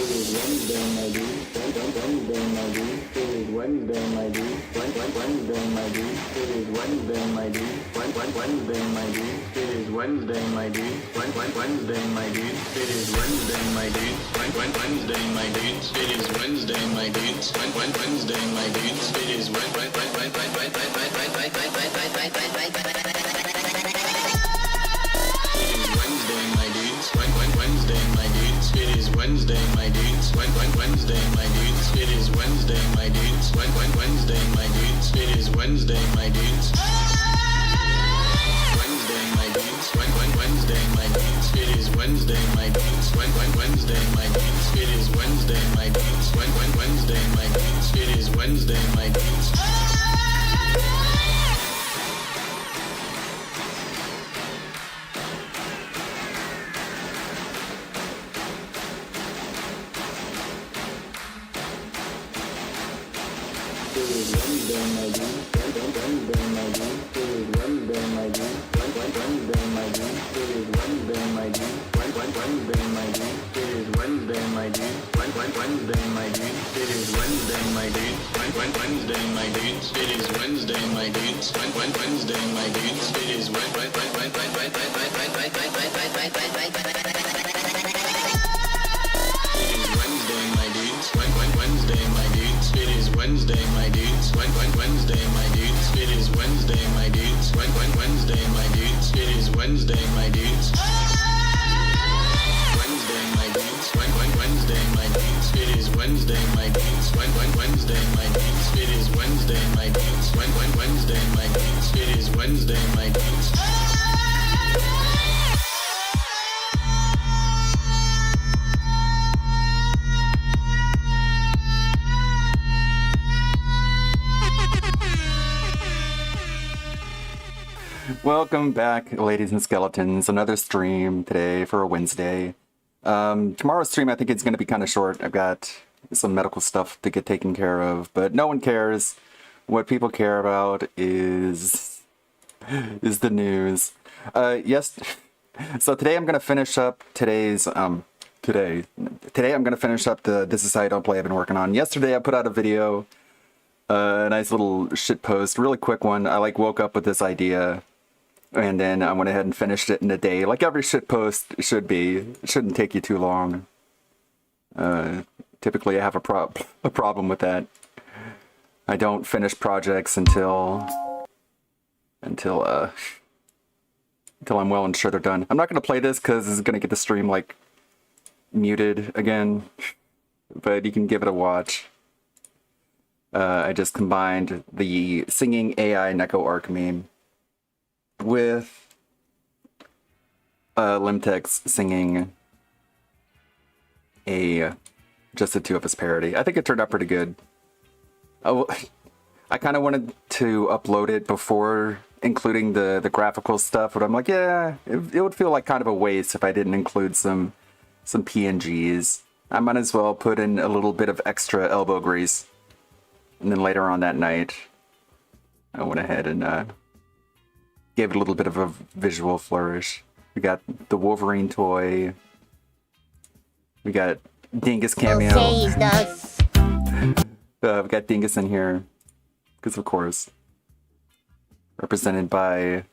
Wednesday, my dude. Wednesday, my dude. It is Wednesday, my dude. Wednesday, my dude. It is Wednesday, my dude. Wednesday, my dude. It is Wednesday, my dude. Wednesday, my dude. It is Wednesday, my dude. Wednesday, my dude. It is Wednesday, my dude. Wednesday, my dude. It is Wednesday, my dudes. Wednesday, my dudes. It is Wednesday, my dudes. Wednesday, my dudes. It is Wednesday, my dudes. Wednesday, my dudes. Wednesday, my dudes. It is Wednesday, my dudes. Wednesday, my dudes. It is Wednesday, my dudes. Wednesday, my dudes. It is Wednesday, my dudes. Welcome back, ladies and skeletons. Another stream today for a Wednesday. Tomorrow's stream I think it's going to be kind of short. I've got some medical stuff to get taken care of, but no one cares. What people care about is the news. Yes. So today I'm going to finish up today's today I'm going to finish up the This Is How You Don't Play I've been working on. Yesterday I put out a video, a nice little shit post, really quick one. I woke up with this idea. And then I went ahead and finished it in a day, like every shit post should be. It shouldn't take you too long. Typically I have a problem with that. I don't finish projects until I'm well and sure they're done. I'm not going to play this because it's going to get the stream, muted again. But you can give it a watch. I just combined the singing AI Neko Arc meme with Limtex singing just the two of his parody. I think it turned out pretty good. I kind of wanted to upload it before including the graphical stuff, but I'm like, yeah, it would feel like kind of a waste if I didn't include some PNGs. I might as well put in a little bit of extra elbow grease. And then later on that night, I went ahead and gave it a little bit of a visual flourish. We got the Wolverine toy. We got Dingus cameo. We got Dingus in here. Because of course. Represented by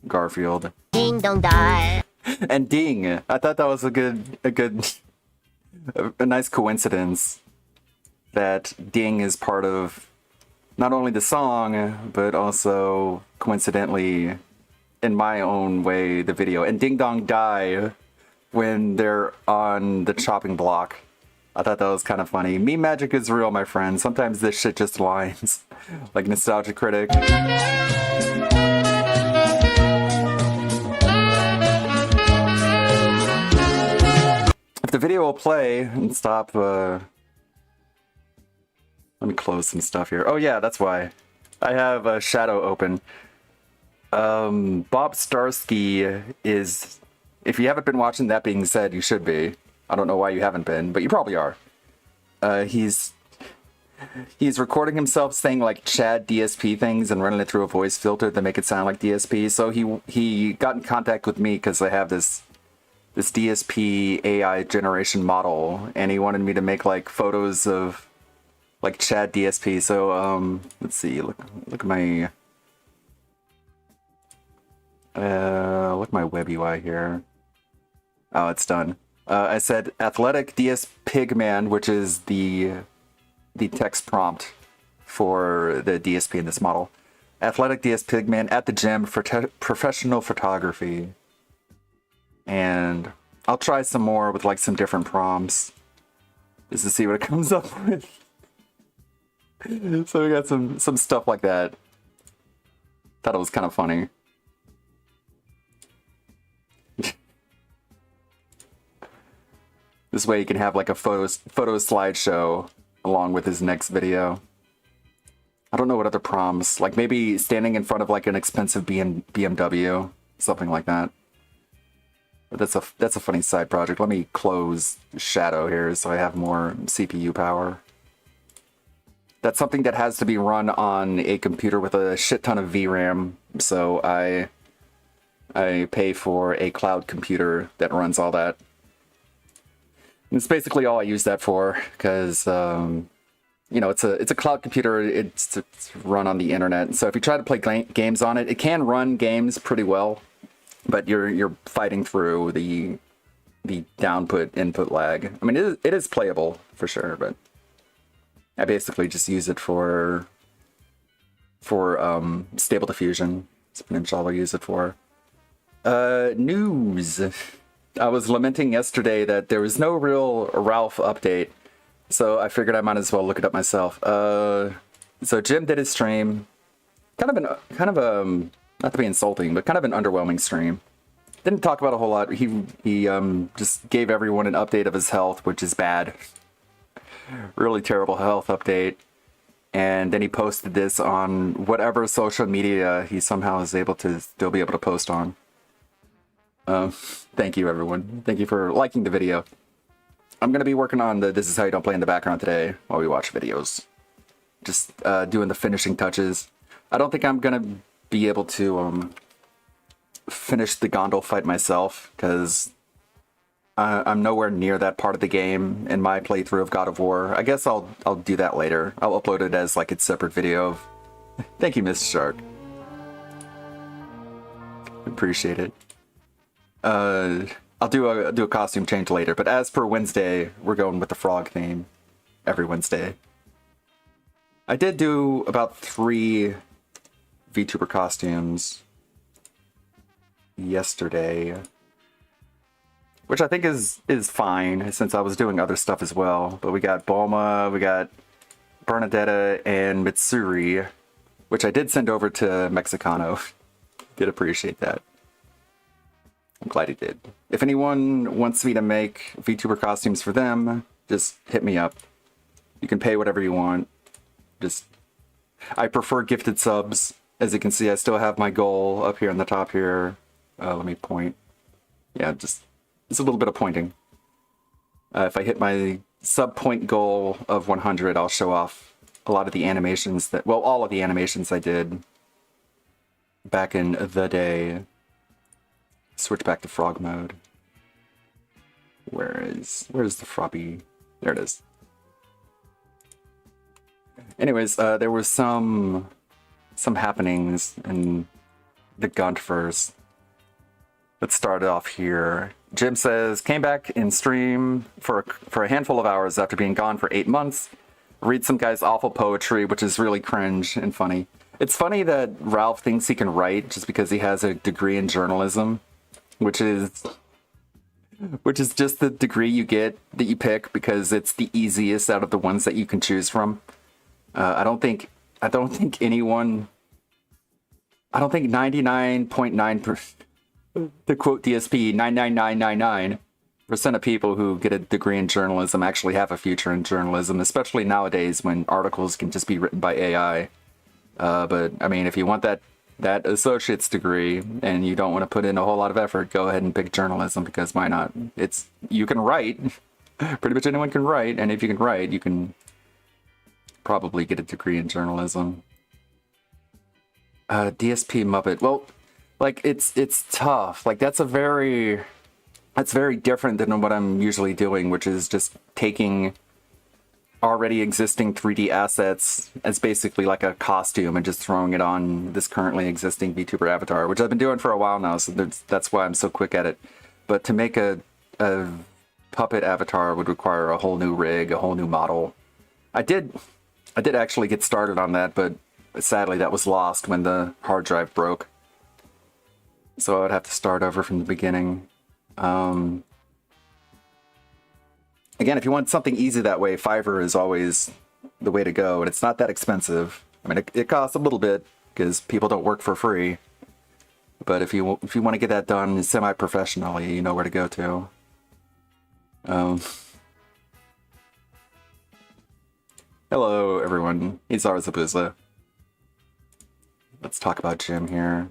Garfield. Ding don't die. And Ding. I thought that was a nice coincidence that Ding is part of not only the song, but also, coincidentally, in my own way, the video. And Ding Dong Die when they're on the chopping block. I thought that was kind of funny. Meme magic is real, my friend. Sometimes this shit just aligns. Like Nostalgia Critic. If the video will play and stop, let me close some stuff here. Oh yeah, that's why. I have a shadow open. Bob Starsky is... If you haven't been watching That Being Said, you should be. I don't know why you haven't been, but you probably are. He's recording himself saying Chad DSP things and running it through a voice filter to make it sound like DSP. So he got in contact with me because I have this this DSP AI generation model, and he wanted me to make like photos of like Chad DSP. So let's see, look at my web UI here. Oh, it's done. I said athletic DS Pigman, which is the text prompt for the DSP in this model. Athletic DS Pigman at the gym for professional photography. And I'll try some more with like some different prompts just to see what it comes up with. So we got some stuff like that. Thought it was kind of funny. This way you can have like a photo slideshow along with his next video. I don't know what other prompts, like maybe standing in front of like an expensive BMW, something like that. But that's a funny side project. Let me close Shadow here so I have more CPU power. That's something that has to be run on a computer with a shit ton of VRAM, so I pay for a cloud computer that runs all that. And it's basically all I use that for, because you know, it's a cloud computer. It's run on the internet. So if you try to play games on it, it can run games pretty well, but you're fighting through the downput input lag. I mean, it is playable for sure, but I basically just use it for stable diffusion. That's pretty much all I use it for. News. I was lamenting yesterday that there was no real Ralph update, so I figured I might as well look it up myself. So Jim did his stream, kind of not to be insulting, but kind of an underwhelming stream. Didn't talk about a whole lot. He just gave everyone an update of his health, which is bad. Really terrible health update. And then he posted this on whatever social media he somehow is able to still be able to post on. Thank you, everyone. Thank you for liking the video. I'm going to be working on the This Is How You Don't Play in the background today while we watch videos. Just doing the finishing touches. I don't think I'm going to be able to finish the Gondol fight myself, because I'm nowhere near that part of the game in my playthrough of God of War. I guess I'll do that later. I'll upload it as like a separate video. Thank you, Miss Shark. Appreciate it. I'll do a costume change later, but as per Wednesday, we're going with the frog theme every Wednesday. I did do about 3 VTuber costumes yesterday, which I think is fine since I was doing other stuff as well. But we got Bulma, we got Bernadetta, and Mitsuri, which I did send over to Mexicano. Did appreciate that. I'm glad he did. If anyone wants me to make VTuber costumes for them, just hit me up. You can pay whatever you want. I prefer gifted subs. As you can see, I still have my goal up here on the top here. Let me point. Yeah, it's a little bit of pointing. If I hit my sub point goal of 100, I'll show off a lot of the animations all of the animations I did back in the day. Switch back to frog mode. Where's the Frobby? There it is. Anyways, there was some happenings in the Guntverse. Let's start off here. Jim says, came back in stream for a handful of hours after being gone for 8 months. Read some guy's awful poetry, which is really cringe and funny. It's funny that Ralph thinks he can write just because he has a degree in journalism. Which is just the degree you get that you pick because it's the easiest out of the ones that you can choose from. I don't think 99.9%, to quote DSP, 99999% of people who get a degree in journalism actually have a future in journalism, especially nowadays when articles can just be written by AI. But I mean, if you want that associate's degree and you don't want to put in a whole lot of effort, go ahead and pick journalism, because why not? You can write. Pretty much anyone can write, and if you can write, you can probably get a degree in journalism. DSP Muppet. Well, like it's tough. Like that's a very That's very different than what I'm usually doing, which is just taking already existing 3D assets as basically like a costume and just throwing it on this currently existing VTuber avatar, which I've been doing for a while now, so that's why I'm so quick at it. But to make a puppet avatar would require a whole new rig, a whole new model. I did actually get started on that, but sadly that was lost when the hard drive broke. So I would have to start over from the beginning. Again, if you want something easy that way, Fiverr is always the way to go, and it's not that expensive. I mean, it costs a little bit because people don't work for free. But if you want to get that done semi-professionally, you know where to go to. Hello, everyone. It's Arzabuza. Let's talk about Jim here.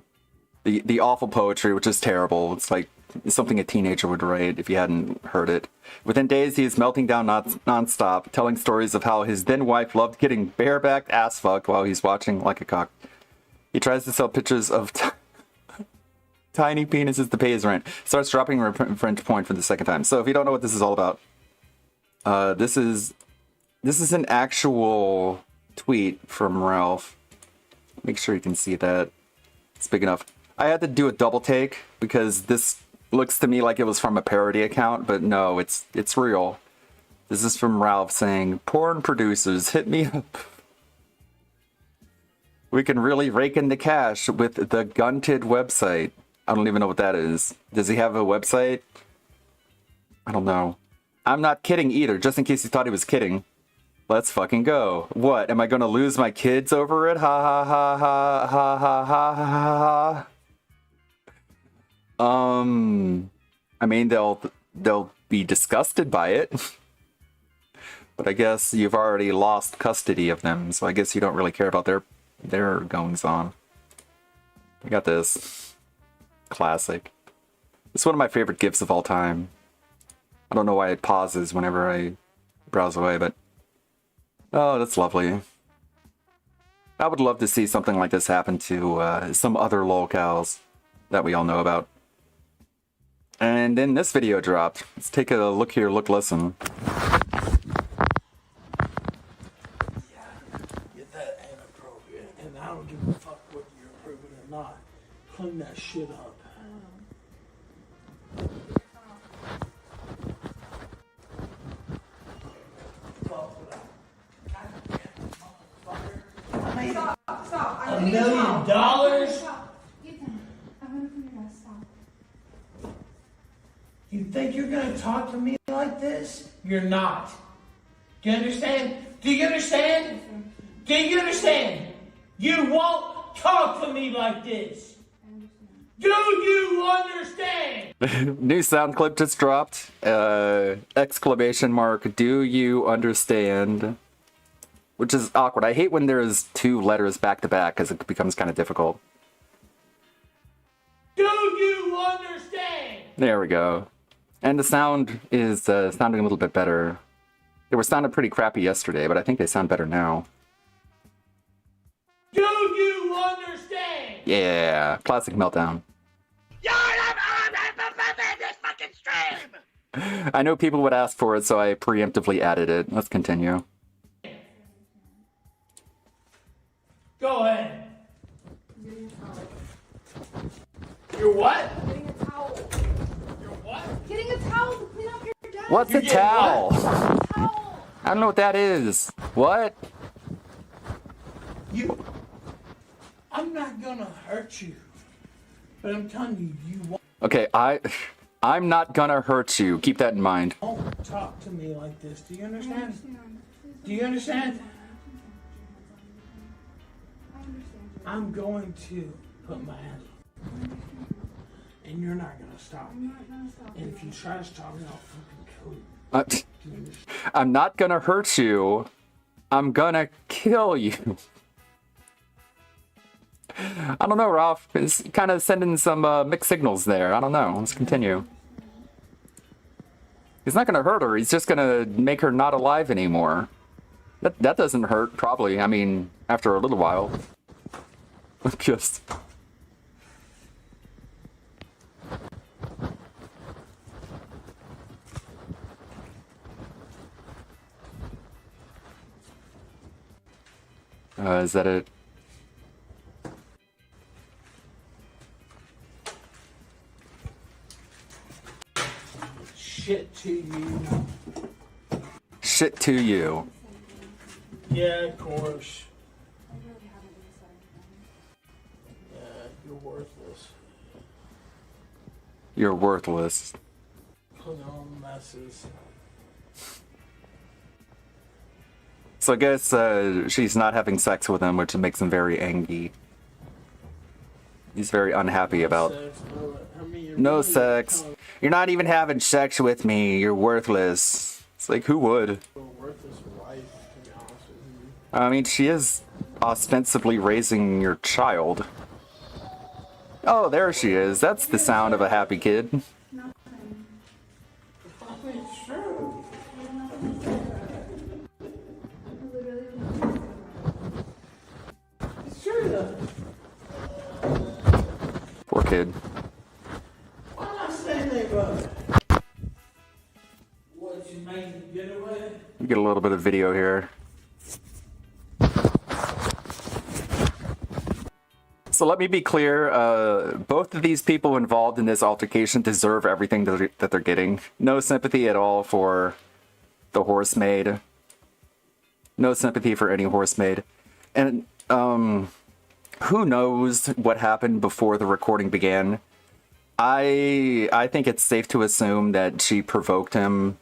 The awful poetry, which is terrible. It's like something a teenager would write if you hadn't heard it. Within days, he is melting down non-stop, telling stories of how his then wife loved getting barebacked ass fucked while he's watching like a cock. He tries to sell pictures of tiny penises to pay his rent. Starts dropping French point for the second time. So if you don't know what this is all about, this is an actual tweet from Ralph. Make sure you can see that. It's big enough. I had to do a double take because this looks to me like it was from a parody account, but no, it's real. This is from Ralph saying, "Porn producers, hit me up. We can really rake in the cash with the Gunted website." I don't even know what that is. Does he have a website? I don't know. I'm not kidding either, just in case you thought he was kidding. Let's fucking go. What, am I gonna lose my kids over it? Ha ha ha ha ha ha ha ha ha. I mean, they'll be disgusted by it. But I guess you've already lost custody of them, so I guess you don't really care about their goings on. I got this. Classic. It's one of my favorite GIFs of all time. I don't know why it pauses whenever I browse away, but oh, that's lovely. I would love to see something like this happen to some other lolcows that we all know about. And then this video dropped. Let's take a look here, look, listen. Yeah, that ain't appropriate, and I don't give a fuck whether you're approving or not. Clean that shit up. Stop. $1 million? Ethan, I'm gonna put your ass. Stop. You think you're gonna talk to me like this? You're not. Do you understand? Do you understand? Do you understand? You won't talk to me like this. Do you understand? New sound clip just dropped. Exclamation mark, do you understand? Which is awkward. I hate when there's two letters back to back because it becomes kind of difficult. Do you understand? There we go. And the sound is sounding a little bit better. They were sounding pretty crappy yesterday, but I think they sound better now. Do you understand? Yeah, classic meltdown. This fucking stream! I know people would ask for it, so I preemptively added it. Let's continue. Go ahead. You're what? Getting a towel. You're what? Getting a towel to clean up your desk. What's You a get towel? Towel. I don't know what that is. What? I'm not gonna hurt you, but I'm telling you, you Okay, I'm not gonna hurt you. Keep that in mind. won't talk to me like this. Do you understand? Do you understand? I'm going to put my hands on, and you're not gonna stop me. And if you try to stop me, I'll fucking kill you. Do you understand? I'm not gonna hurt you. I'm gonna kill you. I don't know, Ralph. It's kind of sending some mixed signals there. I don't know. Let's continue. He's not gonna hurt her. He's just gonna make her not alive anymore. That doesn't hurt, probably. I mean, after a little while. Just... Is that it? Shit to you. Shit to you. Yeah, of course. I really haven't been sorry. Yeah, you're worthless. You're worthless. Put on messes. So I guess she's not having sex with him, which makes him very angry. He's very unhappy about. Sex, I mean, you're No really sex. kind You're not even having sex with me. You're worthless. It's like, who would? of a worthless wife, to be honest with you. I mean, she is ostensibly raising your child. Oh, there she is. That's the sound of a happy kid. Nothing. It's true. Literally nothing. It's true though. Poor kid. Why am I saying that, brother? What you made him get away? We get a little bit of video here. So let me be clear, both of these people involved in this altercation deserve everything that they're getting. No sympathy at all for the horsemaid. No sympathy for any horsemaid. And who knows what happened before the recording began. I think it's safe to assume that she provoked him,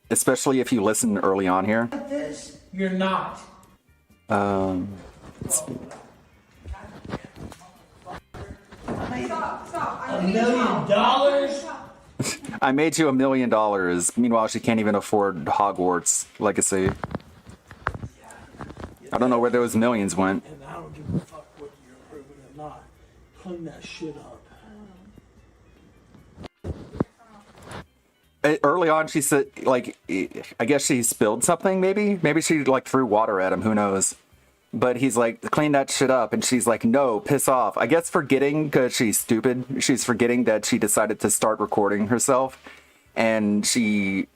especially if you listen early on here. Like this? You're not. Stop. $1 million? I made you $1 million. Meanwhile, she can't even afford Hogwarts Legacy. I don't know where those millions went. And I don't give a fuck whether you're approving or not. Clean that shit up. Early on, she said, like, I guess she spilled something, maybe? Maybe she, like, threw water at him, who knows? But he's like, clean that shit up. And she's like, no, piss off. I guess forgetting, because she's stupid, she's forgetting that she decided to start recording herself. And she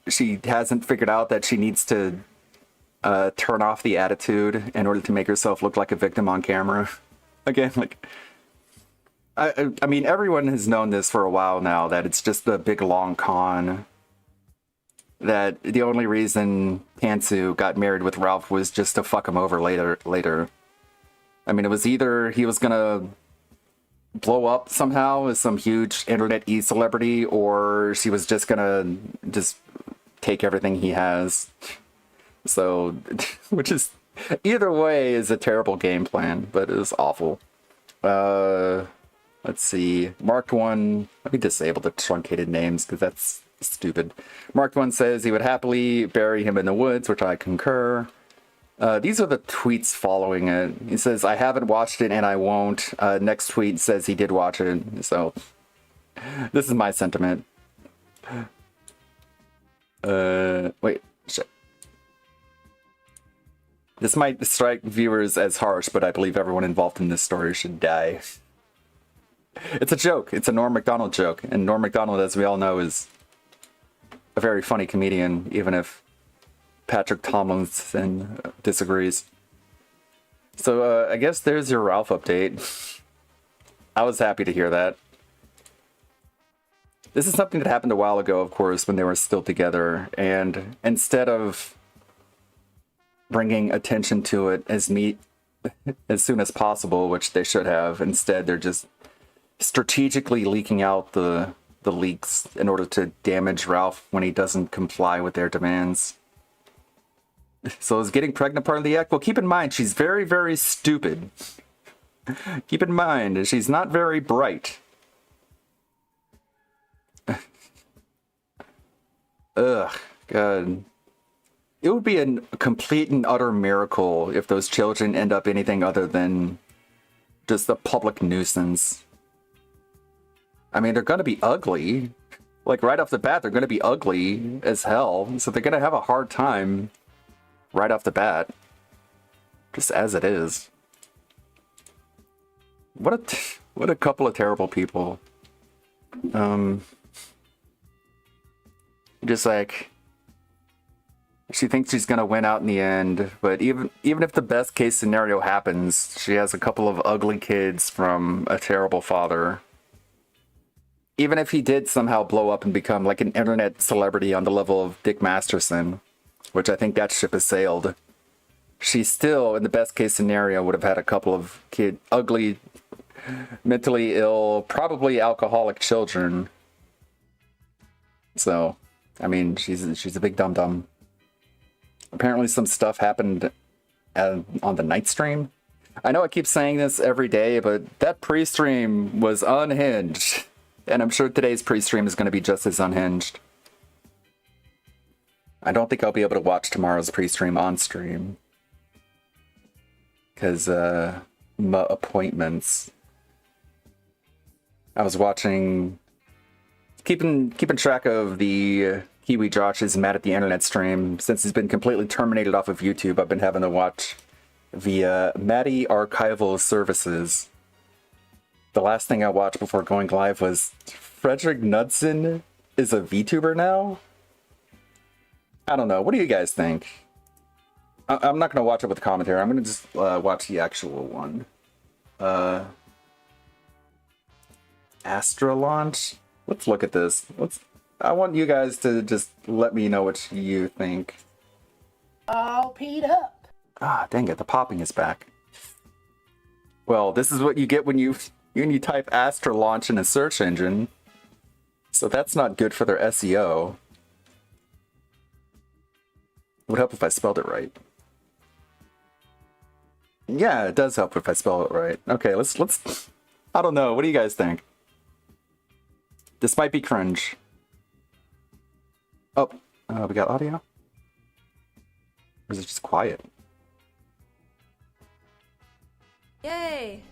hasn't figured out that she needs to turn off the attitude in order to make herself look like a victim on camera. Again, like, I mean, everyone has known this for a while now, that it's just a big long con. That the only reason Pantsu got married with Ralph was just to fuck him over later. I mean, it was either he was gonna blow up somehow as some huge internet e-celebrity, or she was just gonna take everything he has. So, which is, either way is a terrible game plan, but it was awful. Let's see. Marked One, let me disable the truncated names because that's stupid. Marked One says he would happily bury him in the woods, which I concur. These are the tweets following it. He says, I haven't watched it and I won't. Next tweet says he did watch it. So, this is my sentiment. Wait, shit. This might strike viewers as harsh, but I believe everyone involved in this story should die. It's a joke. It's a Norm Macdonald joke. And Norm Macdonald, as we all know, is a very funny comedian, even if Patrick Tomlinson disagrees. So I guess there's your Ralph update. I was happy to hear that. This is something that happened a while ago, of course, when they were still together. And instead of bringing attention to it as soon as possible, which they should have, instead they're just strategically leaking out the leaks in order to damage Ralph when he doesn't comply with their demands. So is getting pregnant part of the act? Well, keep in mind, she's very, very stupid. Keep in mind, she's not very bright. Ugh, God. It would be a complete and utter miracle if those children end up anything other than just a public nuisance. I mean, they're gonna be ugly. Like, right off the bat, they're gonna be ugly as hell. So they're gonna have a hard time right off the bat. Just as it is. What a couple of terrible people. Just like, She thinks she's gonna win out in the end, but even if the best case scenario happens, she has a couple of ugly kids from a terrible father. Even if he did somehow blow up and become like an internet celebrity on the level of Dick Masterson, which I think that ship has sailed, she still, in the best case scenario, would have had a couple of ugly, mentally ill, probably alcoholic children. So, I mean, she's a big dum-dum. Apparently some stuff happened on the night stream. I know I keep saying this every day, but that pre-stream was unhinged. And I'm sure today's pre-stream is going to be just as unhinged. I don't think I'll be able to watch tomorrow's pre-stream on stream. Because, my appointments. I was watching... Keeping track of the Kiwi Josh's Mad at the Internet stream. Since he's been completely terminated off of YouTube, I've been having to watch via Maddie Archival Services. The last thing I watched before going live was Frederick Knudsen is a VTuber now? I don't know. What do you guys think? I'm not going to watch it with commentary. I'm going to just watch the actual one. Astra Launch? Let's look at this. I want you guys to just let me know what you think. All peed up. Ah, dang it. The popping is back. Well, this is what you get when you type Astra Launch in a search engine. So that's not good for their SEO. It would help if I spelled it right. Yeah, it does help if I spell it right. Okay, let's I don't know. What do you guys think? This might be cringe. Oh, we got audio? Or is it just quiet? Yay!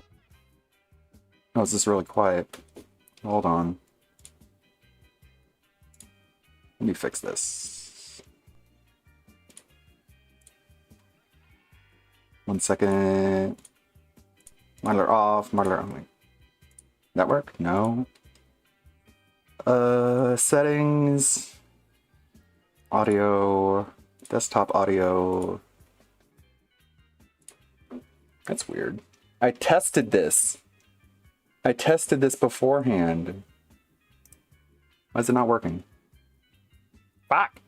Oh, is this really quiet? Hold on. Let me fix this. 1 second. Modeler off, modeler on. Network? No. Settings. Audio. Desktop audio. That's weird. I tested this. I tested this beforehand. Why is it not working? Fuck!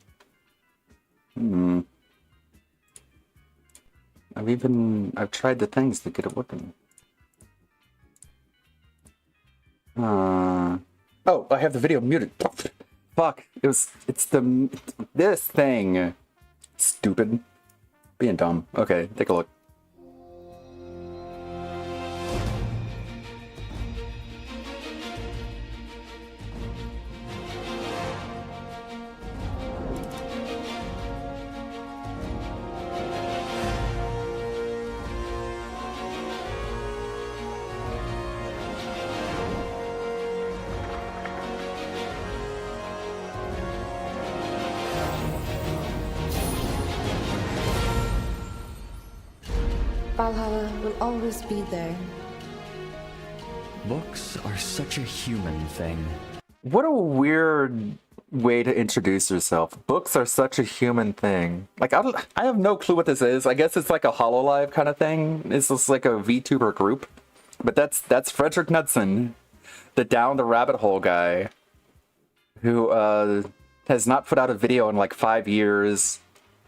I've tried the things to get it working. Oh, I have the video muted. Fuck. It's this thing. Stupid. Being dumb. Okay, take a look. Valhalla will always be there. Books are such a human thing. What a weird way to introduce yourself. Books are such a human thing. Like, I have no clue what this is. I guess it's like a HoloLive kind of thing. It's just like a VTuber group. But that's Frederick Knudsen, the down the rabbit hole guy, who has not put out a video in like 5 years.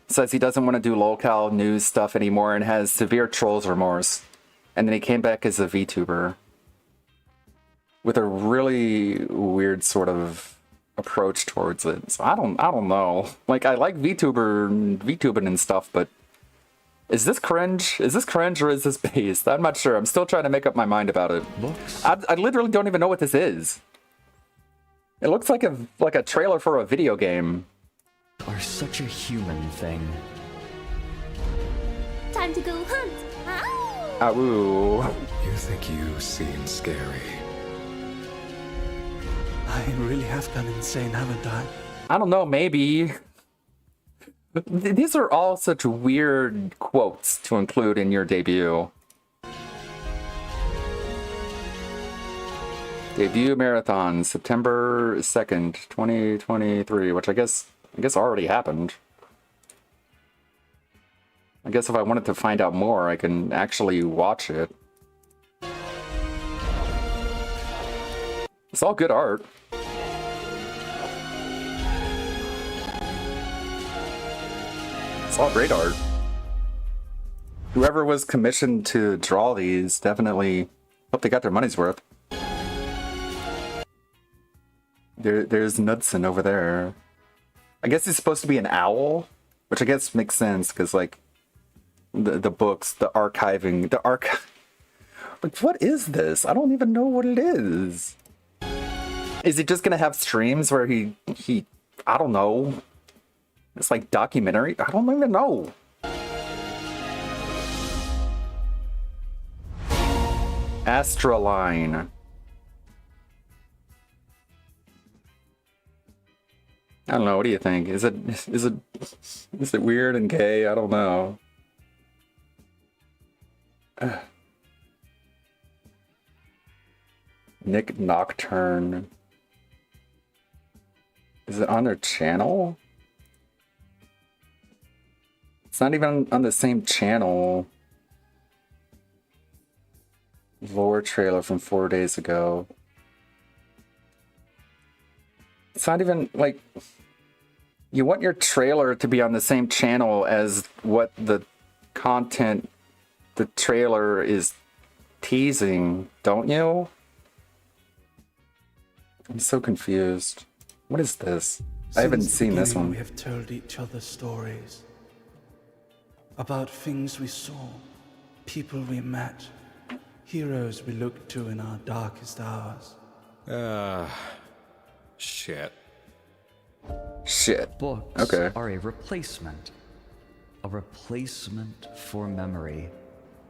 Says he doesn't want to do local news stuff anymore and has severe trolls remorse. And then he came back as a VTuber with a really weird sort of approach towards it. So I don't know. Like, I like VTubing and stuff, but is this cringe? Is this cringe or is this based? I'm not sure. I'm still trying to make up my mind about it. Books I literally don't even know what this is. It looks like a trailer for a video game. are such a human thing. Time to go hunt! Ooh. You think you seem scary. I really have gone insane, haven't I? I don't know, maybe. These are all such weird quotes to include in your debut. Debut marathon, September 2nd, 2023, which I guess already happened. I guess if I wanted to find out more, I can actually watch it. It's all good art. It's all great art. Whoever was commissioned to draw these definitely hope they got their money's worth. There's Knudsen over there. I guess he's supposed to be an owl, which I guess makes sense because like the books, the archiving, the archive. Like, what is this? I don't even know what it is. Is he just gonna have streams where he I don't know. It's like documentary. I don't even know. Astraline. I don't know. What do you think? Is it weird and gay? I don't know. Nick Nocturne. Is it on their channel? It's not even on the same channel. Lore trailer from 4 days ago. It's not even like you want your trailer to be on the same channel as what the content the trailer is teasing, don't you? I'm so confused. What is this? I haven't Since the seen this beginning, one. We have told each other stories about things we saw, people we met, heroes we looked to in our darkest hours. Shit. Shit. Books Okay. are a replacement for memory.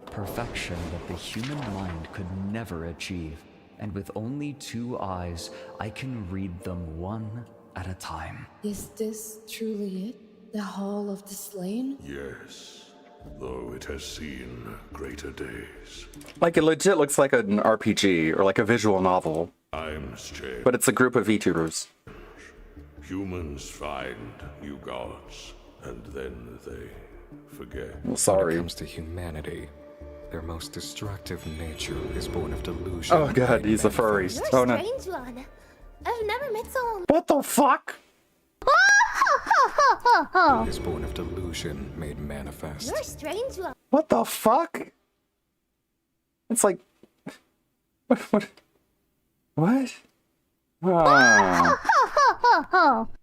Perfection that the human mind could never achieve. And with only 2 eyes, I can read them one at a time. Is this truly it? The Hall of the Slain? Yes, though it has seen greater days. Like, it legit looks like an RPG or like a visual novel, Times change. but it's a group of VTubers. Humans find new gods, and then they forget. Well, When sorry. it comes to humanity, their most destructive nature is born of delusion. Oh god, he's a furry. You're Oh a no. strange one. I've never met someone. What the fuck? It is born of delusion made manifest. You're a strange one. What the fuck? It's like what? Ah.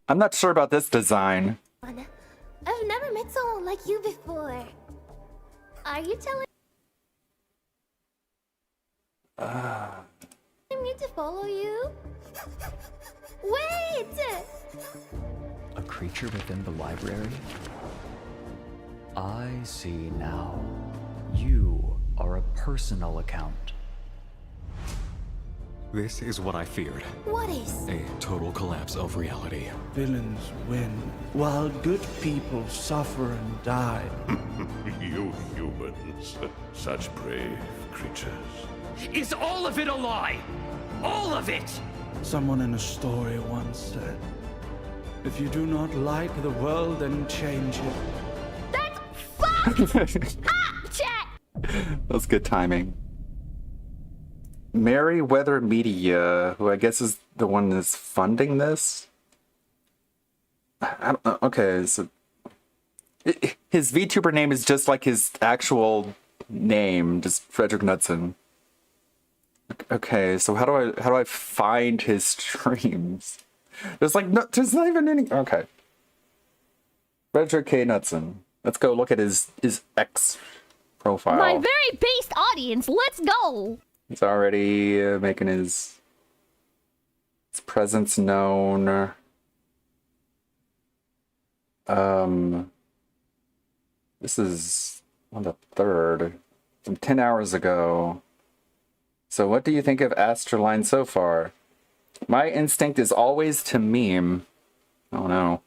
I'm not sure about this design. I've never met someone like you before. Are you telling me to follow you? Wait! A creature within the library? I see now. You are a personal account. This is what I feared. What is? A total collapse of reality. Villains win, while good people suffer and die. You humans, such brave creatures. Is all of it a lie? All of it! Someone in a story once said, if you do not like the world, then change it. That's fucked up, chat! That's good timing. Merryweather Media, who I guess is the one that's funding this. I don't know. Okay, so his VTuber name is just like his actual name, just Frederick Knudsen. Okay, so how do I find his streams? There's like no, there's not even any. Okay, Frederick K. Knudsen. Let's go look at his X profile. My very based audience, let's go! He's already making his presence known. This is on the 3rd, from 10 hours ago. So what do you think of Astraline so far? My instinct is always to meme. Oh no.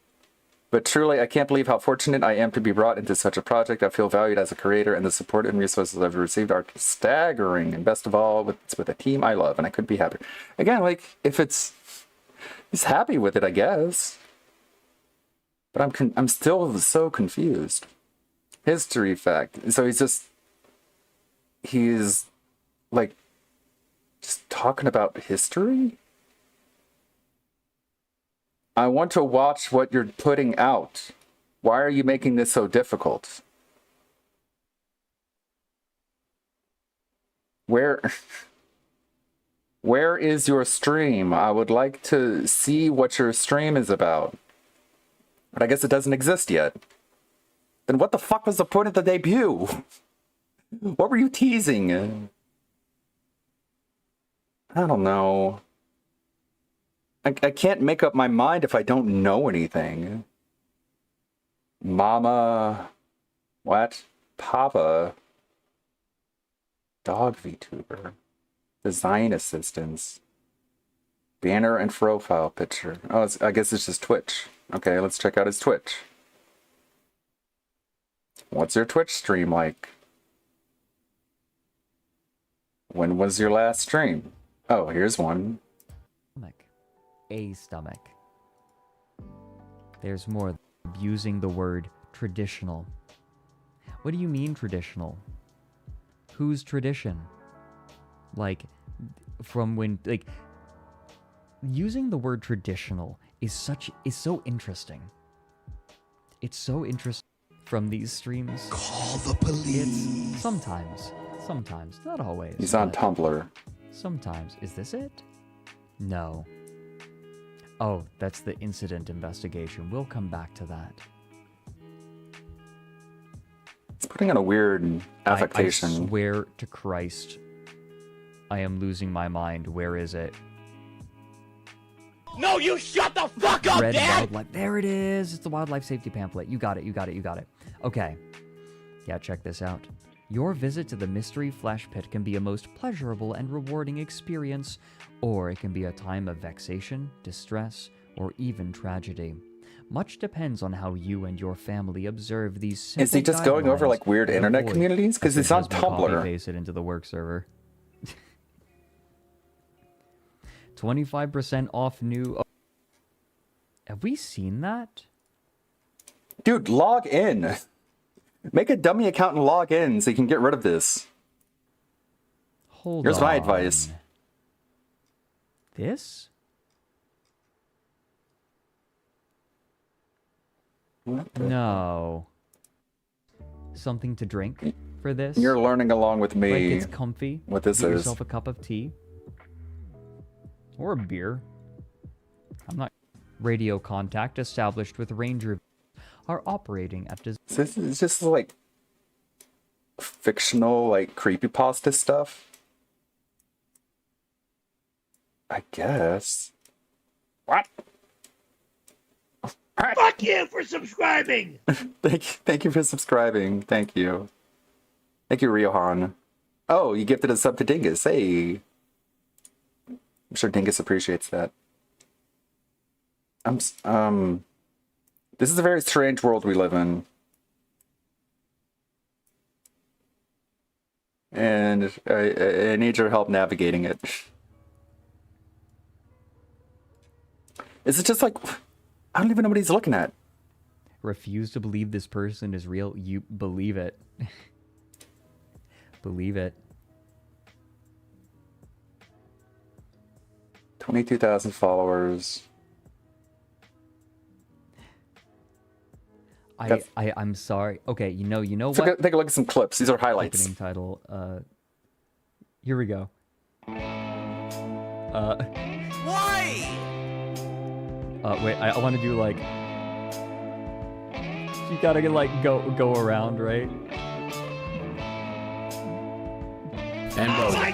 But truly, I can't believe how fortunate I am to be brought into such a project. I feel valued as a creator, and the support and resources I've received are staggering. And best of all, it's with a team I love, and I couldn't be happier. Again, like, if he's happy with it, I guess. But I'm still so confused. History fact. So he's like just talking about history? I want to watch what you're putting out. Why are you making this so difficult? Where is your stream? I would like to see what your stream is about. But I guess it doesn't exist yet. Then what the fuck was the point of the debut? What were you teasing? I don't know. I can't make up my mind if I don't know anything. Mama... What? Papa... Dog VTuber. Design assistants. Banner and profile picture. Oh, I guess it's just Twitch. Okay, let's check out his Twitch. What's your Twitch stream like? When was your last stream? Oh, here's one. A stomach. There's more. Using the word traditional. What do you mean traditional? Whose tradition? Like, from when, like, using the word traditional is so interesting. It's so interesting from these streams. Call the police. It's sometimes, not always. He's on Tumblr. Sometimes. Is this it? No. Oh, that's the incident investigation. We'll come back to that. It's putting on a weird affectation. I swear to Christ, I am losing my mind. Where is it? No, you shut the fuck up, Red Dad! Wildlife. There it is. It's the wildlife safety pamphlet. You got it. Okay. Yeah, check this out. Your visit to the Mystery Flesh Pit can be a most pleasurable and rewarding experience, or it can be a time of vexation, distress, or even tragedy. Much depends on how you and your family observe these simple Is he just going over like weird and internet avoid communities? Because it's on Tumblr. Paste it into the work server. 25% off new. Have we seen that? Dude, log in. Make a dummy account and log in so you can get rid of this. Here's my advice. This? No. Something to drink for this? You're learning along with me. Like it's comfy. What this Get is. yourself a cup of tea. Or a beer. I'm not... Radio contact established with Ranger are operating at... This is just like fictional, like creepypasta stuff. I guess. What? Fuck you for subscribing! Thank you for subscribing. Thank you. Thank you, Riohan. Oh, you gifted a sub to Dingus. Hey. I'm sure Dingus appreciates that. This is a very strange world we live in. And I need your help navigating it. Is it just like... I don't even know what he's looking at. Refuse to believe this person is real. You believe it. Believe it. 22,000 followers. I'm sorry. Okay, you know what? Take a look at some clips. These are highlights. Opening title. Here we go. Why? Wait. I want to do like. You gotta get like go around, right? And I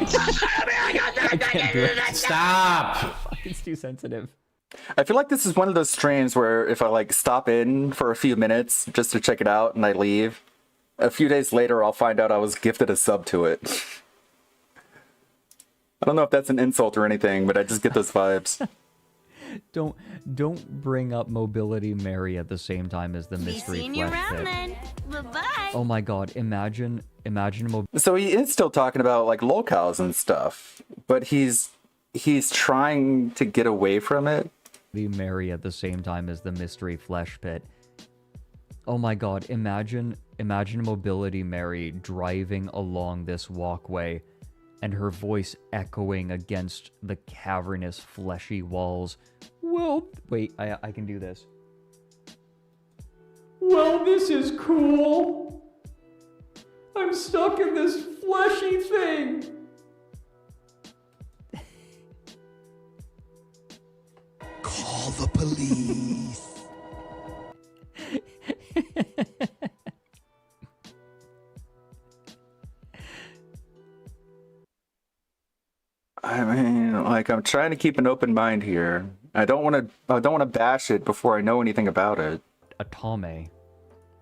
can't do it. Stop! It's too sensitive. I feel like this is one of those streams where if I like stop in for a few minutes just to check it out and I leave, a few days later I'll find out I was gifted a sub to it. I don't know if that's an insult or anything, but I just get those vibes. Don't bring up Mobility Mary at the same time as the Mystery Flesh Pit. Bye-bye. Oh my god, imagine So he is still talking about like locales and stuff, but he's trying to get away from it. Mary at the same time as the Mystery Flesh Pit. Oh my god, imagine Mobility Mary driving along this walkway and her voice echoing against the cavernous fleshy walls. Well, wait, I can do this. Well, this is cool. I'm stuck in this fleshy thing. Call the police. I mean, like, I'm trying to keep an open mind here. I don't want to bash it before I know anything about it. Atome,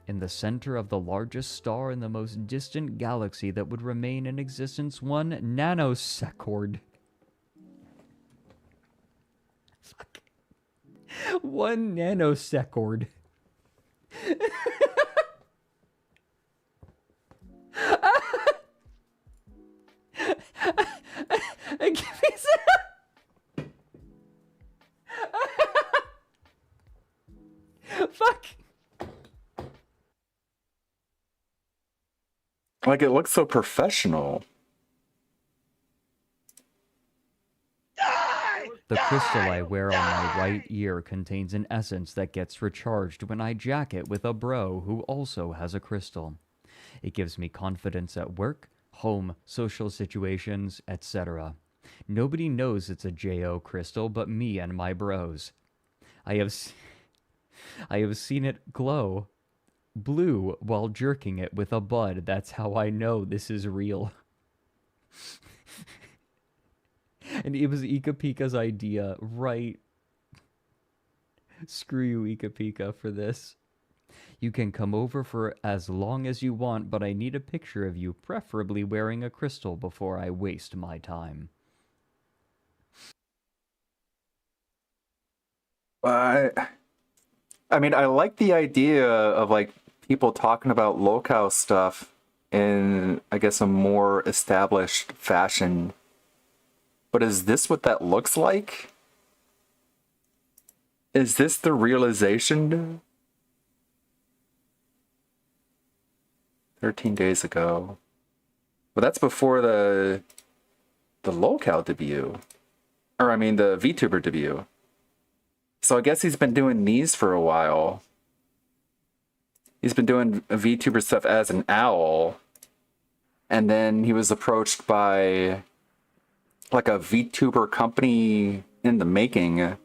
in the center of the largest star in the most distant galaxy that would remain in existence 1 nanosecond. Fuck. 1 nanosecond. Give me some. Fuck. Like, it looks so professional. The crystal I wear on my right ear contains an essence that gets recharged when I jack it with a bro who also has a crystal. It gives me confidence at work, home, social situations, etc. Nobody knows it's a JO crystal but me and my bros. I have seen it glow blue while jerking it with a bud. That's how I know this is real. And it was Ika Pika's idea, right? Screw you, Ika Pika, for this. You can come over for as long as you want, but I need a picture of you, preferably wearing a crystal, before I waste my time. I mean, I like the idea of, like, people talking about locale stuff in, I guess, a more established fashion. But is this what that looks like? Is this the realization? 13 days ago. Well, that's before the locale debut. Or, I mean, the VTuber debut. So I guess he's been doing these for a while. He's been doing VTuber stuff as an owl. And then he was approached by, like, a VTuber company in the making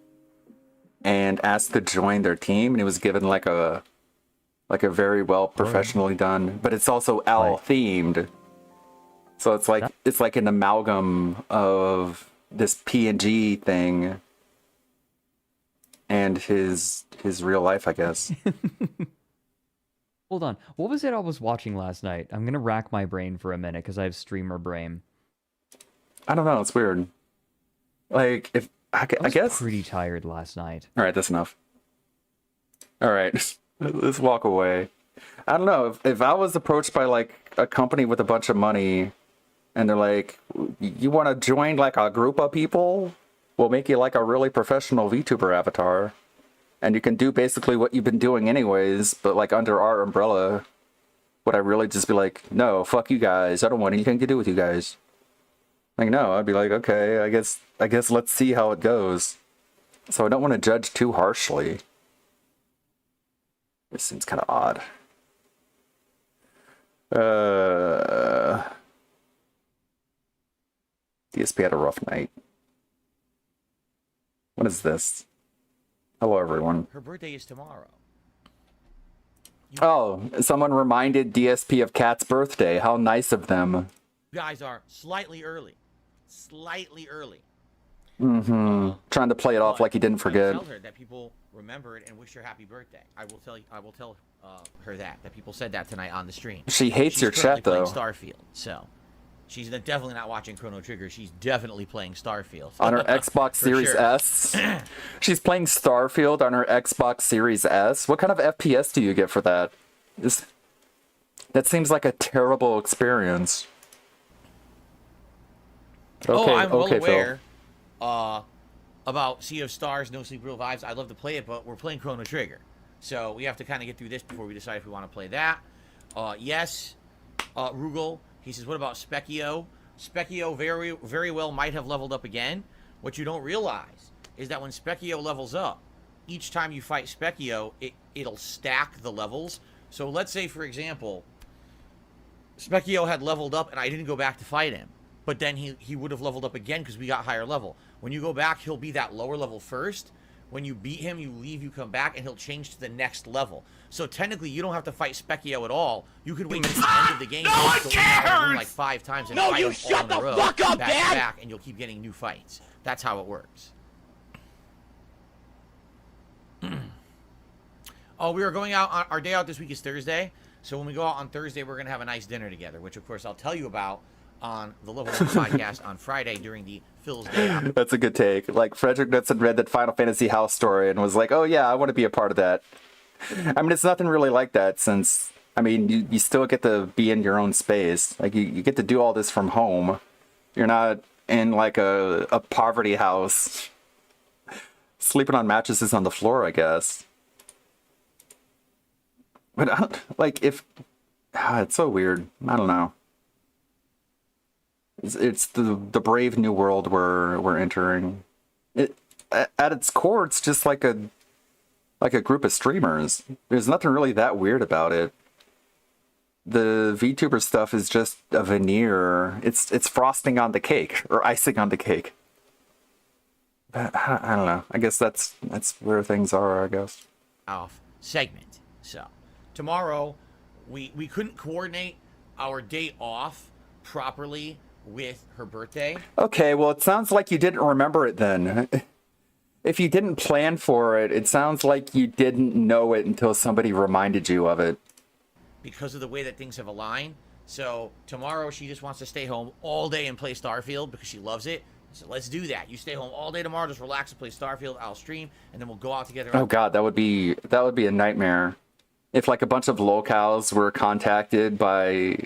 and asked to join their team, and he was given like a very well professionally done, but it's also owl themed. So it's like an amalgam of this PNG thing and his real life, I guess. Hold on. What was it I was watching last night? I'm gonna rack my brain for a minute because I have streamer brain. I don't know. It's weird. Like, if I guess pretty tired last night. All right, that's enough. All right, let's walk away. I don't know if I was approached by like a company with a bunch of money, and they're like, "You want to join like a group of people? We'll make you like a really professional VTuber avatar, and you can do basically what you've been doing anyways, but like under our umbrella." Would I really just be like, "No, fuck you guys. I don't want anything to do with you guys"? Like, no, I'd be like, okay, I guess let's see how it goes. So I don't want to judge too harshly. This seems kind of odd. DSP had a rough night. What is this? Hello, everyone. Her birthday is tomorrow. Oh, someone reminded DSP of Kat's birthday. How nice of them. You guys are slightly early. Slightly early. Trying to play it off like he didn't forget. I will tell her that people remember it and wish her happy birthday. I will tell her that people said that tonight on the stream. She hates your chat though. She's Starfield, so she's definitely not watching Chrono Trigger. She's definitely playing Starfield on her Xbox Series sure. S. She's playing Starfield on her Xbox Series S. What kind of FPS do you get for that? That seems like a terrible experience. Okay, I'm well okay, aware about Sea of Stars, No Sleep Real Vibes. I'd love to play it, but we're playing Chrono Trigger. So we have to kind of get through this before we decide if we want to play that. Yes, Rugal. He says, what about Specchio? Specchio very well might have leveled up again. What you don't realize is that when Specchio levels up, each time you fight Specchio, it'll stack the levels. So let's say, for example, Specchio had leveled up and I didn't go back to fight him. But then he would have leveled up again because we got higher level. When you go back, he'll be that lower level first. When you beat him, you leave, you come back, and he'll change to the next level. So technically, you don't have to fight Specchio at all. You could wait to the end of the game. No one cares! Like 5 times and No, fight you him shut all in a the row, fuck up, back to Dad! back, and you'll keep getting new fights. That's how it works. Oh, we are going out on our day out this week is Thursday. So when we go out on Thursday, we're going to have a nice dinner together, which of course I'll tell you about on the Level Up podcast on Friday during the Phil's Day Out. That's a good take. Like, Frederick Knudsen read that Final Fantasy house story and was like, oh yeah, I want to be a part of that. I mean, it's nothing really like that since, I mean, you still get to be in your own space. Like, you get to do all this from home. You're not in, like, a poverty house sleeping on mattresses on the floor, I guess. But, like, if... it's so weird. I don't know. It's the brave new world we're entering. At its core, it's just like a group of streamers. There's nothing really that weird about it. The VTuber stuff is just a veneer. It's frosting on the cake or icing on the cake. But I don't know. I guess that's where things are, I guess. Off segment. So tomorrow we couldn't coordinate our day off properly with her birthday. Okay, well, it sounds like you didn't remember it then. If you didn't plan for it, it sounds like you didn't know it until somebody reminded you of it. Because of the way that things have aligned. So tomorrow she just wants to stay home all day and play Starfield because she loves it. So let's do that. You stay home all day tomorrow, just relax and play Starfield. I'll stream, and then we'll go out together. Oh god, that would be a nightmare. If like a bunch of locals were contacted by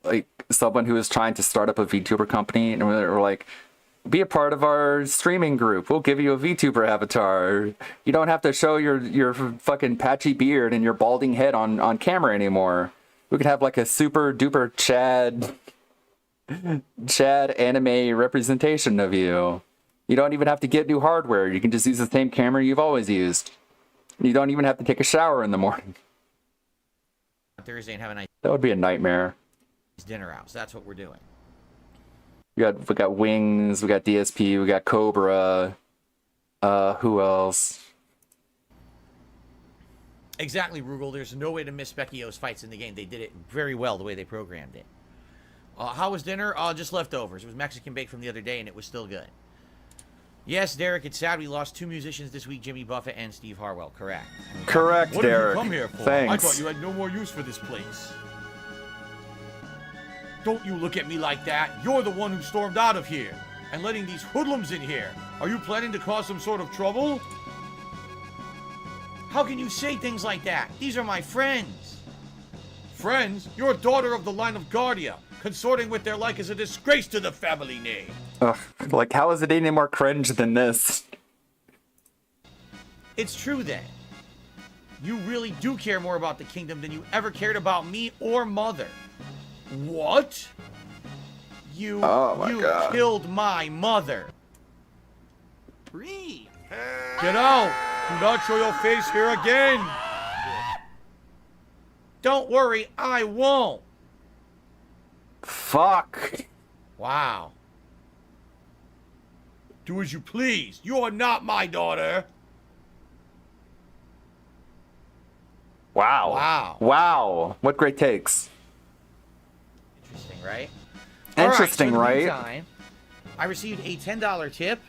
like someone who was trying to start up a VTuber company and were like, be a part of our streaming group. We'll give you a VTuber avatar. You don't have to show your fucking patchy beard and your balding head on camera anymore. We could have like a super duper Chad anime representation of you. You don't even have to get new hardware. You can just use the same camera you've always used. You don't even have to take a shower in the morning. Thursday and have a nice That would be a nightmare. dinner out. So that's what we're doing. We got Wings, we got DSP, we got Cobra. Who else? Exactly, Rugal. There's no way to miss Specchio's fights in the game. They did it very well the way they programmed it. How was dinner? Just leftovers. It was Mexican bake from the other day, and it was still good. Yes, Derek, it's sad we lost 2 musicians this week, Jimmy Buffett and Steve Harwell. Correct. Correct, what Derek. What did you come here for? Thanks. I thought you had no more use for this place. Don't you look at me like that. You're the one who stormed out of here and letting these hoodlums in here. Are you planning to cause some sort of trouble? How can you say things like that? These are my friends. Friends? You're a daughter of the line of Guardia. Consorting with their like is a disgrace to the family name. Ugh, like, how is it any more cringe than this? It's true then. You really do care more about the kingdom than you ever cared about me or Mother. What? You God. killed my mother. Get out! Do not show your face here again! Don't worry, I won't! Fuck! Wow. Do as you please. You are not my daughter. Wow. Wow. Wow. What great takes. Interesting, right? Interesting, All right? So in the right? meantime, I received a $10 tip.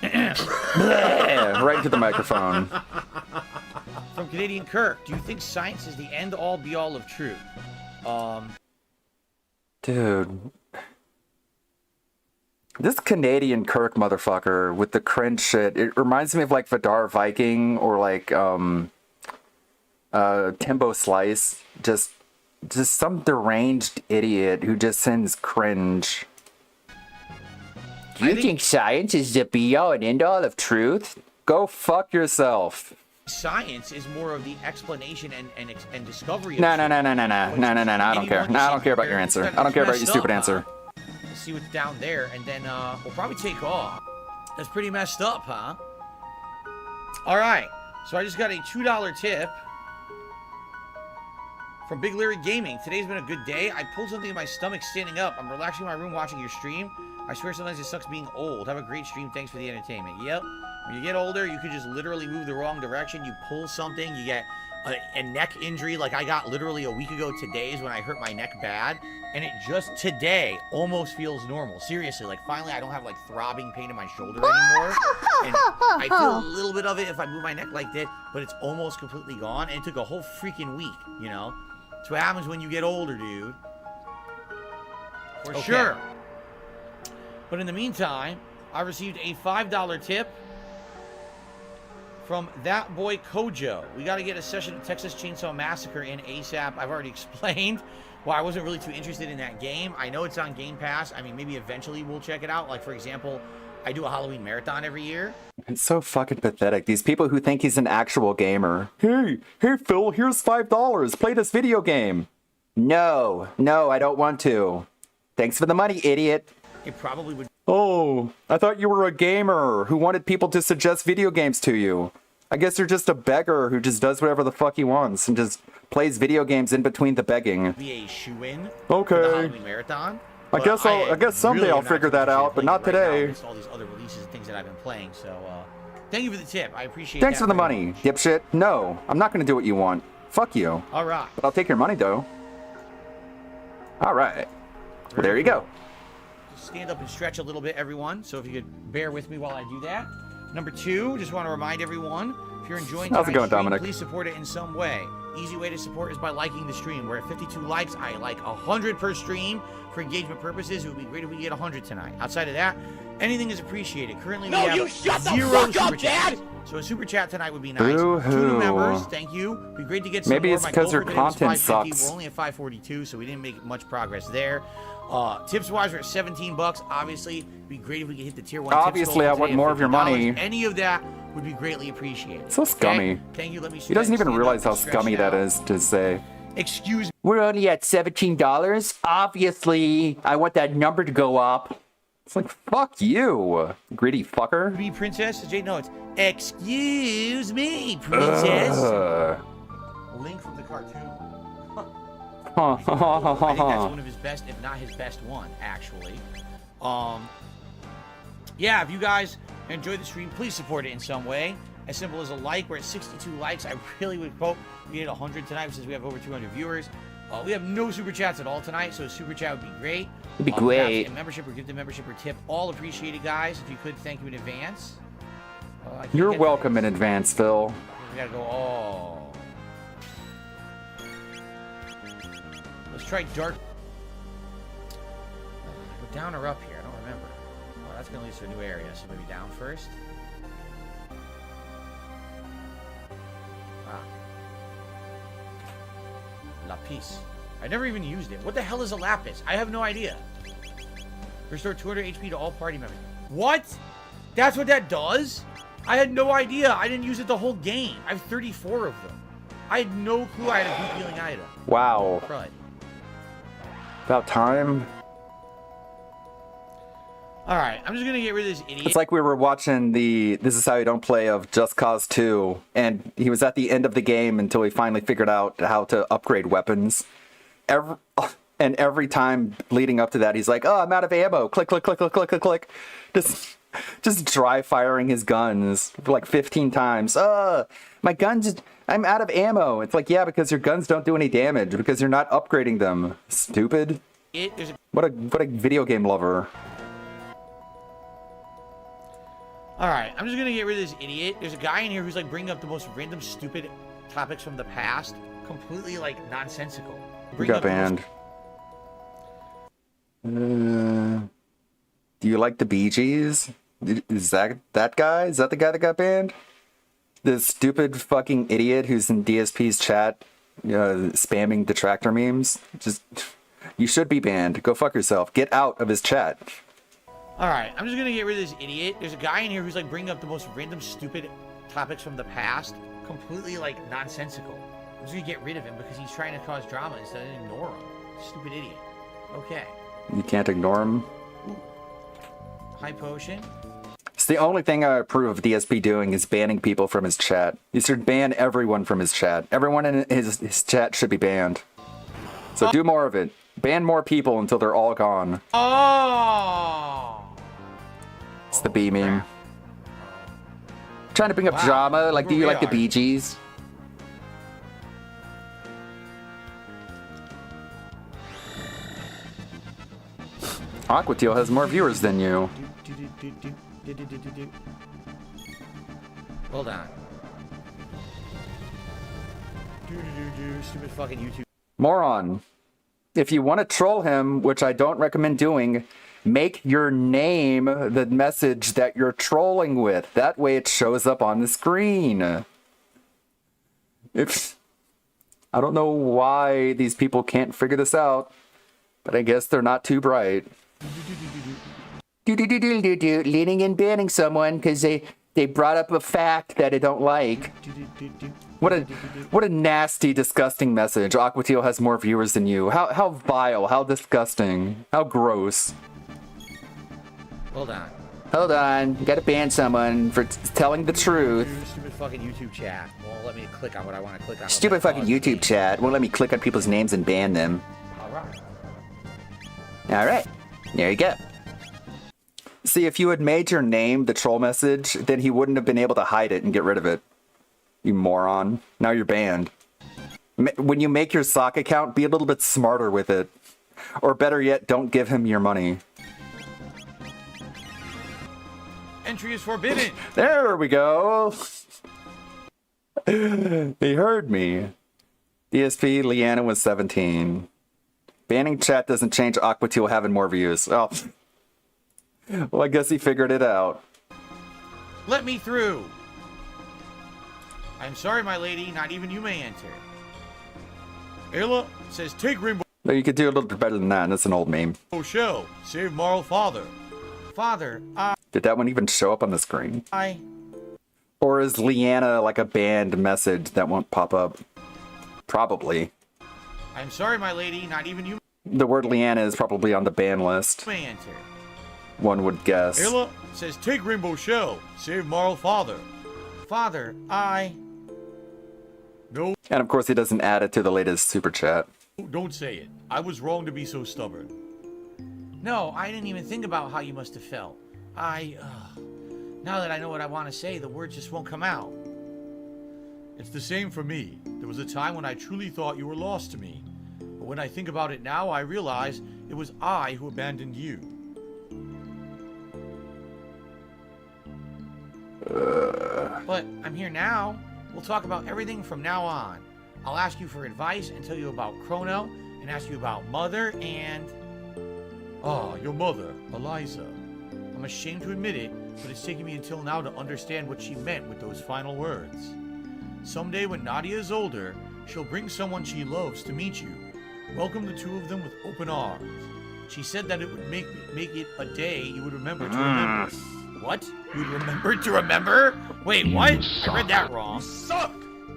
Yeah, right into the microphone. From Canadian Kirk. Do you think science is the end-all be-all of truth? Dude. This Canadian Kirk motherfucker with the cringe shit, it reminds me of like Vidar Viking or like Timbo Slice. Just some deranged idiot who just sends cringe. Do you think science is the be-all and end-all of truth? Go fuck yourself. Science is more of the explanation and discovery of No. shit. I don't care. No, I don't care about your answer. I don't care about your stupid answer. Let's see what's down there, and then we'll probably take off. That's pretty messed up, huh? All right. So I just got a $2 tip from Big Larry Gaming. Today's been a good day. I pulled something in my stomach standing up. I'm relaxing in my room watching your stream. I swear sometimes it sucks being old. Have a great stream. Thanks for the entertainment. Yep. When you get older, you could just literally move the wrong direction. You pull something, you get a neck injury like I got literally a week ago today is when I hurt my neck bad. And it just today almost feels normal. Seriously, like finally I don't have like throbbing pain in my shoulder anymore. And I feel a little bit of it if I move my neck like this, but it's almost completely gone. And it took a whole freaking week, you know? That's what happens when you get older, dude. For sure. But in the meantime, I received a $5 tip from that boy Kojo. We got to get a session of Texas Chainsaw Massacre in ASAP. I've already explained why I wasn't really too interested in that game. I know it's on Game Pass. I mean, maybe eventually we'll check it out. Like, for example, I do a Halloween marathon every year. It's so fucking pathetic. These people who think he's an actual gamer. Hey Phil, here's $5. Play this video game. No, I don't want to. Thanks for the money, idiot. It probably would. Oh, I thought you were a gamer who wanted people to suggest video games to you. I guess you're just a beggar who just does whatever the fuck he wants and just plays video games in between the begging. Be a shoe-in. Okay. For the Halloween marathon. I guess someday I'll figure that out, but not today. All these other releases and things that I've been playing. So, thank you for the tip. I appreciate. Thanks that for the very money, much. dipshit. No, I'm not gonna do what you want. Fuck you. All right. But I'll take your money though. All right. Well, there you go. Just stand up and stretch a little bit, everyone. So if you could bear with me while I do that. Number 2, just want to remind everyone, if you're enjoying How's it going, tonight's stream, Dominic? please support it in some way. Easy way to support is by liking the stream. We're at 52 likes. I like 100 per stream for engagement purposes. It would be great if we get 100 tonight. Outside of that, anything is appreciated. Currently, we have 0 super chats. So a super chat tonight would be nice. Boo-hoo. 2 new members, thank you. It'd be great to get some Maybe more. it's My because goal your for today was content 550. sucks. We're only at 542, so we didn't make much progress there. Tips wise, we're at $17. Obviously, it'd be great if we could hit the tier 1 tips Obviously, goal I want today more of your money. Any of that would be greatly appreciated. So scummy. Okay? Thank you. Let me. He doesn't even stand realize up how and stretch scummy that out. is to say. Excuse me. We're only at $17. Obviously, I want that number to go up. It's like, fuck you, greedy fucker. Me, princess. Jay, no, it's excuse me, princess. Link from the cartoon. I think that's one of his best, if not his best one, actually. Yeah, if you guys enjoy the stream, please support it in some way. As simple as a like. We're at 62 likes. I really would hope we hit 100 tonight since we have over 200 viewers. We have no super chats at all tonight, so a super chat would be great. It'd be great. A membership or give the membership or tip. All appreciated, guys. If you could, thank you in advance. You're welcome in advance, Phil. We gotta go. Oh. Let's try dark. Go down or up here? I don't remember. Oh, that's gonna lead us to a new area, so maybe down first. Ah. Lapis. I never even used it. What the hell is a lapis? I have no idea. Restore 200 HP to all party members. What? That's what that does? I had no idea. I didn't use it the whole game. I have 34 of them. I had no clue I had a group healing item. Wow. Crud. About time. Alright, I'm just gonna get rid of this idiot. It's like we were watching the This Is How You Don't Play of Just Cause 2, and he was at the end of the game until he finally figured out how to upgrade weapons. Every time leading up to that, he's like, oh, I'm out of ammo. Click, click, click, click, click, click, click. Just dry firing his guns for like 15 times. My guns, I'm out of ammo. It's like, yeah, because your guns don't do any damage because you're not upgrading them. Stupid. What a video game lover. Alright, I'm just gonna get rid of this idiot. There's a guy in here who's like bringing up the most random stupid topics from the past. Completely like nonsensical. You got banned. Do you like the Bee Gees? Is that guy? Is that the guy that got banned? This stupid fucking idiot who's in DSP's chat spamming detractor memes? You should be banned. Go fuck yourself. Get out of his chat. Alright, I'm just gonna get rid of this idiot. There's a guy in here who's like bringing up the most random stupid topics from the past. completely like nonsensical. I'm just gonna get rid of him because he's trying to cause drama instead of ignore him. Stupid idiot. Okay. You can't ignore him. High potion. It's the only thing I approve of DSP doing is banning people from his chat. He should ban everyone from his chat. Everyone in his chat should be banned. So do more of it. Ban more people until they're all gone. Oh! It's the B meme. Trying to bring up drama, like, do you like the Bee Gees? Aqua Teal has more viewers than you. Hold on. Stupid fucking YouTube. Moron. If you want to troll him, which I don't recommend doing, make your name the message that you're trolling with. That way it shows up on the screen. I don't know why these people can't figure this out, but I guess they're not too bright. Leaning and banning someone because they brought up a fact that I don't like. What a nasty, disgusting message. Aqua Teal has more viewers than you. How vile, how disgusting, how gross. Hold on. Hold on, you gotta ban someone for telling the truth. Stupid fucking YouTube chat won't let me click on what I want to click on. Stupid fucking YouTube chat won't let me click on people's names and ban them. Alright. Alright, there you go. See, if you had made your name the troll message, then he wouldn't have been able to hide it and get rid of it. You moron. Now you're banned. When you make your sock account, be a little bit smarter with it. Or better yet, don't give him your money. Entry is forbidden. There we go. He heard me. DSP, Leanna was 17. Banning chat doesn't change Aqua Teal having more views. Oh. Well, I guess he figured it out. Let me through. I'm sorry, my lady. Not even you may enter. Ayla says, take Rainbow No, you could do a little bit better than that. That's an old meme. Shell. Save Marl Father. Father, Did that one even show up on the screen? I... Or is Leanna like a banned message that won't pop up? Probably. I'm sorry, my lady. Not even you The word Leanna is probably on the ban list. may enter. One would guess. Ayla says, take Rainbow Shell. Save Marl Father. Father, I... No. And of course he doesn't add it to the latest super chat. Don't say it. I was wrong to be so stubborn. No, I didn't even think about how you must have felt. Now that I know what I want to say, the words just won't come out. It's the same for me. There was a time when I truly thought you were lost to me. But when I think about it now, I realize it was I who abandoned you. But I'm here now. We'll talk about everything from now on. I'll ask you for advice and tell you about Chrono, and ask you about Mother and... Ah, your mother, Eliza. I'm ashamed to admit it, but it's taken me until now to understand what she meant with those final words. Someday when Nadia is older, she'll bring someone she loves to meet you. Welcome the two of them with open arms. She said that it would make it a day you would remember to remember. What? You would remember to remember? Wait, what? I read that wrong. Suck!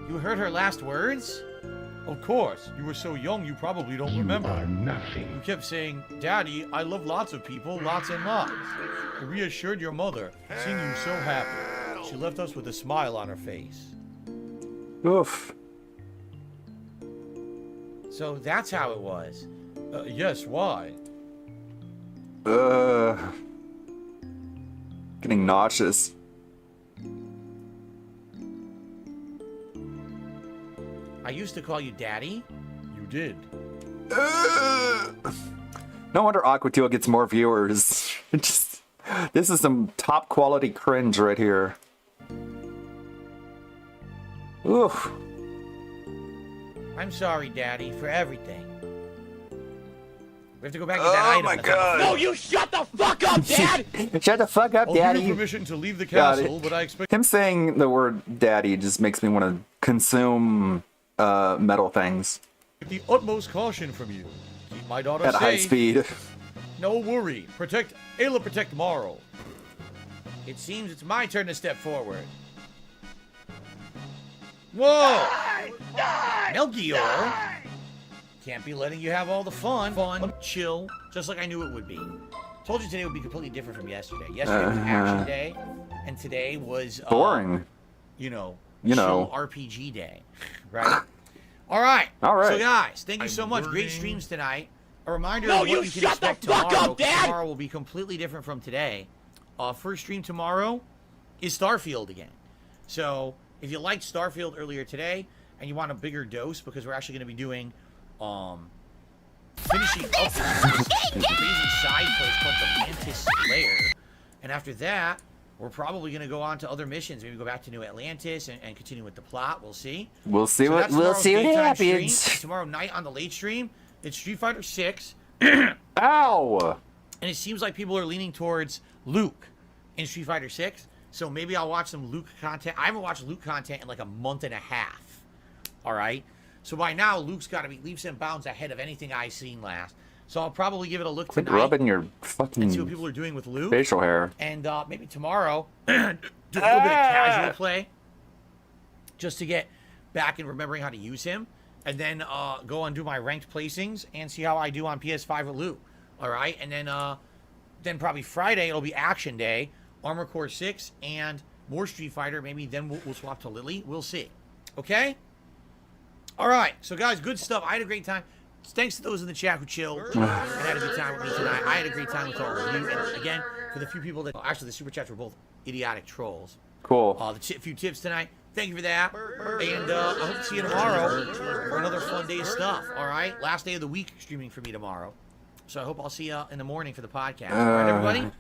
You heard her last words? Of course. You were so young you probably don't remember. You are nothing. You kept saying, Daddy, I love lots of people, lots and lots. It reassured your mother, seeing you so happy. She left us with a smile on her face. Oof. So that's how it was. Yes, why? Getting nauseous. I used to call you Daddy. You did. No wonder Aqua Teal gets more viewers. This is some top quality cringe right here. Oof. I'm sorry, Daddy, for everything. We have to go back to that item. Oh my god. No, you shut the fuck up, Dad! Shut the fuck up, I'll give Daddy. you permission to leave the castle, but I expect... Him saying the word daddy just makes me want to consume metal things. the utmost caution from you. Keep my daughter at safe. high speed. No worry. Ayla protect Marl. It seems it's my turn to step forward. Whoa! Melchior! Can't be letting you have all the fun, chill, just like I knew it would be. Told you today would be completely different from yesterday. Yesterday was action day, and today was boring. Chill RPG day, right? All right. So guys, thank you so much. Great streams tonight. A reminder of what you can expect tomorrow. Tomorrow will be completely different from today. First stream tomorrow is Starfield again. So if you liked Starfield earlier today and you want a bigger dose, because we're actually going to be doing finishing up this crazy side quest called the Mantis Lair, and after that we're probably going to go on to other missions, maybe go back to New Atlantis and continue with the plot. We'll see. We'll see So what happens. Stream. Tomorrow night on the late stream, it's Street Fighter 6. Ow! And it seems like people are leaning towards Luke in Street Fighter 6. So maybe I'll watch some Luke content. I haven't watched Luke content in like a month and a half. All right? So by now, Luke's got to be leaps and bounds ahead of anything I've seen last. So I'll probably give it a look Quit tonight. rubbing your fucking and see what people are doing with Luke. facial hair. And maybe tomorrow, do a little bit of casual play. Just to get back and remembering how to use him. And then go and do my ranked placings and see how I do on PS5 with Luke. All right? And then probably Friday, it'll be Action Day. Armor Core 6 and more Street Fighter. Maybe then we'll swap to Lily. We'll see. Okay? All right. So, guys, good stuff. I had a great time. Thanks to those in the chat who chilled and had a good time with me tonight. I had a great time with all of you. And, again, for the few people that... Actually, the Super Chats were both idiotic trolls. Cool. The few tips tonight. Thank you for that. And I hope to see you tomorrow for another fun day of stuff. All right? Last day of the week streaming for me tomorrow. So I hope I'll see you in the morning for the podcast. All right, everybody?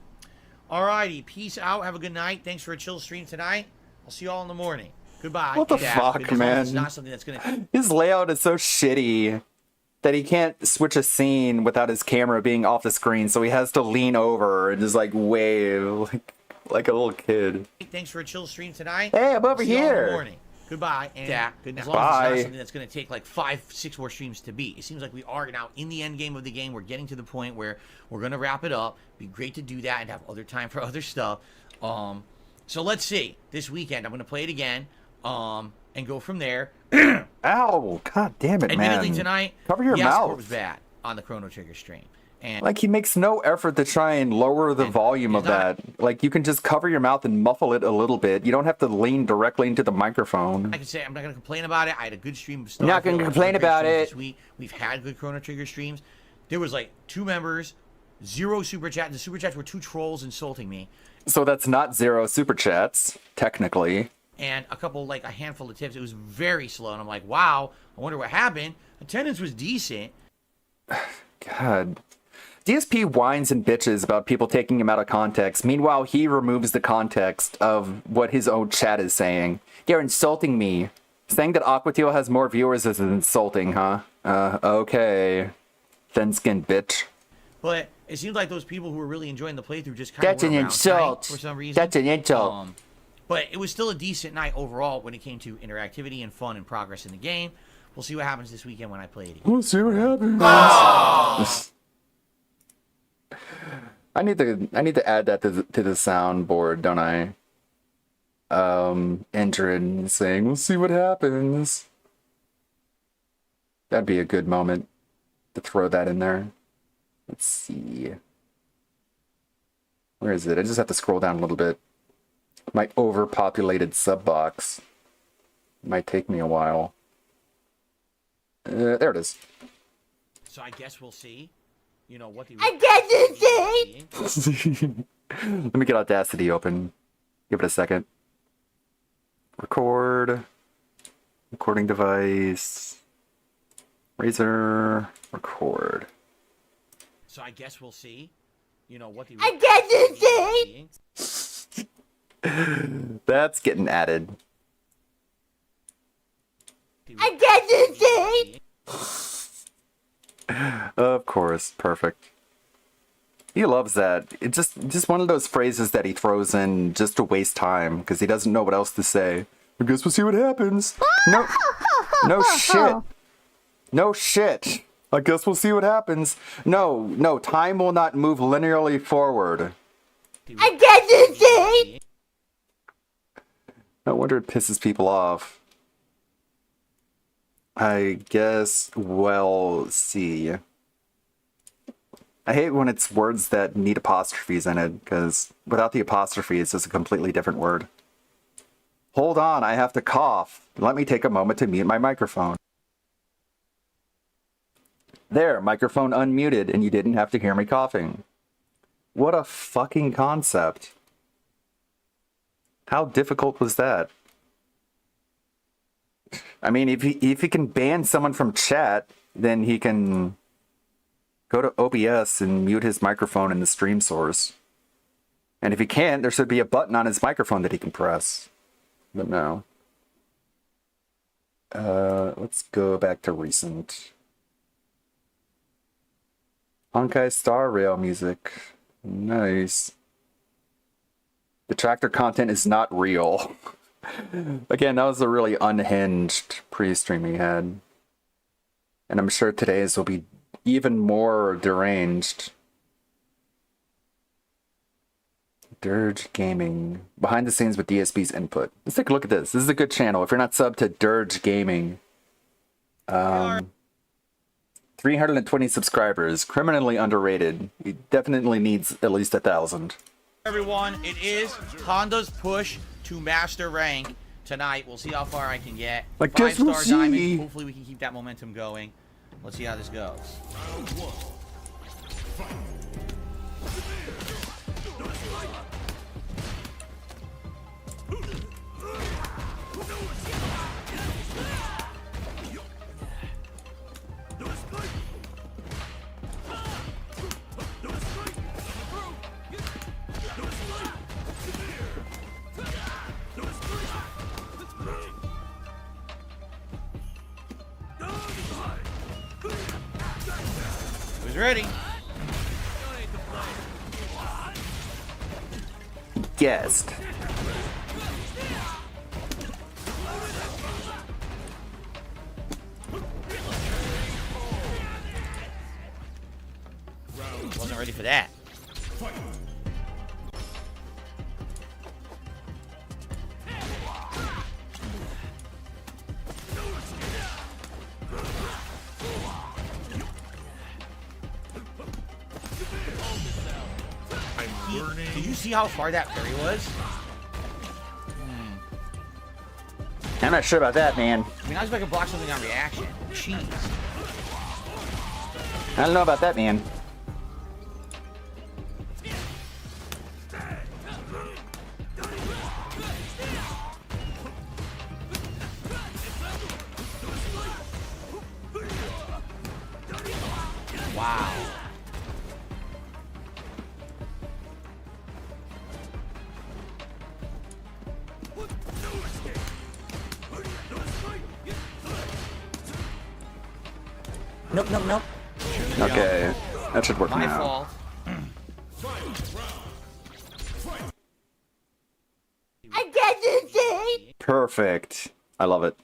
Alrighty, peace out. Have a good night. Thanks for a chill stream tonight. I'll see you all in the morning. Goodbye. What the fuck, man? It's not something that's gonna... His layout is so shitty that he can't switch a scene without his camera being off the screen, so he has to lean over and just like wave like a little kid. Thanks for a chill stream tonight. Hey, I'm over see you all in here. the morning. Goodbye. And good night. As long Bye. as it's not something that's going to take like 5-6 more streams to beat. It seems like we are now in the end game of the game. We're getting to the point where we're going to wrap it up. Be great to do that and have other time for other stuff. So let's see. This weekend, I'm going to play it again and go from there. Ow! God damn it, man. Admittedly, tonight, Cover your the mouth. score was bad on the Chrono Trigger stream. And like, he makes no effort to try and lower the volume of that. Like, you can just cover your mouth and muffle it a little bit. You don't have to lean directly into the microphone. I can say I'm not going to complain about it. I had a good stream of stuff. You're not going to complain about it. This week. We've had good Chrono Trigger streams. There was like 2 members, 0 super chat. The super chats were 2 trolls insulting me. So that's not 0 super chats, technically. And a handful of tips. It was very slow. And I'm like, wow, I wonder what happened. Attendance was decent. God. DSP whines and bitches about people taking him out of context. Meanwhile, he removes the context of what his own chat is saying. They're insulting me. Saying that Aquateel has more viewers is insulting, huh? Okay. Thin-skinned bitch. But it seems like those people who were really enjoying the playthrough just kind That's of an insult. for some reason. That's an insult. But it was still a decent night overall when it came to interactivity and fun and progress in the game. We'll see what happens this weekend when I play it again. We'll see what happens. I need to add that to the soundboard, don't I? Enter and saying, we'll see what happens. That'd be a good moment to throw that in there. Let's see. Where is it? I just have to scroll down a little bit. My overpopulated sub box. Might take me a while. There it is. So I guess we'll see. You know what the... I guess see. Let me get Audacity open. Give it a second. Record. Recording device. Razer. Record. So I guess we'll see. You know what the... I guess see. That's getting added. I guess see. Of course, perfect. He loves that. It's just one of those phrases that he throws in just to waste time because he doesn't know what else to say. I guess we'll see what happens. No shit. No shit. I guess we'll see what happens. No, time will not move linearly forward. I guess see. No wonder it pisses people off. I guess we'll see. I hate when it's words that need apostrophes in it, because without the apostrophe, it's just a completely different word. Hold on, I have to cough. Let me take a moment to mute my microphone. There, microphone unmuted, and you didn't have to hear me coughing. What a fucking concept. How difficult was that? I mean, if he can ban someone from chat, then he can go to OBS and mute his microphone in the stream source. And if he can't, there should be a button on his microphone that he can press. But no. Let's go back to recent. Honkai Star Rail music. Nice. The tractor content is not real. Again, that was a really unhinged pre-stream he had. And I'm sure today's will be even more deranged. Dirge Gaming. Behind the scenes with DSP's input. Let's take a look at this. This is a good channel. If you're not subbed to Dirge Gaming. 320 subscribers. Criminally underrated. He definitely needs at least 1,000. Everyone, it is Honda's push to master rank tonight. We'll see how far I can get. I guess we'll 5-star diamond. see. Hopefully we can keep that momentum going. Let's see how this goes. Who's ready? Guessed. Wasn't ready for that. Did you see how far that parry was? I'm not sure about that, man. I mean, I was about to block something on reaction. Jeez. I don't know about that, man. Wow. Nope, nope, nope. Okay, that should work My now. fault. I get this thing! Perfect. I love it.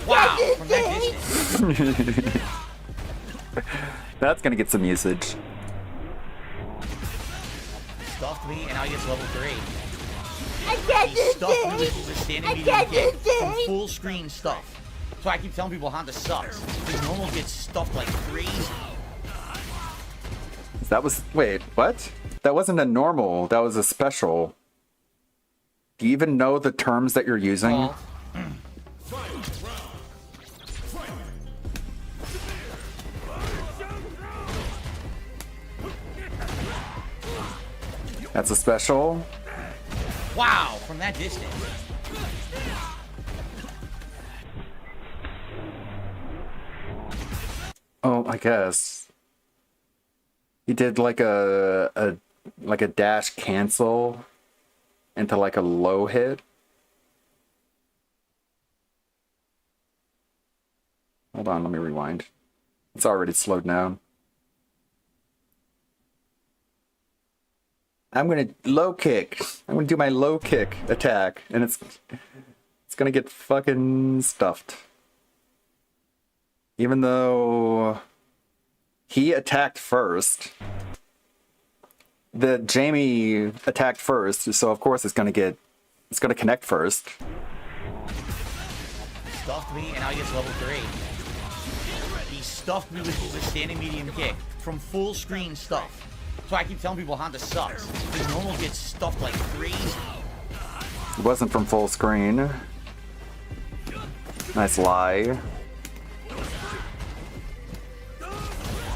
Wow, from that distance. That's gonna get some usage. Stuffed me, and now he gets level 3. I get He this stuffed me thing! with the standing I medium get kick this from thing! full screen stuff. So I keep telling people Honda sucks. His normal gets stuffed like crazy. That was... Wait, what? That wasn't a normal. That was a special. Do you even know the terms that you're using? That's a special. Wow, from that distance. Oh, I guess. He did like a dash cancel into like a low hit. Hold on, let me rewind. It's already slowed down. I'm gonna low kick. I'm gonna do my low kick attack, and it's gonna get fucking stuffed. Even though he attacked first. the Jamie attacked first, so of course it's gonna connect first. Stuffed me, and now he gets level 3. He stuffed me with the standing medium kick from full screen stuff. So I keep telling people Honda sucks. His normal gets stuffed like crazy. It wasn't from full screen. Nice lie.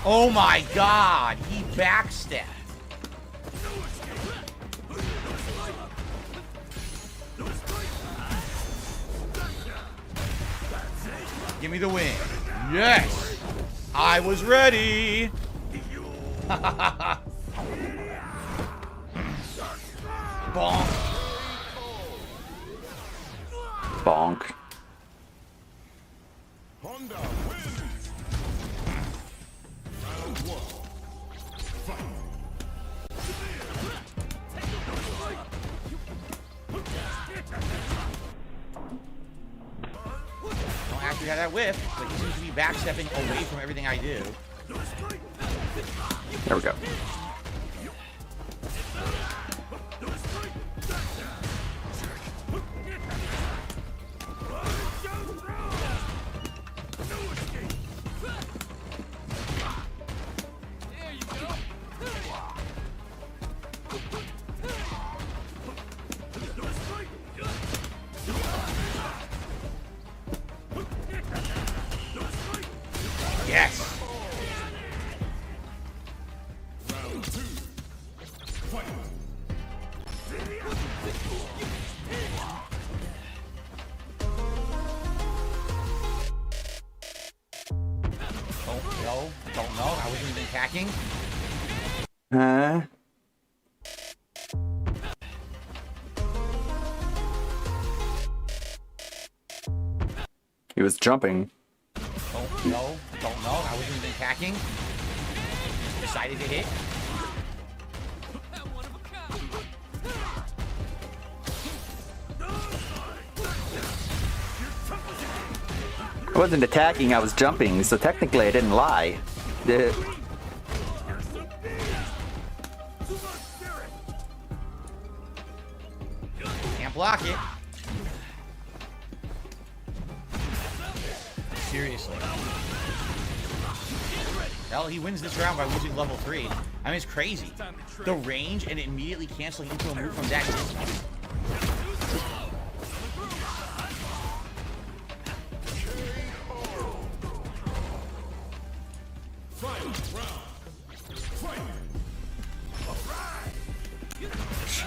Oh my god, he backstepped. Give me the win. Yes! I was ready! Bonk. Bonk. Don't actually have that whiff, but he seems to be backstepping away from everything I do. There we go. Yes! Don't know. I wasn't even attacking. Huh? He was jumping. Don't know. I wasn't even attacking. Decided to hit. I wasn't attacking, I was jumping, so technically I didn't lie. Can't block it. Seriously. Hell, he wins this round by losing level 3. I mean, it's crazy. The range and immediately canceling into a move from that distance.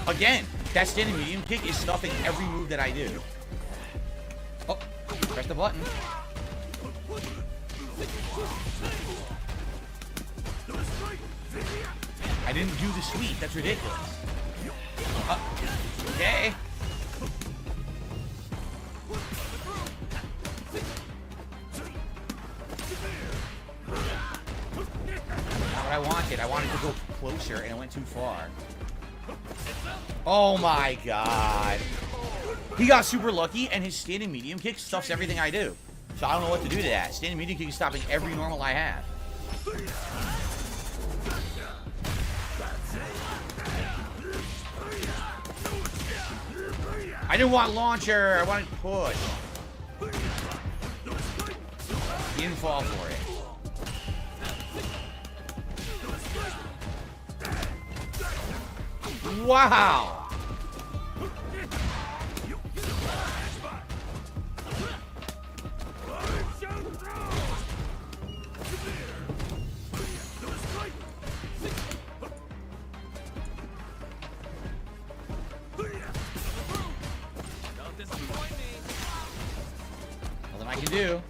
Again, that standing medium kick is stuffing every move that I do. Oh, press the button. I didn't do the sweep. That's ridiculous. Okay. Not what I wanted. I wanted to go closer, and it went too far. Oh my god. He got super lucky, and his standing medium kick stuffs everything I do. So I don't know what to do to that. Standing medium kick is stopping every normal I have. I didn't want launcher. I wanted push. He didn't fall for it. Wow. Nothing I can do.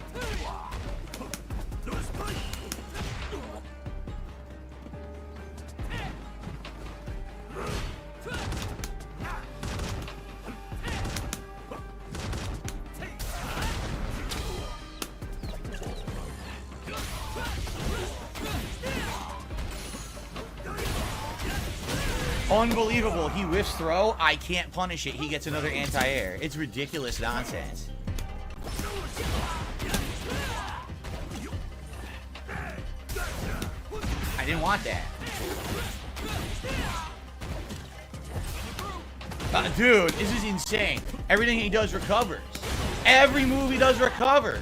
Unbelievable. He whiffs throw. I can't punish it. He gets another anti-air. It's ridiculous nonsense. I didn't want that. Dude, this is insane. Everything he does recovers. Every move he does recovers.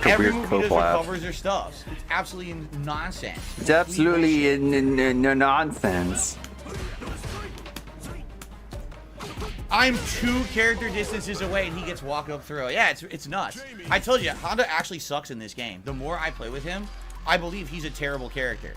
Every move he does recovers their stuff. It's absolutely nonsense. It's absolutely nonsense. I'm 2 character distances away and he gets walk up throw. Yeah, it's nuts. I told you, Honda actually sucks in this game. The more I play with him, I believe he's a terrible character.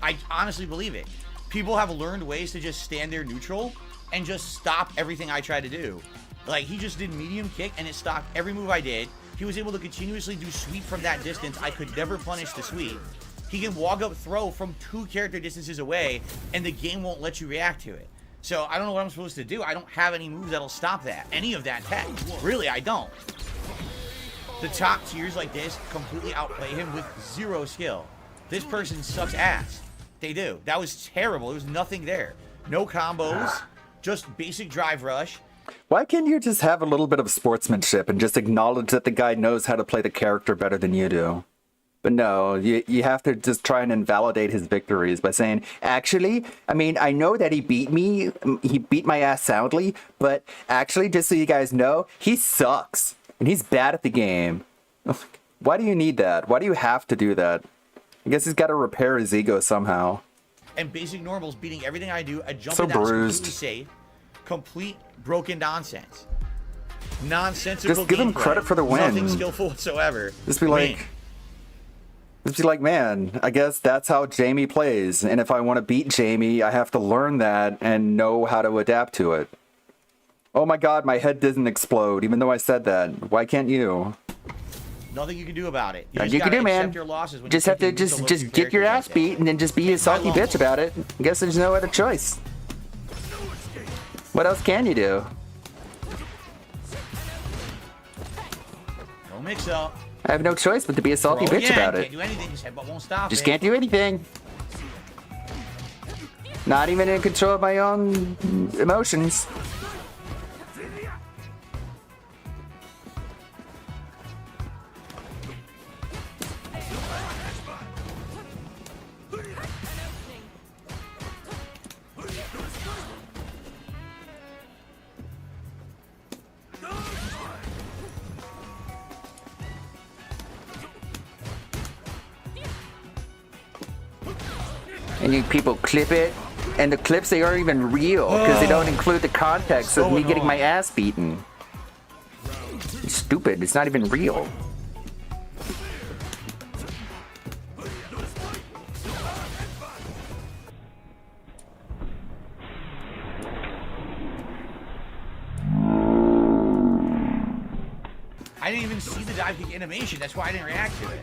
I honestly believe it. People have learned ways to just stand there neutral and just stop everything I try to do. Like, he just did medium kick and it stopped every move I did. He was able to continuously do sweep from that distance. I could never punish the sweep. He can walk up throw from 2 character distances away and the game won't let you react to it. So I don't know what I'm supposed to do. I don't have any moves that'll stop that. Any of that tech. Really, I don't. The top tiers like this completely outplay him with 0 skill. This person sucks ass. They do. That was terrible. There was nothing there. No combos. Just basic drive rush. Why can't you just have a little bit of sportsmanship and just acknowledge that the guy knows how to play the character better than you do? But no, you have to just try and invalidate his victories by saying, actually, I mean, I know that he beat my ass soundly, but actually, just so you guys know, he sucks. And he's bad at the game. Why do you need that? Why do you have to do that? I guess he's got to repair his ego somehow. And basic normals beating everything I do. A jump So and down is bruised. completely safe. Complete broken nonsense. Nonsensical Just give him gameplay. credit for the win. Nothing skillful whatsoever. Just be like, man, I guess that's how Jamie plays. And if I want to beat Jamie, I have to learn that and know how to adapt to it. Oh my god, my head doesn't explode, even though I said that. Why can't you? Nothing you can do about it. You just can do, man. Your losses when Just you have to just get your ass beat and then just be a salty bitch about it. I guess there's no other choice. What else can you do? No mix up. I have no choice but to be a salty Throw bitch again. about it. Can't do anything. His headbutt won't stop Just it. can't do anything. Not even in control of my own emotions. And you people clip it, and the clips, they aren't even real because they don't include the context of me getting my ass beaten. It's stupid. It's not even real. I didn't even see the dive kick animation. That's why I didn't react to it.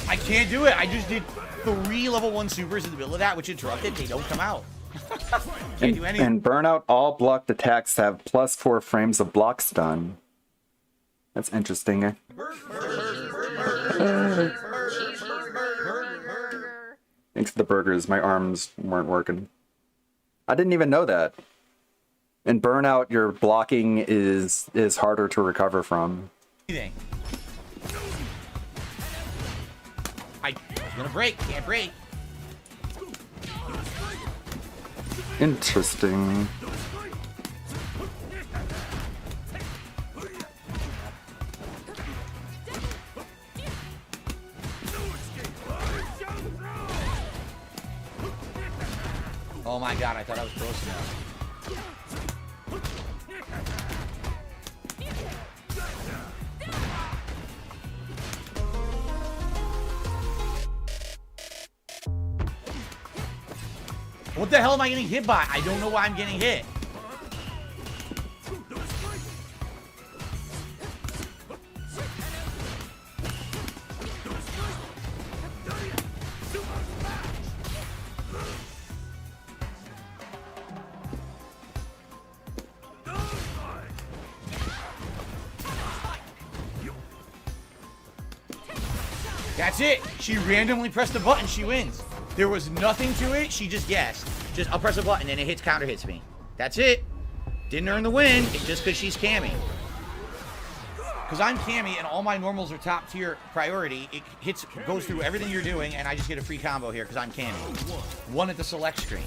I can't do it. I just did 3 level 1 supers in the middle of that, which interrupted. They don't come out. Can't do anything. And Burnout, all blocked attacks have +4 frames of block stun. That's interesting. Thanks for the burgers. My arms weren't working. I didn't even know that. In Burnout, your blocking is harder to recover from. Anything. I was gonna break. Can't break. Interesting. Oh my god, I thought I was close enough. What the hell am I getting hit by? I don't know why I'm getting hit. That's it. She randomly pressed a button. She wins. There was nothing to it. She just guessed. Just, I'll press a button and it hits, counter hits me. That's it. Didn't earn the win. It's just because she's Cammy. Because I'm Cammy and all my normals are top tier priority. It hits, goes through everything you're doing, and I just get a free combo here because I'm Cammy. One at the select screen.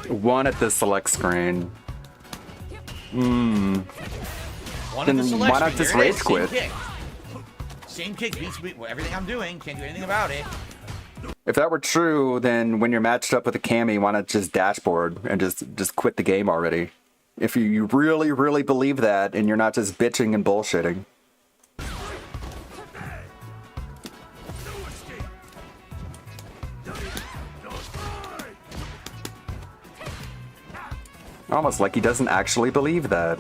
One at the select screen. One at Then the select why not screen. just There it rage is. quit? Same kick beats me. Well, everything I'm doing. Can't do anything about it. If that were true, then when you're matched up with a Cammy, why not just dashboard and just quit the game already? If you really, really believe that, and you're not just bitching and bullshitting. Almost like he doesn't actually believe that.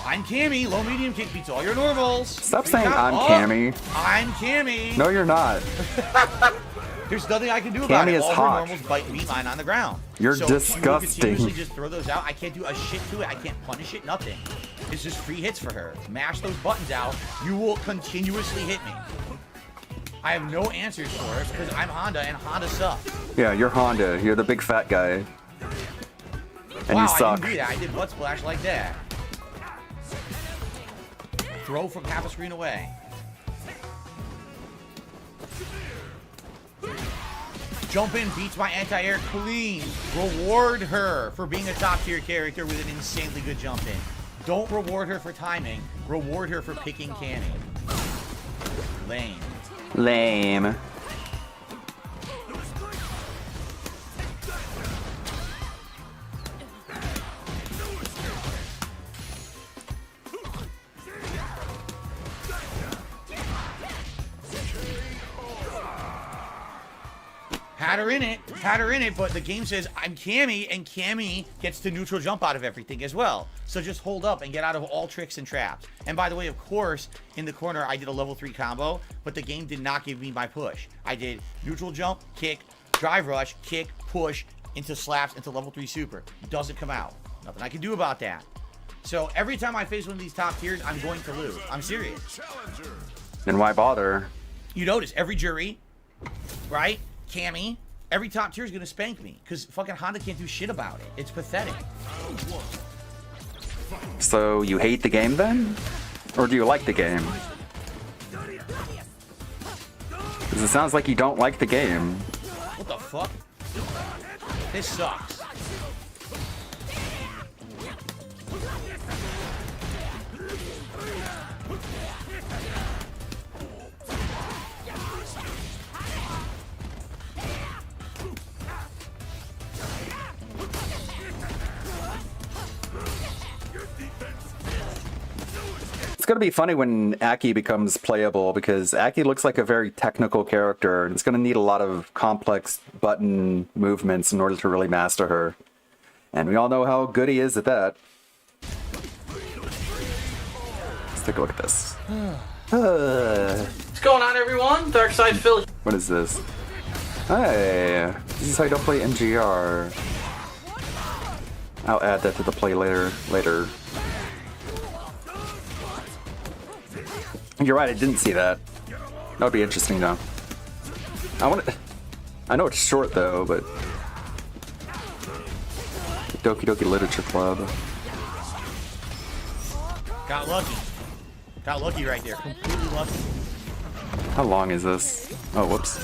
I'm Cammy. Low medium kick beats all your normals. Stop Free saying I'm Cammy. I'm Cammy. No, you're not. There's nothing I can do about Cammy it. is All hot. her normals beat mine on the ground. You're so disgusting. You continuously just throw those out. I can't do a shit to it. I can't punish it. Nothing. It's just free hits for her. Mash those buttons out. You will continuously hit me. I have no answers for it because I'm Honda and Honda sucks. Yeah, you're Honda. You're the big fat guy. And wow, you suck. I didn't do that. I did butt splash like that. Throw from half a screen away. Jump in beats my anti-air clean. Reward her for being a top tier character with an insanely good jump in. Don't reward her for timing. Reward her for picking Cammy. Lame. Lame. Had her in it, but the game says I'm Cammy, and Cammy gets to neutral jump out of everything as well. So just hold up and get out of all tricks and traps. And by the way, of course, in the corner, I did a level 3 combo, but the game did not give me my push. I did neutral jump, kick, drive rush, kick, push, into slaps, into level 3 super. Doesn't come out. Nothing I can do about that. So every time I face one of these top tiers, I'm going to lose. I'm serious. Then why bother? You notice every jury, right? Cammy, every top tier is going to spank me because fucking Honda can't do shit about it. It's pathetic. So you hate the game then? Or do you like the game? Because it sounds like you don't like the game. What the fuck? This sucks. It's gonna be funny when Aki becomes playable because Aki looks like a very technical character and it's gonna need a lot of complex button movements in order to really master her. And we all know how good he is at that. Let's take a look at this. What's going on, everyone? Darkside Phil. What is this? Hey, this is how you don't play MGR. I'll add that to the play later. You're right, I didn't see that. That would be interesting though. I know it's short though, but Doki Doki Literature Club. Got lucky. Got lucky right there. Completely lucky. How long is this? Oh, whoops.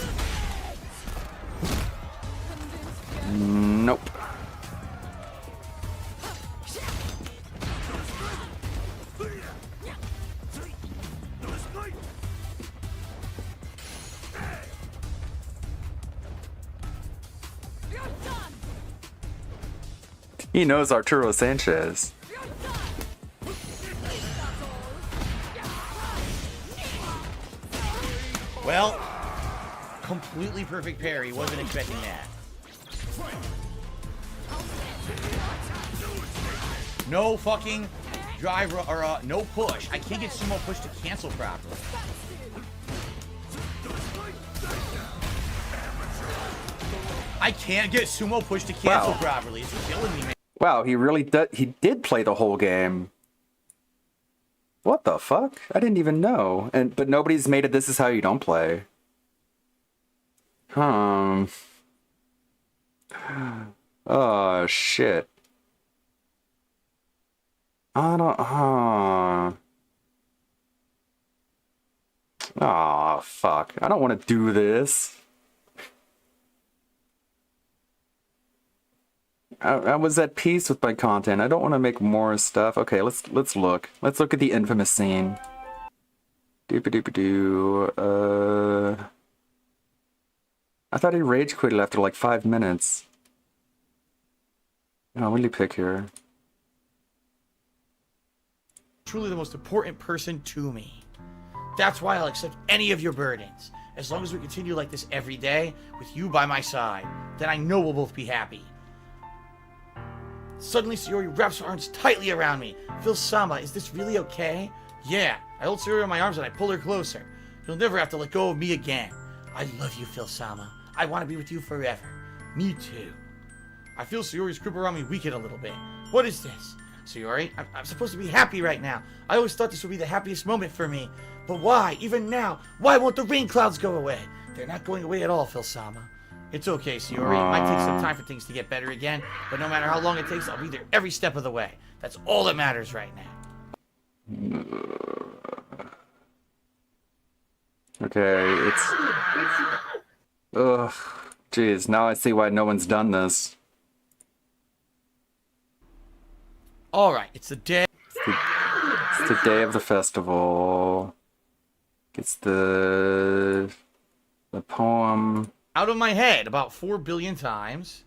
Nope. He knows Arturo Sanchez. Well, completely perfect parry. Wasn't expecting that. No fucking drive or no push. I can't get sumo push to cancel properly. I can't get sumo push to cancel Wow. properly. It's killing me, man. Wow, he did play the whole game. What the fuck? I didn't even know. But nobody's made it this is how you don't play. Oh shit. I don't Oh fuck. I don't want to do this. I was at peace with my content. I don't want to make more stuff. Okay, let's look. Let's look at the infamous scene. Doop-a-doop-a-doo. I thought he rage quitted after like 5 minutes. Oh, what did he pick here? Truly the most important person to me. That's why I'll accept any of your burdens. As long as we continue like this every day, with you by my side, then I know we'll both be happy. Suddenly, Sayori wraps her arms tightly around me. Phil-sama, is this really okay? Yeah. I hold Sayori in my arms and I pull her closer. You'll never have to let go of me again. I love you, Phil-sama. I want to be with you forever. Me too. I feel Sayori's grip around me weaken a little bit. What is this? Sayori, I'm supposed to be happy right now. I always thought this would be the happiest moment for me. But why? Even now? Why won't the rain clouds go away? They're not going away at all, Phil-sama. It's okay, Sayori. It might take some time for things to get better again, but no matter how long it takes, I'll be there every step of the way. That's all that matters right now. Okay, it's... Ugh. Jeez, now I see why no one's done this. Alright, it's the day... It's the day of the festival. It's the poem... Out of my head about 4 billion times.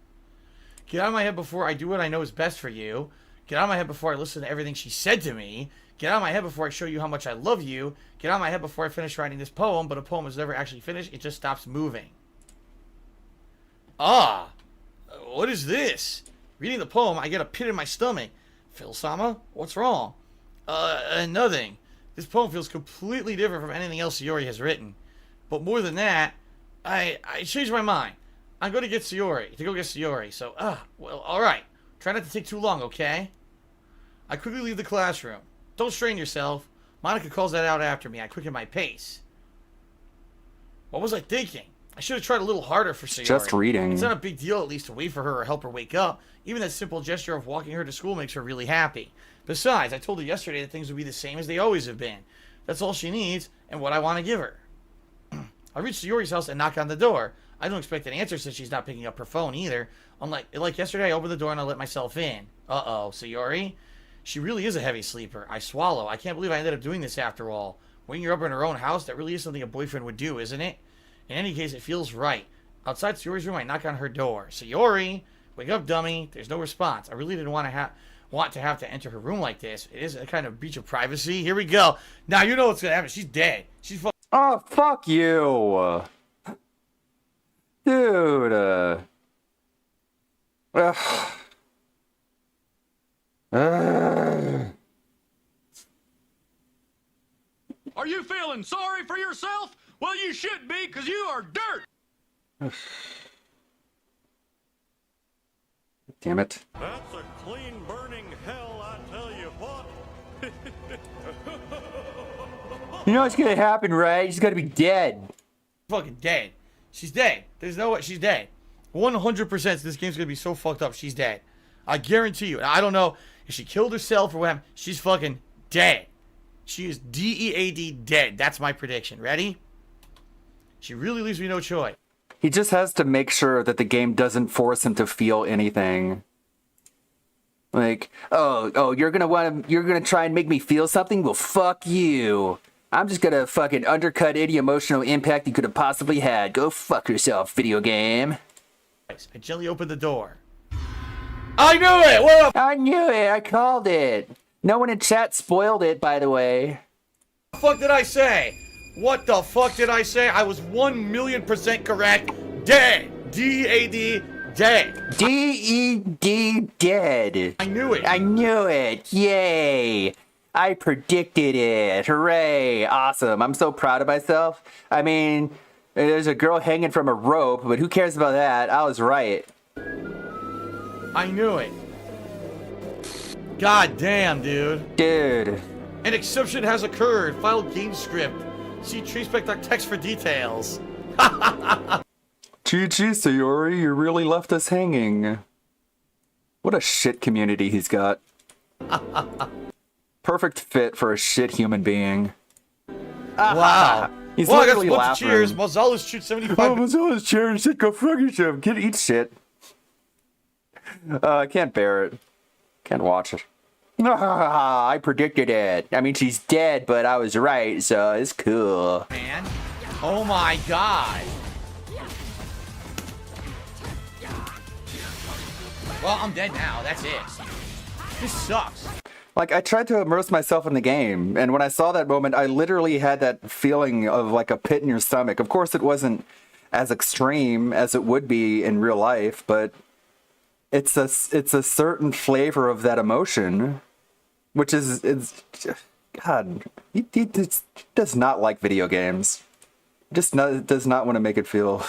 Get out of my head before I do what I know is best for you. Get out of my head before I listen to everything she said to me. Get out of my head before I show you how much I love you. Get out of my head before I finish writing this poem, but a poem is never actually finished, it just stops moving. Ah, what is this? Reading the poem, I get a pit in my stomach. Phil-sama, what's wrong? Nothing. This poem feels completely different from anything else Sayori has written. But more than that, I changed my mind. I'm going to get Sayori, so, well, alright. Try not to take too long, okay? I quickly leave the classroom. Don't strain yourself. Monica calls that out after me. I quicken my pace. What was I thinking? I should have tried a little harder for Sayori. Just reading. It's not a big deal, at least, to wait for her or help her wake up. Even that simple gesture of walking her to school makes her really happy. Besides, I told her yesterday that things would be the same as they always have been. That's all she needs, and what I want to give her. I reach Sayori's house and knock on the door. I don't expect an answer since she's not picking up her phone either. Like yesterday, I opened the door and I let myself in. Uh-oh, Sayori? She really is a heavy sleeper. I swallow. I can't believe I ended up doing this after all. Waking her up in her own house, that really is something a boyfriend would do, isn't it? In any case, it feels right. Outside Sayori's room, I knock on her door. Sayori! Wake up, dummy. There's no response. I really didn't want to have to enter her room like this. It is a kind of breach of privacy. Here we go. Now you know what's gonna happen. She's dead. She's fucking... Oh, fuck you! Dude, Are you feeling sorry for yourself? Well, you should be, because you are dirt! Damn it. That's a clean burning hell, I tell you what. You know what's gonna happen, right? She's gonna be dead. Fucking dead. She's dead. There's no way. She's dead. 100% this game's gonna be so fucked up. She's dead. I guarantee you. I don't know if she killed herself or what happened. She's fucking dead. She is D-E-A-D dead. That's my prediction. Ready? She really leaves me no choice. He just has to make sure that the game doesn't force him to feel anything. Like, oh, you're gonna try and make me feel something? Well, fuck you. I'm just gonna fucking undercut any emotional impact you could have possibly had. Go fuck yourself, video game. I gently opened the door. I knew it! What I knew it! I called it! No one in chat spoiled it, by the way. the fuck did I say? What the fuck did I say? I was 1,000,000% correct. Dead! D-A-D, dead. D-E-D, dead. I knew it. I knew it. Yay. I predicted it. Hooray. Awesome. I'm so proud of myself. I mean, There's a girl hanging from a rope, but who cares about that? I was right. I knew it. God damn, dude. Dude. An exception has occurred. File game script. See treespec.text for details. GG, Sayori, you really left us hanging. What a shit community he's got. Perfect fit for a shit human being. Wow. He's well, I got literally a bunch of laughing. cheers. Mazalas shoot 75. Oh, Mazalas cheers. Shit, go fuck yourself. Kid, eat shit. I can't bear it. Can't watch it. I predicted it. I mean, she's dead, but I was right, so it's cool. Man. Oh my god. Well, I'm dead now. That's it. This sucks. Like, I tried to immerse myself in the game, and when I saw that moment, I literally had that feeling of like a pit in your stomach. Of course, it wasn't as extreme as it would be in real life, but it's a certain flavor of that emotion, which is God. He does not like video games. Does not want to make it feel.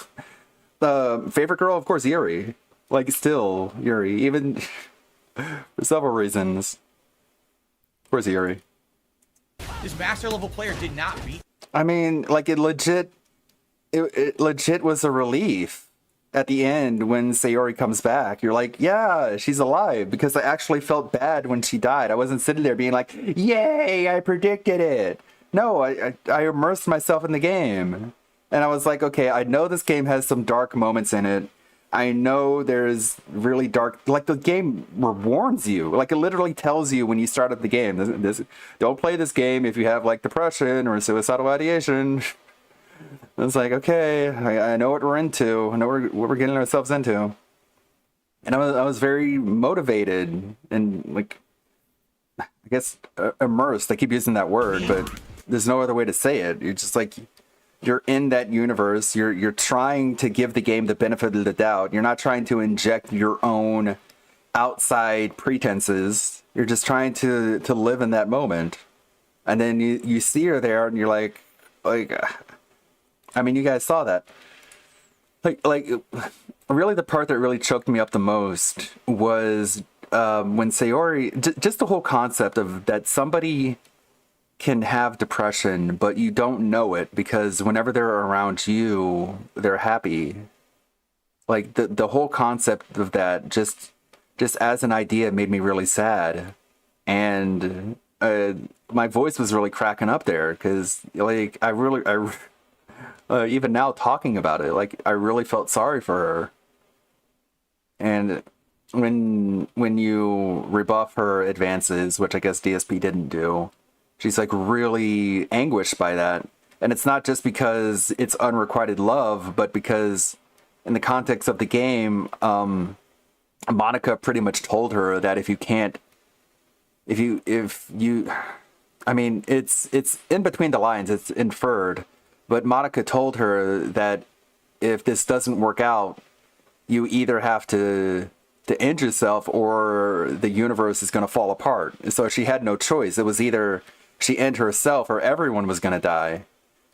Favorite girl, of course, Yuri. Like, still Yuri, even for several reasons. Where's Yuri? This master level player did not beat. I mean, like, it legit was a relief at the end when Sayori comes back. You're like, yeah, she's alive, because I actually felt bad when she died. I wasn't sitting there being like, yay, I predicted it. No, I immersed myself in the game. And I was like, okay, I know this game has some dark moments in it. I know there's really dark, like, the game warns you. Like, it literally tells you when you start up the game, don't play this game if you have, like, depression or suicidal ideation. It's like, okay, I know what we're into. I know what we're getting ourselves into. And I was very motivated and, like, I guess immersed. I keep using that word, but there's no other way to say it. You're just like, you're in that universe. You're trying to give the game the benefit of the doubt. You're not trying to inject your own outside pretenses. You're just trying to live in that moment. And then you see her there and you're like, I mean, you guys saw that. Like really the part that really choked me up the most was when Sayori, just the whole concept of that somebody can have depression, but you don't know it because whenever they're around you, they're happy. Like the whole concept of that just as an idea made me really sad. And my voice was really cracking up there because, like, I even now talking about it, like, I really felt sorry for her. And when you rebuff her advances, which I guess DSP didn't do, she's like really anguished by that. And it's not just because it's unrequited love, but because in the context of the game, Monica pretty much told her that if you I mean, it's in between the lines, it's inferred, but Monica told her that if this doesn't work out, you either have to end yourself or the universe is going to fall apart. So she had no choice. It was either she end herself or everyone was going to die.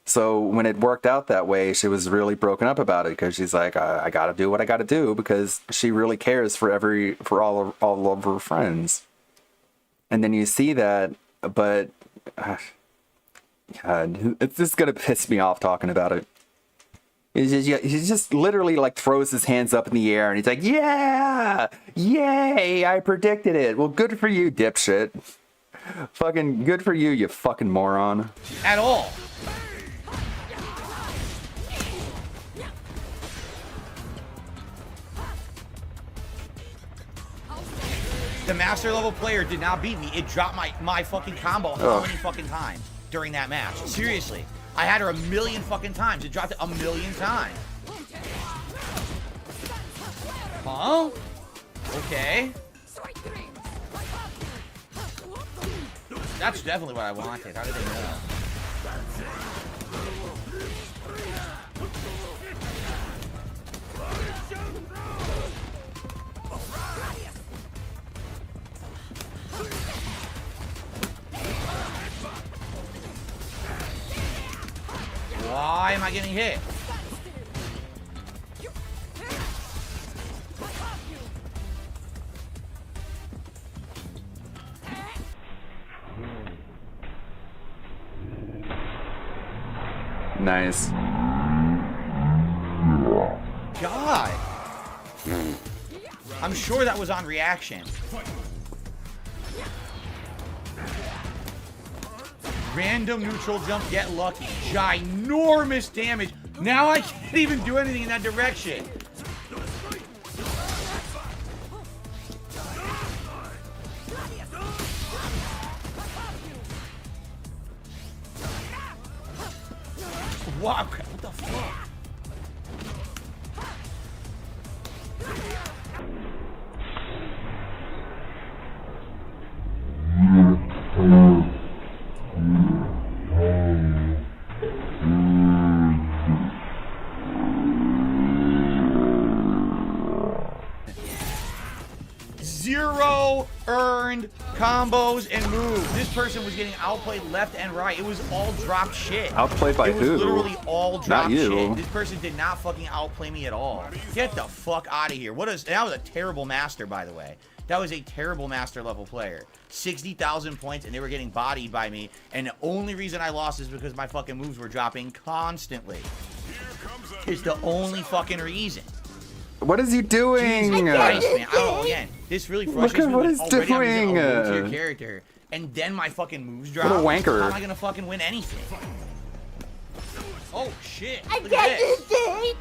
So when it worked out that way, she was really broken up about it because she's like, I got to do what I got to do because she really cares for all of her friends. And then you see that, but God, it's just going to piss me off talking about it. He just literally like throws his hands up in the air and he's like, yeah, yay, I predicted it. Well, good for you, dipshit. Fucking good for you, you fucking moron. At all. The master level player did not beat me. It dropped my fucking combo how many fucking times during that match? Seriously. I had her a million fucking times. It dropped it a million times. Huh? Okay. That's definitely what I wanted. How did they know? Why am I getting hit? Nice. God. I'm sure that was on reaction. Random neutral jump, get lucky. Ginormous damage. Now I can't even do anything in that direction. Wow, what the fuck? Zero earned combos and moves. This person was getting outplayed left and right. It was all dropped shit. Outplayed by who? It was literally all dropped Not you. shit. This person did not fucking outplay me at all. Get the fuck out of here. That was a terrible master, by the way. That was a terrible master level player. 60,000 points and they were getting bodied by me. And the only reason I lost is because my fucking moves were dropping constantly. It's the only fucking reason. What is he doing? Jesus Christ, man. I don't know, again, this really frustrates me. Look at what he's Already I'm doing. using a low-tier character, and then my fucking moves drop. What a wanker. How am I gonna fucking win anything? Oh shit! I Look got at this this. thing.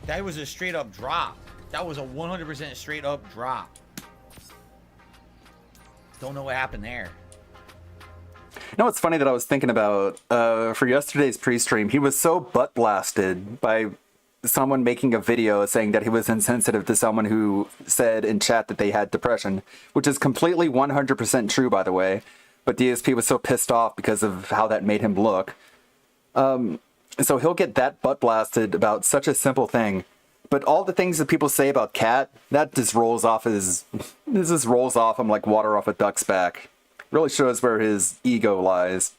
That was a straight up drop. That was a 100% straight up drop. Don't know what happened there. You know what's funny that I was thinking about for yesterday's pre-stream? He was so butt blasted by someone making a video saying that he was insensitive to someone who said in chat that they had depression, which is completely 100% true, by the way. But DSP was so pissed off because of how that made him look. So he'll get that butt blasted about such a simple thing. But all the things that people say about Cat, that just rolls off him like water off a duck's back. Really shows where his ego lies.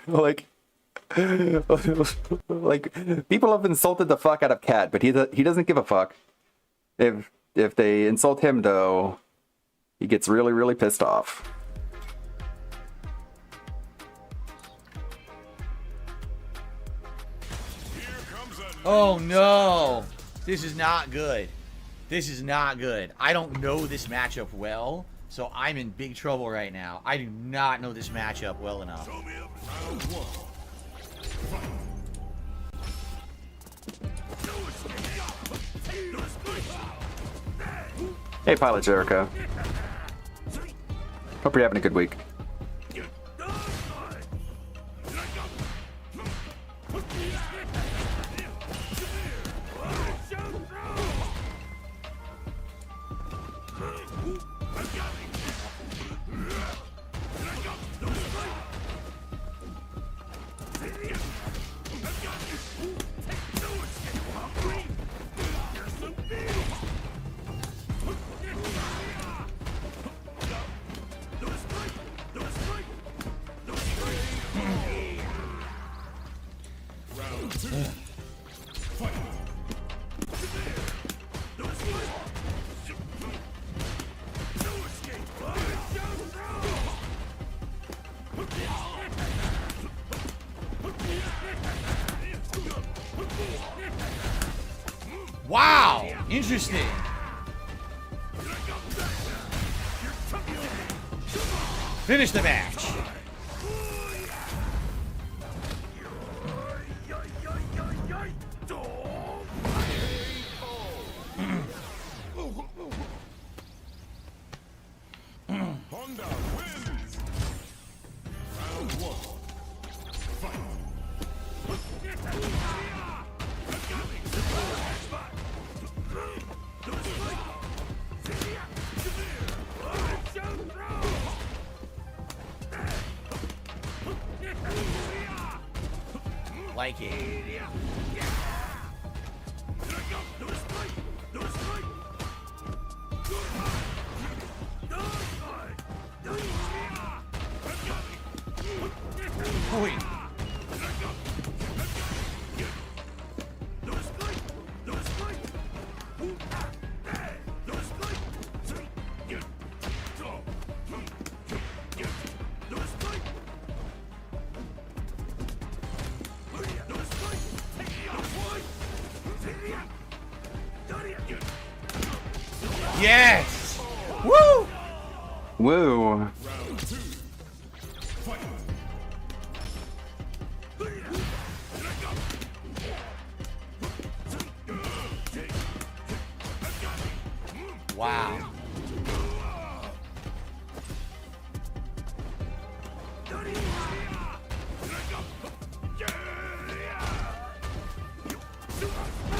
like people have insulted the fuck out of Cat, but he doesn't give a fuck. If they insult him though, he gets really, really pissed off. Oh no! This is not good. This is not good. I don't know this matchup well, so I'm in big trouble right now. I do not know this matchup well enough. Hey, Pilot Jericho. Hope you're having a good week. Wow! Interesting. Finish the match. Honda wins. Round 1. Fight. Like it. Oi. Yes! Woo! Woo. Wow.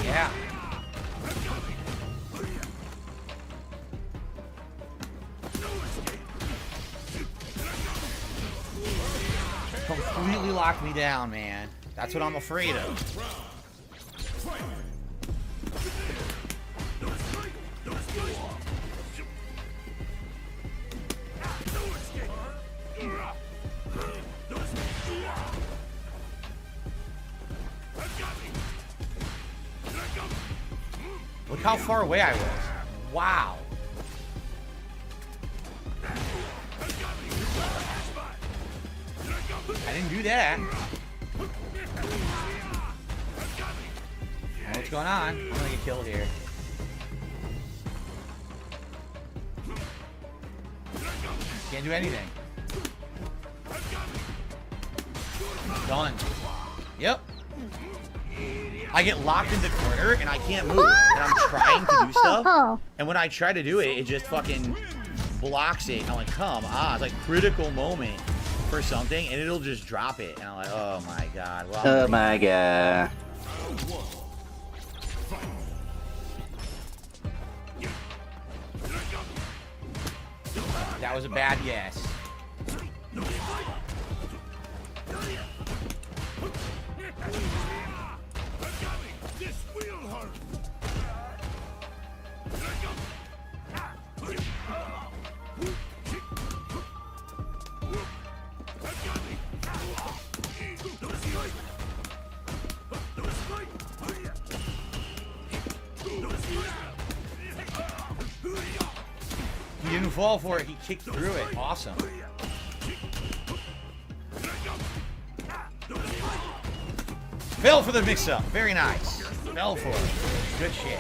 Yeah. Completely locked me down, man. That's what I'm afraid of. Look how far away I was. Wow. I didn't do that. What's going on? I'm gonna get killed here. Can't do anything. Done. Yep. I get locked in the corner and I can't move. And I'm trying to do stuff. And when I try to do it, it just fucking blocks it. I'm like, come on. It's like critical moment for something and it'll just drop it. And I'm like, oh my god. Well, Oh my god. That was a bad guess. He didn't fall for it, he kicked through it. Awesome. Fell for the mix-up. Very nice. Fell for it. Good shit.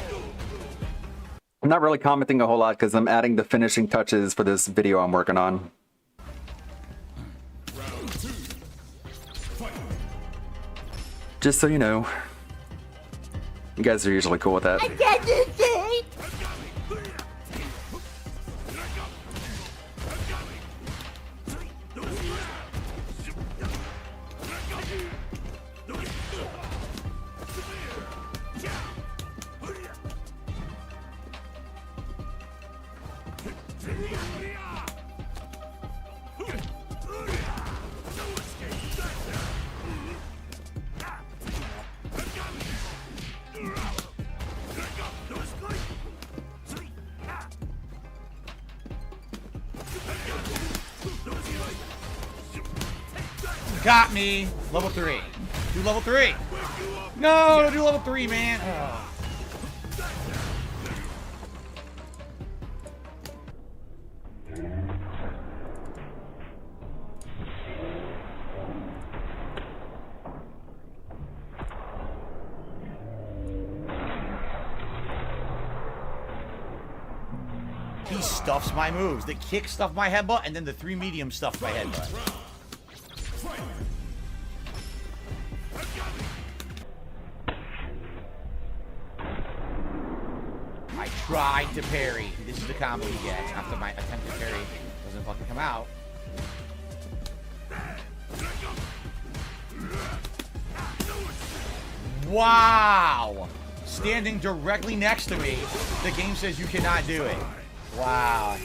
I'm not really commenting a whole lot because I'm adding the finishing touches for this video I'm working on. Just so you know. You guys are usually cool with that. I can't do shit. Got me. Level 3. Do level 3. No, don't do level 3, man. Oh. He stuffs my moves. The kick stuffed my headbutt, and then the 3 medium stuffed my headbutt. I tried to parry. This is the combo he gets after my attempt to parry doesn't fucking come out. Wow! Standing directly next to me, the game says you cannot do it. Wow.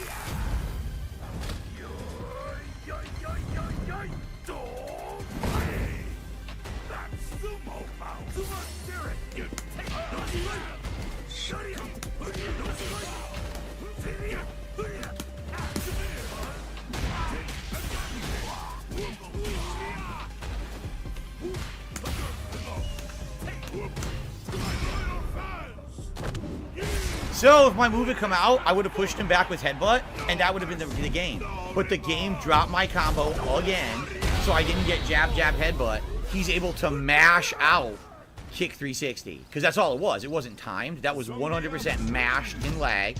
So if my move had come out, I would have pushed him back with headbutt, and that would have been the game. But the game dropped my combo again, so I didn't get jab, jab, headbutt. He's able to mash out kick 360, because that's all it was. It wasn't timed. That was 100% mashed in lag.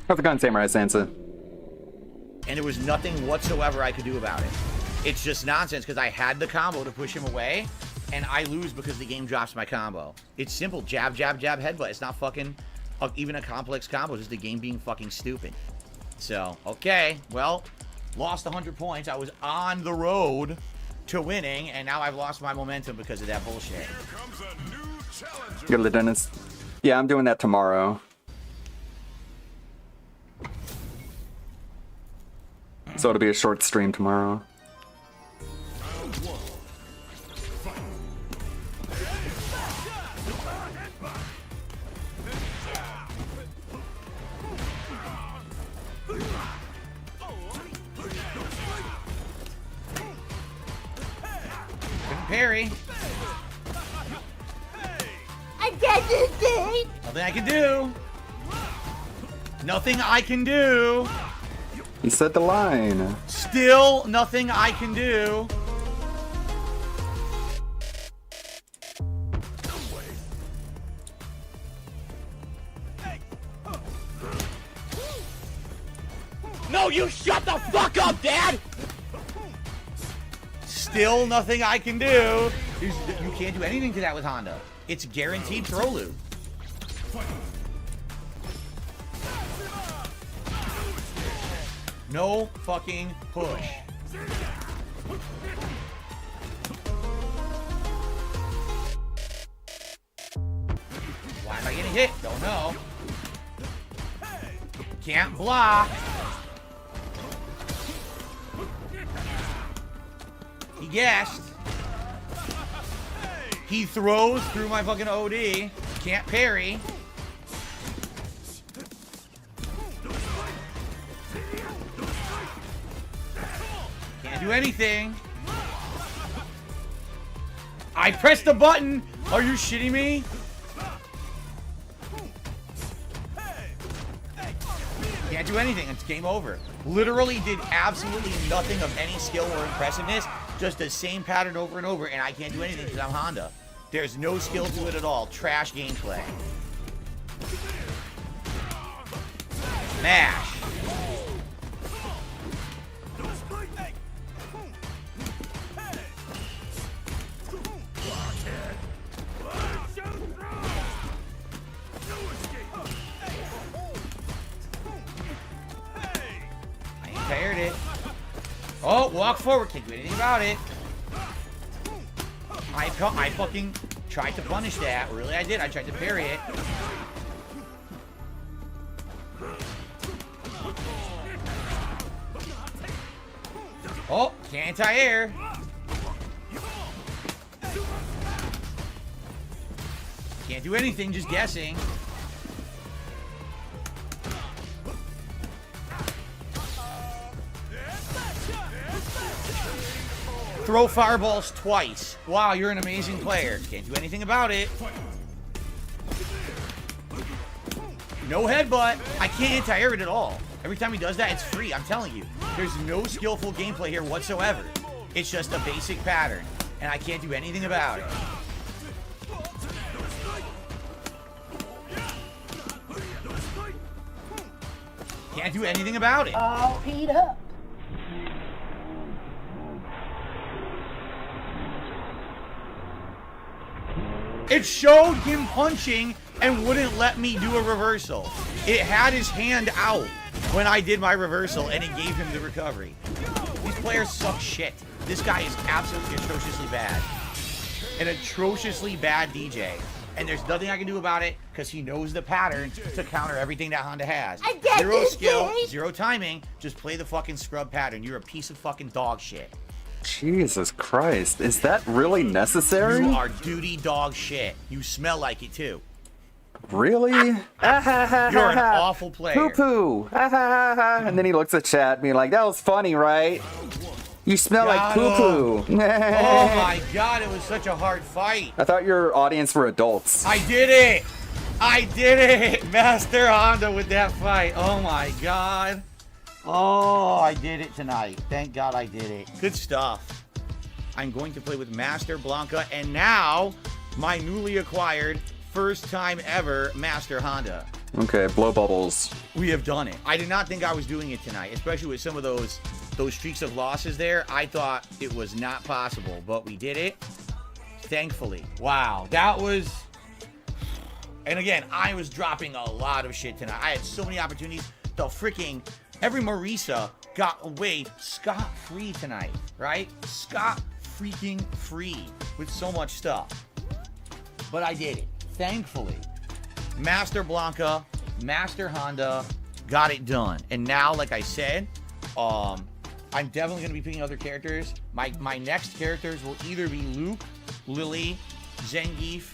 How's it going, Samurai Sansa? And there was nothing whatsoever I could do about it. It's just nonsense because I had the combo to push him away, and I lose because the game drops my combo. It's simple. Jab, jab, jab, headbutt. It's not fucking even a complex combo. It's just the game being fucking stupid. So, okay. Well, lost 100 points. I was on the road to winning, and now I've lost my momentum because of that bullshit. Go to the dentist. Yeah, I'm doing that tomorrow. So it'll be a short stream tomorrow. Couldn't parry. I can't do this. Nothing I can do. Nothing I can do. He said the line. Still nothing I can do. No, you shut the fuck up, Dad! Still nothing I can do. You can't do anything to that with Honda. It's guaranteed throw loop. No fucking push. Why am I getting hit? Don't know. Can't block. He guessed. He throws through my fucking OD. Can't parry. Can't do anything. I pressed the button. Are you shitting me? Can't do anything. It's game over. Literally did absolutely nothing of any skill or impressiveness. Just the same pattern over and over, and I can't do anything because I'm Honda. There's no skill to it at all. Trash gameplay. Mash. I ain't tired it. Oh, walk forward. Can't do anything about it. I fucking tried to punish that. Really, I did. I tried to parry it. Oh, can't anti-air. Can't do anything, just guessing. Throw fireballs twice. Wow, you're an amazing player. Can't do anything about it. No headbutt. I can't anti-air it at all. Every time he does that, it's free. I'm telling you. There's no skillful gameplay here whatsoever. It's just a basic pattern. And I can't do anything about it. Can't do anything about it. All heat up. It showed him punching and wouldn't let me do a reversal. It had his hand out when I did my reversal and it gave him the recovery. These players suck shit. This guy is absolutely atrociously bad. An atrociously bad DJ. And there's nothing I can do about it because he knows the pattern to counter everything that Honda has. Zero skill, zero timing. Just play the fucking scrub pattern. You're a piece of fucking dog shit. Jesus Christ, is that really necessary? You are duty dog shit. You smell like it too. Really? You're an awful player. Poo-poo. And then he looks at chat being like, that was funny, right? You smell like poo-poo. Oh my god, it was such a hard fight. I thought your audience were adults. I did it! I did it! Master Honda with that fight. Oh my god. Oh, I did it tonight. Thank God I did it. Good stuff. I'm going to play with Master Blanca and now my newly acquired first time ever Master Honda. Okay, blow bubbles. We have done it. I did not think I was doing it tonight, especially with some of those streaks of losses there. I thought it was not possible, but we did it. Thankfully. Wow, that was... And again, I was dropping a lot of shit tonight. I had so many opportunities. The freaking... Every Marisa got away scot-free tonight, right? Scot-freaking-free with so much stuff. But I did it. Thankfully. Master Blanca, Master Honda, got it done. And now, like I said, I'm definitely going to be picking other characters. My next characters will either be Luke, Lily, Zangief,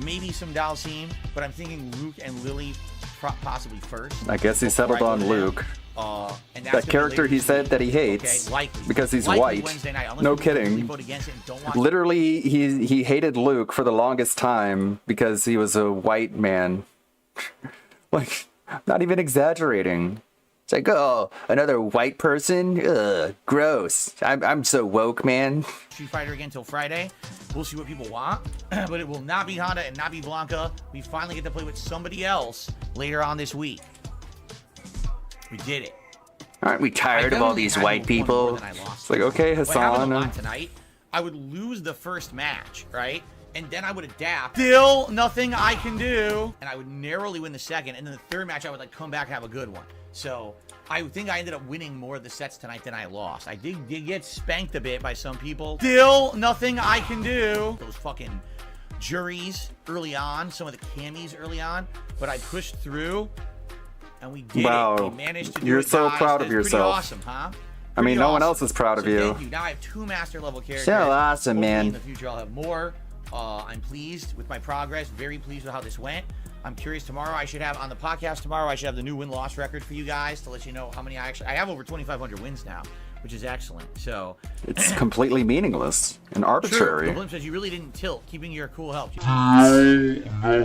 maybe some Dhalsim, but I'm thinking Luke and Lily possibly first. I guess he settled on Luke. And that's that character he said that he hates because he's white. No kidding. Literally, he hated Luke for the longest time because he was a white man. Like, not even exaggerating. It's like, oh, another white person? Ugh, gross. I'm so woke, man. Street Fighter again till Friday. We'll see what people want, but it will not be Honda and not be Blanca. We finally get to play with somebody else later on this week. We did it. Aren't we tired of all these white people? It's like, okay, Hassan. Tonight, I would lose the first match, right? And then I would adapt. Still nothing I can do. And I would narrowly win the second. And then the third match, I would like come back and have a good one. So I think I ended up winning more of the sets tonight than I lost. I did get spanked a bit by some people. Still nothing I can do. Those fucking juries early on, some of the camis early on. But I pushed through. And we did it. We managed to do it, You're so guys. proud of That's yourself. Pretty awesome, huh? I mean, no one else is proud of you. Thank you. Now I have 2 master level characters. So awesome, man. In the future, I'll have more. I'm pleased with my progress. Very pleased with how this went. I'm curious. Tomorrow, I should have on the podcast. Tomorrow, I should have the new win-loss record for you guys to let you know how many I have over 2,500 wins now, which is excellent. So it's completely meaningless and arbitrary. True. The Blimp says you really didn't tilt, keeping your cool help. Nothing I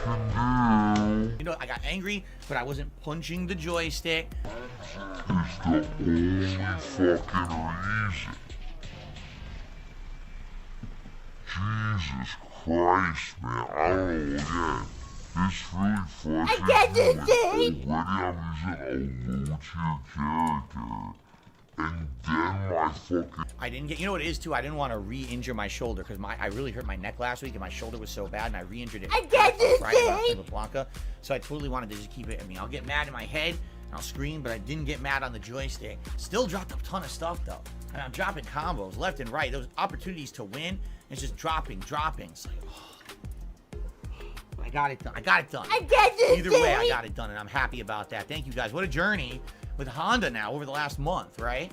can do. You know, I got angry, but I wasn't punching the joystick. It's the only fucking reason. Jesus Christ, man. I don't know, yeah. This really frustrates me. Already I'm using a low-tier character. And then my fucking... I didn't get... You know what it is, too? I didn't want to re-injure my shoulder because I really hurt my neck last week and my shoulder was so bad and I re-injured it. Right with Blanca. So I totally wanted to just keep it... I mean, I'll get mad in my head and I'll scream, but I didn't get mad on the joystick. Still dropped a ton of stuff, though. And I'm dropping combos left and right. Those opportunities to win, it's just dropping. It's like, oh. I got it done. Either way, I got it done, and I'm happy about that. Thank you, guys. What a journey with Honda now over the last month, right?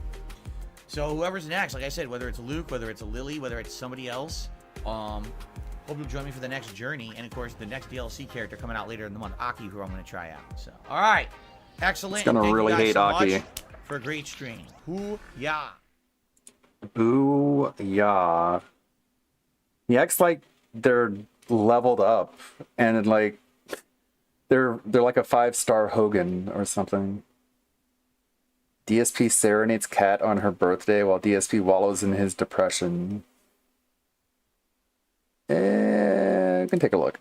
So whoever's next, like I said, whether it's Luke, whether it's a Lily, whether it's somebody else, hope you'll join me for the next journey. And, of course, the next DLC character coming out later in the month, Aki, who I'm going to try out. So, all right. Excellent. He's going to really hate Aki. For a great stream. Hoo-yah. Boo-yah. He acts like they're leveled up and like they're like a 5-star Hogan or something. DSP serenades Cat on her birthday while DSP wallows in his depression. You can take a look.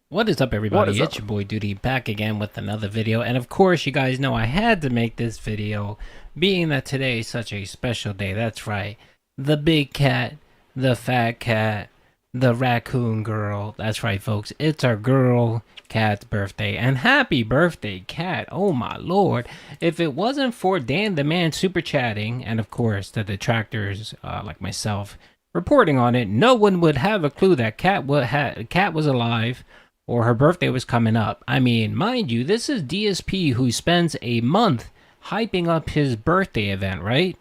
What is up, everybody? It's your boy Duty back again with another video. And of course, you guys know I had to make this video, being that today is such a special day. That's right. The big cat, the fat cat, the raccoon girl. That's right, folks. It's our girl Cat's birthday. And happy birthday, Cat. Oh, my lord. If it wasn't for Dan the Man super chatting, and of course, the detractors like myself reporting on it, no one would have a clue that Cat was alive or her birthday was coming up. I mean, mind you, this is DSP who spends a month hyping up his birthday event, right?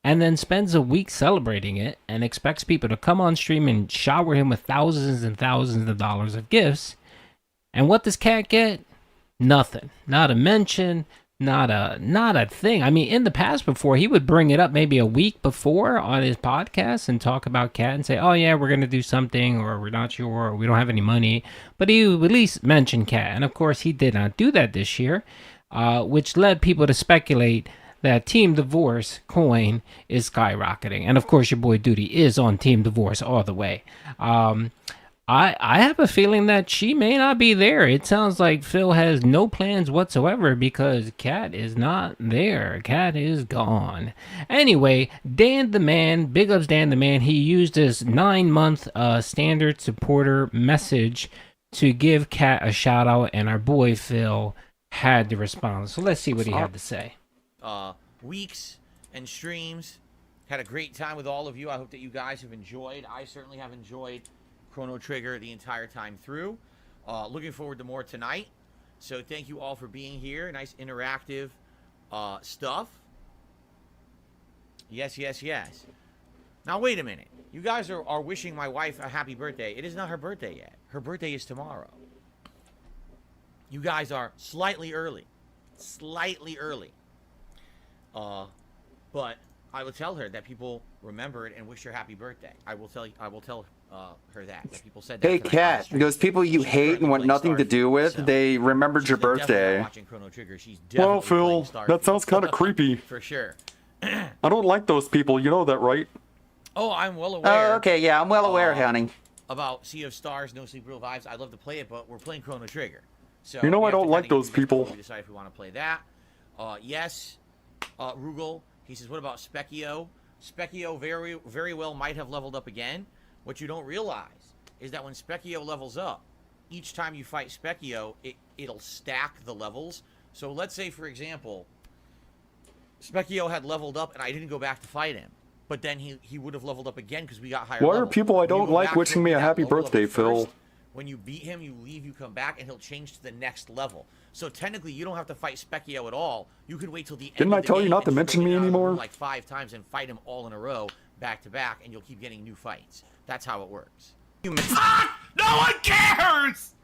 And then spends a week celebrating it and expects people to come on stream and shower him with thousands and thousands of dollars of gifts. And what does Cat get? Nothing. Not a mention, not a thing. I mean, in the past before, he would bring it up maybe a week before on his podcast and talk about Cat and say, oh yeah, we're going to do something, or we're not sure, or we don't have any money. But he would at least mention Cat. And of course, he did not do that this year, which led people to speculate that Team Divorce coin is skyrocketing. And of course, your boy Duty is on Team Divorce all the way. I have a feeling that she may not be there. It sounds like Phil has no plans whatsoever because Kat is not there. Kat is gone. Anyway, Dan the Man, big ups Dan the Man. He used his 9-month standard supporter message to give Kat a shout out, and our boy Phil had to respond. So let's see what he had to say. Weeks and streams. Had a great time with all of you. I hope that you guys have enjoyed. I certainly have enjoyed Chrono Trigger the entire time through. Looking forward to more tonight. So thank you all for being here. Nice interactive stuff. Yes, yes, yes. Now wait a minute. You guys are wishing my wife a happy birthday. It is not her birthday yet. Her birthday is tomorrow. You guys are slightly early. Slightly early. But I will tell her that people remember it and wish her happy birthday. I will tell her that people said that. Hey, Kat, those people you hate and want nothing to do with, they remembered your birthday. Well, Phil, that sounds kind of creepy. For sure. I don't like those people. You know that, right? Oh, I'm well aware. Oh, okay, yeah, I'm well aware, honey. About Sea of Stars, No Sleep, Real Vibes. I'd love to play it, but we're playing Chrono Trigger. So you know I don't like those people. We decide if we want to play that. Yes, Rugal. He says, what about Specchio? Specchio very well might have leveled up again. What you don't realize is that when Specchio levels up, each time you fight Specchio, it'll stack the levels. So let's say, for example, Specchio had leveled up and I didn't go back to fight him. But then he would have leveled up again because we got higher Why level. are people I don't like wishing me a happy birthday, Phil? When you beat him, you leave, you come back, and he'll change to the next level. So technically, you don't have to fight Specchio at all. You could wait till the end. Didn't I tell you not to mention me anymore? Like 5 times and fight him all in a row, back to back, and you'll keep getting new fights. That's how it works. No one cares!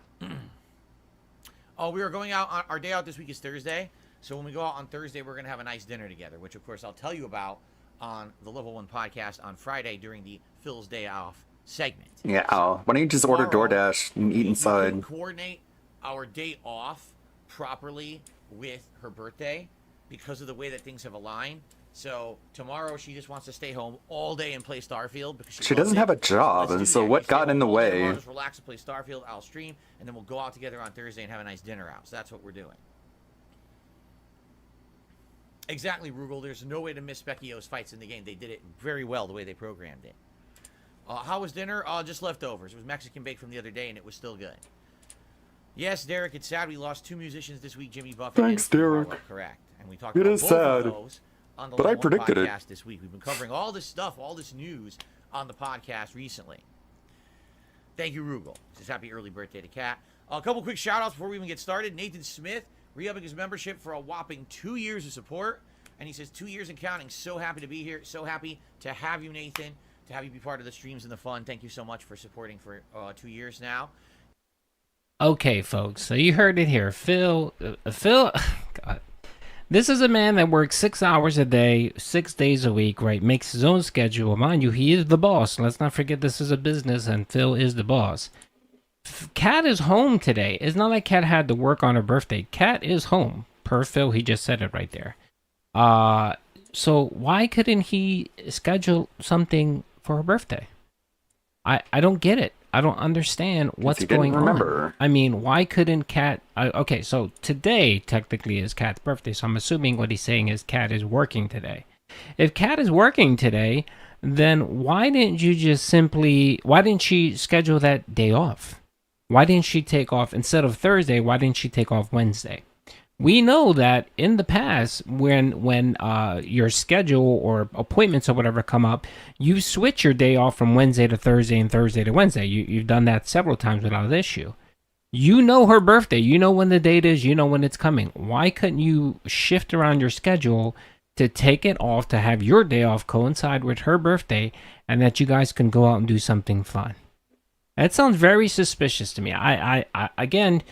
Oh, we are going out on our day out this week is Thursday. So when we go out on Thursday, we're going to have a nice dinner together, which of course I'll tell you about on the Level 1 podcast on Friday during the Phil's Day Off segment. Yeah, why don't you just order DoorDash and eat inside? We coordinate our day off properly with her birthday because of the way that things have aligned. So tomorrow she just wants to stay home all day and play Starfield because she doesn't have a job, and so what got in the way? I'll just relax and play Starfield. I'll stream, and then we'll go out together on Thursday and have a nice dinner out. So that's what we're doing. Exactly, Rugal. There's no way to miss Specchio's fights in the game. They did it very well the way they programmed it. How was dinner? Just leftovers. It was Mexican bake from the other day, and it was still good. Yes, Derek, it's sad we lost 2 musicians this week, Jimmy Buffett. Thanks, Derek. Correct. And we talked about both of those on the but I Level 1 predicted podcast it. this week. We've been covering all this stuff, all this news on the podcast recently. Thank you, Rugal. Says happy early birthday to Kat. A couple quick shout-outs before we even get started. Nathan Smith, re-upping his membership for a whopping 2 years of support. And he says 2 years and counting. So happy to be here. So happy to have you, Nathan. To have you be part of the streams and the fun. Thank you so much for supporting for 2 years now. Okay, folks, so you heard it here. Phil, God. This is a man that works 6 hours a day, 6 days a week, right? Makes his own schedule. Mind you, he is the boss. Let's not forget this is a business and Phil is the boss. Kat is home today. It's not like Kat had to work on her birthday. Kat is home. Per Phil, he just said it right there. So why couldn't he schedule something for her birthday? I don't get it. I don't understand what's going on. I mean, why couldn't Kat... okay, so today technically is Kat's birthday, so I'm assuming what he's saying is Kat is working today. If Kat is working today, then why didn't you just simply... Why didn't she schedule that day off? Why didn't she take off... Instead of Thursday, why didn't she take off Wednesday? We know that in the past, when your schedule or appointments or whatever come up, you switch your day off from Wednesday to Thursday and Thursday to Wednesday. You've done that several times without an issue. You know her birthday. You know when the date is. You know when it's coming. Why couldn't you shift around your schedule to take it off, to have your day off coincide with her birthday, and that you guys can go out and do something fun? That sounds very suspicious to me. I again,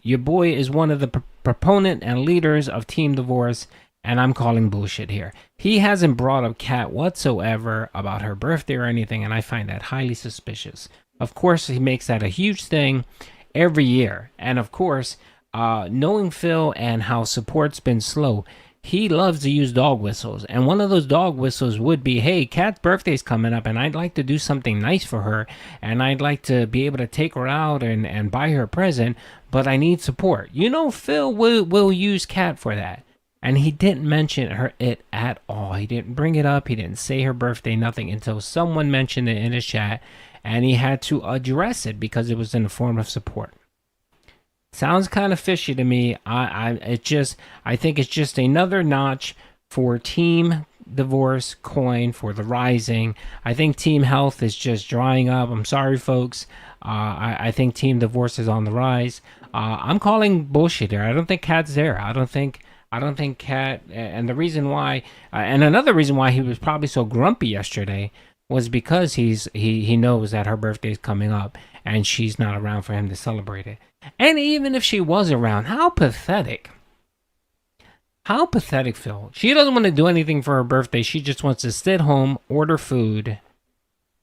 your boy is one of the proponent and leaders of Team Divorce, and I'm calling bullshit here. He hasn't brought up Kat whatsoever about her birthday or anything, and I find that highly suspicious. Of course, he makes that a huge thing every year, and of course, knowing Phil and how support's been slow, he loves to use dog whistles. And one of those dog whistles would be, hey, Kat's birthday's coming up and I'd like to do something nice for her. And I'd like to be able to take her out and buy her a present, but I need support. You know, Phil will use Kat for that. And he didn't mention it at all. He didn't bring it up. He didn't say her birthday, nothing, until someone mentioned it in his chat. And he had to address it because it was in the form of support. Sounds kind of fishy to me. I think it's just another notch for Team Divorce Coin for the Rising. I think Team Health is just drying up. I'm sorry, folks. I think Team Divorce is on the rise. I'm calling bullshit here. I don't think Kat's there. I don't think Kat. And the reason why, and another reason why he was probably so grumpy yesterday was because he knows that her birthday is coming up and she's not around for him to celebrate it. And even if she was around, how pathetic. How pathetic, Phil. She doesn't want to do anything for her birthday. She just wants to sit home, order food,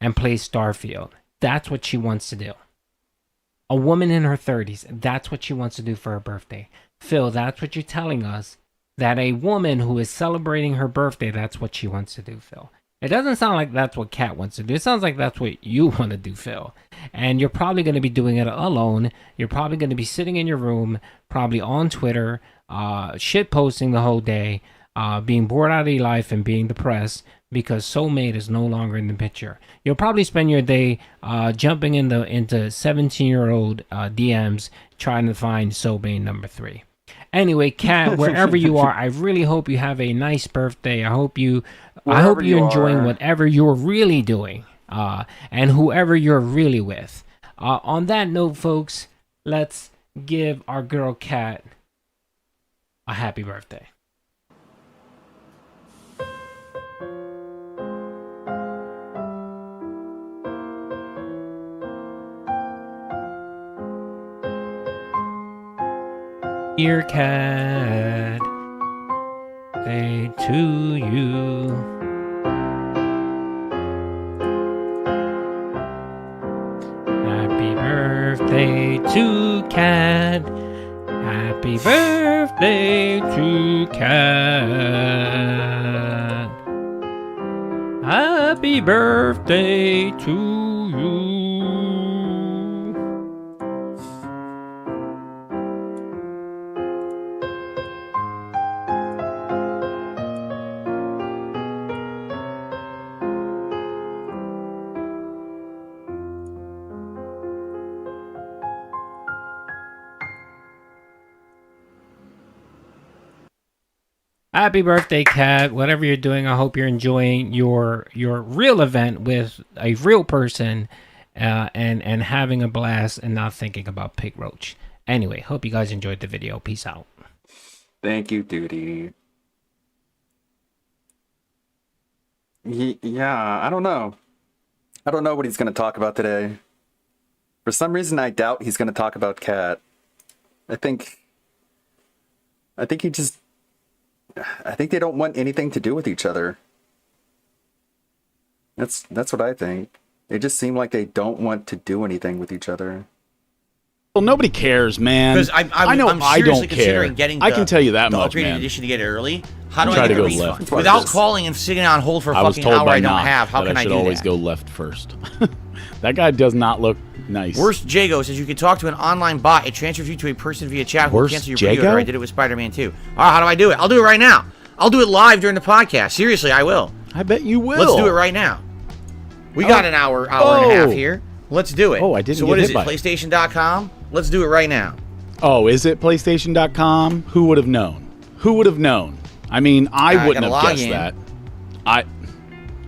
and play Starfield. That's what she wants to do. A woman in her 30s, that's what she wants to do for her birthday. Phil, that's what you're telling us. That a woman who is celebrating her birthday, that's what she wants to do, Phil. It doesn't sound like that's what Kat wants to do. It sounds like that's what you want to do, Phil. And you're probably going to be doing it alone. You're probably going to be sitting in your room, probably on Twitter, shit posting the whole day, being bored out of your life and being depressed because soulmate is no longer in the picture. You'll probably spend your day jumping into 17-year-old DMs trying to find soulmate number 3. Anyway, Kat, wherever you are, I really hope you have a nice birthday. I hope you're enjoying whatever you're really doing, and whoever you're really with. On that note, folks, let's give our girl Kat a happy birthday. Dear Kat, day to you. Happy birthday to Kat. Happy birthday to Kat. Happy birthday to you. Happy birthday, Kat. Whatever you're doing, I hope you're enjoying your real event with a real person and having a blast and not thinking about Pig Roach. Anyway, hope you guys enjoyed the video. Peace out. Thank you, Duty. Yeah, I don't know. I don't know what he's going to talk about today. For some reason, I doubt he's going to talk about Kat. I think they don't want anything to do with each other. That's what I think. They just seem like they don't want to do anything with each other. Well, nobody cares, man. Because I know I don't care. I can tell you that the much, upgraded man. edition to get it early. How do Try I to get go a refund? left Without first. calling and sitting on hold for a I was fucking told hour by I don't Knock have? How that can I I should do always that? go left first. That guy does not look nice. Worst Jago says you can talk to an online bot. It transfers you to a person via chat who will Worst cancel your Jago? pre-order. I did it with Spider-Man 2. All right, how do I do it? I'll do it right now. I'll do it live during the podcast. Seriously, I will. I bet you will. Let's do it right now. We got an hour and a half here. Let's do it. Oh, I didn't So get what hit is it? by it. PlayStation.com? Let's do it right now. Oh, is it PlayStation.com? Who would have known? Who would have known? I mean, I wouldn't have guessed that.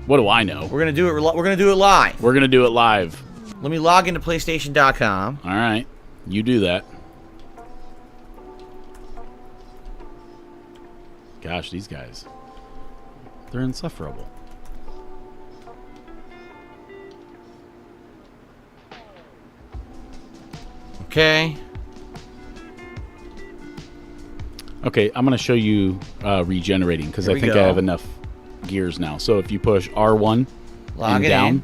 What do I know? We're gonna do it. We're gonna do it live. We're gonna do it live. Let me log into PlayStation.com. All right, you do that. Gosh, these guys, they're insufferable. Okay. Okay, I'm gonna show you regenerating because Here I we think go. I have enough gears now. So if you push R1 Log and it down, in.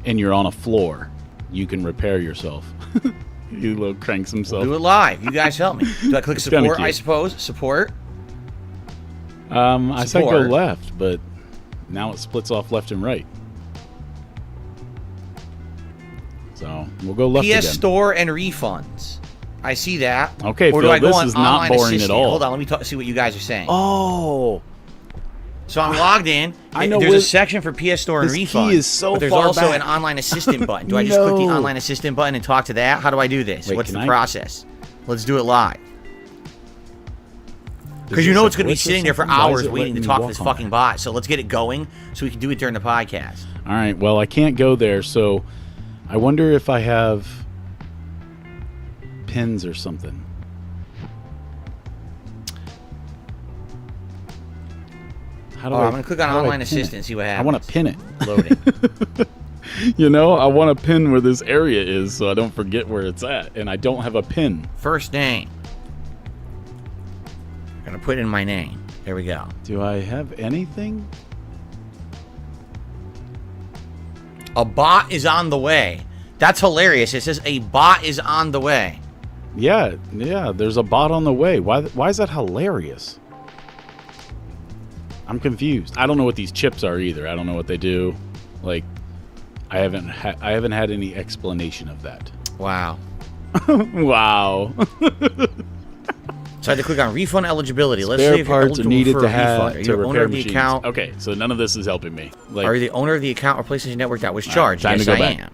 and you're on a floor, you can repair yourself. He little cranks himself. Do it live. You guys help me. Do I click It's kinda support? cute. I suppose support. I said go Support. left, but now it splits off left and right. So we'll go left PS again. Store and refunds. I see that. Okay, or do Phil, I go this on is not online boring at assistant? all. Hold on, let me see what you guys are saying. Oh. So I'm logged in. I know there's where- a section for PS Store and This key refunds. is so but there's far also back. an online assistant button. Do I just click the No. online assistant button and talk to that? How do I do this? Wait, What's can the I- process? Let's do it live. Is Because you this know a it's going to be glitch or sitting there for something? Why is hours it waiting to letting me talk to walk this on fucking bot. So let's get it going so we can do it during the podcast. All right. Well, I can't go there, so I wonder if I have pins or something. How do I'm going to click on how do I online pin assistant it? and see what I happens. want to pin it. Loading. You know, I want to pin where this area is so I don't forget where it's at, and I don't have a pin. First name. I'm going to put in my name. There we go. Do I have anything? A bot is on the way. That's hilarious. It says a bot is on the way. Yeah, there's a bot on the way. Why is that hilarious? I'm confused. I don't know what these chips are either. I don't know what they do. Like, I haven't had any explanation of that. Wow. Wow. So I had to click on refund eligibility. Let's Spare see if you're parts are eligible needed for to a refund. have Are to you the owner repair of the machines. account? Okay, so none of this is helping me. Like, Are you the owner of the account or PlayStation Network that was all right, charged? time Yes, to go I back. am.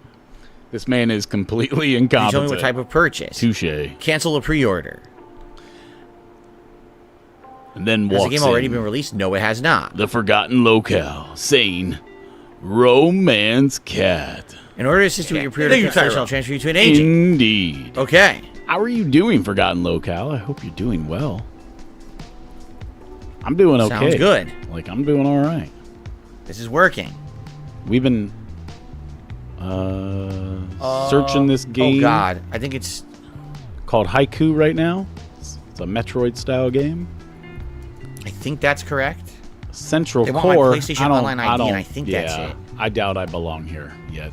This man is completely Can you incompetent. tell me what type of purchase? Touche. Cancel a pre-order. And then Has walks the game already in been released? No, it has not. the forgotten locale, saying, Romance Cat. In order to assist you with your pre-order Thank you, transaction, Tyro. I'll transfer you to an agent. Indeed. Okay. How are you doing, Forgotten Locale? I hope you're doing well. I'm doing okay. Sounds good. Like, I'm doing all right. This is working. We've been searching this game. Oh, God. I think it's... called Haiku right now. It's a Metroid-style game. I think that's correct. Central They want my Core. PlayStation Online ID, and I think that's it. I doubt I belong here yet.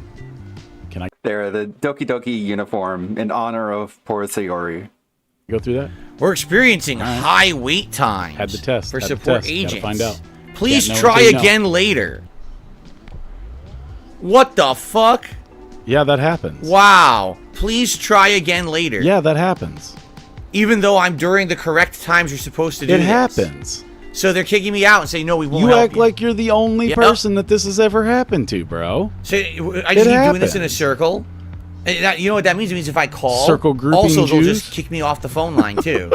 Can I There, the Doki Doki uniform in honor of poor Sayori. go through that? We're experiencing high wait times Had the test. for Had the support test. Gotta agents. find out. Please Can't know try until you know. again later. What the fuck? Yeah, that happens. Wow. Please try again later. Yeah, that happens. Even though I'm during the correct times you're supposed to do It this. happens. So they're kicking me out and saying, no, we won't You help act you. like you're the only Yep. person that this has ever happened to, bro. So I just It keep doing this in a happens. circle. And that, you know what that means? It means if I call, Circle grouping also they'll Jews? just kick me off the phone line too.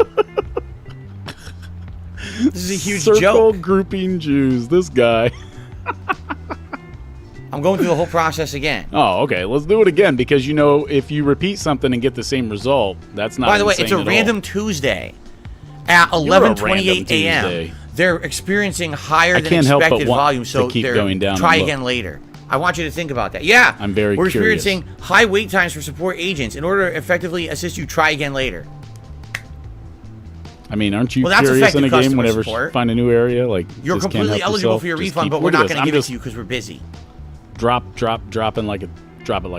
This is a huge Circle joke. grouping Jews. This guy. I'm going through the whole process again. Oh, okay. Let's do it again because, you know, if you repeat something and get the same result, that's not By the way, insane it's a at random all. Tuesday at You're a random 11:28 a.m. Tuesday. They're experiencing higher I than can't help but expected want volume, to so keep they're going down try and look. again later. I want you to think about that. Yeah, I'm very We're curious. experiencing high wait times for support agents. In order to effectively assist you, try again later. I mean, aren't you Well, that's curious in a effective game customer whenever support. you find a new area? Like, You're just can't completely help eligible yourself? for your Just refund, keep- but we're look at not this. going to I'm give it just to you because we're busy. dropping it like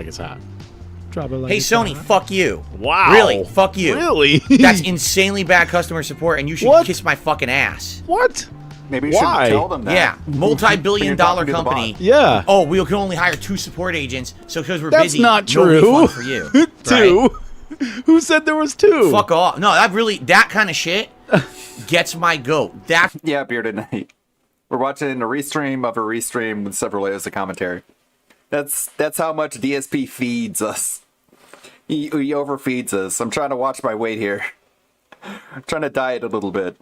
it's hot. Drop it like Hey, it's Sony, hot. fuck you. Wow. Really, fuck you. Really? That's insanely bad customer support, and you should What? kiss my fucking ass. What? Maybe you Why? should tell them that. Yeah, multi-billion-dollar When you're talking company. to Yeah. Oh, we can only hire 2 support agents, so because we're That's busy, not no true. refund for you. Two? Who said there was 2? Fuck off. No, that kind of shit gets my goat. That Yeah, Bearded Knight. We're watching a restream of a restream with several layers of commentary. That's how much DSP feeds us. He overfeeds us. I'm trying to watch my weight here. I'm trying to diet a little bit.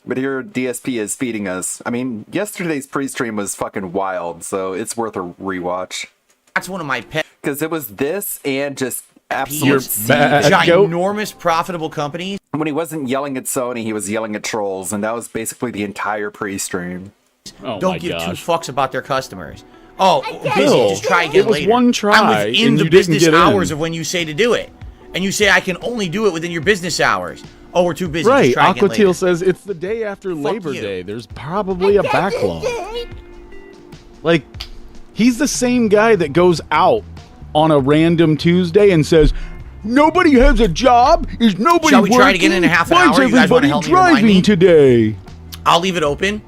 But here DSP is feeding us. I mean, yesterday's pre-stream was fucking wild, so it's worth a rewatch. That's one of my pet Because it was this and just absolute You're siege. bad. Goat. ginormous profitable companies. When he wasn't yelling at Sony, he was yelling at trolls, and that was basically the entire pre-stream. Oh my Don't give 2 gosh. fucks about their customers. Oh, busy. Bill, Just try again it was later. one try, I'm within and the you didn't business get in. hours of when you say to do it, and you say I can only do it within your business hours. Oh, we're too busy. Just Right, try again later. Aquatil says it's the day after Labor you. Day. There's probably a backlog. Like, he's the same guy that goes out on a random Tuesday and says, "Nobody has a job? Is nobody Shall we working? try it again in a half an Why is hour? You guys wanna everybody help me remind driving me?" today?" I'll leave it open.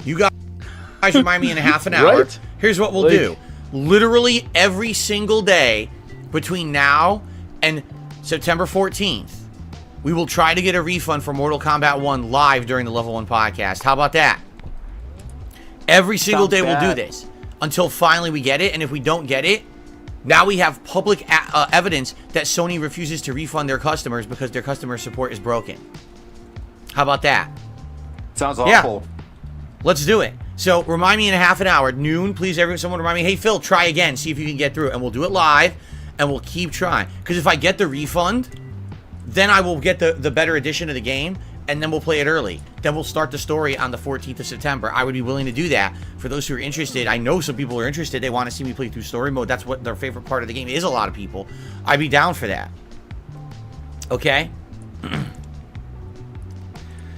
You guys remind me in a half an hour. Right? Here's what we'll do. Literally every single day between now and September 14th, we will try to get a refund for Mortal Kombat 1 live during the Level 1 podcast. How about that? Every single day we'll do this until finally we get it. And if we don't get it, now we have public evidence that Sony refuses to refund their customers because their customer support is broken. How about that? Sounds awful. Yeah. Let's do it. So remind me in a half an hour, noon, please, someone remind me, hey, Phil, try again, see if you can get through. And we'll do it live, and we'll keep trying. Because if I get the refund, then I will get the better edition of the game, and then we'll play it early. Then we'll start the story on the 14th of September. I would be willing to do that. For those who are interested, I know some people are interested. They want to see me play through story mode. That's what their favorite part of the game is, a lot of people. I'd be down for that. Okay?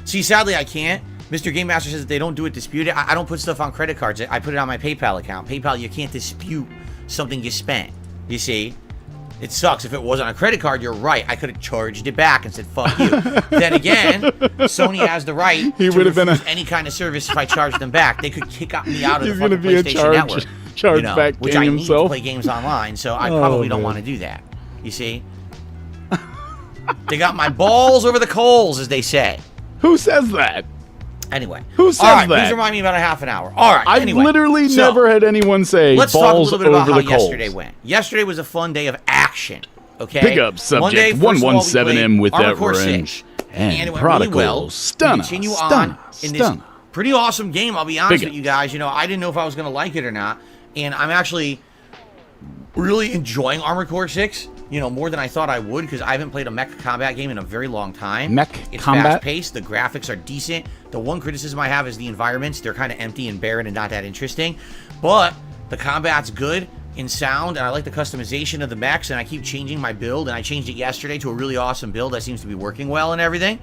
See, sadly, I can't. Mr. Game Master says that they don't do it disputed. I don't put stuff on credit cards. I put it on my PayPal account. PayPal, you can't dispute something you spent. You see? It sucks. If it was on a credit card, you're right. I could have charged it back and said, fuck you. Then again, Sony has the right to refuse any kind of service if I charge them back. They could kick me out of the fucking PlayStation Network. Which I need to play games online, so I probably don't want to do that. You see? They got my balls over the coals, as they say. Who says that? Anyway. Who says that? that? Please remind me about a half an hour. All right. I've literally never had anyone say let's balls talk a little bit about how over the coals. yesterday went. Yesterday was a fun day of action. Okay. Pick up subject 117M with that wrench and prodigal stunner. Continue on in this pretty awesome game. I'll be honest with you guys. You know, I didn't know if I was going to like it or not, and I'm actually really enjoying Armored Core 6. You know, more than I thought I would, because I haven't played a mech combat game in a very long time. It's fast-paced. The graphics are decent. The one criticism I have is the environments. They're kind of empty and barren and not that interesting. But the combat's good in sound, and I like the customization of the mechs, and I keep changing my build, and I changed it yesterday to a really awesome build that seems to be working well and everything.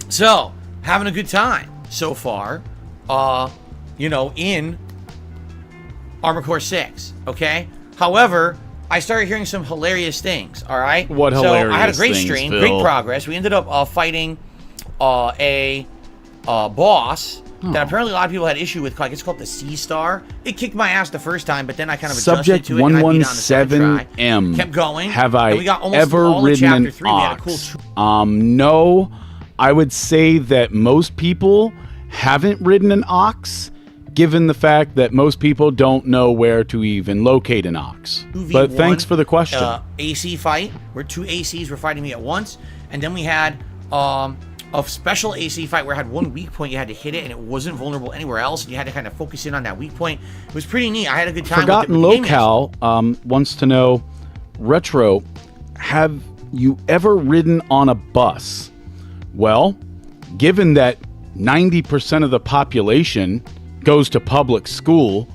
So, having a good time so far, you know, in Armored Core 6, okay? However, I started hearing some hilarious things, all right? What hilarious So I had a great things, stream, Phil? great progress. We ended up fighting a boss that apparently a lot of people had issue with. Like, it's called the Sea Star. It kicked my ass the first time, but then I kind of adjusted Subject to it, and I beat it on the second try. 117M. Kept going. Have I and we got almost ever all of ridden chapter an 3. We had a ox? cool No. I would say that most people haven't ridden an ox, given the fact that most people don't know where to even locate an ox. 2v1, But thanks for the question. AC fight, where two ACs were fighting me at once, and then we had a special AC fight where I had one weak point. You had to hit it, and it wasn't vulnerable anywhere else, and you had to kind of focus in on that weak point. It was pretty neat. I had a good time. Forgotten with it. Locale wants to know, Retro, have you ever ridden on a bus? Well, given that 90% of the population goes to public school,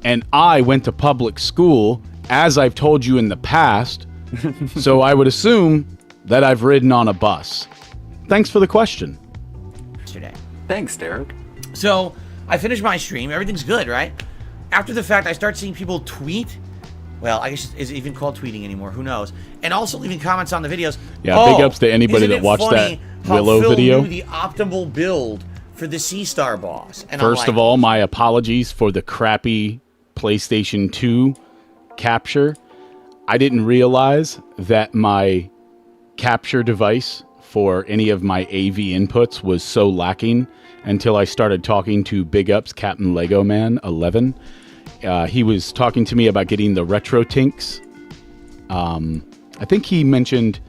and I went to public school, as I've told you in the past, so I would assume that I've ridden on a bus. Thanks for the question. Yesterday. Thanks, Derek. So, I finished my stream. Everything's good, right? After the fact, I start seeing people tweet. Well, I guess it's even called tweeting anymore. Who knows? And also leaving comments on the videos. Yeah, big ups to anybody that watched that Willow Phil video. Knew the optimal build for the Sea Star boss. And First of all, my apologies for the crappy PlayStation 2 capture. I didn't realize that my capture device for any of my AV inputs was so lacking until I started talking to Big Ups Captain Lego Man 11. He was talking to me about getting the Retro Tinks. I think he mentioned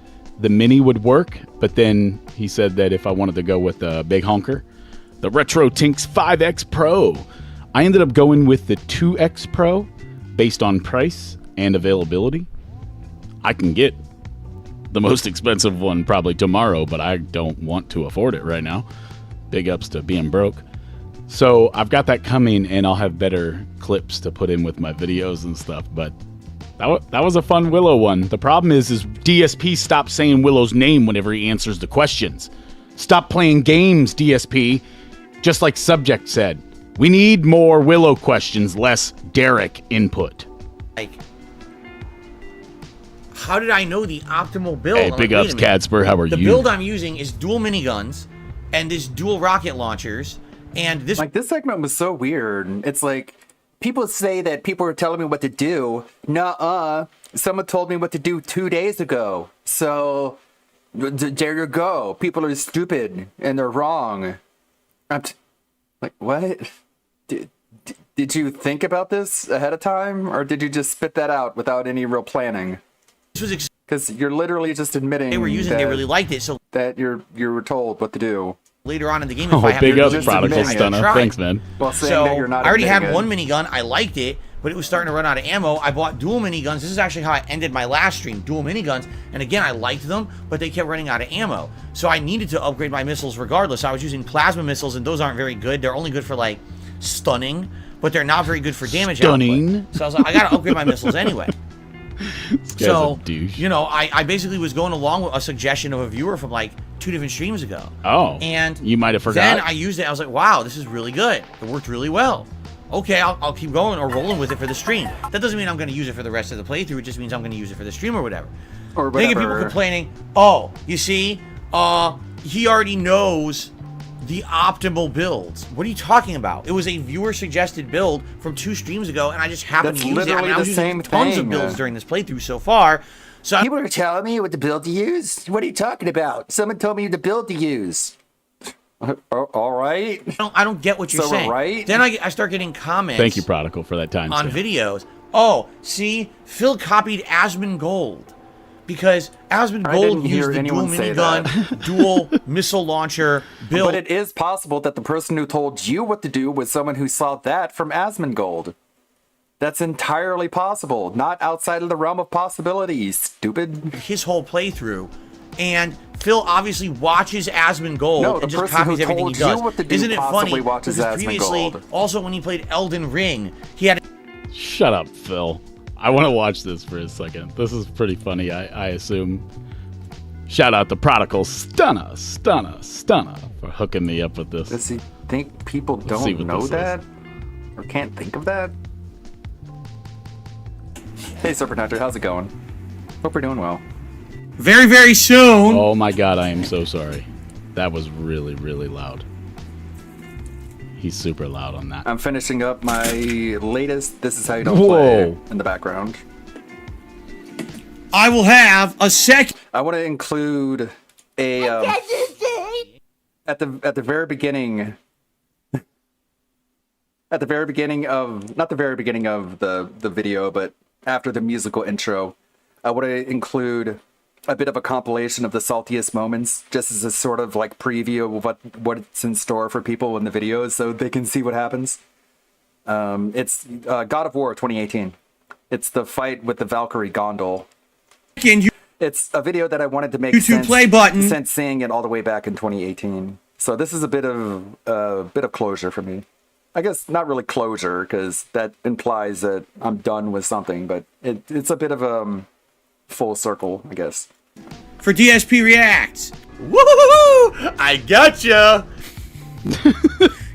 the Mini would work, but then he said that if I wanted to go with the big honker, the Retro Tinks 5X Pro. I ended up going with the 2X Pro based on price and availability. I can get the most expensive one probably tomorrow, but I don't want to afford it right now. Big ups to being broke. So I've got that coming, and I'll have better clips to put in with my videos and stuff, but that was a fun Willow one. The problem is DSP stopped saying Willow's name whenever he answers the questions. Stop playing games, DSP. Just like Subject said, we need more Willow questions, less Derek input. Like, how did I know the optimal build? Hey, big ups, Cadsper. How are you? The build I'm using is dual miniguns and this dual rocket launchers, and this Like, this segment was so weird. It's like, people say that people are telling me what to do. Nuh-uh. Someone told me what to do 2 days ago. So, there you go. People are stupid, and they're wrong. Like, what? Did you think about this ahead of time, or did you just spit that out without any real planning? Because you're literally just admitting they were using, that, they really liked it, so that you were told what to do. Later on in the game, Oh, if I have big to up, release Prodigal it, I Stunner. tried. Thanks, man. Well, saying So that you're not I already had admitting one minigun. I liked it, but it was starting to run out of ammo. I bought dual miniguns. This is actually how I ended my last stream, dual miniguns. And again, I liked them, but they kept running out of ammo. So I needed to upgrade my missiles regardless. I was using plasma missiles, and those aren't very good. They're only good for, like, stunning, but they're not very good for damage Stunning. output. So I was like, I gotta upgrade my missiles anyway. guy's So, a douche. you know, I basically was going along with a suggestion of a viewer from like 2 different streams ago. Oh. And you might have forgot. then I used it. I was like, wow, this is really good. It worked really well. Okay, I'll keep going or rolling with it for the stream. That doesn't mean I'm going to use it for the rest of the playthrough. It just means I'm going to use it for the stream or whatever. Or Then you get whatever. people complaining, oh, you see, he already knows the optimal builds. What are you talking about? It was a viewer suggested build from 2 streams ago, and I just happened That's to use it. I literally mean, I was the using same tons thing. of builds during this playthrough so far. So People are telling me what the build to use? What are you talking about? Someone told me the build to use. All right. I don't get what you're So we're saying. right? Then I start getting comments Thank you, Prodigal, for that time. on videos. Oh, see, Phil copied Asmongold because Asmongold didn't used hear the dual anyone say minigun, dual missile launcher build. But it is possible that the person who told you what to do was someone who saw that from Asmongold. That's entirely possible. Not outside of the realm of possibilities, stupid. His whole playthrough, and Phil obviously watches Asmongold No, the and just person copies who everything he told does. you what to do Isn't it possibly funny? watches Because previously, Asmongold. also when he played Elden Ring, he had. Shut up, Phil. I want to watch this for a second. This is pretty funny, I assume. Shout out to Prodigal Stunner for hooking me up with this. Does he think people Let's see don't what know this that? Or can't think of that? Hey, Serpentactor, how's it going? Hope we're doing well. Very, very soon. Oh my god, I am so sorry. That was really, really loud. He's super loud on that. I'm finishing up my latest This Is How You Don't Whoa. Play in the background. I will have a second. I want to include a at the very beginning. At the very beginning of not the very beginning of the video, but after the musical intro, I want to include a bit of a compilation of the saltiest moments, just as a sort of like preview of what's in store for people in the videos, so they can see what happens. It's God of War 2018. It's the fight with the Valkyrie Gondol. It's a video that I wanted to make YouTube play button. since seeing it all the way back in 2018. So this is a bit of closure for me. I guess not really closure, because that implies that I'm done with something, but it's a bit of full circle, I guess. For DSP Reacts. Woo! I gotcha.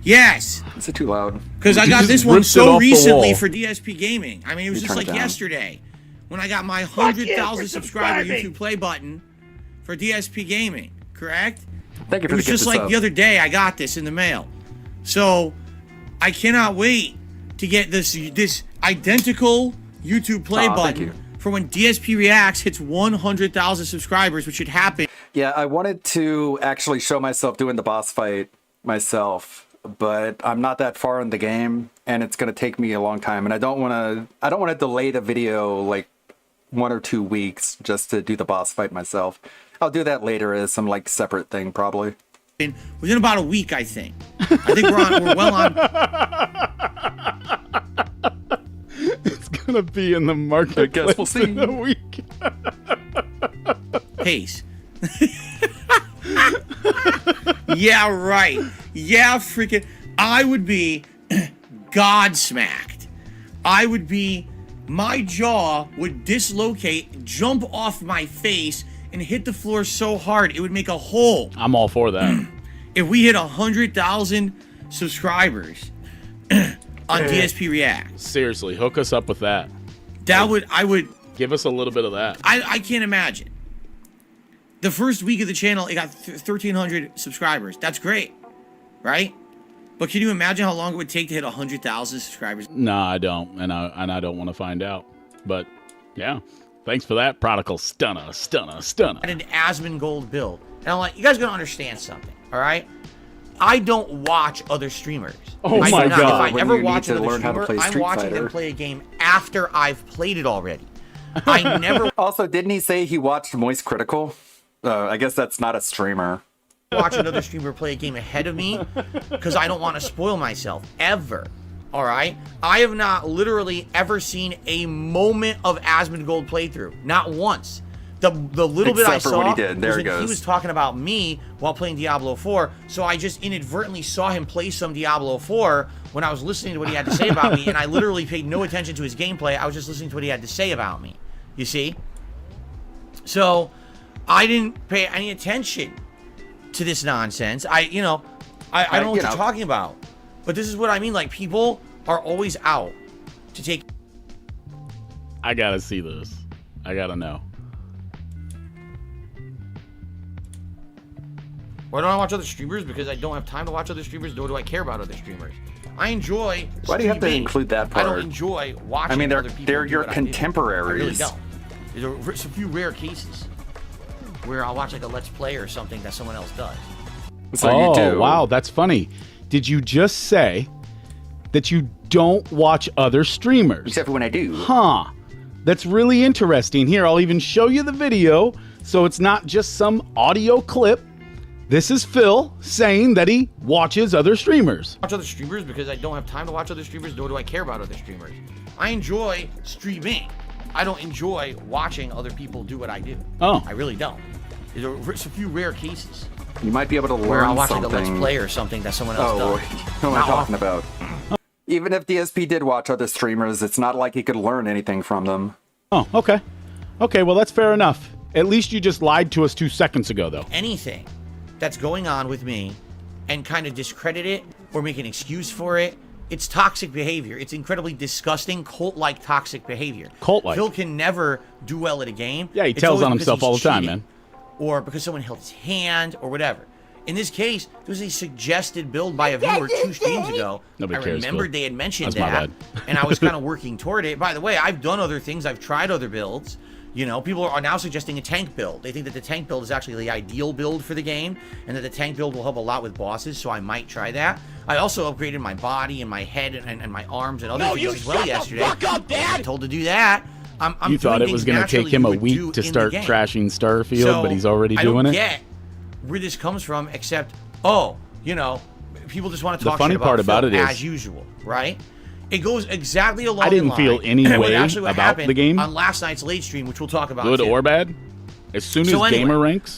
Yes. Is it too loud? Because I You got just this one ripped it so off the recently wall. for DSP Gaming. I mean, it was You just turn it like down. yesterday when I got my 100,000 for subscriber subscribing. YouTube play button for DSP Gaming. Correct? Thank you It for was the just like the other day I got this in the mail. So I cannot wait to get this identical YouTube play Aw, thank button you. for when DSP Reacts hits 100,000 subscribers, which should happen. Yeah, I wanted to actually show myself doing the boss fight myself, but I'm not that far in the game, and it's gonna take me a long time, and I don't want to delay the video like 1 or 2 weeks just to do the boss fight myself. I'll do that later as some like separate thing, probably. Within about a week, I think. I think we're well on. It's gonna be in the marketplace we'll see. in a week. Pace. Yeah, right. Yeah, freaking. I would be godsmacked. I would be. My jaw would dislocate, jump off my face, and hit the floor so hard it would make a hole. I'm all for that. If we hit 100,000 subscribers on DSP React, Seriously, hook us up with that. that would. I would. Give us a little bit of that. I can't imagine. The first week of the channel, it got 1,300 subscribers. That's great, right? But can you imagine how long it would take to hit 100,000 subscribers? No, I don't, and I don't want to find out. But yeah, thanks for that, Prodigal Stunner. At an Asmongold build. And I'm like, you guys gotta understand something, all right? I don't watch other streamers. Oh my God. If I ever watch another streamer, I'm watching them play a game after I've played it already. I never Also, didn't he say he watched Moist Critical? I guess that's not a streamer. watch another streamer play a game ahead of me because I don't want to spoil myself, ever. All right? I have not literally ever seen a moment of Asmongold playthrough. Not once. The little bit I Except for saw what he did. There was he that he goes. was talking about me while playing Diablo 4, so I just inadvertently saw him play some Diablo 4 when I was listening to what he had to say about me, and I literally paid no attention to his gameplay. I was just listening to what he had to say about me. You see? So, I didn't pay any attention to this nonsense. I don't know what you're talking about. But this is what I mean. Like, people are always out to take... I gotta see this. I gotta know. Why don't I watch other streamers? Because I don't have time to watch other streamers, nor do I care about other streamers. I enjoy Why do you have to streaming. include that part? I don't enjoy watching I mean, other people they're do your what I do. contemporaries. I really don't. There's a few rare cases where I'll watch like a Let's Play or something that someone else does. So you do. Wow, that's funny. Did you just say that you don't watch other streamers? Except for when I do. Huh. That's really interesting. Here, I'll even show you the video so it's not just some audio clip. This is Phil saying that he watches other streamers. Watch other streamers because I don't have time to watch other streamers, nor do I care about other streamers. I enjoy streaming. I don't enjoy watching other people do what I do. Oh. I really don't. There's a few rare cases You might be able to learn where I'll watch something. like a Let's Play or something that someone else Oh, does. who am I Not talking often. about? Even if DSP did watch other streamers, it's not like he could learn anything from them. Oh, okay. Okay, well, that's fair enough. At least you just lied to us 2 seconds ago, though. Anything that's going on with me and kind of discredit it or make an excuse for it, it's toxic behavior. It's incredibly disgusting, cult-like toxic behavior. Cult-like. Phil can never do well at a game. Yeah, he It's tells always on because himself he's all the time, cheating, man. Or because someone held his hand or whatever. In this case, there was a suggested build by a viewer 2 streams ago. Nobody I cares, remembered Phil. they had mentioned That's my that, bad. and I was kind of working toward it. By the way, I've done other things. I've tried other builds. You know, people are now suggesting a tank build. They think that the tank build is actually the ideal build for the game, and that the tank build will help a lot with bosses, so I might try that. I also upgraded my body and my head and my arms and other things as well yesterday. I'm told to do that. I'm You thought doing it was things going to take naturally him you a would do week to in the start game. trashing Starfield, So, but he's already I doing don't it? get where this comes from, except, oh, you know, people just want to The talk funny shit part about about Phil, it is- as usual, right? It goes exactly along I didn't the feel line any with way actually what about happened the game. on last night's late stream, which we'll talk about Good too. or bad? As soon as So anyway, Gamer Ranks,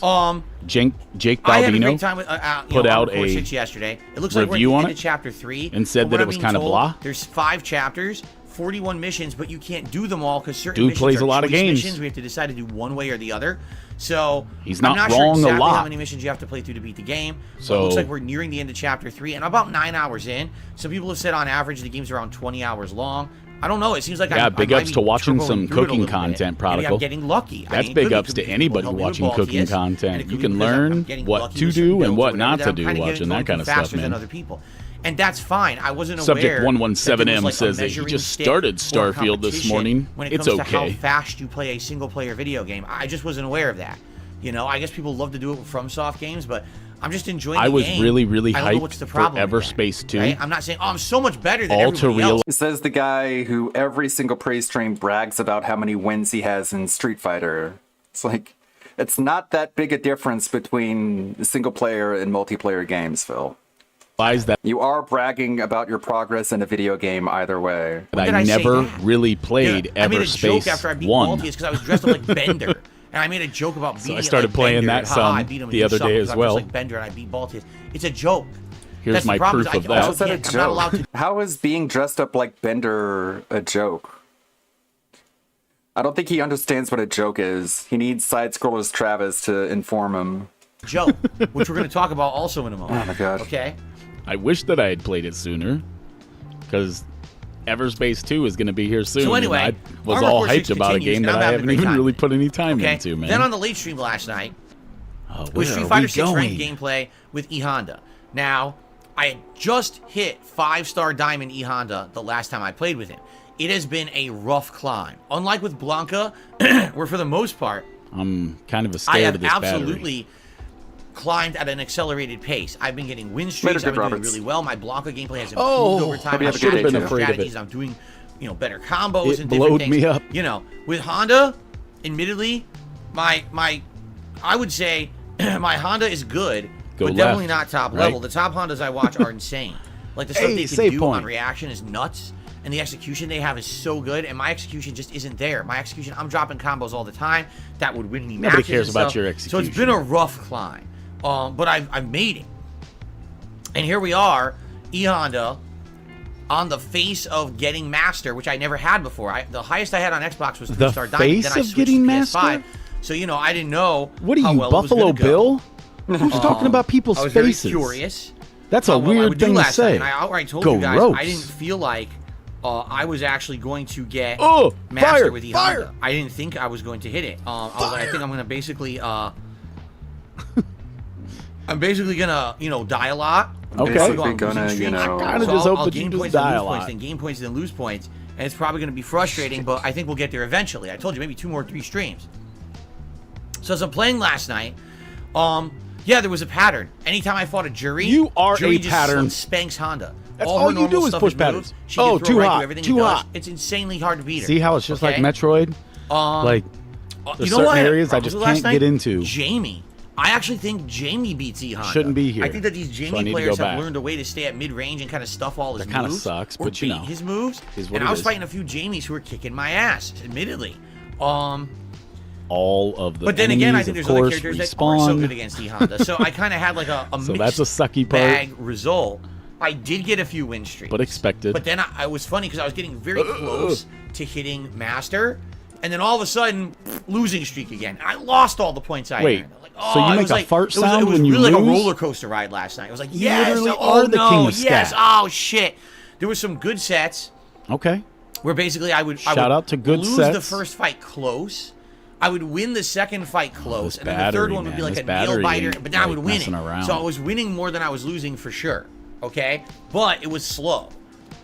Jake I had a great Balbino time with, put out on Core a 6 yesterday. It looks like we're at review the on end it of chapter 3 and said From that what it I'm was being kinda told, blah. There's 5 chapters, 41 missions, but you can't do them all because certain Dude missions plays are a lot of choice games. missions. We have to decide to do one way or the other. So He's I'm not not sure wrong a exactly how lot. many missions you have to play through to beat the game. So So- it looks like we're nearing the end of chapter 3 and about 9 hours in. Some people have said on average the game's around 20 hours long. I don't know. It seems like Yeah, I big might ups be to watching turboing some through it a cooking little bit. content, Maybe I'm Prodigal. getting lucky. That's it could big be ups to because people anybody help me with watching cooking Baltius, content. and it could You be can because I'm learn getting what lucky to with certain do and builds or what whatever, not that to I'm do kinda getting watching that through kind of faster stuff, than man. other people. And that's fine. I wasn't aware Subject that there 117M was, like, a says that he measuring just stick started or Starfield this competition morning. when it It's comes to how okay. fast you play a single-player video game. I just wasn't aware of that. You know, I guess people love to do it with FromSoft games, but I'm just enjoying the I was game. really, really I don't know hyped what's the for problem with Everspace that, 2. right? I'm not saying, oh, I'm so much better than All to everybody else. It says the guy who every single praise stream brags about how many wins he has in Street Fighter. It's like, it's not that big a difference between single player and multiplayer games, Phil. That you are bragging about your progress in a video game either way. But I never really played I made a joke after I Everspace beat 1. Baltius because I was dressed up like Bender. And I made a joke about beating I started it like playing Bender, that and, haha, some I beat him and the you other suck day because as I'm dressed well. like Bender and I beat Baltius. It's a joke. Here's That's the my problem, proof is of I that. also How's that a can't- I'm not allowed joke? to How is being dressed up like Bender a joke? I don't think he understands what a joke is. He needs Side Scrollers Travis to inform him. joke, which we're going to talk about also in a moment. Oh my god. Okay? I wish that I had played it sooner, because Everspace 2 is going to be here soon. So and anyway, I was Armored all Core 6 hyped about a continues, game and that I'm I having a haven't great even time really with it. put any time Okay? into, man. Then on the late stream last night, It was Street Fighter 6 ranked gameplay with E Honda. Now, I had just hit 5-star Diamond E Honda the last time I played with him. It has been a rough climb. Unlike with Blanca, where for the most part, I'm kind of a I scared have of this absolutely climbed at an accelerated pace. I've been getting win streaks. I've been doing really well. My Blanca gameplay has improved over time. I should have been afraid of it. I'm doing, better combos and different blowed things. me up. With Honda, admittedly, I would say my Honda is good, but definitely not top level. The top Hondas I watch are insane. Like the stuff they can do on reaction is nuts. And the execution they have is so good, and my execution just isn't there. My execution, I'm dropping combos all the time. That would win me matches. Nobody cares about your execution. So it's been a rough climb, but I've made it. And here we are, E Honda, on the face of getting Master, which I never had before. The highest I had on Xbox was 3-star Diamond. Then I switched to PS5. So I didn't know. What are you, well Buffalo Bill? Who's talking about people's faces? I was very curious. That's a weird thing to say. And I outright told you guys I didn't feel like I was actually going to get Master with E Honda. I didn't think I was going to hit it. I think I'm going to basically, I'm basically gonna, die a lot. Okay. I kind of just hope that you just die a lot. Then gain points, then lose points, and it's probably going to be frustrating. But I think we'll get there eventually. I told you maybe 2 or 3 streams. So as I'm playing last night, there was a pattern. Anytime I fought a Jury, Jury just pattern. Spanks Honda. That's all you do is push patterns. Oh, too hot. Too hot. It's insanely hard to beat her. See how it's just like Metroid? Like, there's certain areas I just can't get into. Jamie. I actually think Jamie beats E Honda. Shouldn't be here. I think that these Jamie players have learned a way to stay at mid-range and kind of stuff all his moves. That kind of sucks, but his moves. And I was fighting a few Jamies who were kicking my ass, admittedly. All of the But then again, I think there's other characters that are so respawn. good against E Honda. So I kind of had like a So mixed that's a sucky part. bag result. I did get a few win streaks. But expected. But then I was funny because I was getting very close to hitting Master. And then all of a sudden, losing streak again. I lost all the points I Wait, had. Like, so you make a fart sound when you lose? It was really like a lose? roller coaster ride last night. It was like, You yes, literally oh are the no, king of yes, scat. oh shit. There were some good sets. Okay. Where basically I would Shout out to good lose sets. the first fight close. I would win the second fight close, and then the third battery, one would be man, like this a nail battery biter, ain't, but then I like, would win it. messing around. So I was winning more than I was losing for sure. Okay, but it was slow.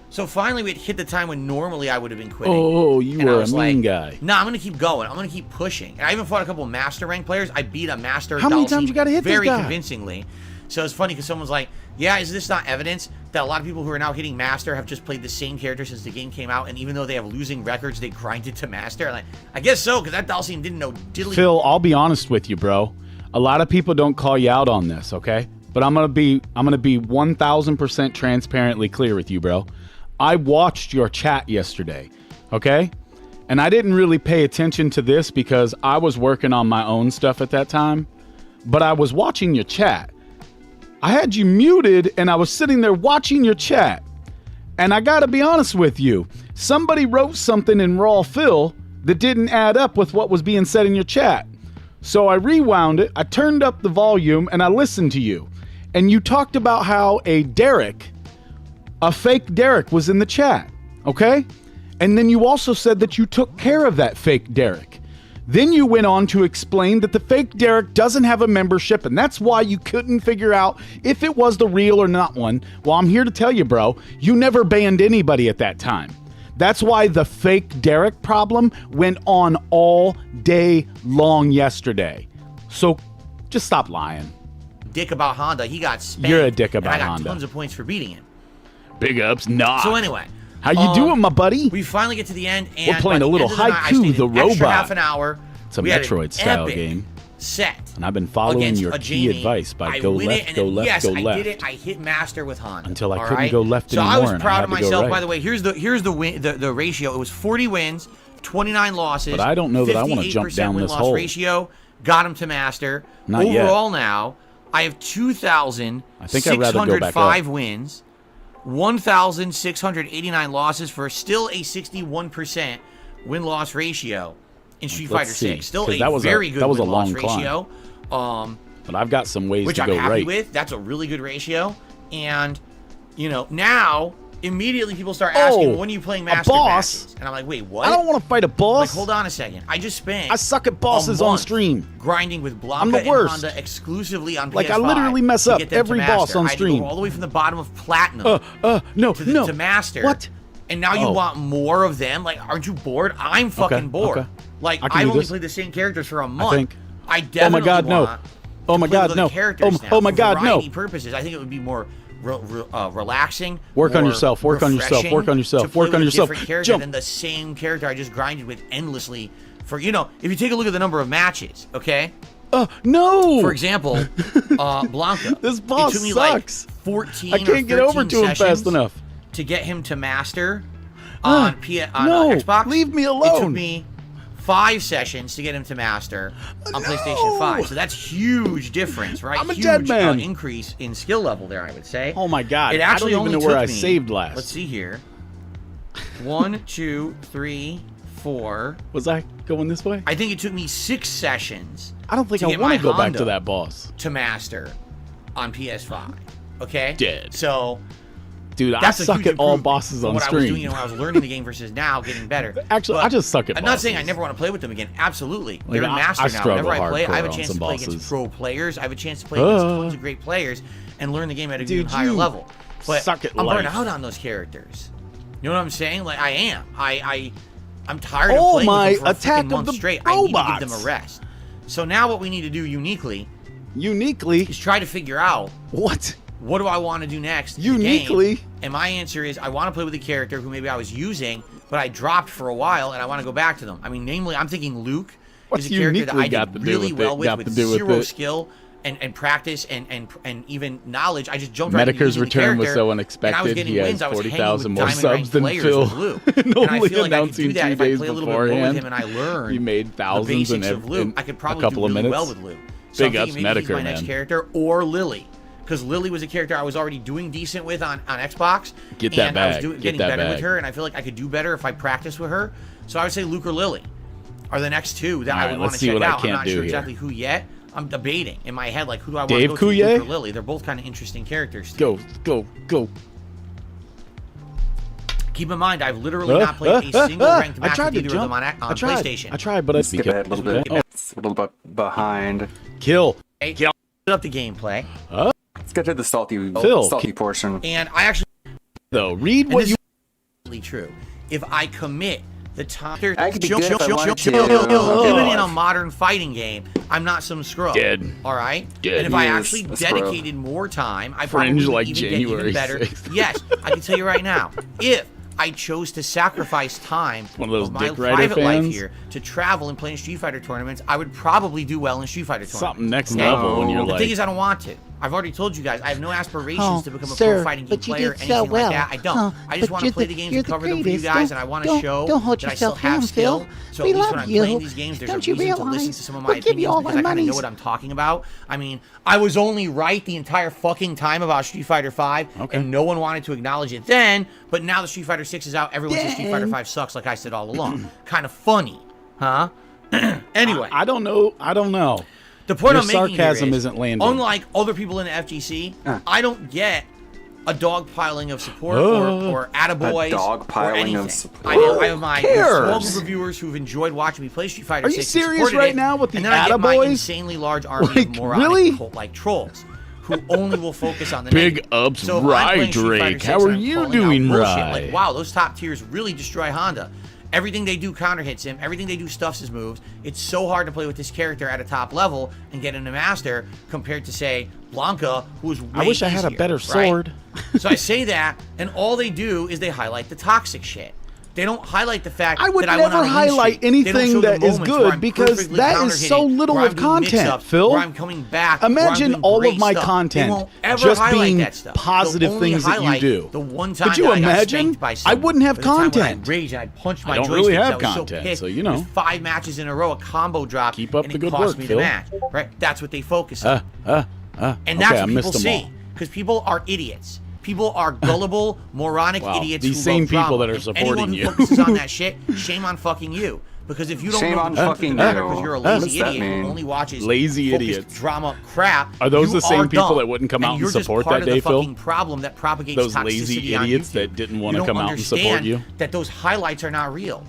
So finally, we had hit the time when normally I would have been quitting. Oh, you and were I a was mean like, guy. No, I'm gonna keep going. I'm gonna keep pushing. And I even fought a couple of master rank players. I beat a master. How many Dalsim times you gotta hit this very guy? convincingly. So it's funny because someone's like, "Yeah, is this not evidence that a lot of people who are now hitting master have just played the same character since the game came out, and even though they have losing records, they grinded to master?" I'm like, I guess so, because that Dalsim didn't know diddly. Phil, I'll be honest with you, bro. A lot of people don't call you out on this, okay? But I'm gonna be 1,000% transparently clear with you, bro. I watched your chat yesterday, okay? And I didn't really pay attention to this because I was working on my own stuff at that time. But I was watching your chat. I had you muted and I was sitting there watching your chat. And I gotta be honest with you. Somebody wrote something in Raw Phil that didn't add up with what was being said in your chat. So I rewound it, I turned up the volume, and I listened to you. And you talked about how a fake Derek was in the chat, okay? And then you also said that you took care of that fake Derek. Then you went on to explain that the fake Derek doesn't have a membership, and that's why you couldn't figure out if it was the real or not one. Well, I'm here to tell you, bro, you never banned anybody at that time. That's why the fake Derek problem went on all day long yesterday. So just stop lying. Dick about Honda. He got spanked. You're a dick about and I got Honda. tons of points for beating him. Big ups, nah. So anyway, how you doing, my buddy? We finally get to the end, and We're playing by a the little end of the night, I Haiku stayed the an extra Robot. half an hour. It's a We had an Metroid-style epic game. Set. And I've been following against your a key Jamie. advice by I go win left, it, and go then, left, yes, go I left. did it. I hit master with Honda. Until I all couldn't right? go left so anymore, I was and I proud had of to go myself. right. By the way, here's the ratio. It was 40 wins, 29 losses. But I don't know that I wanna jump 58% down this win-loss hole. ratio. Got him to master. Not yet. Overall now, I have 2,605 wins, 1,689 losses for still a 61% win-loss ratio in Street Fighter 6. Still 'cause a that was very good that was a win-loss long ratio. But I've got some ways Which to I'm go happy right. with. That's a really good ratio. And, now immediately people start asking, when are you playing master boss? matches? And I'm like, wait, what? I don't want to fight a boss. Like, hold on a second. I just spent I suck at bosses on stream. grinding with Blanca I'm the worst. and Honda exclusively on PS5. Like, I literally mess to up get them every to boss master. on I had to stream. go all the way from the bottom of platinum to master. What? And now you want more of them? Like, aren't you bored? I'm fucking bored. okay. Like, I can I've do only this. played the same characters for a month. I think. I definitely Oh my God, no. want Oh my to play God, with no. other characters now Oh my for God, no. variety purposes. I think it would be more relaxing. Work on more yourself, work on yourself, refreshing work on yourself, to play work on with a yourself. different character Jump. than the same character I just grinded with endlessly for, you know, if you take a look at the number of matches, okay? No! For example, Blanca. This boss it took me sucks. like 14 I can't get over to him fast enough. to get him to master on no, Xbox. leave me It took alone. me 5 sessions to get him to master on PlayStation 5. So that's huge difference, right? I'm a huge dead man. Increase in skill level there, I would say. Oh my God. It actually I don't even only know where took I me- saved last. Let's see here. 1, 2, 3, 4. Was I going this way? I think it took me 6 sessions. I don't think to I get want my to go back Honda to that boss. to master on PS5. Okay? Dead. So Dude, I that's a suck huge at all improvement bosses from on what I was doing, stream. you know, when I was learning the game versus now getting better. Actually, But I just suck at I'm bosses. not saying I never want to play with them again. Absolutely. Like, They're in master I now. struggle Whenever I play, I have a hardcore on chance some to play bosses. against pro players. I have a chance to play against tons of great players and learn the game at a Dude, even higher you level. But suck at I'm life. burned out on those characters. You know what I'm saying? Like, I am. I'm tired of Oh playing my, with them for a Attack freaking of month the straight. I need to give Robots. them a rest. So now what we need to do uniquely Uniquely? is try to figure out What? what do I want to do next in the Uniquely? game? And my answer is I want to play with a character who maybe I was using, but I dropped for a while, and I want to go back to them. I mean, namely, I'm thinking Luke What's is a character that uniquely I got did to do really with it? well Got with to do with zero it? skill and practice and even knowledge. I just jumped right into Medicre's using the return was character, so and I was unexpected. getting He wins. has I was hanging 40,000 with more diamond subs ranked than players Phil. with Luke. And And I only feel like I could do announcing that 2 if I days play a little bit more with beforehand. him and I learn He made the thousands in basics of Luke. I could probably couple do of really minutes. well with Luke. So I'm Big ups, thinking maybe he's my Medicre, next man. character, or Lily. Because Lily was a character I was already doing decent with on Xbox. Get that and I was bag. Get getting that better bag. with her, and I feel like I could do better if I practiced with her. So I would say Luke or Lily are the next two that All I right, would want let's to see check what I out. I'm can't not do sure here. exactly who yet. I'm debating in my head, like, who do I want Dave to go to, Coulier? Luke or Lily? They're both kind of interesting characters. to me. Go. Keep in mind, I've literally not played a single ranked I match tried with to either of them jump. on I tried. PlayStation. I tried, but I Skip ahead a little bit. Oh, It's a little bit behind. kill. Hey, get up the gameplay. Let's get to the salty Phil, portion. And I actually... Though, read And what this you... is really true. If I commit the time, I could be good if I wanted to. even in a modern fighting game, I'm not some scrub. Dead. All right. Dead. And if I He is actually a scrub. dedicated more time, I Fringe probably would like even get January even better. 6th. Yes, I can tell you right now. If I chose to sacrifice time One of those my Dick Rider private life fans. here to travel and play in Street Fighter tournaments, I would probably do well in Street Fighter tournaments. Something next Okay? level when you're The like... thing is, I don't want to. I've already told you guys, I have no aspirations Oh, to become a sir, pro fighting game but you player or did anything so like well. that. I don't. Huh, I just but want to you're play the- the games you're and the cover them for you greatest. guys, Don't- and I want to don't- show don't hold that I yourself still have down, skill. Phil. So We at least love when I'm you. playing these games, there's Don't a you reason to listen realize to some of my we'll give you opinions all because our I kind of know monies? what I'm talking about. I mean, I was only right the entire fucking time about Street Fighter V, and no one wanted to acknowledge it then, but now that Street Fighter 6 is out, everyone says Street Fighter 5 sucks, like I said all along. Kind of funny, huh? Anyway. I don't know. The point Your I'm making sarcasm here isn't landing. Unlike other people in the FGC, I don't get a dogpiling of support or attaboys A dogpiling or anything. of support. I have my cares? small group of viewers who've enjoyed watching me play Street Fighter Are 6 you and serious supported right it, now with the and then I get my attaboys? insanely large army Like, of moronic really? cult-like trolls who only will focus on the Big negative. ups, So if I'm Rye playing Street Fighter Drake. 6 How are and I'm you calling out doing, bullshit, Rye? Like, wow, those top tiers really destroy Honda. Everything they do counter hits him. Everything they do stuffs his moves. It's so hard to play with this character at a top level and get into master compared to, say, Blanca, who is way I wish I had a easier, better right? sword. So I say that, and all they do is they highlight the toxic shit. They don't highlight the fact I would that I went never on a win highlight streak. They don't anything show the that is moments good where I'm because perfectly that is counter-hitting, so little where of I'm doing content, mix-ups, Phil. where I'm coming back, where I'm Imagine doing all of great my stuff. They content won't ever just highlight being that stuff. positive They'll only things that you highlight do. The one time Could you that I got imagine? spanked by I someone. wouldn't have Or the time when content. I'd rage and I'd punch my I don't joystick really because have I was so content, pissed. so you know. It was 5 matches in a row, a combo drop. Keep up and the it good cost work, me Phil. the match. Right? That's what they focus on. And Okay, that's I what missed people them see. all. Because people are idiots. people are gullible, moronic Wow, idiots. these who same love people drama. that are And supporting anyone you. who focuses on that shit, shame on fucking you. Because if you don't Shame know on the truth of fucking the matter, you. because you're a What does lazy that idiot mean? who only watches Lazy focused idiots. drama crap. Are those you the same are people dumb. that wouldn't come out and you're just support part that of day, the Phil? fucking problem that propagates Those toxicity lazy on idiots YouTube. that didn't You want to don't come out and support understand you? that those highlights are not real.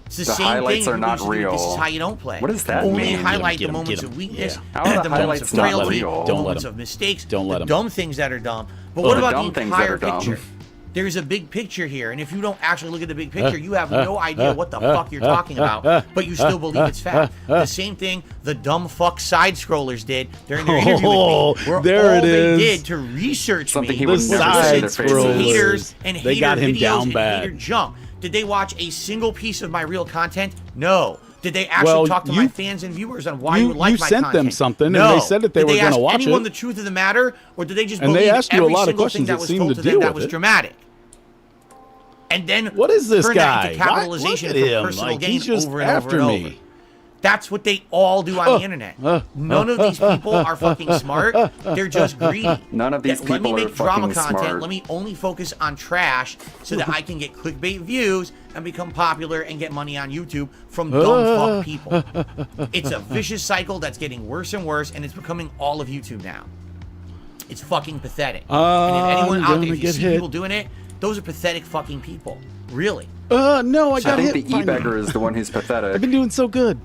It's the The same highlights thing. are not This is real. how you don't play. What does that Only mean? highlight Get the 'em, moments get 'em. of weakness, How are the the moments of highlights not frailty, real? the Don't let moments 'em. of mistakes, Don't let the 'em. dumb things that are dumb. But Oh, what the about dumb the things that entire are dumb. picture? There's a big picture here, and if you don't actually look at the big picture, you have no idea what the fuck you're talking about, but you still believe it's fact. The same thing the dumb fuck side scrollers did during their interview Oh, with me, where there all it they is. did to research Something me he was would never side say to their listen scrollers. to faces. haters and They hater got him videos down and bad. hater junk. Did they watch a single piece of my real content? No. Did they actually Well, talk to you- my fans and viewers on why you- you would like you my sent content? them something, and no. they said that they Did were they gonna ask watch anyone it. the truth of the matter, or did they just And they believe asked you a every lot of single questions thing that that was seemed told to to them deal that with was it. dramatic? And then What is this turn guy? that into capitalization Look at for him. personal Like, gain he's just over and after over and me. over. That's what they all do on the internet. None of these people are fucking smart. They're just greedy. None of these Let me people are make drama fucking content. smart. Let me only focus on trash so that I can get clickbait views and become popular and get money on YouTube from dumb fuck people. It's a vicious cycle that's getting worse and worse, and it's becoming all of YouTube now. It's fucking pathetic. And if anyone out there, if you see people doing it, those are pathetic fucking people. Really. No, I I got think hit. the e-beggar is the one who's I've pathetic. been doing so good.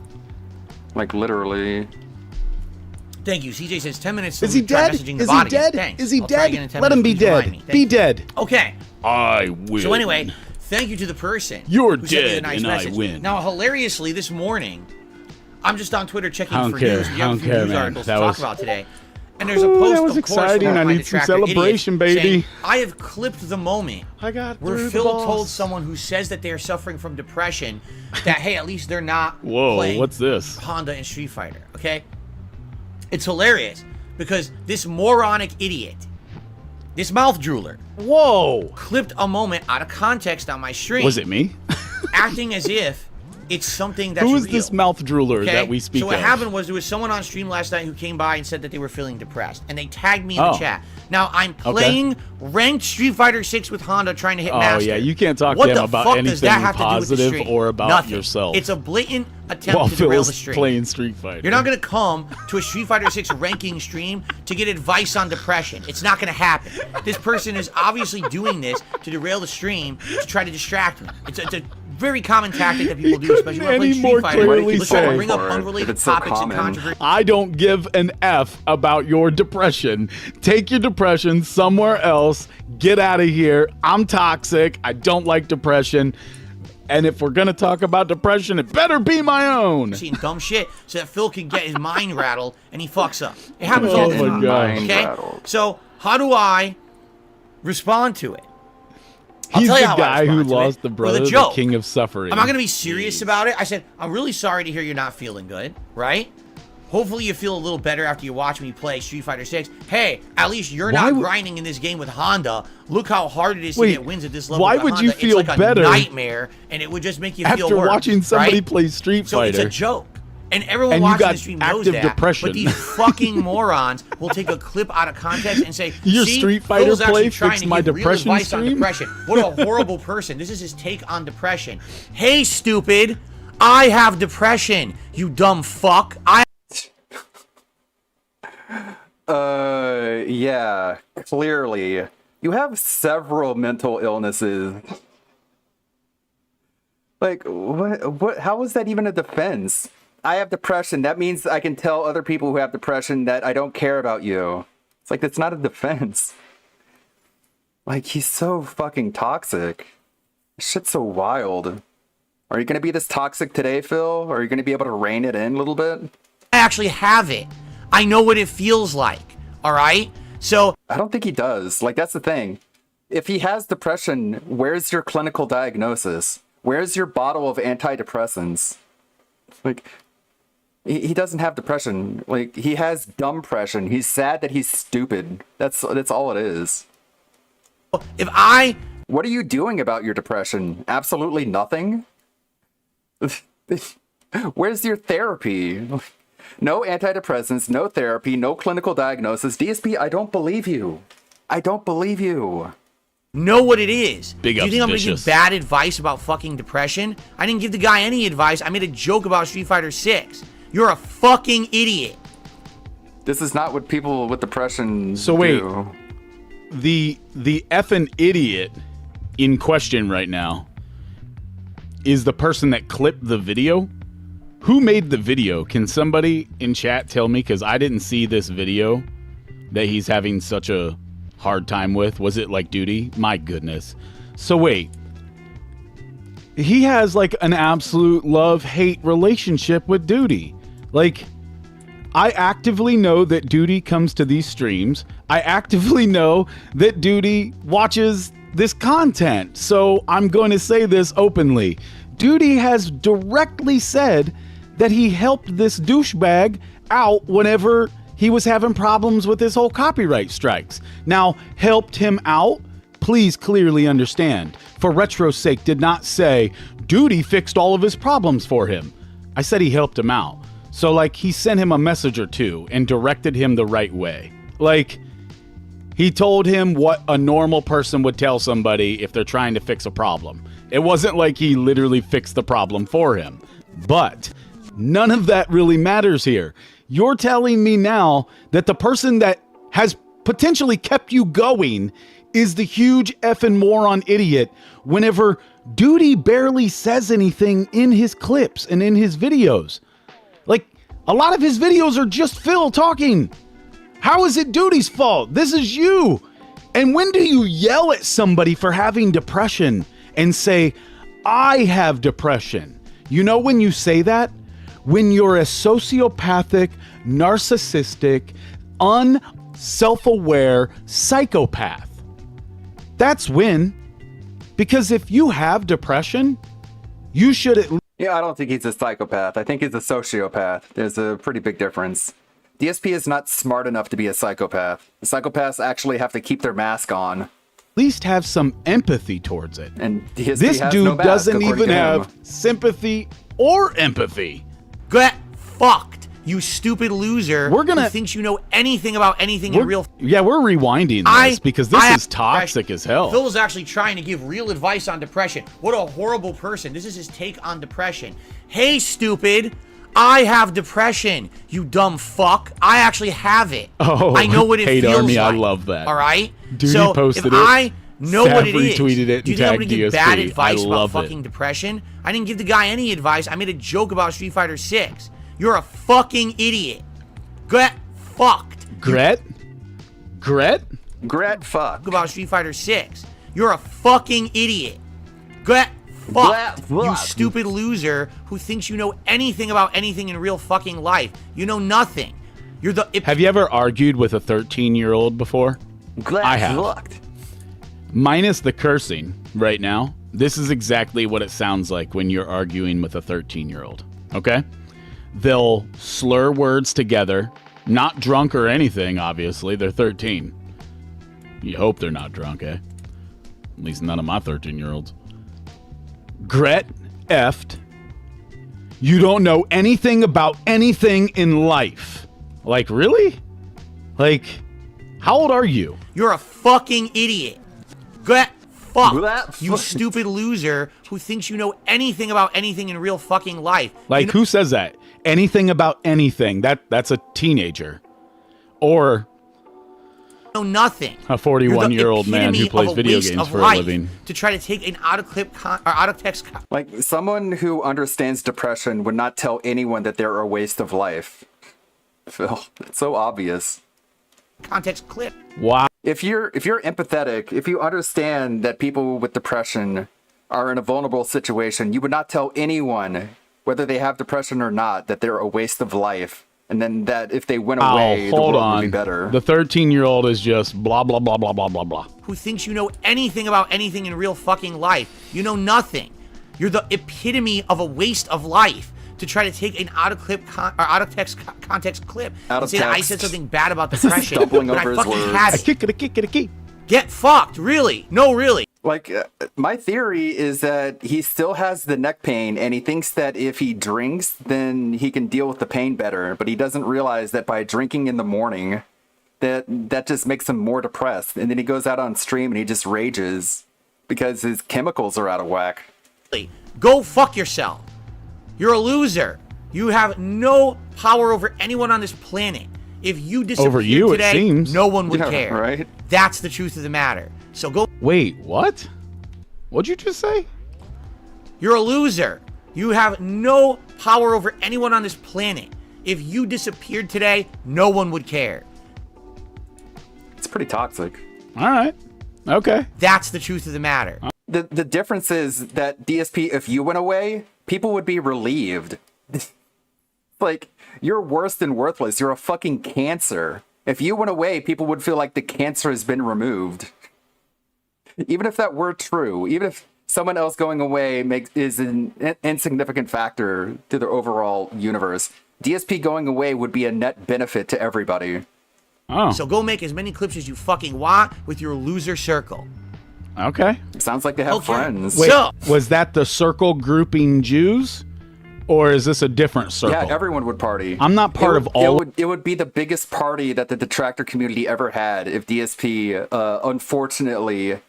Like, literally. Thank you. CJ says 10 minutes. Is he try dead? messaging the Is bot he again. dead? Thanks. Is he I'll try again in dead? 10 Let him be minutes. Please remind me. dead. Thank Be you. dead. Okay. I will. So anyway, thank you to the person. You're who sent me a dead nice and message. I win. Now, hilariously, this morning, I'm just on Twitter checking I don't for care. news. We I have a don't few care, news man. articles That to talk was- about today. And there's a Ooh, post, that was of course, exciting. from I my need some detractor celebration, idiots baby. saying, I have clipped the moment I got where through the Phil boss. told someone who says that they're suffering from depression that, hey, at least they're not Whoa, playing what's this? Honda and Street Fighter, okay? It's hilarious because this moronic idiot, this mouth drooler, Whoa, clipped a moment out of context on my stream. was it me? Acting as if it's something that's Who is real. this mouth drooler Okay? that we speak So what of? happened was there was someone on stream last night who came by and said that they were feeling depressed, and they tagged me in the Oh. chat. Now I'm playing ranked Street Fighter 6 with Honda, trying to hit Oh, master. yeah, you can't talk What to him the about fuck does that anything have to do with the positive stream? or about Nothing. yourself. It's a blatant attempt While to derail Phil's the stream. playing Street Fighter. You're not going to come to a Street Fighter 6 ranking stream to get advice on depression. It's not going to happen. This person is obviously doing this to derail the stream to try to distract me. It's a very common tactic that people do, especially when any playing more Street Fighter. clearly Let's try to say bring up for it, if unrelated it's so topics and common. controversy. I don't give an F about your depression. Take your depression somewhere else. Get out of here. I'm toxic. I don't like depression. And if we're going to talk about depression, it better be my own. Seeing dumb shit so that Phil can get his mind rattled and he fucks up. It happens all the Oh my time. gosh. Okay? rattled. So, how do I respond to it? I'll He's tell the you how I guy who respond to lost it the with brother, a the joke. king of suffering. I'm not going to be serious about it. I said, I'm really sorry to hear you're not feeling good, right? Hopefully you feel a little better after you watch me play Street Fighter 6. Hey, at least you're Why not would- grinding in this game with Honda. Look how hard it is Wait, to get wins at this level. why with would you Honda. feel it's like better a nightmare, and it would just make you feel after worse. watching somebody right? play Street So it's Fighter? a joke. And everyone And you watching got the stream knows active that. depression. But these fucking morons will take a clip out of context and say, Your see, Street Fighter Phil's actually play trying fixed to my give real depression advice on stream? depression. What a horrible person. This is his take on depression. Hey, stupid. I have depression, you dumb fuck. Yeah, clearly. You have several mental illnesses. Like, what, how is that even a defense? I have depression. That means I can tell other people who have depression that I don't care about you. It's like, that's not a defense. Like, he's so fucking toxic. Shit's so wild. Are you gonna be this toxic today, Phil? Are you gonna be able to rein it in a little bit? I actually have it. I know what it feels like. All right? So I don't think he does. Like, that's the thing. If he has depression, where's your clinical diagnosis? Where's your bottle of antidepressants? Like, he doesn't have depression. Like, he has dumbpression. He's sad that he's stupid. That's all it is. if I... What are you doing about your depression? Absolutely nothing? Where's your therapy? No antidepressants, no therapy, no clinical diagnosis. DSP, I don't believe you. I don't believe you. Know what it is. Big Do you ups, think I'm gonna Vicious. give bad advice about fucking depression? I didn't give the guy any advice. I made a joke about Street Fighter 6. You're a fucking idiot. This is not what people with depression So wait, do. the effing idiot in question right now is the person that clipped the video. Who made the video? Can somebody in chat tell me? Because I didn't see this video that he's having such a hard time with. Was it like Duty? My goodness. So wait, he has like an absolute love-hate relationship with Duty. Like, I actively know that Duty comes to these streams. I actively know that Duty watches this content. So I'm going to say this openly. Duty has directly said that he helped this douchebag out whenever he was having problems with his whole copyright strikes. Now, helped him out? Please clearly understand. For Retro's sake, did not say Duty fixed all of his problems for him. I said he helped him out. So, like, he sent him a message or two and directed him the right way. Like, he told him what a normal person would tell somebody if they're trying to fix a problem. It wasn't like he literally fixed the problem for him. But none of that really matters here. You're telling me now that the person that has potentially kept you going is the huge effing moron idiot whenever Duty barely says anything in his clips and in his videos. Like, a lot of his videos are just Phil talking. How is it Duty's fault? This is you. And when do you yell at somebody for having depression and say, I have depression? You know when you say that? When you're a sociopathic, narcissistic, unself-aware psychopath. That's when. Because if you have depression, you should at least... Yeah, I don't think he's a psychopath. I think he's a sociopath. There's a pretty big difference. DSP is not smart enough to be a psychopath. Psychopaths actually have to keep their mask on. At least have some empathy towards it. And DSP this has dude no mask, doesn't according even to him. have sympathy or empathy. Get fucked, you stupid loser. We're gonna- who thinks you know anything about anything in real. Yeah, we're rewinding this because this is toxic as hell. Phil was actually trying to give real advice on depression. What a horrible person. This is his take on depression. Hey, stupid. I have depression, you dumb fuck. I actually have it. Oh, I know what it Hate feels Army, like. I love that. All right? Duty so posted if it. I know what it Sav is, retweeted it do you and think I'm tagged going to give DSP? bad advice I about love fucking it. depression? I didn't give the guy any advice. I made a joke about Street Fighter 6. You're a fucking idiot. Get fucked. Gret? Gret? Gret fuck. About Street Fighter 6. You're a fucking idiot. Get fucked. You stupid loser who thinks you know anything about anything in real fucking life. You know nothing. You're the... Have you ever argued with a 13-year-old before? I have. Minus the cursing right now. This is exactly what it sounds like when you're arguing with a 13-year-old. Okay? They'll slur words together. Not drunk or anything, obviously. They're 13. You hope they're not drunk, eh? At least none of my 13-year-olds. Gret effed. You don't know anything about anything in life. Like, really? Like, how old are you? You're a fucking idiot. Get fucked. You stupid loser who thinks you know anything about anything in real fucking life. Like, who says that? Anything about anything. That's a teenager. Or know nothing. a 41-year-old man who plays video games for a living. To try to take an out of text. Like, someone who understands depression would not tell anyone that they're a waste of life. Phil, it's so obvious. Context clip. Wow. If you're empathetic, if you understand that people with depression are in a vulnerable situation, you would not tell anyone, whether they have depression or not, that they're a waste of life. And then that if they went away, the world would be better. The 13-year-old is just blah, blah, blah, blah, blah, blah, blah. Who thinks you know anything about anything in real fucking life. You know nothing. You're the epitome of a waste of life to try to take an out of text context clip and say that I said something bad about depression. Stumbling but over I his fucking words. had it. Get fucked, really. No, really. Like, my theory is that he still has the neck pain, and he thinks that if he drinks, then he can deal with the pain better. But he doesn't realize that by drinking in the morning, that just makes him more depressed. And then he goes out on stream and he just rages because his chemicals are out of whack. Go fuck yourself. You're a loser. You have no power over anyone on this planet. If you disappeared Over you, today, it seems. no one would Yeah, care. right? That's the truth of the matter. So go. Wait, what? What'd you just say? You're a loser. You have no power over anyone on this planet. If you disappeared today, no one would care. It's pretty toxic. All right. Okay. That's the truth of the matter. The difference is that DSP, if you went away, people would be relieved. Like, you're worse than worthless. You're a fucking cancer. If you went away, people would feel like the cancer has been removed. Even if that were true, even if someone else going away is an insignificant factor to the overall universe, DSP going away would be a net benefit to everybody. Oh. So go make as many clips as you fucking want with your loser circle. Okay. Sounds like they have friends. Wait, was that the circle grouping Jews? Or is this a different circle? Yeah, everyone would party. I'm not part of all. It would be the biggest party that the detractor community ever had if DSP, unfortunately,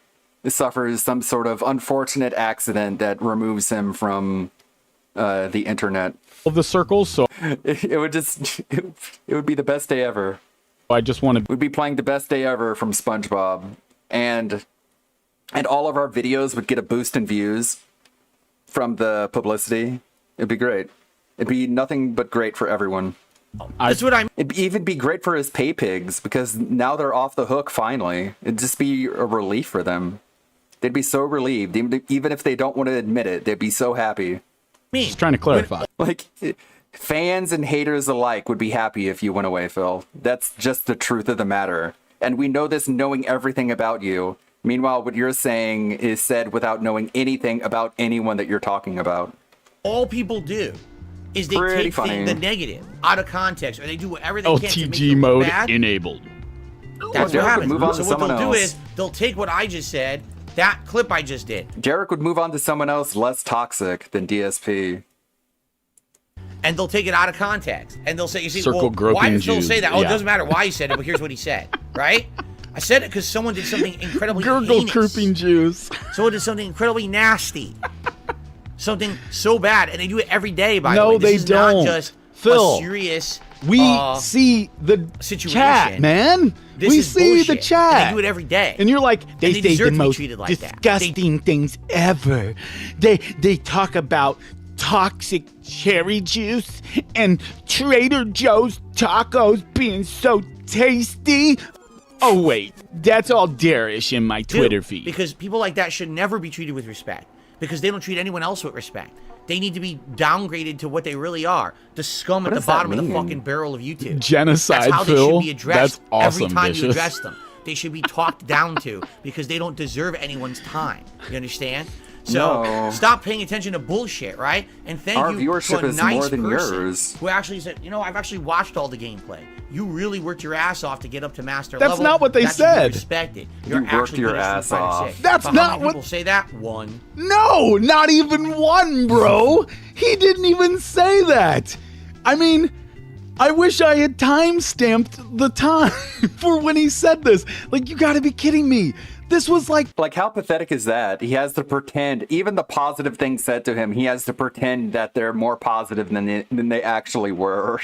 suffers some sort of unfortunate accident that removes him from the internet. Of the circles, so it would just it would be the best day ever. I just wanted. We'd be playing the best day ever from SpongeBob, and all of our videos would get a boost in views from the publicity. It'd be great. It'd be nothing but great for everyone. That's what I'm. It'd even be great for his pay pigs because now they're off the hook finally. It'd just be a relief for them. They'd be so relieved, even if they don't want to admit it. They'd be so happy. Just trying to clarify. Like, fans and haters alike would be happy if you went away, Phil. That's just the truth of the matter. And we know this knowing everything about you. Meanwhile, what you're saying is said without knowing anything about anyone that you're talking about. All people do is they Pretty take funny. the negative out of context, or they do whatever they can to make LTG it mode bad. enabled. That's Derek what happens. would move on So to what they'll someone do else. is they'll take what I just said, that clip I just did, Derek would move on to someone else less toxic than DSP. and they'll take it out of context, and they'll say, "You see, Circle well, groping why did Phil Jews. say that? Oh, Yeah. it doesn't matter why he said it, but here's what he said, right? I said it because someone did something incredibly Gurgle heinous. grouping Jews. Someone did something incredibly nasty, something so bad, and they do it every day. By the No, way, this they is don't. not just Phil, a serious. We see the situation. chat, man. This we is see bullshit. the chat. And they do it every day. And you're like, they they say deserve the to be most treated like that. disgusting things ever. They talk about toxic cherry juice and Trader Joe's tacos being so tasty. Oh wait, that's all Darish in my Twitter feed. Because people like that should never be treated with respect. Because they don't treat anyone else with respect. They need to be downgraded to what they really are. The scum What at the does that bottom of the mean? fucking barrel of YouTube. Genocide, That's how they Phil. should be addressed That's awesome, every time you Vicious. address them. They should be talked down to because they don't deserve anyone's time. You understand? So No. stop paying attention to bullshit, right? And thank Our you viewership to a is nice more than person yours. who actually said, you know, I've actually watched all the gameplay. You really worked your ass off to get up to master That's level. not what they That should be said. respected. You You're worked actually your good at ass Street Fighter off. 6. That's But how not many what- people say that? One. No, not even one, bro. He didn't even say that. I mean, I wish I had time-stamped the time for when he said this. Like, you gotta be kidding me. This was like how pathetic is that? He has to pretend, even the positive things said to him, he has to pretend that they're more positive than they actually were.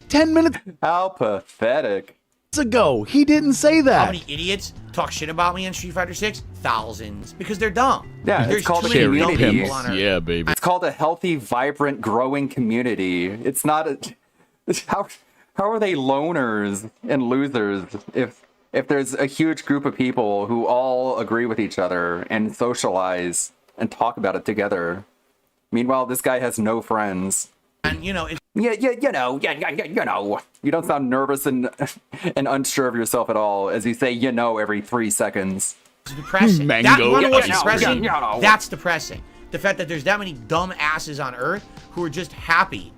10 minutes How pathetic. ago. He didn't say How that. many idiots talk shit about me in Street Fighter 6? Thousands. Because they're dumb. Yeah, There's it's called too a many dumb community. people on Earth. Yeah, baby. It's called a healthy, vibrant, growing community. It's not a... How are they loners and losers if there's a huge group of people who all agree with each other and socialize and talk about it together? Meanwhile, this guy has no friends. And, you know, it's You know. You don't sound nervous and unsure of yourself at all as you say, every 3 seconds. depressing. Mango. That, you wanna know what's Yeah, depressing? yeah. That's depressing. The fact that there's that many dumb asses on Earth who are just happy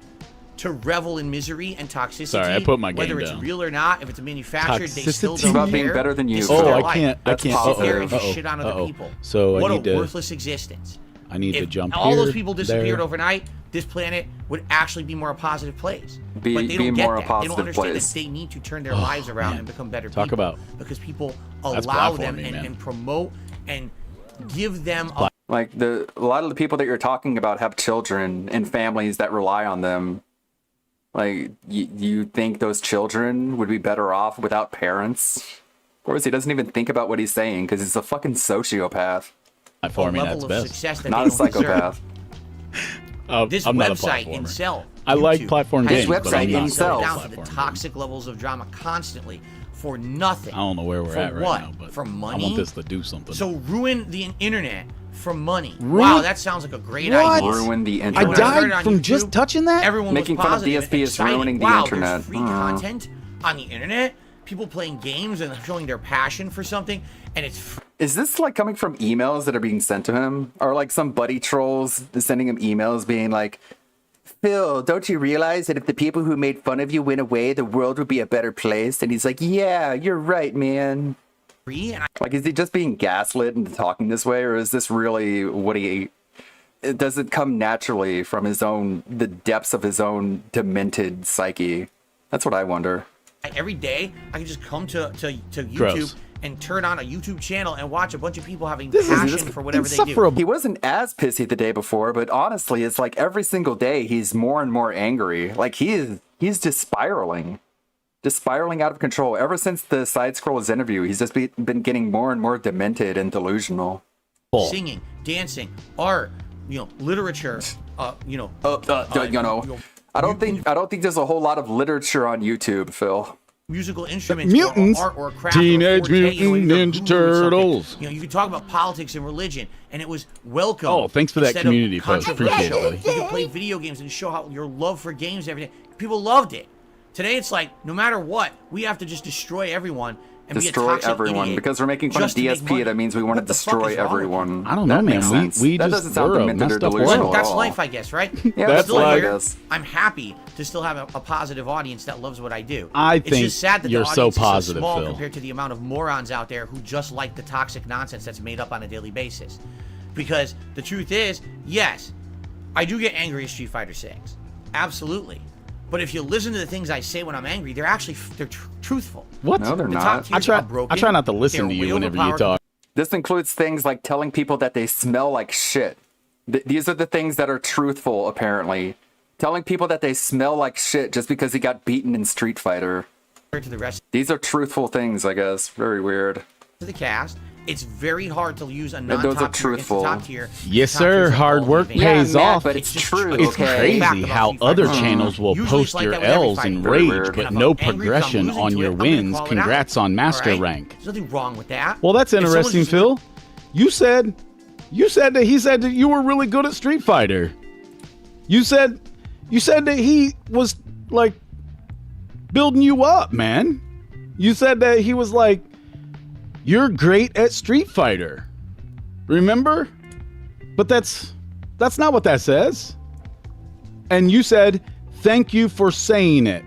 to revel in misery and toxicity. Sorry, I put my whether game it's down. real or not, if it's manufactured, they still Toxicity. don't About care. being better than you. This is Oh, their I life. can't. I That's can't. positive. Sit there and just shit on other people. So What I a need to. worthless existence. I need to If jump all here, those people disappeared there. overnight, this planet would actually be more a positive place. Be but they don't get more a that. They positive don't understand place. that they need to turn their lives around and become better people. Talk about because people that's allow them platforming, man. and promote and give them a Like a lot of the people that you're talking about have children and families that rely on them. Like you think those children would be better off without parents? Of course, he doesn't even think about what he's saying because he's a fucking sociopath. Platforming at its best. success that Not they a don't psychopath. This I'm not a website platformer. itself, I like YouTube, platform has games, but I'm website not itself a down to the platformer. toxic levels of drama constantly for nothing. I don't know where we're for at right what? now, but for money. I want this to do something. So ruin the internet for money. Ruin- Wow, that sounds like a great What? idea. Ruin the I internet. When started died on from YouTube, just touching that? Everyone Making was fun of positive and DSP is excited. ruining the wow, internet. There's free content on the internet. People playing games and showing their passion for something, and it's Is this like coming from emails that are being sent to him? Or like some buddy trolls sending him emails being like, Phil, don't you realize that if the people who made fun of you went away, the world would be a better place? And he's like, yeah, you're right, man. free. And Like, is he just being gaslit into talking this way? Or is this really what does it come naturally from the depths of his own demented psyche? That's what I wonder. every day I can just come to YouTube Gross. and turn on a YouTube channel and watch a bunch of people having This passion is for whatever they do. insufferable. He wasn't as pissy the day before, but honestly, it's like every single day he's more and more angry. Like he's just spiraling out of control. Ever since the Side Scrollers interview, he's just been getting more and more demented and delusional. Singing, dancing, art, literature, I don't think there's a whole lot of literature on YouTube, Phil. musical instruments, Mutants. or art, or a craft, Teenage or a forte, Mutant either Ninja Google or something. Turtles. You could talk about politics and religion, and it was welcome. Oh, thanks for that instead of community post. Appreciate it, controversial. buddy. You could play video games and show how your love for games and everything. People loved it. Today, it's like no matter what, we have to just destroy everyone and Destroy be a toxic everyone idiot because we're making fun of just to make DSP. money. That means we want to What the fuck destroy is wrong with you? everyone. I don't know, That man. makes sense. We that just doesn't sound were demented or messed up delusional world. at That's all. life, I guess, right? Yeah, That's Still life. here, Yes. I'm happy to still have a positive audience that loves what I do. I It's think just sad that you're the so audience positive, is so small Phil. compared to the amount of morons out there who just like the toxic nonsense that's made up on a daily basis. Because the truth is, yes, I do get angry at Street Fighter 6. Absolutely. But if you listen to the things I say when I'm angry, they're actually truthful. What? No, they're The not. top tiers are broken. I try not to listen They're to you way whenever you overpowered. talk. This includes things like telling people that they smell like shit. These are the things that are truthful, apparently. Telling people that they smell like shit just because he got beaten in Street Fighter. To the rest These are truthful things, I guess. Very weird. of the cast, it's very hard to use a those are non-top tier against the truthful. top tier. Yes, Top tiers sir. are Hard all work advanced. pays Matt, off. but it's just true. It's okay? crazy how other channels will Usually post it's like your that with every L's fight. and Very rage, weird. but And no if I'm angry, if I'm progression losing on to your it, I'm gonna wins. call it Congrats out. on Master All right? Rank. There's nothing wrong with that. Well, that's If someone's interesting, just- Phil. You said that he said that you were really good at Street Fighter. You said that he was like building you up, man. You said that he was like, you're great at Street Fighter. Remember? But that's not what that says. And you said, thank you for saying it.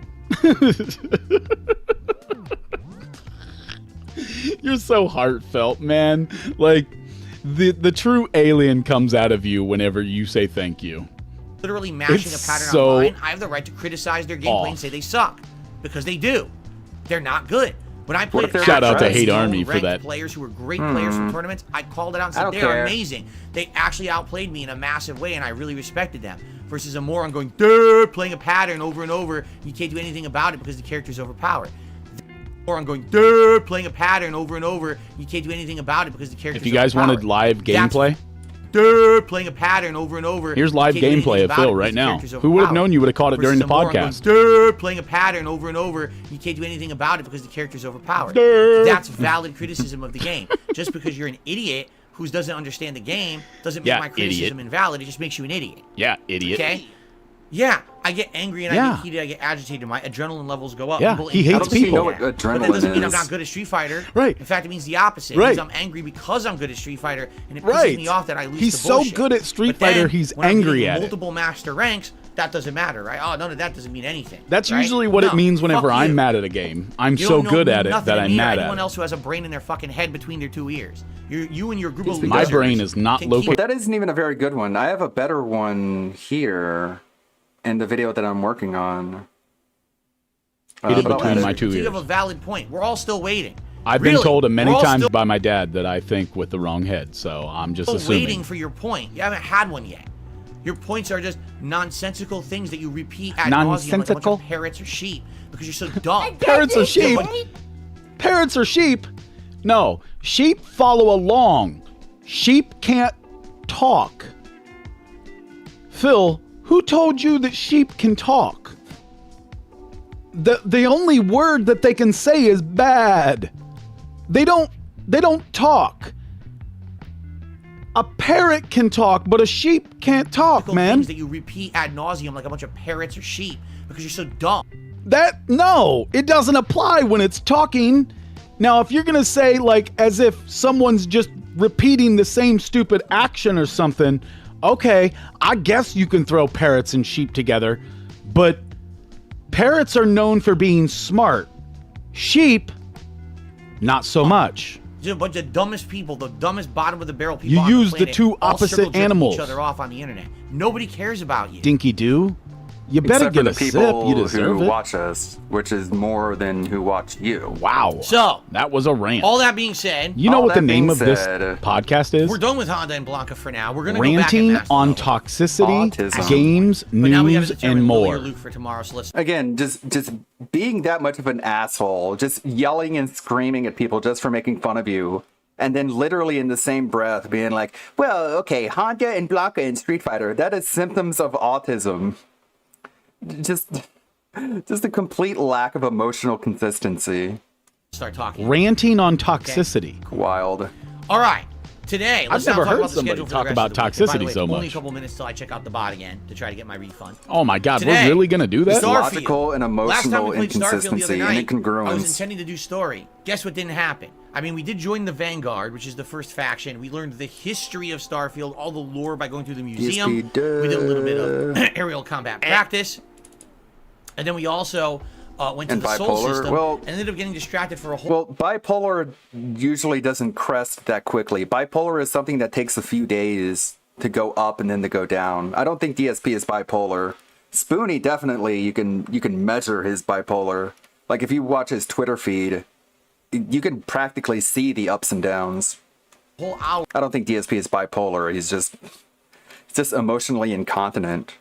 You're so heartfelt, man. Like the true alien comes out of you whenever you say thank you. Literally mashing It's a pattern so online, I have the right to criticize their gameplay and say they suck because they do. They're not good. When I played Shout out to against Hate known Army for ranked that. players who were great players from tournaments, I called it out and I said don't they care. are amazing. They actually outplayed me in a massive way, and I really respected them. Versus a moron going, duh, playing a pattern over and over. You can't do anything about it because the character's overpowered. Moron going, duh, playing a pattern over and over. You can't do anything about it because the character's If you guys wanted live gameplay, playing a pattern over and over. here's You live can't do anything gameplay of about it Phil because right the now. character's Who would have overpowered. known you would have caught it during the Versus a moron podcast? going, "Duh," playing a pattern over and over. You can't do anything about it because the character's overpowered. Duh. That's valid criticism of the game. Just because you're an idiot who doesn't understand the game doesn't make Yeah, my criticism idiot. invalid. It just makes you an idiot. Yeah, idiot. Okay? Yeah, I get angry and I Yeah. get heated. I get agitated. My adrenaling levels go up. Yeah, People he in- hates I don't think you people. know What But that adrenaline doesn't mean I'm is. not good at Street Fighter. Right. In fact, it means the opposite. Right. It means I'm angry because I'm good at Street Fighter, and it pisses Right. me off that I lose He's the so bullshit. good at Street But then, Fighter, he's when I'm angry hitting at it. multiple master ranks, that doesn't matter, right? Oh, none of that doesn't mean anything. That's right? usually what it No, means whenever fuck you. I'm mad at a game. I'm You so don't know good at it nothing that to I'm me or mad at anyone it. else who has a brain in their fucking head between their two ears. You and your group of My losers brain is not can located. That isn't even a very good one. I have a better one here in the video that I'm working on. Between but I'll add my it. two You ears. have a valid point. We're all still waiting. I've Really, been told many we're all times still by my dad that I think with the wrong head, so I'm just assuming. waiting for your point. You haven't had one yet. Your points are just nonsensical things that you repeat ad nauseum like a bunch Nonsensical? of parrots or sheep because you're so dumb. Parrots or sheep? Parrots or sheep? No, sheep follow along. Sheep can't talk. Phil, who told you that sheep can talk? The only word that they can say is bad. They don't talk. A parrot can talk, but a sheep can't talk, man. Things that you repeat ad nauseum like a bunch of parrots or sheep because you're so dumb. No, it doesn't apply when it's talking. Now, if you're gonna say like as if someone's just repeating the same stupid action or something, okay, I guess you can throw parrots and sheep together, but parrots are known for being smart. Sheep, not so much. Just a bunch of dumbest people, the dumbest bottom of the barrel people. You on use the the planet, two all opposite circle jerking animals. Each other off on the internet. Nobody cares about you. Dinky Doo, you better Except for get a the sip. people You deserve who it. watch us, which is more than who watch you. Wow. So that was a rant. all that being said, You know all what the that name being of this said, podcast is? we're done with Honda and Blanca for now. We're gonna Ranting go back on toxicity, Autism. games, but now we gotta news, determine and Lily more. or Luke for tomorrow. So let's. Again, just being that much of an asshole, just yelling and screaming at people just for making fun of you, and then literally in the same breath being like, well, okay, Honda and Blanca in Street Fighter, that is symptoms of autism. Just a complete lack of emotional consistency. Start talking. Ranting on toxicity. Wild. All right. Today, let's I've never now talk heard about the somebody schedule for talk the rest about of the week. And by the toxicity way, so Only a much. couple minutes till I check out the bot again to try to get my refund. Oh my God, Today, we're really gonna do that? Starfield. Logical and Last time emotional we played Starfield the other inconsistency night, and incongruence. I was intending to do story. Guess what didn't happen? I mean, we did join the Vanguard, which is the first faction. We learned the history of Starfield, all the lore by going through the museum. We did a little bit of aerial combat practice. And then we also went to And the Sol bipolar, system well- and ended up getting distracted for a whole... Well, bipolar usually doesn't crest that quickly. Bipolar is something that takes a few days to go up and then to go down. I don't think DSP is bipolar. Spoonie definitely, you can measure his bipolar. Like if you watch his Twitter feed, you can practically see the ups and downs. whole hour. I don't think DSP is bipolar. He's just emotionally incontinent.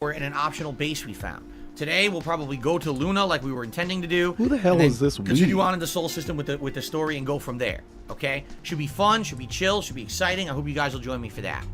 In an optional base we found. Today we'll probably go to Luna like we were intending to do. Who the hell and then is this Continue weed? on in the Sol system with the story and go from there. Okay? Should be fun, should be chill, should be exciting. I hope you guys will join me for that.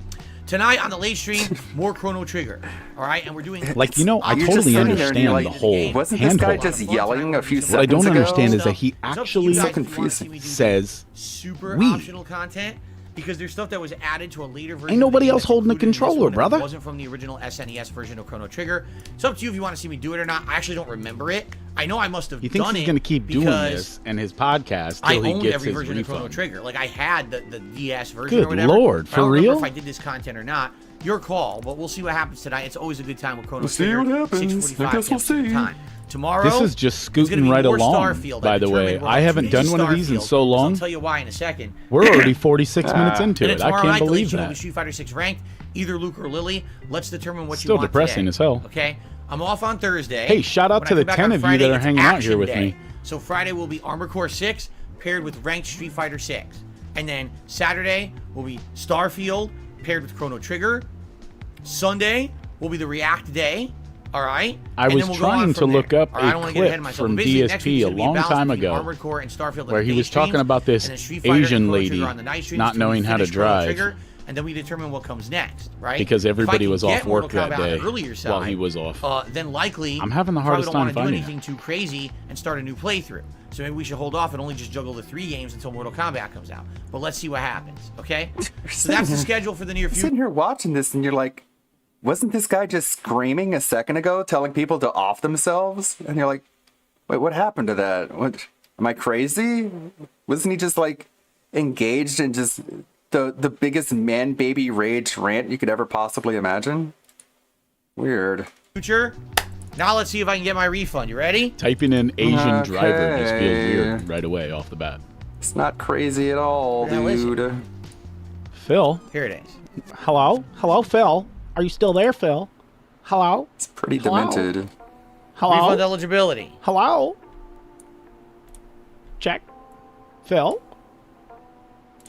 Tonight on the late stream, more Chrono Trigger. All right, and we're doing Like, you know, I You're just totally sitting there and you're understand like, the whole wasn't this guy handhold. just yelling a few seconds What I don't ago? understand is that he It's up to actually you guys if you wanna see me do says super we. optional content because there's stuff that was added to a later version. Ain't of the nobody game else that's holding a included in this controller, one, and brother. It wasn't from the original SNES version of Chrono Trigger. It's up to you if you want to see me do it or not. I actually don't remember it. I know I must have He thinks done he's it going to keep doing because this and his podcast I till he owned gets every his version of Chrono refund. Trigger. Like I had the DS version Good or whatever. Lord, but I for don't remember real? if I did this content or not. Your call, but we'll see what happens tonight. It's always a good time with Chrono We'll see Trigger. what happens. 6:45 I guess we'll Pacific see. time. Tomorrow, This is just it's gonna scooting be right more along, Starfield. by I the way. determined we're I on haven't Tuesday done one of these in Starfield, so I'll long. tell you why in a second. We're already 46 minutes into And it. then I tomorrow can't night, the late believe stream will be that. Street Fighter 6 ranked, either Luke or Lily. Let's determine what Still you want depressing today. as hell. Okay, I'm off on Thursday. Hey, shout out When to I the come back 10 on of you Friday, that are it's hanging out Action here with Day. me. So Friday will be Armored Core 6 paired with ranked Street Fighter 6, and then Saturday will be Starfield paired with Chrono Trigger. Sunday will be the React Day. All right. I And was then we'll go on trying to from look there. up All right, I don't a wanna get ahead of clip myself. from Basically, next week's DSP a gonna be long balance time between ago Armored Core and Starfield on where the he day was talking streams, about this and then Street Fighter and Asian Chrono lady Trigger on the night streams not until we knowing how to finish Chrono drive Trigger, and then we determine what comes next, right? because If I everybody can was get off work Mortal that Kombat on day the earlier side, while he was off. then likely I'm having the hardest probably time don't want to do finding anything too crazy and start a new playthrough. So maybe we should hold off and only just juggle the 3 games until Mortal Kombat comes out. But let's see what happens, okay? So that's the schedule for the near You're future. sitting here watching this and you're like, wasn't this guy just screaming a second ago, telling people to off themselves? And you're like, wait, what happened to that? What? Am I crazy? Wasn't he just like engaged in just the biggest man baby rage rant you could ever possibly imagine? Weird. Future. Now let's see if I can get my refund. You ready? Typing in Asian driver just feels Okay. weird right away off the bat. It's not crazy at all, What the hell is it? dude. Phil? Here it is. Hello? Hello, Phil? Are you still there, Phil? Hello? It's pretty Hello? demented. Hello? Refund eligibility. Hello? Check. Phil?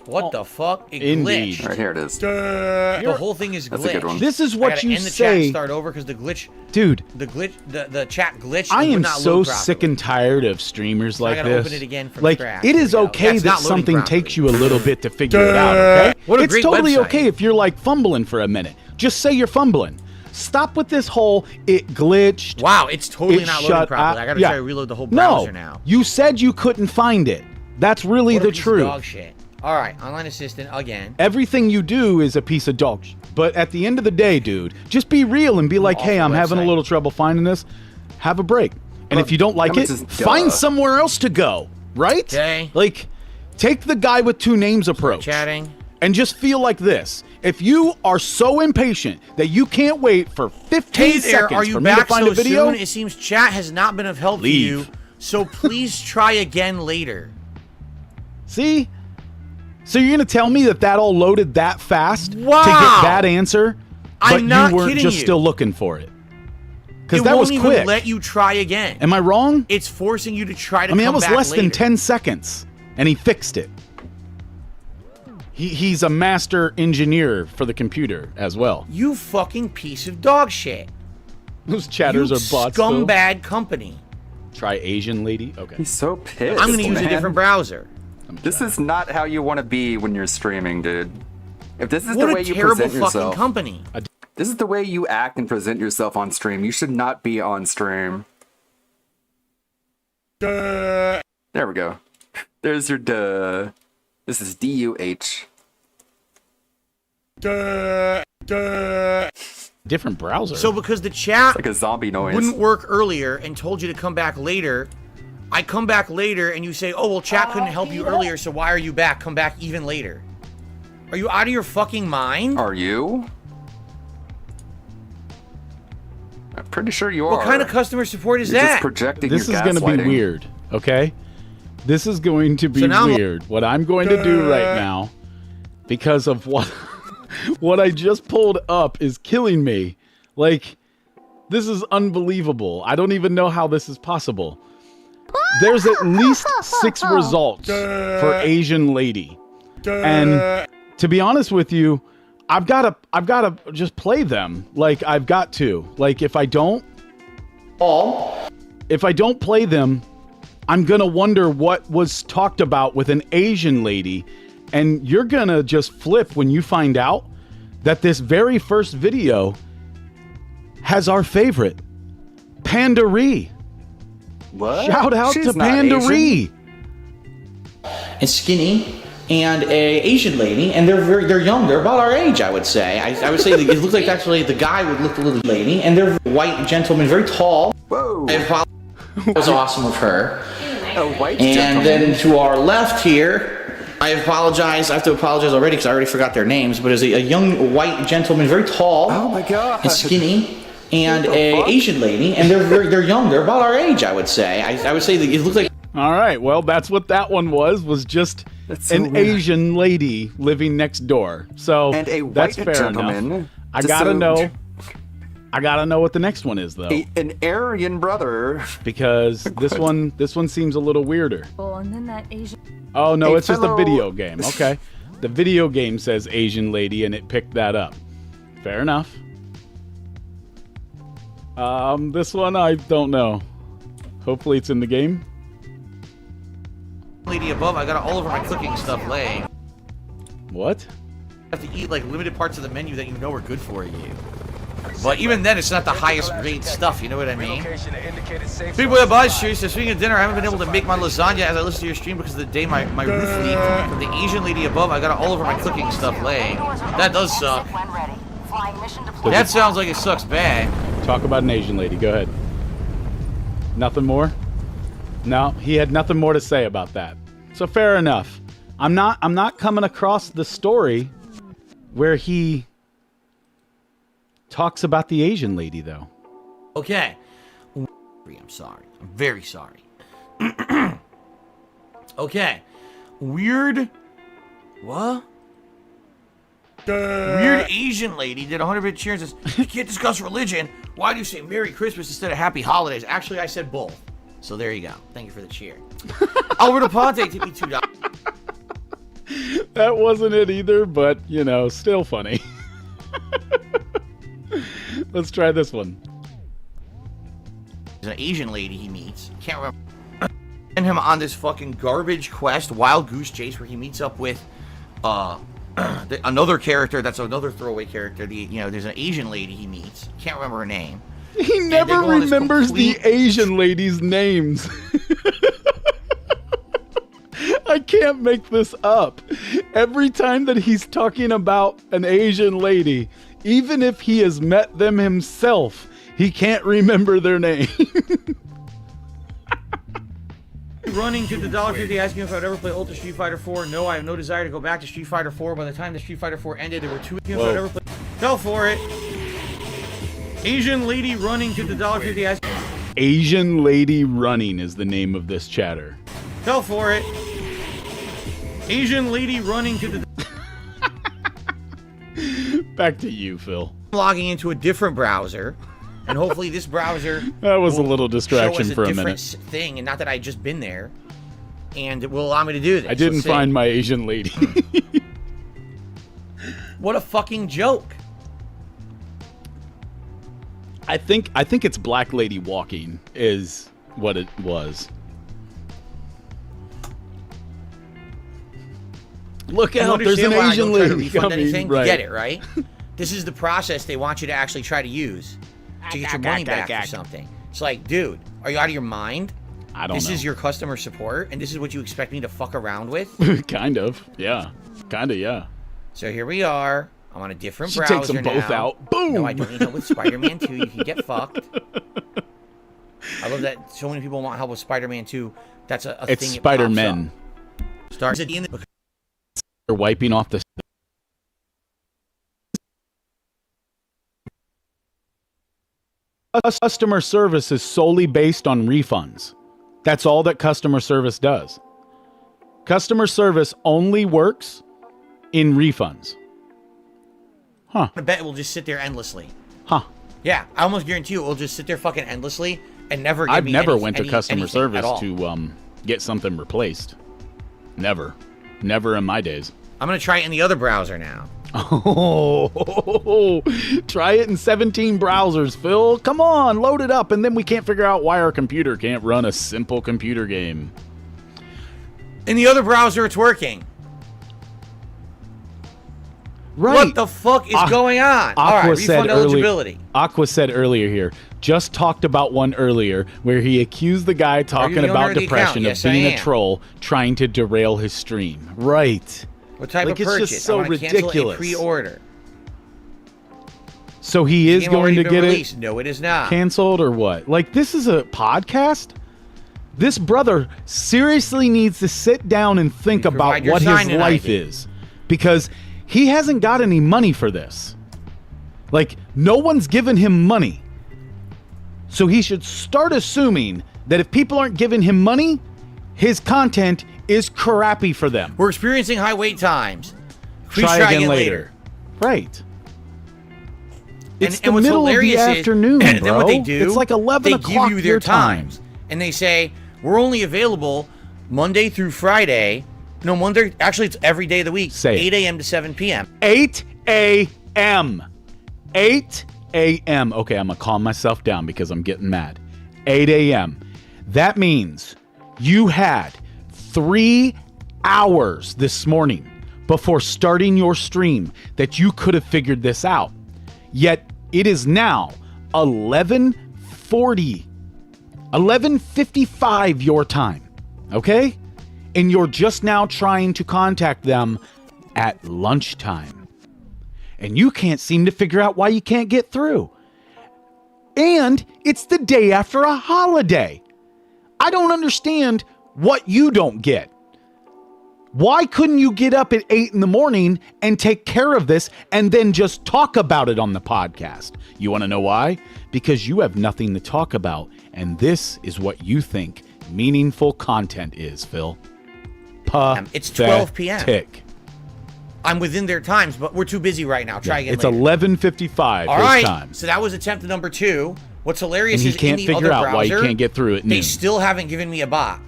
What the fuck? It Indeed. glitched. All right, here it is. The whole thing is glitched. That's a good one. This is I what gotta you end the chat say. and start over because the glitch. Dude. The chat glitched. I and would am not so load properly. sick and tired of streamers like gotta this. open it again from like, scratch. it is There we go. okay Yeah, it's that not loading something properly. takes you a little bit to figure it out, okay? What a It's great totally website. okay if you're like fumbling for a minute. Just say you're fumbling. Stop with this whole it glitched. Wow, it's totally it not shut loading properly. up. I gotta Yeah. try to reload the whole browser now. You said you couldn't find it. That's really What a the piece of truth. Dog shit. All right, online assistant again. Everything you do is a piece of dog shit. But at the end of the day, dude, just be real and be like, hey, I'm having a little trouble finding this. Have a break. And if you don't like how it, much is find duh? somewhere else to go, right? Okay. Like, take the guy with two names approach. Chatting. And just feel like this. If you are so impatient that you can't wait for 15 Hey there, seconds are you for me to back find so a video, soon? It seems chat has not been of help Leave. to you, so please try again later. see? So you're going to tell me that all loaded that fast Wow. to get that answer, but I'm not you weren't kidding just you. still looking for it? Because It that was won't quick. even let you try again. Am I wrong? It's forcing you to try to I mean, that come was back less later. than 10 seconds, and he fixed it. He's a master engineer for the computer as well. You fucking piece of dog shit. Those chatters you are bots. Phil. scumbag company. Try Asian lady. Okay. He's so pissed. I'm gonna use a man. different browser. This is not how you want to be when you're streaming, dude. If this is What the a way you terrible present fucking yourself, company. this is the way you act and present yourself on stream. You should not be on stream. There we go. There's your duh. This is DUH. Different browser. So because the chat Like a zombie noise. wouldn't work earlier and told you to come back later, I come back later and you say, oh, well, chat couldn't help you earlier, so why are you back? Come back even later. Are you out of your fucking mind? Are you? I'm pretty sure you are. What kind of customer support is You're that? just projecting This your is going to be gaslighting. weird, okay? This is going to be So now I'm- weird. What I'm going to do right now, because of what what I just pulled up, is killing me. Like, this is unbelievable. I don't even know how this is possible. There's at least 6 results for Asian lady, and to be honest with you, I've got to just play them. Like, I've got to. Like, if I don't play them, I'm gonna wonder what was talked about with an Asian lady, and you're gonna just flip when you find out that this very first video has our favorite, Panda Ree. What? Shout out She's to not Panda Asian. Ree. And skinny and a Asian lady, and they're young. They're about our age, I would say. I would say that it looks like actually the guy would look a little lady, and they're white gentlemen, very tall. Whoa! That was awesome of her. A white And gentleman. then to our left here, I apologize. I have to apologize already because I already forgot their names. But is a young white gentleman, very tall Oh my god! and skinny, and What the a fuck? Asian lady, and they're young. They're about our age, I would say. I would say that it looks like. All right, well, that's what that one was just That's so an weird. Asian lady living next door. So And a that's white fair gentleman. enough. I Just gotta so- know. I gotta know what the next one is though, An Aryan brother. because this one seems a little weirder. And then that Asian. Oh no, Hey, it's just a fellow- video game. Okay, the video game says Asian lady, and it picked that up. Fair enough. This one I don't know. Hopefully it's in the game. Lady above, I got all over my cooking stuff laying. What? I have to eat like limited parts of the menu that you know are good for you. But even then, it's not the highest grade stuff, you know what I mean? Big Boy Buzz, seriously, speaking of dinner, I haven't been able to make my lasagna as I listen to your stream because of the day my roof leaked. From the Asian lady above, I got all over my cooking stuff laying. That does suck. That sounds like it sucks bad. Talk about an Asian lady. Go ahead. Nothing more? No, he had nothing more to say about that. So fair enough. I'm not coming across the story where he talks about the Asian lady though. Okay. I'm sorry. I'm very sorry. Okay. Weird. What? Weird Asian lady did 100-bit cheer and says, "You can't discuss religion. Why do you say Merry Christmas instead of Happy Holidays?" Actually, I said both. So there you go. Thank you for the cheer. Alberto Ponte tipped me $2. That wasn't it either, but, you know, still funny. Let's try this one. There's an Asian lady he meets. Can't remember. And him on this fucking garbage quest, Wild Goose Chase, where he meets up with another character that's another throwaway character. There's an Asian lady he meets. Can't remember her name. He never remembers the Asian ladies' names. I can't make this up. Every time that he's talking about an Asian lady, even if he has met them himself, he can't remember their name. Running to the $1.50 asking if I'd ever play Ultra Street Fighter 4. No, I have no desire to go back to Street Fighter 4. By the time the Street Fighter 4 ended, there were 2 if I'd ever play. Fell for it. Asian lady running to the $1.50 asking. Asian Lady Running is the name of this chatter. Fell for it. Asian lady running to the. Back to you, Phil. Logging into a different browser, and hopefully this browser. That was a little distraction show us for a different minute. Thing, and not that I just been there, and it will allow me to do this. I didn't find my Asian lady. What a fucking joke! I think it's Black Lady Walking is what it was. Look out! There's an Asian lady coming. Right. Get it right? This is the process they want you to actually try to use to get your money back for something. It's like, dude, are you out of your mind? I don't know. This is your customer support, and this is what you expect me to fuck around with? Kind of, yeah. So here we are. I'm on a different she browser takes them both now. out. Boom! No, I don't need help with Spider-Man 2. You can get fucked. I love that so many people want help with Spider-Man 2. That's a thing. It's Spider-Man. Starts at the end of the... They're wiping off the... Customer service is solely based on refunds. That's all that customer service does. Customer service only works in refunds. Huh. I bet it will just sit there endlessly. Huh. Yeah, I almost guarantee you it will just sit there fucking endlessly and never give I've me never any, went to any, customer anything service at all. to get something replaced. Never. Never in my days. I'm going to try it in the other browser now. Oh, try it in 17 browsers, Phil. Come on, load it up, and then we can't figure out why our computer can't run a simple computer game. In the other browser, it's working. Right. What the fuck is going on? All right, refund eligibility. Aqua said earlier here, just talked about one earlier where he accused the guy talking about depression of being a troll trying to derail his stream. Right. What type of it's purchase? just so I want to ridiculous. cancel a pre-order. So he is going to get it. No, it is not. Canceled or what? Like, this is a podcast? This brother seriously needs to sit down and think about what his life is. Because he hasn't got any money for this. Like, no one's given him money. So he should start assuming that if people aren't giving him money, his content is crappy for them. We're experiencing high wait times. Please try again later. Right. It's the what's middle of the hilarious afternoon, is, bro. then what they do, it's like 11 they o'clock give you their your time. times. And they say, we're only available Monday through Friday. No, Monday, actually, it's every day of the week. Say 8 a.m. to 7 p.m. 8 a.m. 8 a.m. Okay, I'm going to calm myself down because I'm getting mad. 8 a.m. That means you had 3 hours this morning before starting your stream that you could have figured this out. Yet it is now 11:40, 11:55 your time. Okay? And you're just now trying to contact them at lunchtime. And you can't seem to figure out why you can't get through. And it's the day after a holiday. I don't understand what you don't get. Why couldn't you get up at 8 in the morning and take care of this and then just talk about it on the podcast? You want to know why? Because you have nothing to talk about. And this is what you think meaningful content is, Phil. It's 12 p.m. I'm within their times, but we're too busy right now. Try again It's later. 11:55 All his right, time. so that was attempt number 2. What's hilarious And he is can't in the figure other out why he browser, can't get through at they noon. still haven't given me a bot.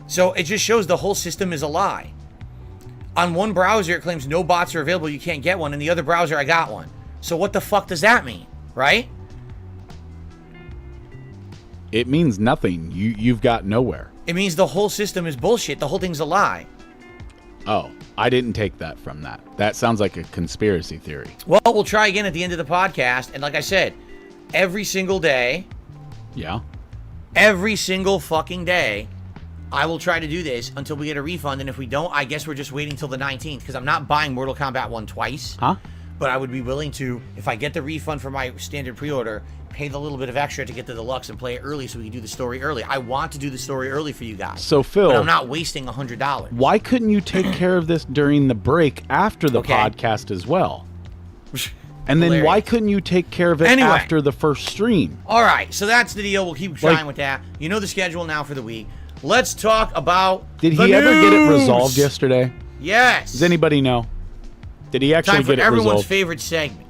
So it just shows the whole system is a lie. On one browser, it claims no bots are available, you can't get one. In the other browser, I got one. So what the fuck does that mean, right? It means nothing. You've got nowhere. It means the whole system is bullshit. The whole thing's a lie. Oh, I didn't take that from that. That sounds like a conspiracy theory. Well, we'll try again at the end of the podcast. And like I said, every single day, every single fucking day, I will try to do this until we get a refund. And if we don't, I guess we're just waiting till the 19th because I'm not buying Mortal Kombat 1 twice. But I would be willing to, if I get the refund for my standard pre-order, pay the little bit of extra to get the deluxe and play it early so we can do the story early. I want to do the story early for you guys. So, Phil, but I'm not wasting $100. Why couldn't you take care of this during the break after the podcast as well? And then why couldn't you take care of it after the first stream? All right, so that's the deal. We'll keep trying with that. You know the schedule now for the week. Let's talk about Did the he ever get it news. resolved yesterday? Yes. Does anybody know? Did he actually Time for get it everyone's resolved? favorite segment.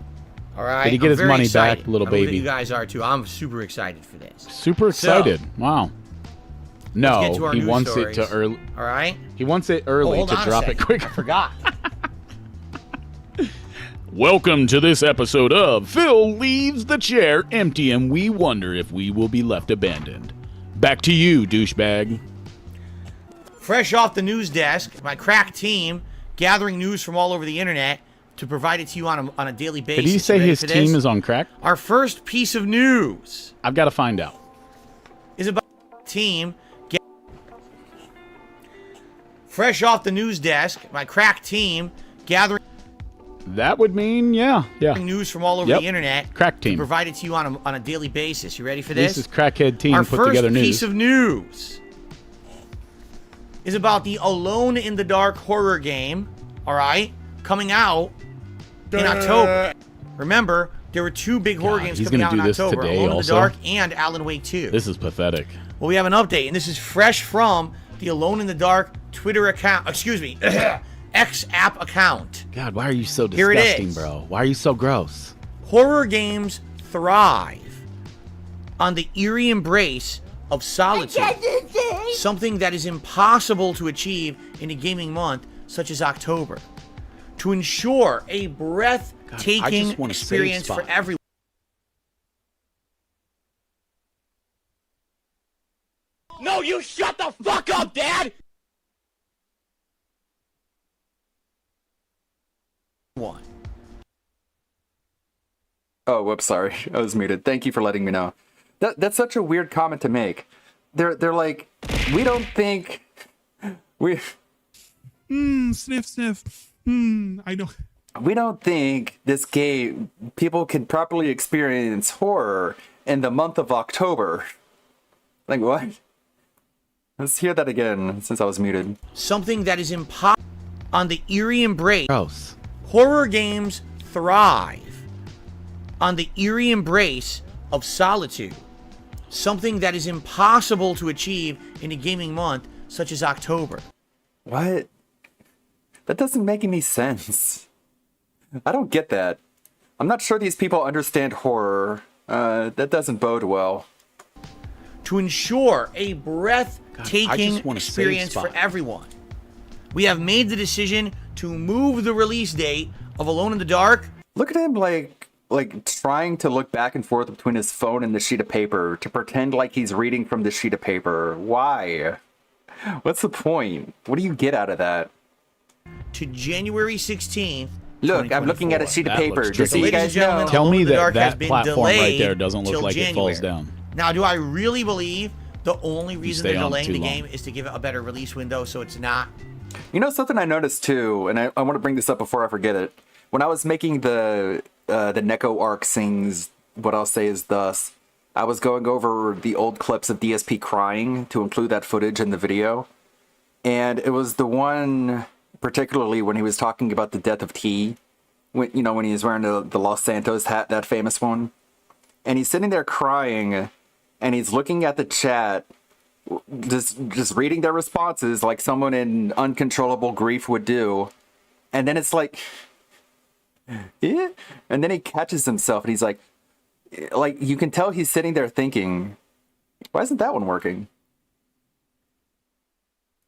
All right. Did he get I'm his very money excited. back, little I believe baby? that you guys are too. I'm super excited for this. Super excited. Wow. No, Let's get to our he news wants stories. it to early. All right. He wants it Oh, early hold to on a drop it second. quick. I forgot. Welcome to this episode of Phil Leaves the Chair Empty and We Wonder If We Will Be Left Abandoned. Back to you, douchebag. Fresh off the news desk, my crack team gathering news from all over the internet to provide it to you on a daily basis. Did he say You ready his for team this? is on crack? Our first piece of news I've got to find out. is about team. Fresh off the news desk, my crack team gathering That would mean, yeah. news from all over Yep. the internet. Crack team. To provide it to you on a daily basis. You ready for this? This is crackhead team Our put first together news. piece of news is about the Alone in the Dark horror game, all right, coming out in October. Remember, there were 2 big horror games he's coming gonna out in do this October, today Alone in the also? Dark and Alan Wake 2. This is pathetic. Well, we have an update, and this is fresh from the Alone in the Dark Twitter account, X app account. God, why are you so Here it disgusting, is. bro? Why are you so gross? Horror games thrive on the eerie embrace of solitude, something that is impossible to achieve in a gaming month such as October. To ensure a breathtaking want a save experience for spot. everyone. No, you shut the fuck up, Dad! One. Oh, whoops, sorry. I was muted. Thank you for letting me know. That's such a weird comment to make. They're like, we don't think we Sniff, sniff. I don't. we don't think this game people can properly experience horror in the month of October. Like what? Let's hear that again since I was muted. Something that is impossible on the eerie embrace. Gross. Horror games thrive on the eerie embrace of solitude, something that is impossible to achieve in a gaming month such as October. What? That doesn't make any sense. I don't get that. I'm not sure these people understand horror. That doesn't bode well. To ensure a breathtaking just want a safe experience for spot. everyone, we have made the decision to move the release date of Alone in the Dark. Look at him like trying to look back and forth between his phone and the sheet of paper to pretend like he's reading from the sheet of paper. Why? What's the point? What do you get out of that? To January 16th. Look, I'm looking at a sheet of That paper. looks Just so tricky. you Ladies and guys gentlemen, know. Tell Alone me in the that Dark has that been platform right delayed there doesn't look till like January. it falls down. Now, do I really believe the only reason stay they're on delaying too the long. game is to give it a better release window so it's not? You know something I noticed too, and I want to bring this up before I forget it. When I was making the Neko arc sings, what I'll say is thus, I was going over the old clips of DSP crying to include that footage in the video. And it was the one, particularly when he was talking about the death of T, when he was wearing the Los Santos hat, that famous one. And he's sitting there crying, and he's looking at the chat just reading their responses like someone in uncontrollable grief would do. And then it's like, yeah. And then he catches himself and he's like you can tell he's sitting there thinking, why isn't that one working?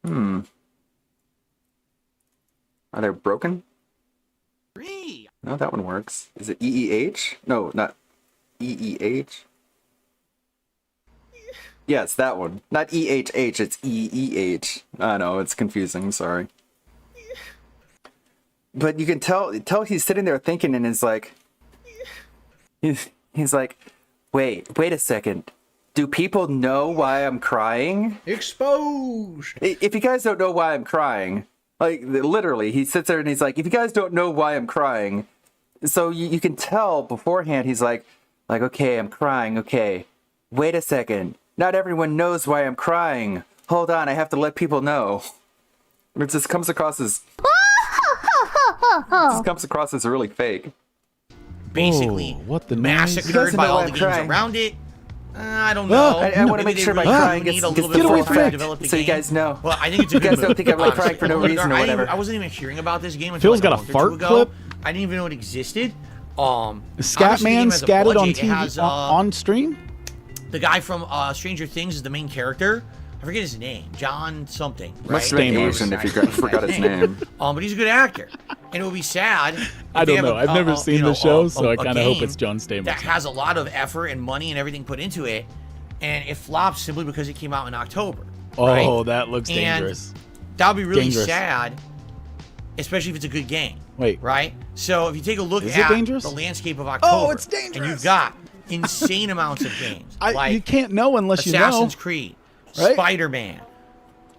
Are they broken? No, that one works. Is it EEH? No, not EEH. Yes, that one. Not EHH, it's EEH. I know, it's confusing, sorry. But you can tell he's sitting there thinking and is like, he's like, wait a second. Do people know why I'm crying? Exposed! If you guys don't know why I'm crying, like, literally, he sits there and he's like, if you guys don't know why I'm crying, so you can tell beforehand, he's like, okay, I'm crying, okay. Wait a second. Not everyone knows why I'm crying. Hold on, I have to let people know. It just comes across as... really fake. Basically, what the massacred by all the games around it. I don't know. I want to make sure my crying gets perfect, so you guys know. Well, I think it's a good You guys movie. don't think I'm like crying for no reason or whatever. I wasn't even hearing about this game until Phil's got a fart clip. I didn't even know it existed. Scatman scattered on TV on stream. The guy from Stranger Things is the main character. I forget his name. John something. Right? Must have been Asian if you forgot his name. But he's a good actor, and it would be sad. I don't know. I've never seen the show, so I kind of hope it's John Stamos. That has a lot of effort and money and everything put into it, and it flops simply because it came out in October. Oh, right? that looks dangerous. That would be really sad, especially if it's a good game. Wait. Right? So if you take a look Is at it dangerous? the landscape of October, Oh, it's dangerous. and you've got insane amounts of games. Like you can't know unless you know. Assassin's Creed, Right? Spider-Man,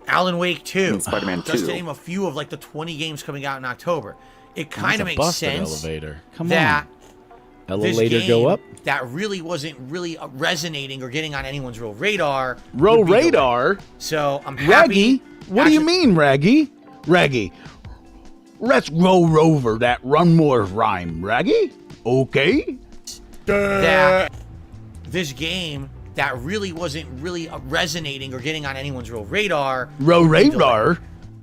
Alan Wake 2, Spider-Man just 2. to name a few of like the 20 games coming out in October. It kind of That's a makes busted sense elevator. Come that on. this Elevator game go up. that really wasn't really resonating or getting on anyone's real radar. Row would be delayed. radar. So I'm happy. Raggy. What do you mean, Raggy? Raggy. Let's roll over that run more rhyme, Raggy. Okay. That this game that really wasn't really resonating or getting on anyone's real radar. Row radar.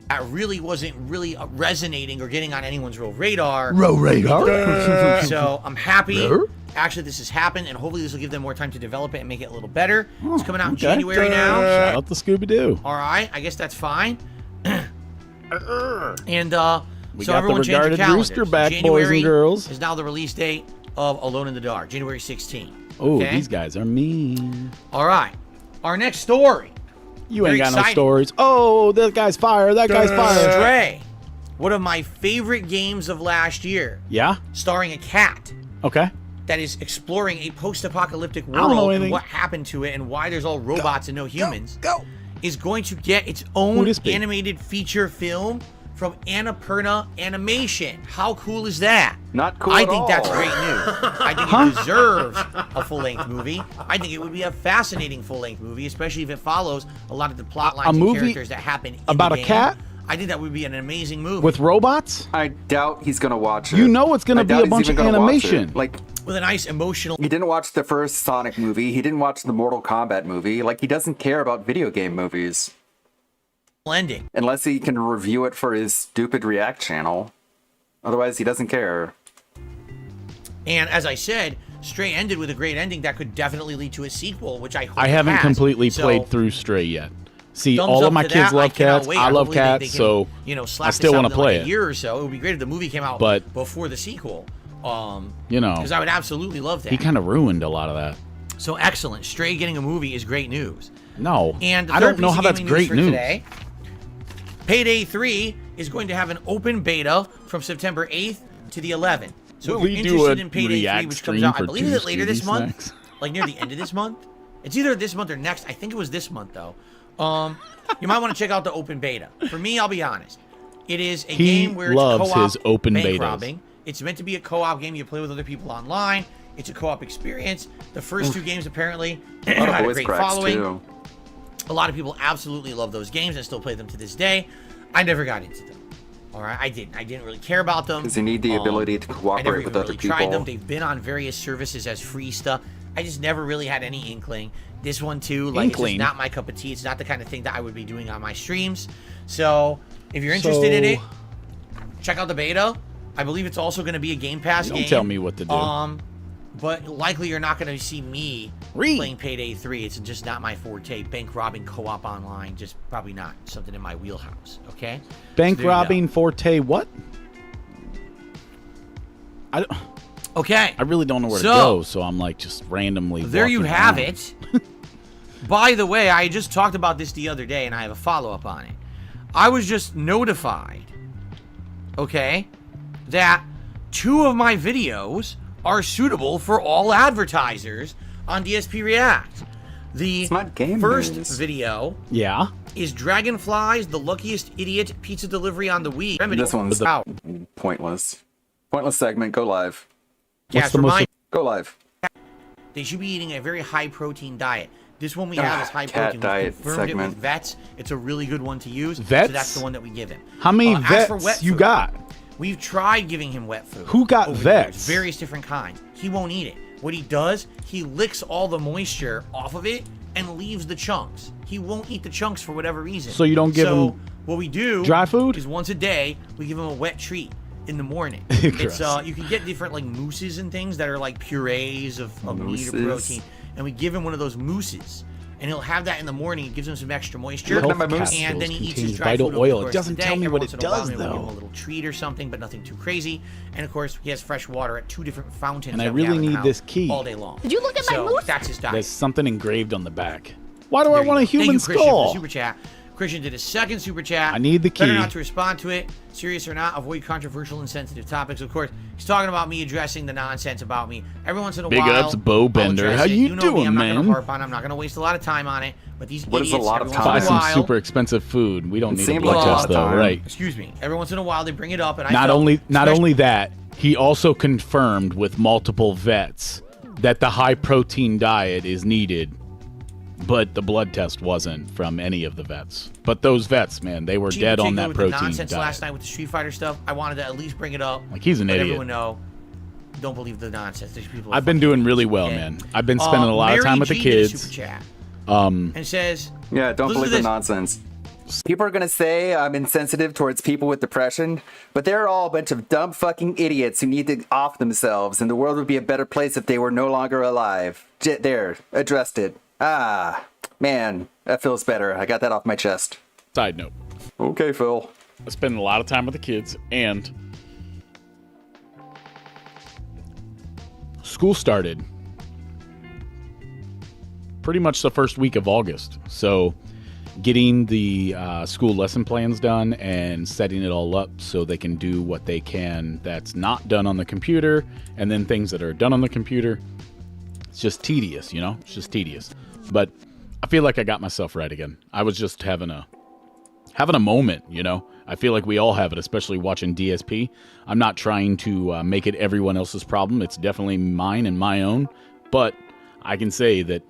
That really wasn't really resonating or getting on anyone's real radar. Row radar. So I'm happy. There? Actually, this has happened, and hopefully this will give them more time to develop it and make it a little better. It's coming out in January now. Shout out to Scooby-Doo. All right, I guess that's fine. And We so got everyone the change your regarded calendars. rooster back, January boys and girls. is now the release date of Alone in the Dark, January 16th. Oh, okay? these guys are mean. All right, our next story. You ain't Very got no exciting. stories. Oh, that guy's fire. That guy's fire. Stray, one of my favorite games of last year. Yeah? Starring a cat Okay. that is exploring a post-apocalyptic I don't know world and anything. what happened to it and why there's all robots and no humans. Go. Is going to get its Who own this be? animated feature film from Annapurna Animation. How cool is that? Not cool I at think all. that's great news. I think it deserves a full-length movie. I think it would be a fascinating full-length movie, especially if it follows a lot of the plot lines and movie characters that happen in about the a game. cat? I think that would be an amazing movie. With robots? I doubt he's gonna watch it. You know it's gonna I be doubt a he's bunch even of gonna watch animation. it. Like, with a nice emotional he didn't watch the first Sonic movie. He didn't watch the Mortal Kombat movie. Like, he doesn't care about video game movies. ending. Unless he can review it for his stupid React channel. Otherwise, he doesn't care. And as I said, Stray ended with a great ending that could definitely lead to a sequel, which I hope I it haven't has. completely So, played through Stray yet. See, thumbs all up of my to kids that. love cannot cats. wait. I love believe they cats, can, so slap I this still out want to within, play like, a it. year or so. It would be great if the movie came out But- before the sequel. You know, Because I would absolutely love that. he kind of ruined a lot of that. So excellent. Stray getting a movie is great news. No, And the I third don't know piece how of that's gaming great for news. Today, Payday 3 is going to have an open beta from September 8th to the 11th. So Will if you're we do interested a in Payday 3, React which comes stream out, I for believe two it's later this Scooby month, snacks? like near the end of this month. It's either this month or next. I think it was this month though. You might want to check out the open beta. For me, I'll be honest. It is a He game where loves it's co-op his open bank betas. robbing. It's meant to be a co-op game. You play with other people online. It's a co-op experience. The first two games apparently A lot had of a voice great cracks, following. too. A lot of people absolutely love those games and still play them to this day. I never got into them. All right, I didn't really care about them. Because you need the ability to I never cooperate even with other really people. tried them. They've been on various services as free stuff. I just never really had any inkling. This one too, like it's Inkling? just not my cup of tea. It's not the kind of thing that I would be doing on my streams. So if you're interested in it, check out the beta. I believe it's also going to be a Game Pass game. Don't tell me what to do. But likely you're not going to see me playing Payday 3. It's just not my forte. Bank robbing co-op online, just probably not something in my wheelhouse. Okay. Bank So there you robbing forte what? Okay. I really don't know where to So, go, so I'm like just randomly. There you walking have around. it. By the way, I just talked about this the other day, and I have a follow-up on it. I was just notified, okay, that 2 of my videos are suitable for all advertisers on DSP React. The first video is Dragonflies, the luckiest idiot pizza delivery on the Wii. Remedy. This one's pointless. Pointless segment. Go live. Go live. They should be eating a very high-protein diet. This one we have is high-protein. Diet We confirmed it segment. with Vets. It's a really good one to use. Vets? So that's the one that we give him. How many as for vets wet you food, got? We've tried giving him wet food. Who got over the vets? years, various different kinds. He won't eat it. What he does, he licks all the moisture off of it and leaves the chunks. He won't eat the chunks for whatever reason. So you don't give him what we do dry food? is once a day we give him a wet treat in the morning. It's you can get different like mousses and things that are like purees of meat or Mousses? protein, and we give him one of those mousses. And he'll have that in the morning. It gives him some extra moisture. Health And then capsules he eats contains his dry vital food over the oil. It course doesn't of the tell day. me Every what once it in a while, does, maybe we'll give him though. a little treat or something, but nothing too crazy. And of course, he has fresh water at 2 different fountains. And I that we really have in the need this house key. all day long. Did you look at my So moose? that's his diet. There's something engraved on the back. Why do I There you want a go. Thank human you, Christian, for the skull? super chat. Christian did a second super chat. I need the Better key. not to respond to it. Serious or not, avoid controversial and sensitive topics. Of course, he's talking about me addressing the nonsense about me. Every once in a Big while, ups, Bo I'll Bender. address How it. you know me, doing, I'm not man? gonna harp on. I'm not gonna waste a lot of time on it. But these What is idiots, a lot of every once Buy in a some while, super expensive food. We don't It need a seemed blood like a lot test of though, time. right? Excuse me. Every once in a while, they bring it up, and I Not felt, only that, he also confirmed with multiple vets that the high protein diet is needed, but the blood test wasn't from any of the vets. But those vets, man, they were dead on that with protein the nonsense diet. last night with the Street Fighter stuff. I wanted to at least bring it up. Like, he's an let idiot. Everyone know. Don't believe the nonsense. These people. Are I've been fucking doing really idiots, well, okay? man. I've been spending a lot of Mary time with the G did a kids. super chat Um, and says, Yeah, don't listen believe to the this. nonsense. People are gonna say I'm insensitive towards people with depression, but they're all a bunch of dumb fucking idiots who need to off themselves, and the world would be a better place if they were no longer alive. There, addressed it. Ah, man, that feels better. I got that off my chest. Side note. Okay, Phil. I spend a lot of time with the kids, and school started pretty much the first week of August. So getting the school lesson plans done and setting it all up so they can do what they can that's not done on the computer, and then things that are done on the computer. It's just tedious, you know? It's just tedious. But I feel like I got myself right again. I was just having a moment, you know? I feel like we all have it, especially watching DSP. I'm not trying to make it everyone else's problem. It's definitely mine and my own. But I can say that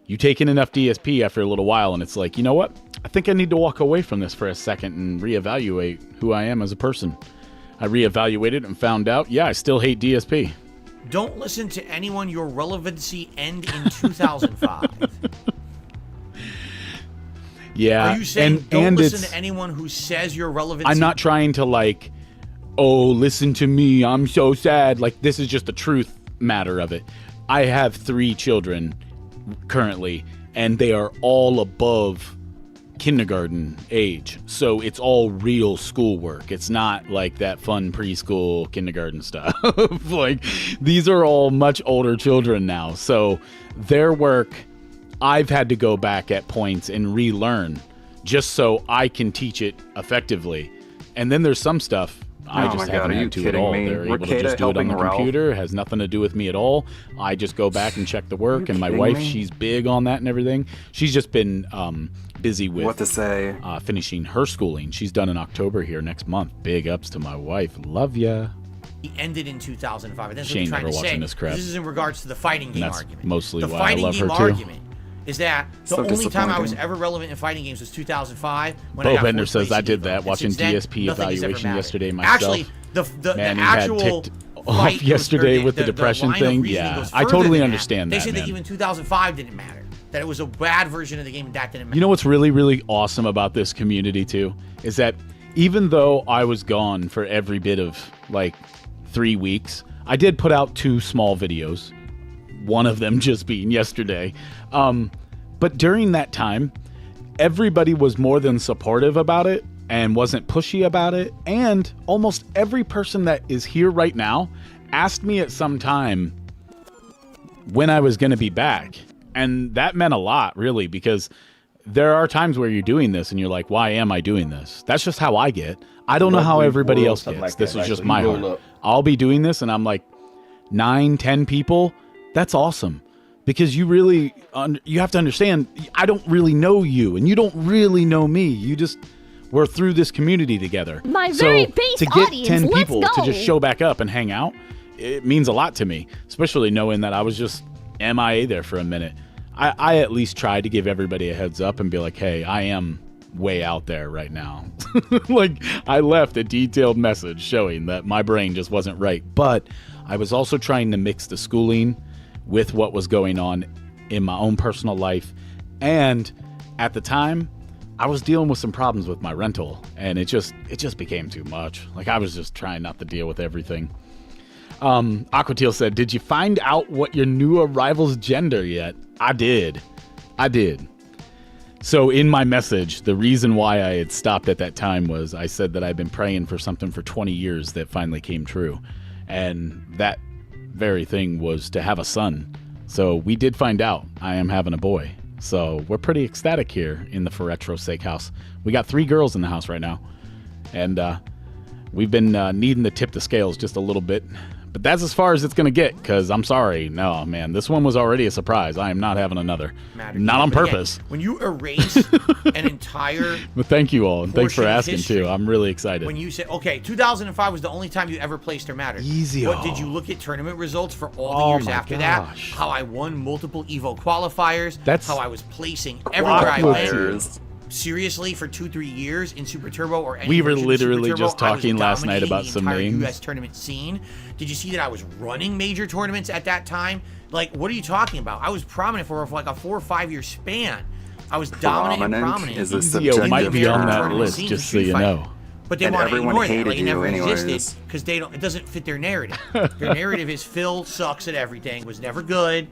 you take in enough DSP after a little while, and it's like, you know what? I think I need to walk away from this for a second and reevaluate who I am as a person. I reevaluated and found out, yeah, I still hate DSP. Don't listen to anyone. Your relevancy end in 2005. Yeah. Are you saying and don't listen it's, to anyone who says your relevancy? I'm not trying to like, oh, listen to me, I'm so sad. Like, this is just the truth matter of it. I have 3 children currently, and they are all above kindergarten age. So it's all real schoolwork. It's not like that fun preschool kindergarten stuff. Like, these are all much older children now. So their work, I've had to go back at points and relearn just so I can teach it effectively. And then there's some stuff I just haven't had to at all. They're able to just do it on the computer. It has nothing to do with me at all. I just go back and check the work. And my wife, she's big on that and everything. She's just been busy with what to say, finishing her schooling. She's done in October here next month. Big ups to my wife. Love ya. He ended in 2005. And that's She ain't what I'm never trying to watching say. this crap. This is in regards to the fighting game That's argument. mostly the why I fighting love game her too. argument is that the So only time I was disappointing. ever relevant in fighting games was 2005 when I Bo got Bender fourth says place I in did Evo. that And watching since then, DSP nothing has ever evaluation mattered. yesterday myself. Actually, the Man, he actual had off yesterday with the depression line of thing. reasoning Yeah, goes I further totally than understand They that, said man. that even 2005 didn't matter. That it was a bad version of the game and that didn't matter. You know what's really, really awesome about this community too is that even though I was gone for every bit of like 3 weeks, I did put out 2 small videos. One of them just being yesterday. But during that time, everybody was more than supportive about it and wasn't pushy about it. And almost every person that is here right now asked me at some time when I was going to be back. And that meant a lot, really, because there are times where you're doing this and you're like, why am I doing this? That's just how I get. I don't know how everybody else gets. This is just my heart. I'll be doing this and I'm like, 9, 10 people. That's awesome. Because you really, you have to understand, I don't really know you and you don't really know me. You just, we're through this community together. My very base to get audience, 10 let's people to go. just show back up and hang out, it means a lot to me, especially knowing that I was just MIA there for a minute. I at least tried to give everybody a heads up and be like, hey, I am way out there right now. Like, I left a detailed message showing that my brain just wasn't right. But I was also trying to mix the schooling with what was going on in my own personal life. And at the time, I was dealing with some problems with my rental, and it just became too much. Like, I was just trying not to deal with everything. Aquateal said, did you find out what your new arrival's gender yet? I did. So in my message, the reason why I had stopped at that time was I said that I'd been praying for something for 20 years that finally came true. And that very thing was to have a son. So we did find out I am having a boy. So we're pretty ecstatic here in the Ferretro Steakhouse. We got 3 girls in the house right now. And we've been needing to tip the scales just a little bit. But that's as far as it's going to get, because I'm sorry. No, man, this one was already a surprise. I am not having another. Not on purpose. When you erase an entire... But thank you all, and thanks for portion of asking, history, too. I'm really excited. When you say, okay, 2005 was the only time you ever placed or mattered. Easy. What, did you look at tournament results for all the Oh years my after gosh. that? How I won multiple EVO qualifiers. That's- how I was placing everywhere I went. Qualifiers. Seriously, for 2-3 years in Super Turbo or any We were version of Super literally Turbo, just I was talking last night dominating about the some entire names. US tournament scene. Did you see that I was running major tournaments at that time? Like, what are you talking about? I was prominent for like a 4 or 5 year span. I was dominant and prominent. is a in the subjective might be on term. that tournament list, scene just in so you Street Fighter. know. But they And want to everyone ignore that, hated like it you never anyways. existed, because they don't. It doesn't fit their narrative. Their narrative is Phil sucks at everything, was never good,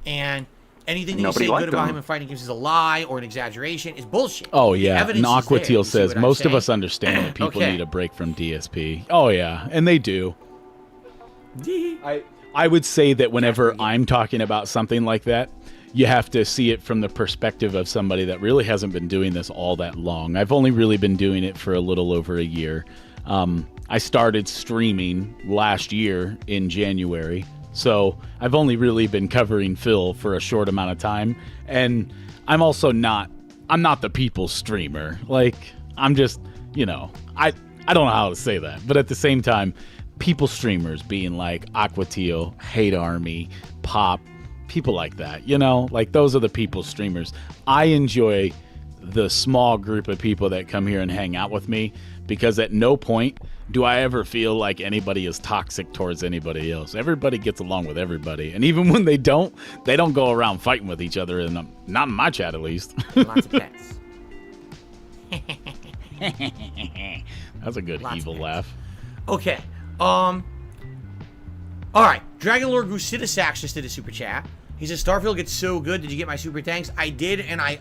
and anything that Nobody you say liked good about him. him in fighting games is a lie or an exaggeration. Is bullshit. Oh, The yeah. And evidence is there. Aquateal You see says, what I'm most of saying? us understand that people Okay. need a break from DSP. Oh, yeah. And they do. I would say that whenever I'm talking about something like that, you have to see it from the perspective of somebody that really hasn't been doing this all that long. I've only really been doing it for a little over a year. I started streaming last year in January, so I've only really been covering Phil for a short amount of time. And I'm also I'm not the people's streamer. Like, I'm just, you know, I don't know how to say that, but at the same time, people streamers being like Aquateal, Hate Army, Pop, people like that, you know, like those are the people streamers. I enjoy the small group of people that come here and hang out with me, because at no point do I ever feel like anybody is toxic towards anybody else. Everybody gets along with everybody, and even when they don't go around fighting with each other, and not in my chat at least. Lots of pets. That's a good evil laugh. Okay. All right. Dragon Lord Gusidisax just did a super chat. He says, Starfield gets so good. Did you get my super thanks? I did, and I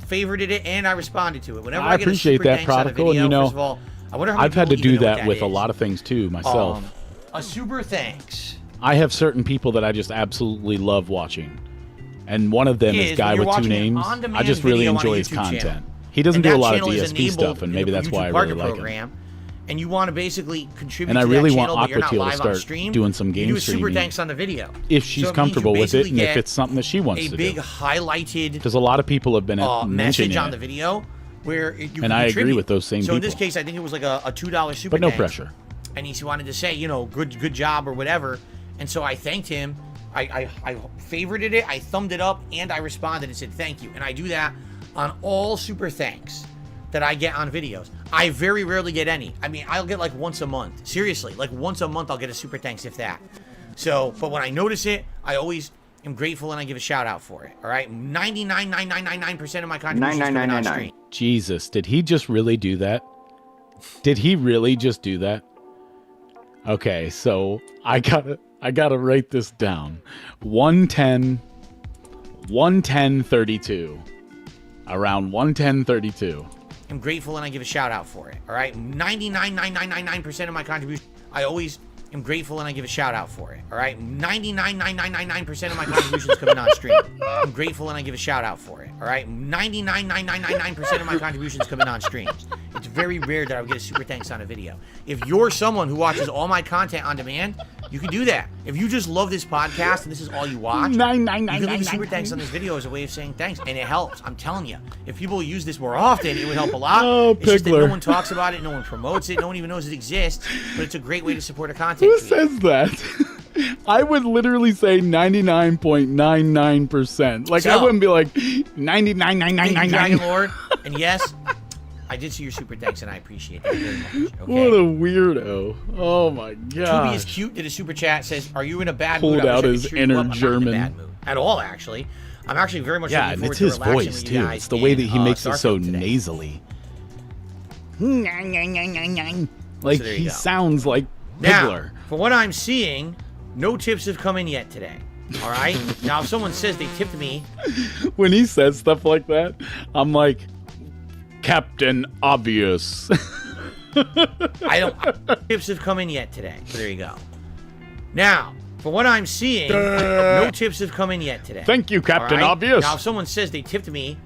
favorited it, and I responded to it. Whenever I get a appreciate super that, thanks on a Prodigal, video, and you know, first of all, I wonder how many I've had to people do even know what that with a is. lot of things too myself. A super thanks. I have certain people that I just absolutely love watching. And one of them is Is Guy when you're with Two watching an Names. on-demand I just really video on a enjoy his YouTube content. channel. He doesn't And do a that lot of channel is DSP enabled stuff, and in maybe the that's why I YouTube really partner like him. program, and you want to basically contribute And I to really that want channel, but you're not Aquateal to live on start stream, doing some you game do a super streaming. thanks on the video. If So she's it means comfortable you with it, and basically if it's something that she wants a to big do. highlighted Because a lot of people have been mentioning message it. on the video where you can And I agree contribute. with those same So in this people. case, I think it was like a $2 super But no thanks. pressure. And he wanted to say, you know, good job or whatever. And so I thanked him. I favorited it, I thumbed it up, and I responded and said thank you. And I do that on all super thanks that I get on videos. I very rarely get any. I mean, I'll get like once a month. Seriously, like once a month I'll get a super thanks, if that. So, but when I notice it, I always am grateful and I give a shout out for it. All right, 99.999% of my contributions coming on stream. Jesus, did he just really do that? Did he really just do that? Okay, so I gotta write this down. 110.32. Around 110.32. I'm grateful and I give a shout out for it. All right, 99.999% of my contributions. I always am grateful and I give a shout out for it. All right, 99.999% of my contributions coming on stream. I'm grateful and I give a shout out for it. All right, 99.999% of my contributions coming on streams. It's very rare that I would get a super thanks on a video. If you're someone who watches all my content on demand, you can do that. If you just love this podcast and this is all you watch, you can leave a super thanks on this video as a way of saying thanks, and it helps. I'm telling you, if people use this more often, it would help a lot. Oh, it's just that Pigler. no one talks about it, no one promotes it, no one even knows it exists, but it's a great way to support a content Who creator. says that? I would literally say 99.99%. Like, I So- wouldn't be like Thank you, 99.9999. Dragon Lord. And yes, I did see your super thanks, and I appreciate that very much. Okay. What a weirdo. Oh my Tubi is god. cute. Did a super chat. Says, "Are you in a bad Pulled mood?" I out wish I could his cheer you inner up. I'm not in a German. bad mood at all. Actually, I'm actually very much Yeah, looking and forward it's to his relaxing voice with you too. guys It's the way that he in, makes it so Starfield today. nasally. Like, So there you he go. sounds like Now, Pigler. for what I'm seeing, no tips have come in yet today. All right. Now, if someone says they tipped me, When he says stuff like that, I'm like, Captain Obvious. I don't. Tips have come in yet today. So there you go. Now, for what I'm seeing, no tips have come in yet today. Thank you, Captain All right? Obvious. Now, if someone says they tipped me,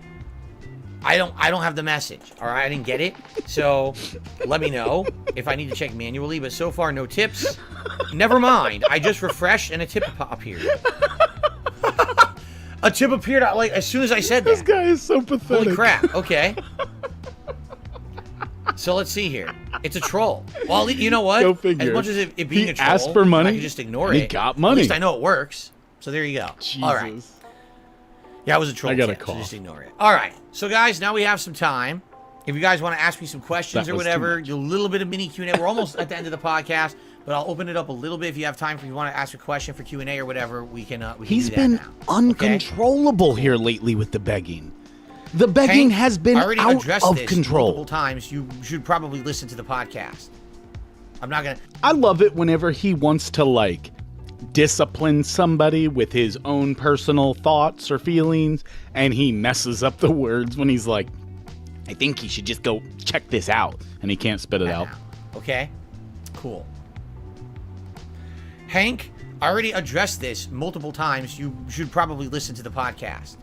I don't have the message. All right, I didn't get it. So let me know if I need to check manually. But so far, no tips. Never mind. I just refreshed and a tip appeared. A tip appeared like as soon as I said that. This guy is so pathetic. Holy crap. Okay. So let's see here. It's a troll. Well, you know what? Go figure. As much as it being He a troll, asked for money. I can just ignore He it. got money. At least I know it works. So there you go. All right. Jesus. Yeah, it was a troll. I got a tip, call. So just ignore it. All right. So guys, now we have some time. If you guys want to ask me some questions That or was too whatever, much. a little bit of mini Q&A. We're almost at the end of the podcast, but I'll open it up a little bit if you have time. If you want to ask a question for Q&A or whatever, we can. He's do that been now. uncontrollable here lately with the begging. The begging Hank, has been I already out addressed of this control. multiple times. You should probably listen to the podcast. I'm not gonna. I love it whenever he wants to, like, discipline somebody with his own personal thoughts or feelings, and he messes up the words when he's like, I think he should just go check this out, and he can't spit it out. Okay, cool. Hank, I already addressed this multiple times. You should probably listen to the podcast.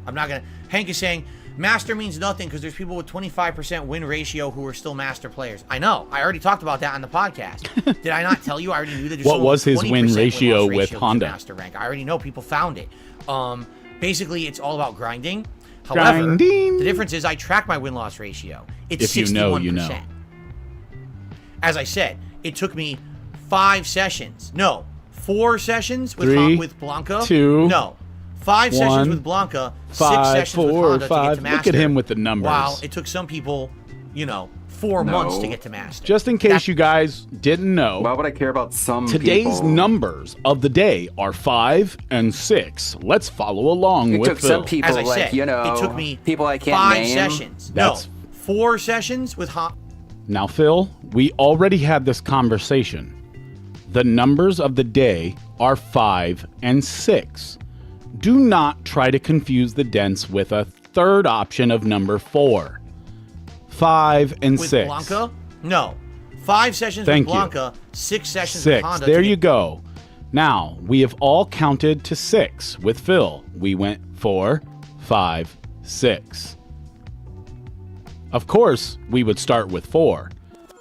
I'm not gonna. Hank is saying master means nothing because there's people with 25% win ratio who are still master players. I know. I already talked about that on the podcast. Did I not tell you? I already knew that. There's What someone was with his 20% win win-loss ratio with who's a Honda? Master rank. I already know. People found it. Basically, it's all about grinding. However, Grinding. the difference is I track my win-loss ratio. It's If you 61%. know, you know. As I said, it took me 5 sessions. No, 4 sessions with 3, with Blanca. 2, No, 5 sessions 1, with Blanca. 6 5, sessions with 4, Honda 5. to get to Look master. at him with the numbers. While it took some people, 4 months to get to master. Just in case you guys didn't know, Why would I care about some today's people? numbers of the day are 5 and 6. Let's follow along It with took Phil. some people, As I like, said, you know, it took me people I can't 5 name. sessions. That's- No, 4 sessions with Honda. Now, Phil, we already had this conversation. The numbers of the day are 5 and 6. Do not try to confuse the dents with a third option of number 4. 5 and With 6. Blanca? No. 5 sessions Thank with you. Blanca, 6 sessions 6. with Honda. There to you get- go. Now, we have all counted to 6 with Phil. We went 4, 5, 6. Of course, we would start with 4,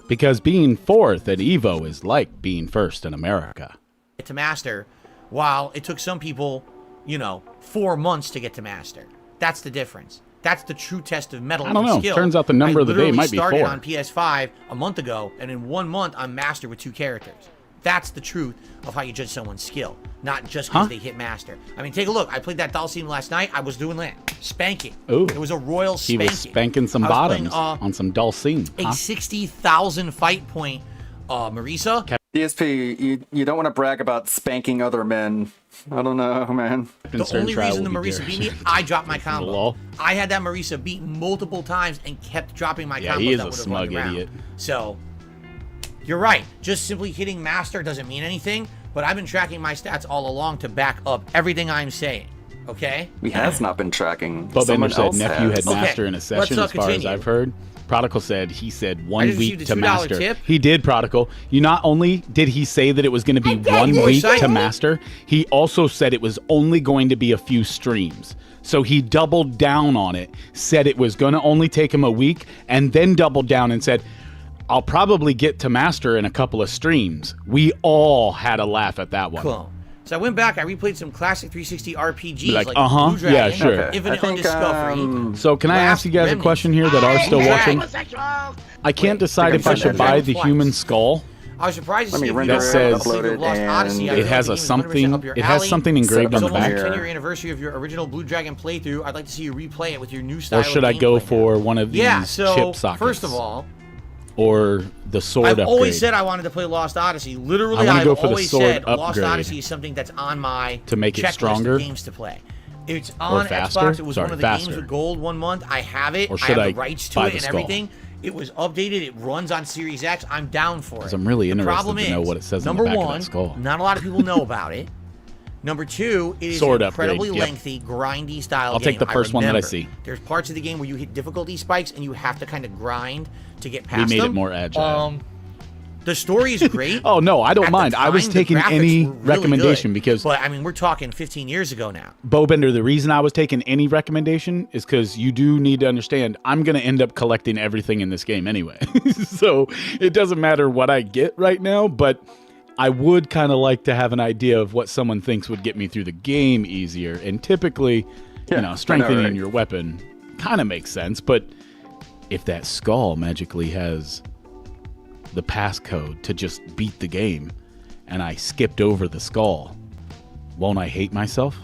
because being 4th at EVO is like being 1st in America. Get to master, while it took some people, 4 months to get to master. That's the difference. That's the true test of metal I don't and know. skill. Turns out the number I of the day literally might be started 4. on PS5 a month ago, and in 1 month, I'm master with 2 characters. That's the truth of how you judge someone's skill, not just because they hit master. I mean, take a look. I played that Dhalsim last night. I was doing that. Spanking. Ooh. It was a royal He spanking. was spanking some I was playing, bottoms on some Dhalsim. a 60,000 fight point Marisa. DSP, you don't want to brag about spanking other men. I don't know, man. The only reason the Marisa beat me, I dropped my combo. I had that Marisa beat multiple times and kept dropping my combos. he is that a would've smug won the round. idiot. So, you're right. Just simply hitting master doesn't mean anything, but I've been tracking my stats all along to back up everything I'm saying. Okay? He has not been tracking. Bob Someone Bender said else nephew has. had master in a session, as far as I've heard. Prodigal said he said 1 just week received a to $2 master. tip. He did, Prodigal. You not only did he say that it was going to be 1 week to master, he also said it was only going to be a few streams. So he doubled down on it, said it was going to only take him a week, and then doubled down and said, I'll probably get to master in a couple of streams. We all had a laugh at that one. Cool. So I went back, I replayed some classic 360 RPGs Like, like uh-huh, Blue Dragon, yeah, sure. Infinite Undiscovery. So can I ask you guys a question here that are still watching? I can't decide if I should buy the human skull. I was surprised to Let me see render that it, says upload it, Lost Odyssey. and it has a something. It has something engraved on the back. It's almost the 10-year anniversary of your original Blue Dragon playthrough. I'd like to see you replay it with your new style. Or should I go for one of these chip sockets? First of all, or the sword I've upgrade? always said I wanted to play Lost Odyssey. Literally, I wanna I've go for the always sword said Lost upgrade Odyssey is something that's on my to make it checklist stronger? of games to play. It's on faster? Xbox. It was Sorry, one of the faster. games with gold 1 month. I have it. Or I should have I the rights to buy it the and skull? everything. It was updated. It runs on Series X. I'm down for it. Because I'm really interested problem to know is, what it says on the number back one, of that skull. not a lot of people know about it. Number two, it is Sword an incredibly upgrade, yep. lengthy, grindy style I'll game. take the first one that I remember. see. There's parts of the game where you hit difficulty spikes and you have to kind of grind to get past We them. made it more agile. The story is great. Oh no, I don't At the mind. I was time, the taking graphics any were really recommendation good. because But I mean, we're talking 15 years ago now. Bo Bender, the reason I was taking any recommendation is because you do need to understand I'm going to end up collecting everything in this game anyway. So it doesn't matter what I get right now, but I would kind of like to have an idea of what someone thinks would get me through the game easier. And typically, you know, strengthening right? your weapon kind of makes sense. But if that skull magically has the passcode to just beat the game and I skipped over the skull, won't I hate myself?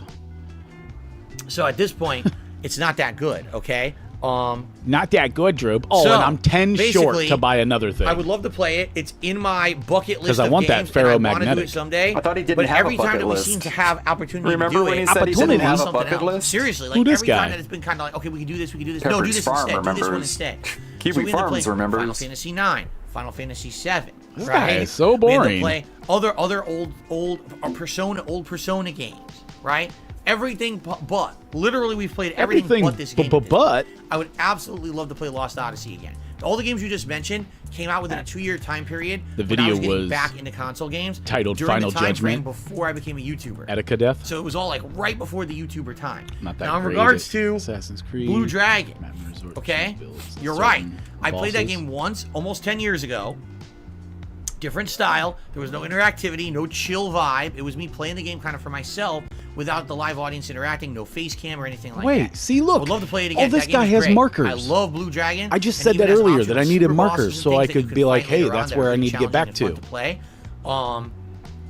So at this point, it's not that good, okay? Not that good, Drew. Oh, So, and I'm 10 short basically, to buy another thing. I would love to play it. It's in my bucket list 'Cause I of want that games, and I want to do ferromagnetic. it someday. I thought he didn't but have a every time bucket that we list. seem to have opportunity Remember to do when it, he said he didn't opportunity have a something bucket else. list? Seriously, like Who this every guy? time that it's been kind of like, okay, we can do this, we can do this. No, do Pepperidge this Farm instead. Do this one remembers. instead. Kiwi so we had to Farms play remembers. Final Fantasy 9, Final Fantasy 7. This right? guy is so We had to boring. play other old Persona games, right? Everything but literally we've played everything but this game. But I would absolutely love to play Lost Odyssey again. All the games you just mentioned came out within a 2-year time period. The when I video was getting was back into console games titled during Final the time frame Judgment. before I became a YouTuber. Etika Death. So it was all like right before the YouTuber time. Not that now in great regards at to Assassin's Creed, Blue Dragon, Madden Resort, okay, builds, you're certain right. I played that bosses. game once, almost 10 years ago. Different style. There was no interactivity, no chill vibe. It was me playing the game kind of for myself without the live audience interacting, no face cam or anything like that. Wait, see, look. I would love to play it again. Oh, this That game guy is has great. markers. I love Blue Dragon. I just and said even that has earlier, optional that I needed super bosses markers and so things I that could you can be like, fight hey, later on that's that where are I really need to get back challenging and to. fun play.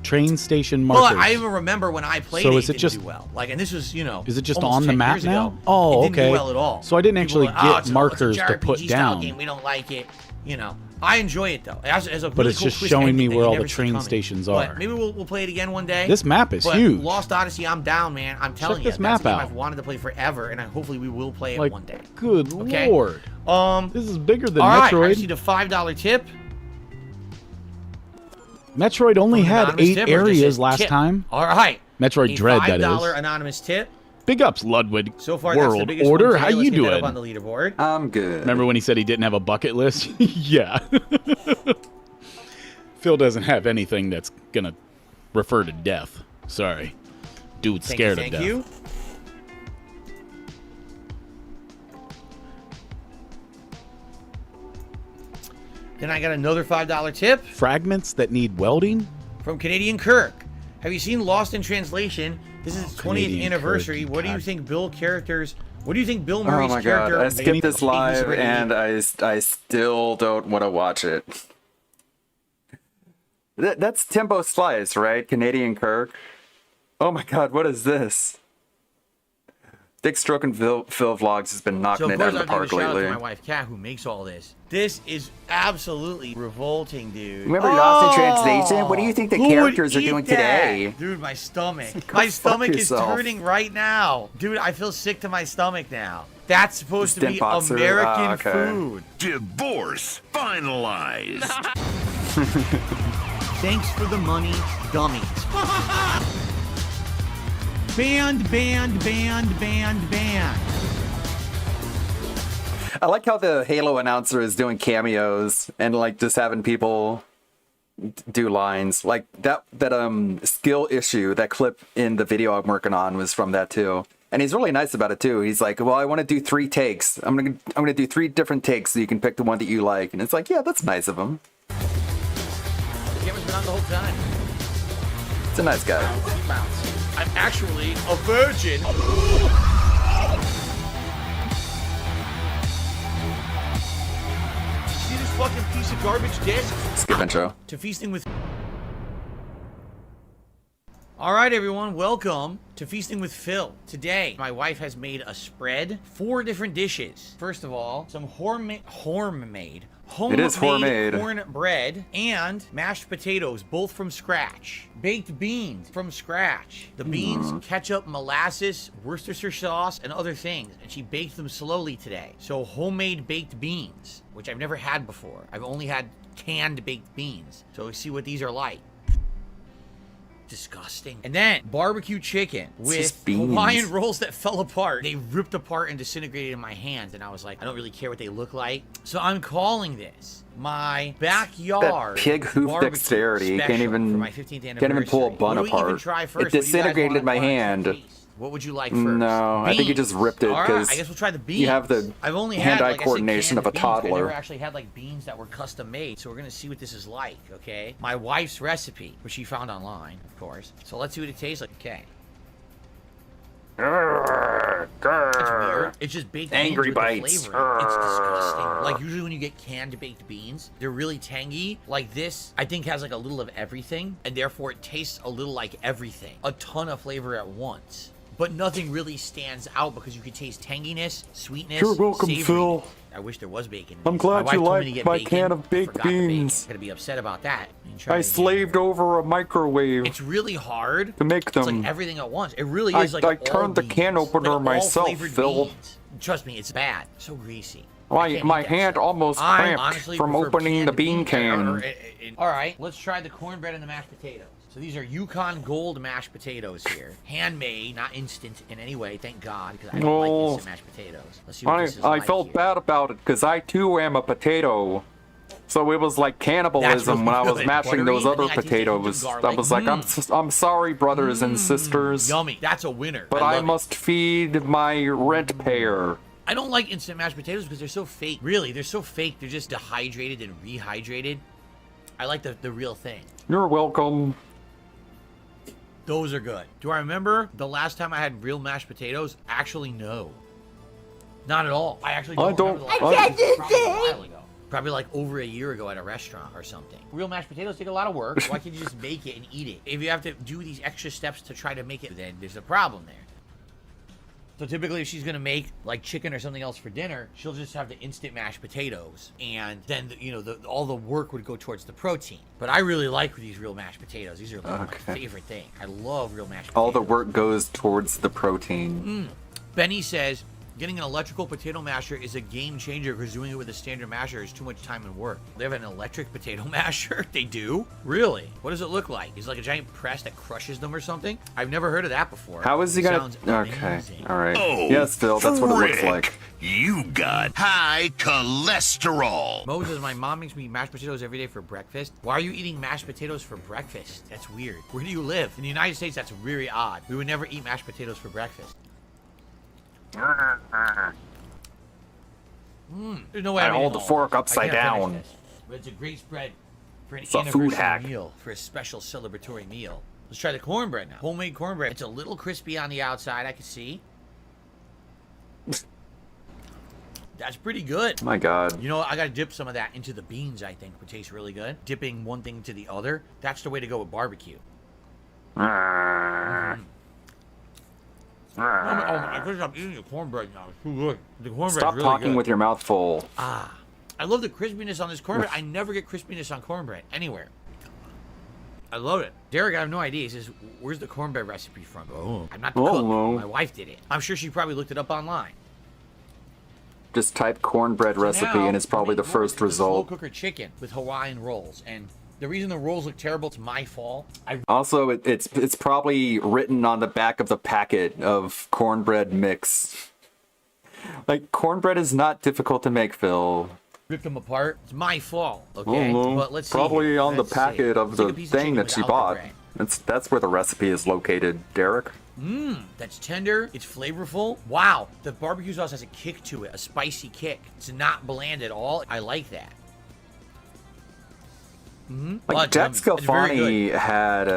Train station markers. But I even remember when I played So it, is it didn't just- do well. Like, and this was, you know, Is it just almost on the 10 map years now? ago. Oh, It didn't okay. do well at all. So I didn't People actually were like, get it's a markers to JRPG put style down. Game. We don't like it. You know, I enjoy it though. As a But really it's cool just twist showing ending me that where you all the never see train coming. stations But are. maybe we'll play it again one day. This map is But huge. Lost Odyssey, I'm down, man. I'm telling you, this that's map a game out. I've wanted to play forever, and hopefully we will play it Like, one day. good Okay? lord. This is bigger than all right, I Metroid. received a $5 tip. Metroid only had Anonymous 8 tip, or just areas says last tip? time. All right. Metroid A Dread, that $5 is. anonymous tip. Big ups, Ludwig. So far, that's the World biggest Order. one How today. Let's you get that doing? up on the leaderboard. I'm good. Remember when he said he didn't have a bucket list? Yeah. Phil doesn't have anything that's gonna refer to death. Sorry. Dude's scared of death. Thank you. Then I got another $5 tip Fragments that need welding? from Canadian Kirk. Have you seen Lost in Translation? This is its 20th Canadian anniversary. Kirk, What do you God. think Bill Oh Murray's my god, character? I skipped this live Ready? and I still don't want to watch it. That's Timbo Slice, right? Canadian Kirk. Oh my god, what is this? Dick Stroke and Phil Vlogs has been knocking it out of the park lately. To my wife Kat, who makes all this. This is absolutely revolting, dude. Remember Lost in Translation? What do you think the characters are doing today? Dude, my stomach. My stomach is turning right now. Dude, I feel sick to my stomach now. That's supposed to be American food. Divorce finalized. Thanks for the money, dummies. Band. I like how the Halo announcer is doing cameos and like just having people do lines. Like that skill issue, that clip in the video I'm working on was from that too. And he's really nice about it too. He's like, well, I want to do 3 takes. I'm gonna do 3 different takes so you can pick the one that you like. And it's like, yeah, that's nice of him. The camera's been on the whole time. It's a nice guy. I'm actually a virgin. See this fucking piece of garbage disc? Skip intro. To Feasting with... Alright everyone, welcome to Feasting with Phil. Today, my wife has made a spread. 4 different dishes. First of all, some homemade cornbread and mashed potatoes, both from scratch. Baked beans from scratch. The beans, ketchup, molasses, Worcestershire sauce, and other things. And she baked them slowly today. So homemade baked beans, which I've never had before. I've only had canned baked beans. So let's see what these are like. Disgusting. And then barbecue chicken with Hawaiian rolls that fell apart. They ripped apart and disintegrated in my hands, and I was like, I don't really care what they look like. So I'm calling this my backyard. That pig hoof dexterity can't even pull a bun apart. It disintegrated in my hand. What would you like first? No, I think you just ripped it because I guess we'll try the beans. You have the hand-eye coordination of a toddler. I never actually had like beans that were custom made, so we're gonna see what this is like, okay? My wife's recipe, which she found online, of course. So let's see what it tastes like. Okay. It's weird. It's just baked Angry beans bites. with the flavor. It's disgusting. Like usually when you get canned baked beans, they're really tangy. Like this, I think has like a little of everything, and therefore it tastes a little like everything. A ton of flavor at once. But nothing really stands out because you can taste tanginess, sweetness. You're welcome, savory. Phil. I wish there was bacon. I'm glad you like my can of baked beans. I'm gonna be upset about that. I slaved over a microwave. It's really hard to make them. It's like everything at once. It really is like I turned the can opener myself, Phil. Beans. Trust me, it's bad. So greasy. My hand almost cramped from opening the bean can. All right, let's try the cornbread and the mashed potatoes. So these are Yukon Gold mashed potatoes here. Handmade, not instant in any way, thank God, because I don't like instant mashed potatoes. Let's see what this is like. I felt bad about it because I too am a potato. So it was like cannibalism when I was mashing those other potatoes. I was like, I'm sorry, brothers and sisters. Yummy. That's a winner. But I must feed my rent payer. I don't like instant mashed potatoes because they're so fake. Really, they're so fake. They're just dehydrated and rehydrated. I like the real thing. You're welcome. Those are good. Do I remember the last time I had real mashed potatoes? Actually, no. Not at all. I actually don't remember the last time. Probably a while ago. Probably like over a year ago at a restaurant or something. Real mashed potatoes take a lot of work. Why can't you just make it and eat it? If you have to do these extra steps to try to make it, then there's a problem there. So typically if she's gonna make like chicken or something else for dinner, she'll just have the instant mashed potatoes, and then all the work would go towards the protein. But I really like these real mashed potatoes. These are like my favorite thing. I love real mashed potatoes. All the work goes towards the protein. Benny says, getting an electrical potato masher is a game changer because doing it with a standard masher is too much time and work. They have an electric potato masher? They do? Really? What does it look like? Is it like a giant press that crushes them or something? I've never heard of that before. How is he gonna... Okay, alright. Yes, Phil, that's what it looks like. You got high cholesterol. Moses, my mom makes me mashed potatoes every day for breakfast. Why are you eating mashed potatoes for breakfast? That's weird. Where do you live? In the United States, that's very odd. We would never eat mashed potatoes for breakfast. There's no way I hold the fork upside down. But it's a great spread for an food hack. meal, for a special celebratory meal. Let's try the cornbread now. Homemade cornbread. It's a little crispy on the outside, I can see. That's pretty good. My God. You know, I gotta dip some of that into the beans, I think would taste really good. Dipping one thing to the other, that's the way to go with barbecue. Mm-hmm. Oh my goodness, I'm eating the cornbread now. It's too good. The cornbread's Stop really talking good. with your mouth full. Ah. I love the crispiness on this cornbread. I never get crispiness on cornbread anywhere. I love it. Derek, I have no idea. He says, where's the cornbread recipe from? Oh. I'm not the cook. no. My wife did it. I'm sure she probably looked it up online. Just type cornbread recipe Now, and it's probably the first slow result. cooker chicken with Hawaiian rolls. And the reason the rolls look terrible, it's my fault. Also, it's probably written on the back of the packet of cornbread mix. Like, cornbread is not difficult to make, Phil. Ripped them apart. It's my fault, okay? Oh, no. But let's see. Probably on the Let's packet see. of the Take a piece thing chicken that she without the bought. bread. That's where the recipe is located, Derek. Mmm, that's tender. It's flavorful. Wow, the barbecue sauce has a kick to it, a spicy kick. It's not bland at all. I like that. Mm-hmm. Like, Jack Scalfani had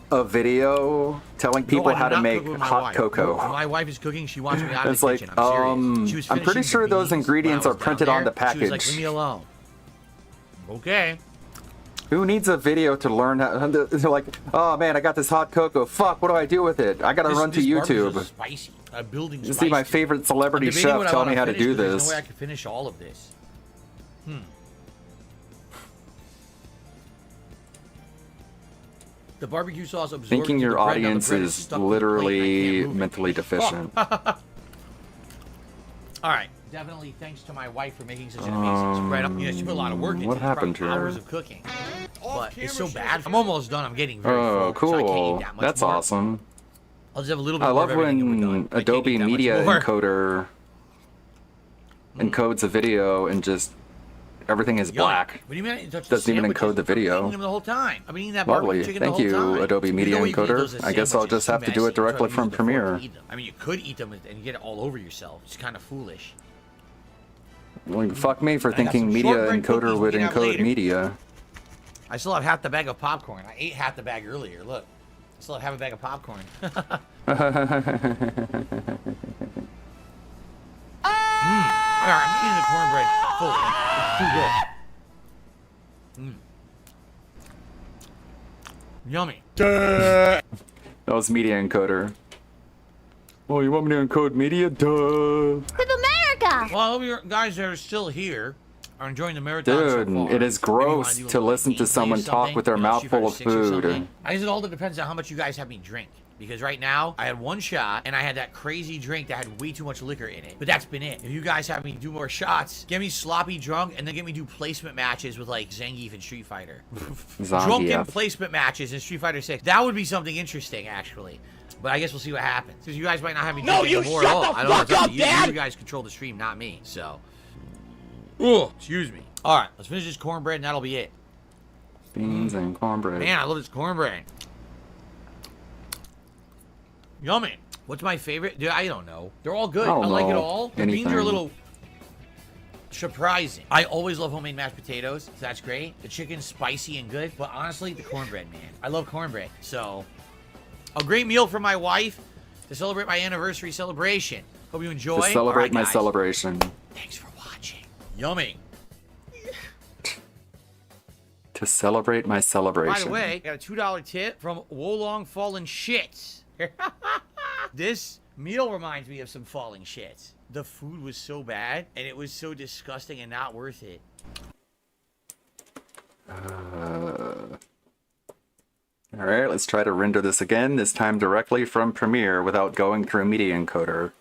a video telling people how to make hot cocoa. When my wife is cooking, she wants me out of It's the like, kitchen. I'm serious. She was I'm pretty finishing sure the those beans ingredients when I are was down printed on there. the She was like, package. leave me alone. Okay. Who needs a video to learn how? They're like, oh man, I got this hot cocoa. Fuck, what do I do with it? I gotta run to This barbecue YouTube. is spicy. Building You see my spicy. favorite celebrity I'm debating chef what I tell wanna me how to finish, do 'cause There's this. no way I can finish all of this. The barbecue sauce absorbs Thinking into your the bread. Now the audience bread is stuck to the plate. I literally can't move it. mentally deficient. All right. Definitely thanks to my wife for making such an amazing spread. You know, she put a lot of work into What it. happened to Hours her? of cooking. But it's so bad. I'm almost done. I'm getting very Oh, full, so I can't cool. eat that much That's more. awesome. I'll just have a little bit I more love of everything and we're when done. I can't Adobe eat that much Media more. Encoder encodes a video and just everything is Yummy. black. What do you mean I didn't touch the Doesn't even sandwiches? encode the I've been eating video. them the whole time. I've been eating that Lovely. barbecue chicken Thank the you, whole time. Adobe Media You know you can eat those Encoder. as I guess I'll sandwiches. just have to do Too it directly messy. from Try to use the fork to Premiere. eat them. I mean, you could eat them and get it all over yourself. It's kind of foolish. Well, fuck me for I got thinking some Media shortbread Encoder cookies we would can have encode later. media. I still have half the bag of popcorn. I ate half the bag earlier. Look. I still have half a bag of popcorn. Alright, I'm eating the cornbread fully. It's too good. Yummy. That was Media Encoder. Oh, you want me to encode media? Duh. With America! Well, I hope you guys that are still here are enjoying the marathon so Dude, far. it is Maybe you wanna gross do a to little listen to gameplay or someone talk something, with their you know, mouth Street full Fighter of 6 or food. something. I guess it all depends on how much you guys have me drink. Because right now, I had one shot, and I had that crazy drink that had way too much liquor in it. But that's been it. If you guys have me do more shots, get me sloppy drunk, and then get me do placement matches with, like, Zangief and Street Fighter. Drunken placement matches in Street Fighter 6. That would be something interesting, actually. But I guess we'll see what happens. Because you guys might not have me drink anymore at all. I don't know. It's up to you. You guys control the stream, not me. So. Ugh, excuse me. All right, let's finish this cornbread, and that'll be it. Beans and cornbread. Man, I love this cornbread. Yummy. What's my favorite? Dude, I don't know. They're all good. I like it all. The beans are a little surprising. I always love homemade mashed potatoes, so that's great. The chicken's spicy and good, but honestly, the cornbread, man. I love cornbread. So, a great meal for my wife to celebrate my anniversary celebration. Hope you enjoy. To celebrate All right, my guys. celebration. Thanks for watching. Yummy. To celebrate my celebration. By the way, got a $2 tip from Wolong Fallen Shits. This meal reminds me of some falling shits. The food was so bad, and it was so disgusting and not worth it. Alright, let's try to render this again, this time directly from Premiere without going through Media Encoder.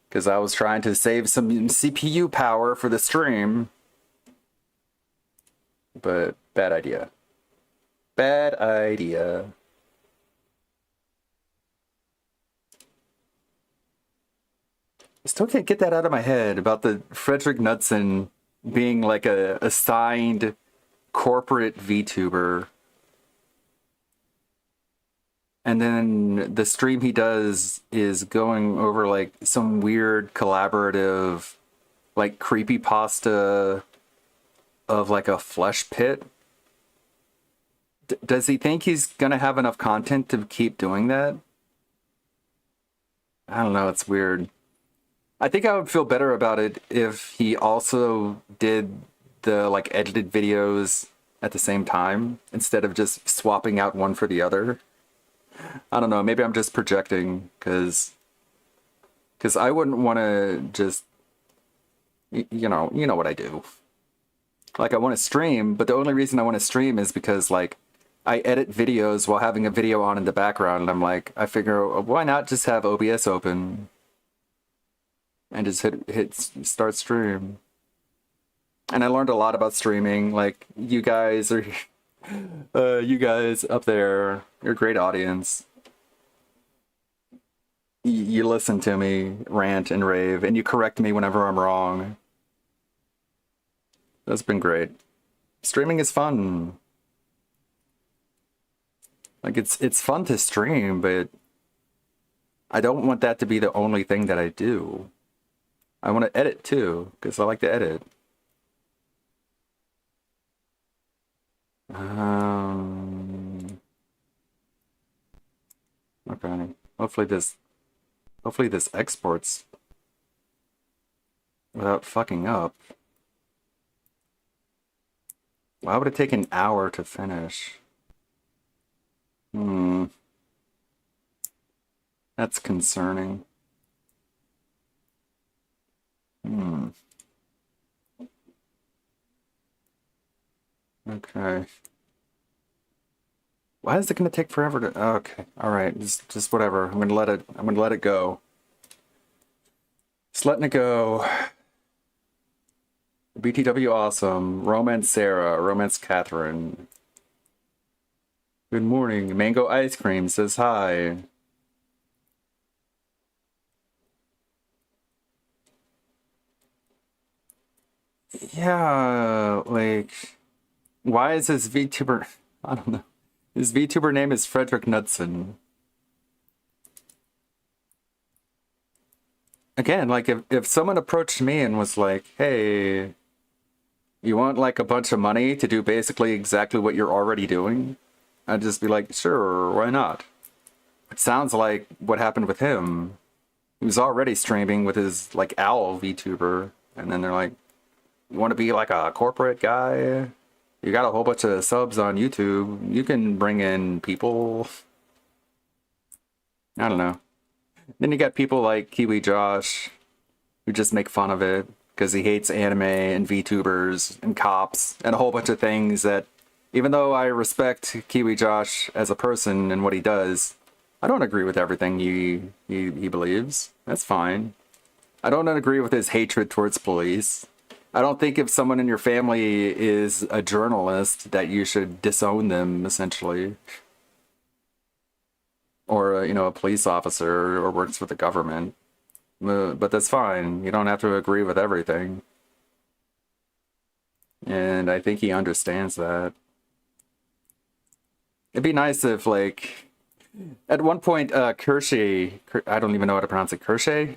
Because I was trying to save some CPU power for the stream. But bad idea. Bad idea. I still can't get that out of my head about the Frederick Knudsen being like a assigned corporate VTuber. And then the stream he does is going over like some weird collaborative, like creepypasta of like a flesh pit. Does he think he's gonna have enough content to keep doing that? I don't know, it's weird. I think I would feel better about it if he also did the like edited videos at the same time instead of just swapping out one for the other. I don't know, maybe I'm just projecting because I wouldn't want to just you know what I do. Like I want to stream, but the only reason I want to stream is because like I edit videos while having a video on in the background, and I'm like, I figure why not just have OBS open and just hit start stream. And I learned a lot about streaming. Like you guys are you guys up there, you're a great audience. You listen to me rant and rave, and you correct me whenever I'm wrong. That's been great. Streaming is fun. Like it's fun to stream, but I don't want that to be the only thing that I do. I want to edit too, because I like to edit. Okay. Hopefully this exports without fucking up. Why would it take an hour to finish? That's concerning. Okay. Why is it gonna take forever to? Okay, all right, just whatever. I'm gonna let it go. Just letting it go. BTW awesome. Romance Sarah. Romance Catherine. Good morning. Mango Ice Cream says hi. Yeah, like, why is this VTuber? I don't know. His VTuber name is Frederick Knudsen. Again, like, if someone approached me and was like, hey, you want like a bunch of money to do basically exactly what you're already doing? I'd just be like, sure, why not? It sounds like what happened with him. He was already streaming with his like owl VTuber, and then they're like, you want to be like a corporate guy? You got a whole bunch of subs on YouTube. You can bring in people. I don't know. Then you got people like Kiwi Josh, who just make fun of it because he hates anime and VTubers and cops and a whole bunch of things that, even though I respect Kiwi Josh as a person and what he does, I don't agree with everything he believes. That's fine. I don't agree with his hatred towards police. I don't think if someone in your family is a journalist that you should disown them, essentially. Or, you know, a police officer or works for the government. But that's fine. You don't have to agree with everything. And I think he understands that. It'd be nice if, like, at one point, Kershey, I don't even know how to pronounce it, Kershey,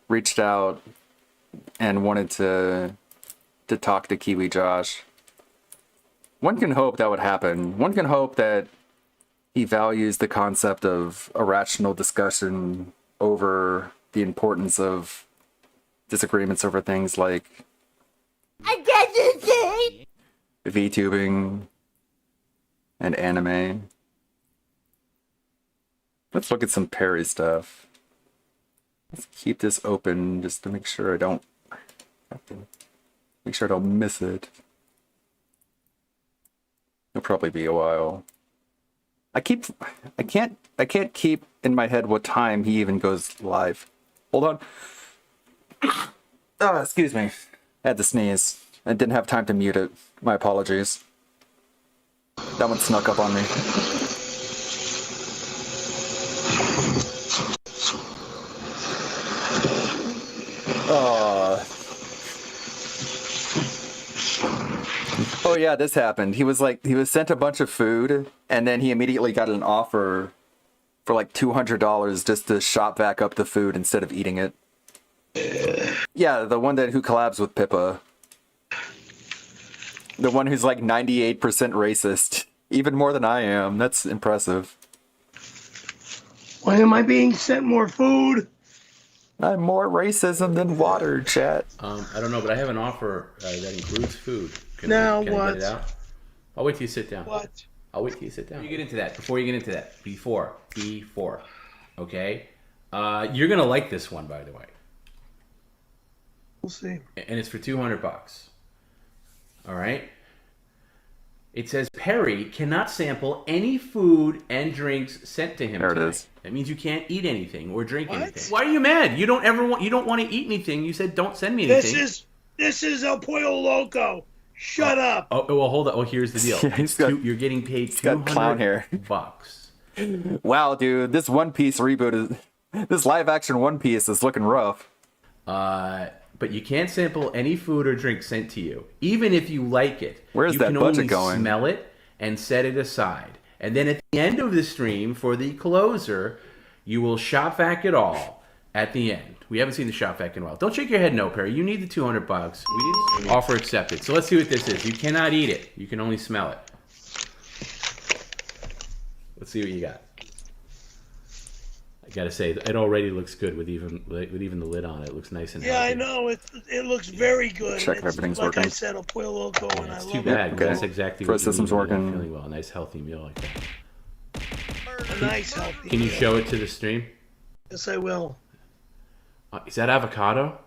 reached out and wanted to talk to Kiwi Josh. One can hope that would happen. One can hope that he values the concept of a rational discussion over the importance of disagreements over things like VTubing and anime. Let's look at some Perry stuff. Let's keep this open just to make sure I don't miss it. It'll probably be a while. I can't keep in my head what time he even goes live. Hold on. Oh, excuse me. I had to sneeze. I didn't have time to mute it. My apologies. That one snuck up on me. Oh yeah, this happened. He was sent a bunch of food, and then he immediately got an offer for like $200 just to shop back up the food instead of eating it. Yeah, the one who collabs with Pippa. The one who's like 98% racist. Even more than I am. That's impressive. Why am I being sent more food? I'm more racism than water, chat. I don't know, but I have an offer that includes food. Can Now I get what? it out? I'll wait till you sit down. What? I'll wait till you sit down. You get into that. Before you get into that, before. Okay. You're gonna like this one, by the way. We'll see. And it's for $200. All right. It says Perry cannot sample any food and drinks sent to him. There it tonight. is. That means you can't eat anything or drink anything. Why are you mad? You don't want to eat anything. You said don't send me anything. This is El Pollo Loco. Shut up. Oh well, hold on. Oh, here's the deal. You're getting paid clown hair. $200. Wow, dude, this One Piece reboot is this live action One Piece is looking rough. But you can't sample any food or drink sent to you, even if you like it. Where's you that can budget only going? Smell it and set it aside, and then at the end of the stream for the closer, you will shop vac it all at the end. We haven't seen the shop vac in a while. Don't shake your head, no, Perry. You need the $200. We didn't offer accepted. So let's see what this is. You cannot eat it. You can only smell it. Let's see what you got. I gotta say, it already looks good with even the lid on it. It looks nice and Yeah, healthy. I know. It looks very good. Check if It's everything's like working. I said, El Pollo Loco, and I It's love too bad. Okay. That's exactly First what you system's need when you're working. feeling well. A nice healthy meal like that. it. A nice healthy. Can you show it to the stream? Yes, I will. Is that avocado?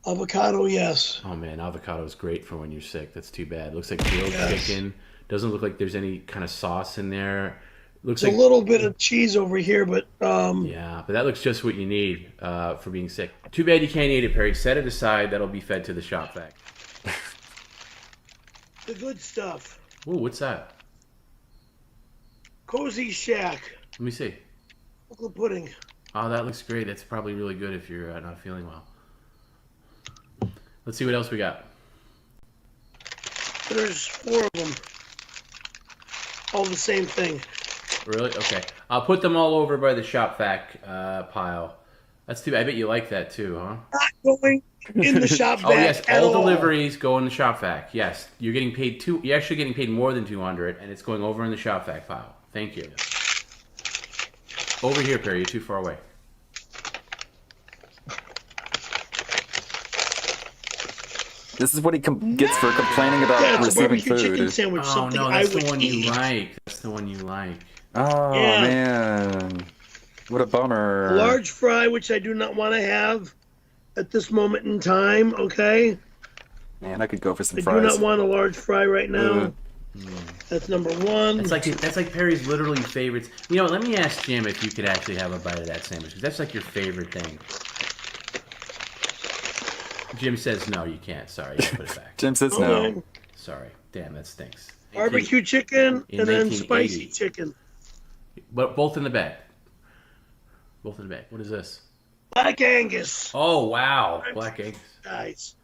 Avocado, yes. Oh man, avocado is great for when you're sick. That's too bad. It looks like grilled Yes. chicken. Doesn't look like there's any kind of sauce in there. Looks There's like a little bit of cheese over here, but yeah, but that looks just what you need for being sick. Too bad you can't eat it, Perry. Set it aside. That'll be fed to the shop vac. the good stuff. Ooh, what's that? Cozy Shack. Let me see. Chocolate pudding. Oh, that looks great. That's probably really good if you're not feeling well. Let's see what else we got. There's 4 of them. All the same thing. Really? Okay. I'll put them all over by the shop vac pile. That's too bad. I bet you like that too, huh? Not going in the shop vac Oh yes, at all all. deliveries go in the shop vac. Yes, you're getting paid you're actually getting paid more than 200, and it's going over in the shop vac pile. Thank you. Over here, Perry. You're too far away. This is what he gets for complaining about Yeah, it's a receiving barbecue chicken food. sandwich. Oh Something no, I that's would the one eat. you like. That's the one you like. Oh Yeah. man, what a bummer. A large fry, which I do not want to have at this moment in time. Okay, Man, I could go for some I do fries. not want a large fry right now. That's number 1. That's like Perry's literally favorites. You know, let me ask Jim if you could actually have a bite of that sandwich, because that's like your favorite thing. Jim says no, you can't. Sorry, you put it back. Jim says no. Okay. Sorry, damn, that stinks. Barbecue chicken in and then 1980. spicy chicken. But both in the bag. Both in the bag. What is this? Black Angus. Oh wow, Black Angus. Guys,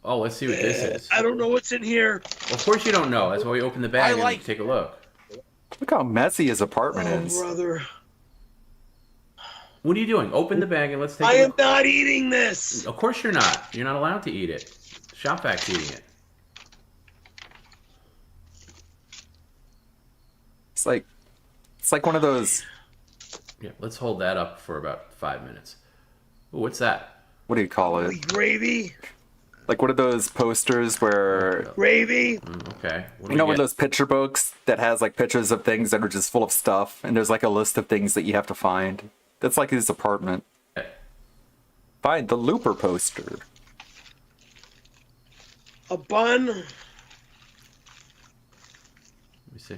Oh, let's see what this is. I don't know what's in here. Of course you don't know. That's why we open the bag and take a look. Look how messy his apartment Oh, is. brother. What are you doing? Open the bag and let's take I a am look. not eating this. Of course you're not. You're not allowed to eat it. Shop vac's eating it. It's like one of those. Yeah, let's hold that up for about 5 minutes. Ooh, what's that? What do you call it? Gravy. Like one of those posters where Gravy. Okay. What do you know we one of get? those picture books that has like pictures of things that are just full of stuff, and there's like a list of things that you have to find. That's like his apartment. Find the Looper poster. A bun. Let me see.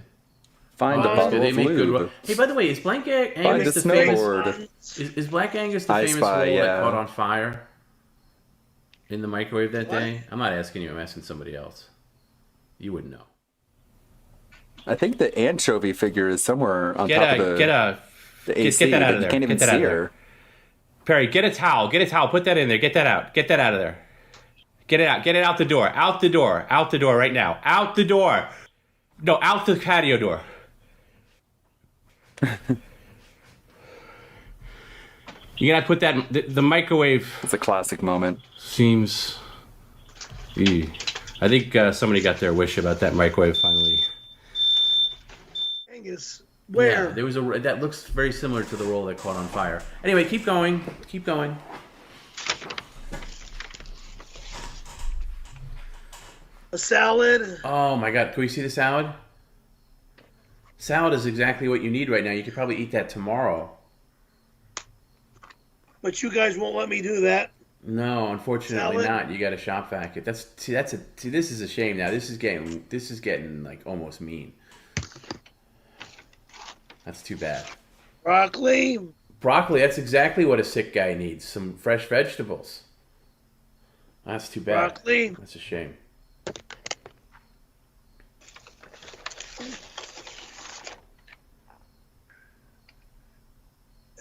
Find a that's bottle good. They of make good. lube. Hey, by the way, is Black Find Angus a the famous? snowboard. Is Black Angus the I famous Spy, roll yeah. that caught on fire in the microwave that day? I'm not asking you. I'm asking somebody else. You wouldn't know. I think the anchovy figure is somewhere on Get top a- of get a- the get AC, that out but of you there. can't even Get that out see of her. Perry, get a towel. Get a towel. Put that in there. Get that out. Get that out of there. Get it out. Get it out the door. Out the door. Out the door right now. Out the door. No, out the patio door. You're gonna put that. The microwave. It's a classic moment. Seems. I think somebody got their wish about that microwave finally. Angus Where? Yeah, there was a that looks very similar to the roll that caught on fire. Anyway, keep going. Keep going. A salad. Oh my God! Can we see the salad? Salad is exactly what you need right now. You could probably eat that tomorrow. But you guys won't let me do that. No, unfortunately Salad? not. You got to shop vac it. This is a shame. Now this is getting like almost mean. That's too bad. Broccoli. Broccoli. That's exactly what a sick guy needs. Some fresh vegetables. That's too bad. Broccoli. That's a shame.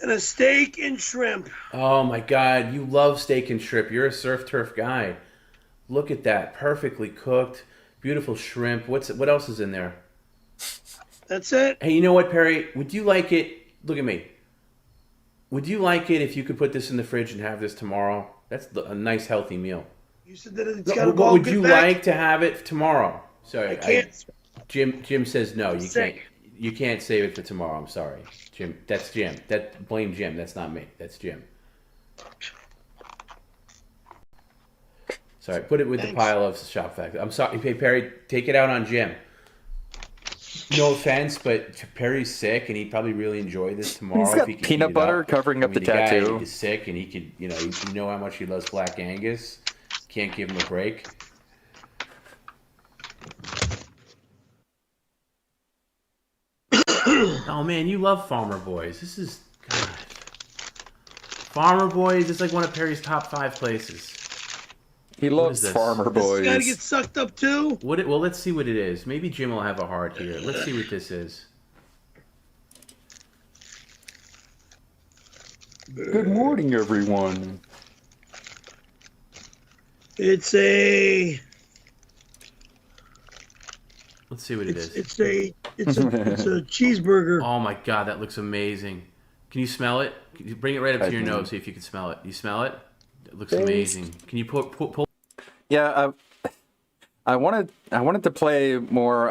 And a steak and shrimp. Oh my God, you love steak and shrimp. You're a surf turf guy. Look at that, perfectly cooked, beautiful shrimp. What else is in there? That's it. Hey, you know what, Perry? Would you like it? Look at me. Would you like it if you could put this in the fridge and have this tomorrow? That's a nice, healthy meal. You said that it's got to But go would good you back. like to have it tomorrow? Sorry, I can't. Jim says no. You sick. can't. You can't save it for tomorrow. I'm sorry, Jim. That's Jim. Blame Jim. That's not me. That's Jim. Sorry, put it with the pile of shop vac. I'm sorry. Hey, Perry, take it out on Jim. No offense, but Perry's sick, and he'd probably really enjoy this tomorrow. He's got if he could peanut eat it butter up. covering up the guy tattoo. is sick, and he could, you know how much he loves Black Angus. Can't give him a break. Oh man, you love Farmer Boys. This is God. Farmer Boys is like one of Perry's top 5 places. He loves Farmer Boys. You gotta get sucked up too. Well, let's see what it is. Maybe Jim will have a heart here. Let's see what this is. Good morning, everyone. It's a. Let's see what it is. It's a cheeseburger. Oh my God, that looks amazing. Can you smell it? Can you bring it right up to your nose? See if you can smell it. You smell it? It looks amazing. Can you pull? Yeah, I wanted to play more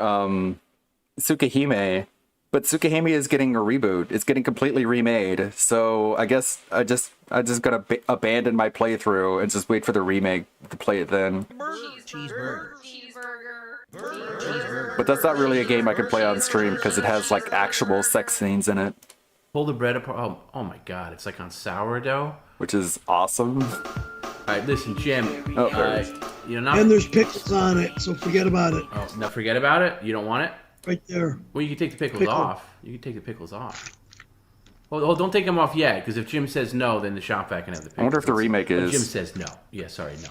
Tsukihime, but Tsukihime is getting a reboot. It's getting completely remade. So I guess I just gotta abandon my playthrough and just wait for the remake to play it then. Cheeseburger. But that's not really a game I can play on stream because it has like actual sex scenes in it. Pull the bread apart. Oh my God, it's like on sourdough. Which is awesome. All right, listen, Jim. And there's pickles on it, so forget about it. Oh, no, forget about it. You don't want it? Right there. Well, you can take the pickles off. You can take the pickles off. Well, don't take them off yet, because if Jim says no, then the shop vac can have the pickles. I wonder if the remake is. Jim says no. Yeah, sorry, no.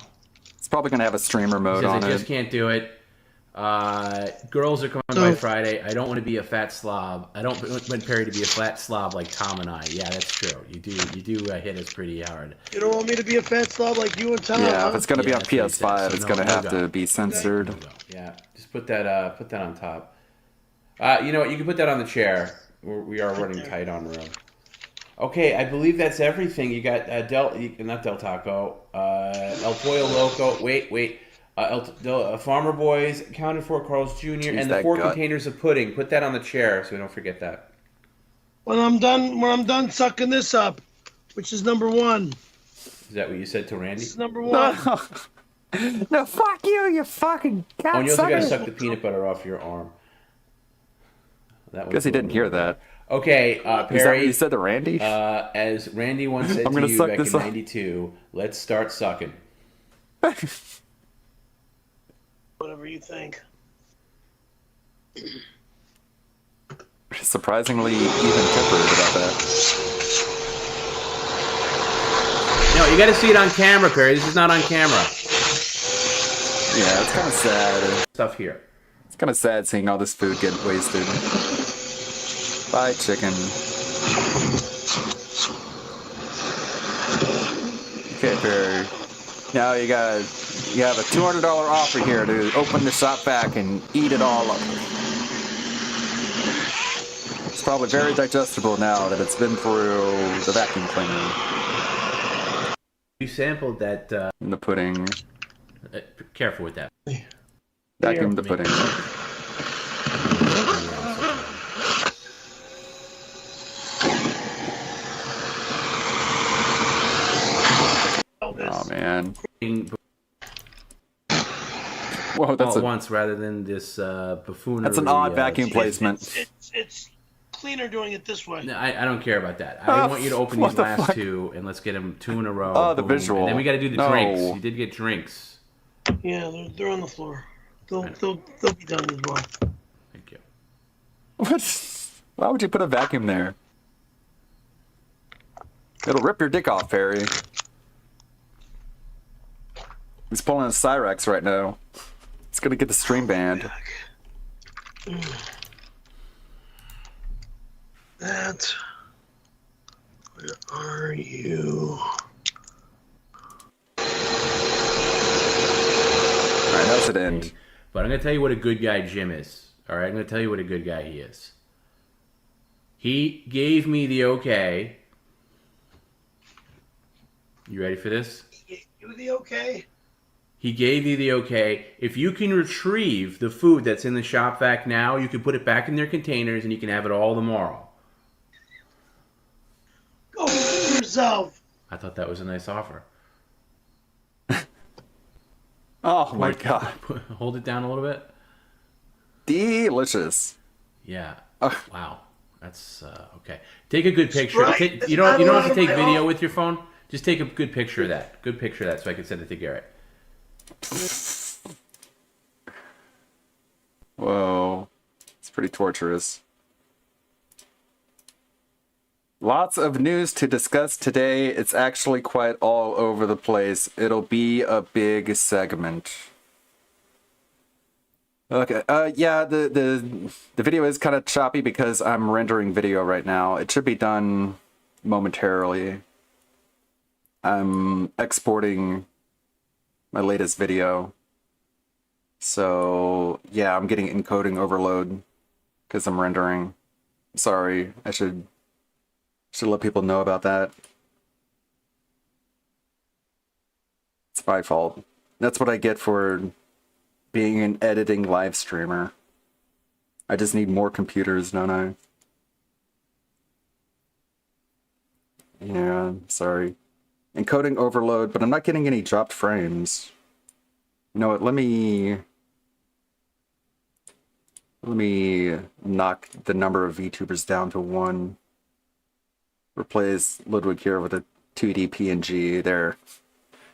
It's probably gonna have a streamer mode He says on I it. just can't do it. Girls are coming by Friday. I don't want to be a fat slob. I don't want Perry to be a fat slob like Tom and I. Yeah, that's true. You do hit us pretty hard. You don't want me to be a fat slob like you and Tom? Yeah, if it's gonna be on that's what he PS5, said. So it's no, gonna no have go. to be censored. Yeah, just put that on top. You know what? You can put that on the chair. We are running tight on room. Okay, I believe that's everything. You got not Del Taco, El Pollo Loco. Wait. Farmer Boys, accounted for Carl's Jr., Jeez, and the that 4 gut. containers of pudding. Put that on the chair so we don't forget that. When I'm done sucking this up, which is number 1. Is that what you said to Randy? This is number 1. No, fuck you fucking cat. Oh, and you also got to suck the peanut butter off your arm. That Guess he didn't hear that. Okay, Is that Perry. what you said to Randy? As Randy once said I'm to gonna you suck back in this up. '92, let's start sucking. Whatever you think. Surprisingly even-tempered about that. No, you got to see it on camera, Perry. This is not on camera. Yeah, it's kind of sad. Stuff here. It's kind of sad seeing all this food get wasted. Bye, chicken. Okay, Perry. Now you have a $200 offer here to open the shop back and eat it all up. It's probably very digestible now that it's been through the vacuum cleaner. You sampled that. In the pudding. Careful with that. Vacuum the pudding. Whoa, that's all at a- once rather than this buffoonery. That's an odd vacuum placement. It's cleaner doing it this way. No, I don't care about that. I want you to open what these the last fuck? two, and let's get them 2 in a row. Oh, the boom. visual. And then we got to do the No. drinks. You did get drinks. Yeah, they're on the floor. They'll be done as well. Thank you. What? Why would you put a vacuum there? It'll rip your dick off, Perry. He's pulling a Cyrex right now. It's gonna get the stream banned. That. Where are you? Alright, how's it end? But I'm going to tell you what a good guy Jim is. All right, I'm going to tell you what a good guy he is. He gave me the okay. You ready for this? You the okay? He gave you the okay. If you can retrieve the food that's in the shop vac now, you can put it back in their containers and you can have it all tomorrow. Go for yourself. I thought that was a nice offer. Oh my god. Hold it down a little bit. Delicious. Yeah. Ugh. Wow. That's okay. Take a good picture. Right. You don't have to take video with your phone. Just take a good picture of that. Good picture of that so I can send it to Garrett. Whoa. It's pretty torturous. Lots of news to discuss today. It's actually quite all over the place. It'll be a big segment. Okay, yeah, the video is kind of choppy because I'm rendering video right now. It should be done momentarily. I'm exporting my latest video. So, yeah, I'm getting encoding overload because I'm rendering. Sorry, I should let people know about that. It's my fault. That's what I get for being an editing live streamer. I just need more computers, don't I? Yeah, sorry. Encoding overload, but I'm not getting any dropped frames. You know what, let me knock the number of VTubers down to 1. Replace Ludwig here with a 2D PNG there.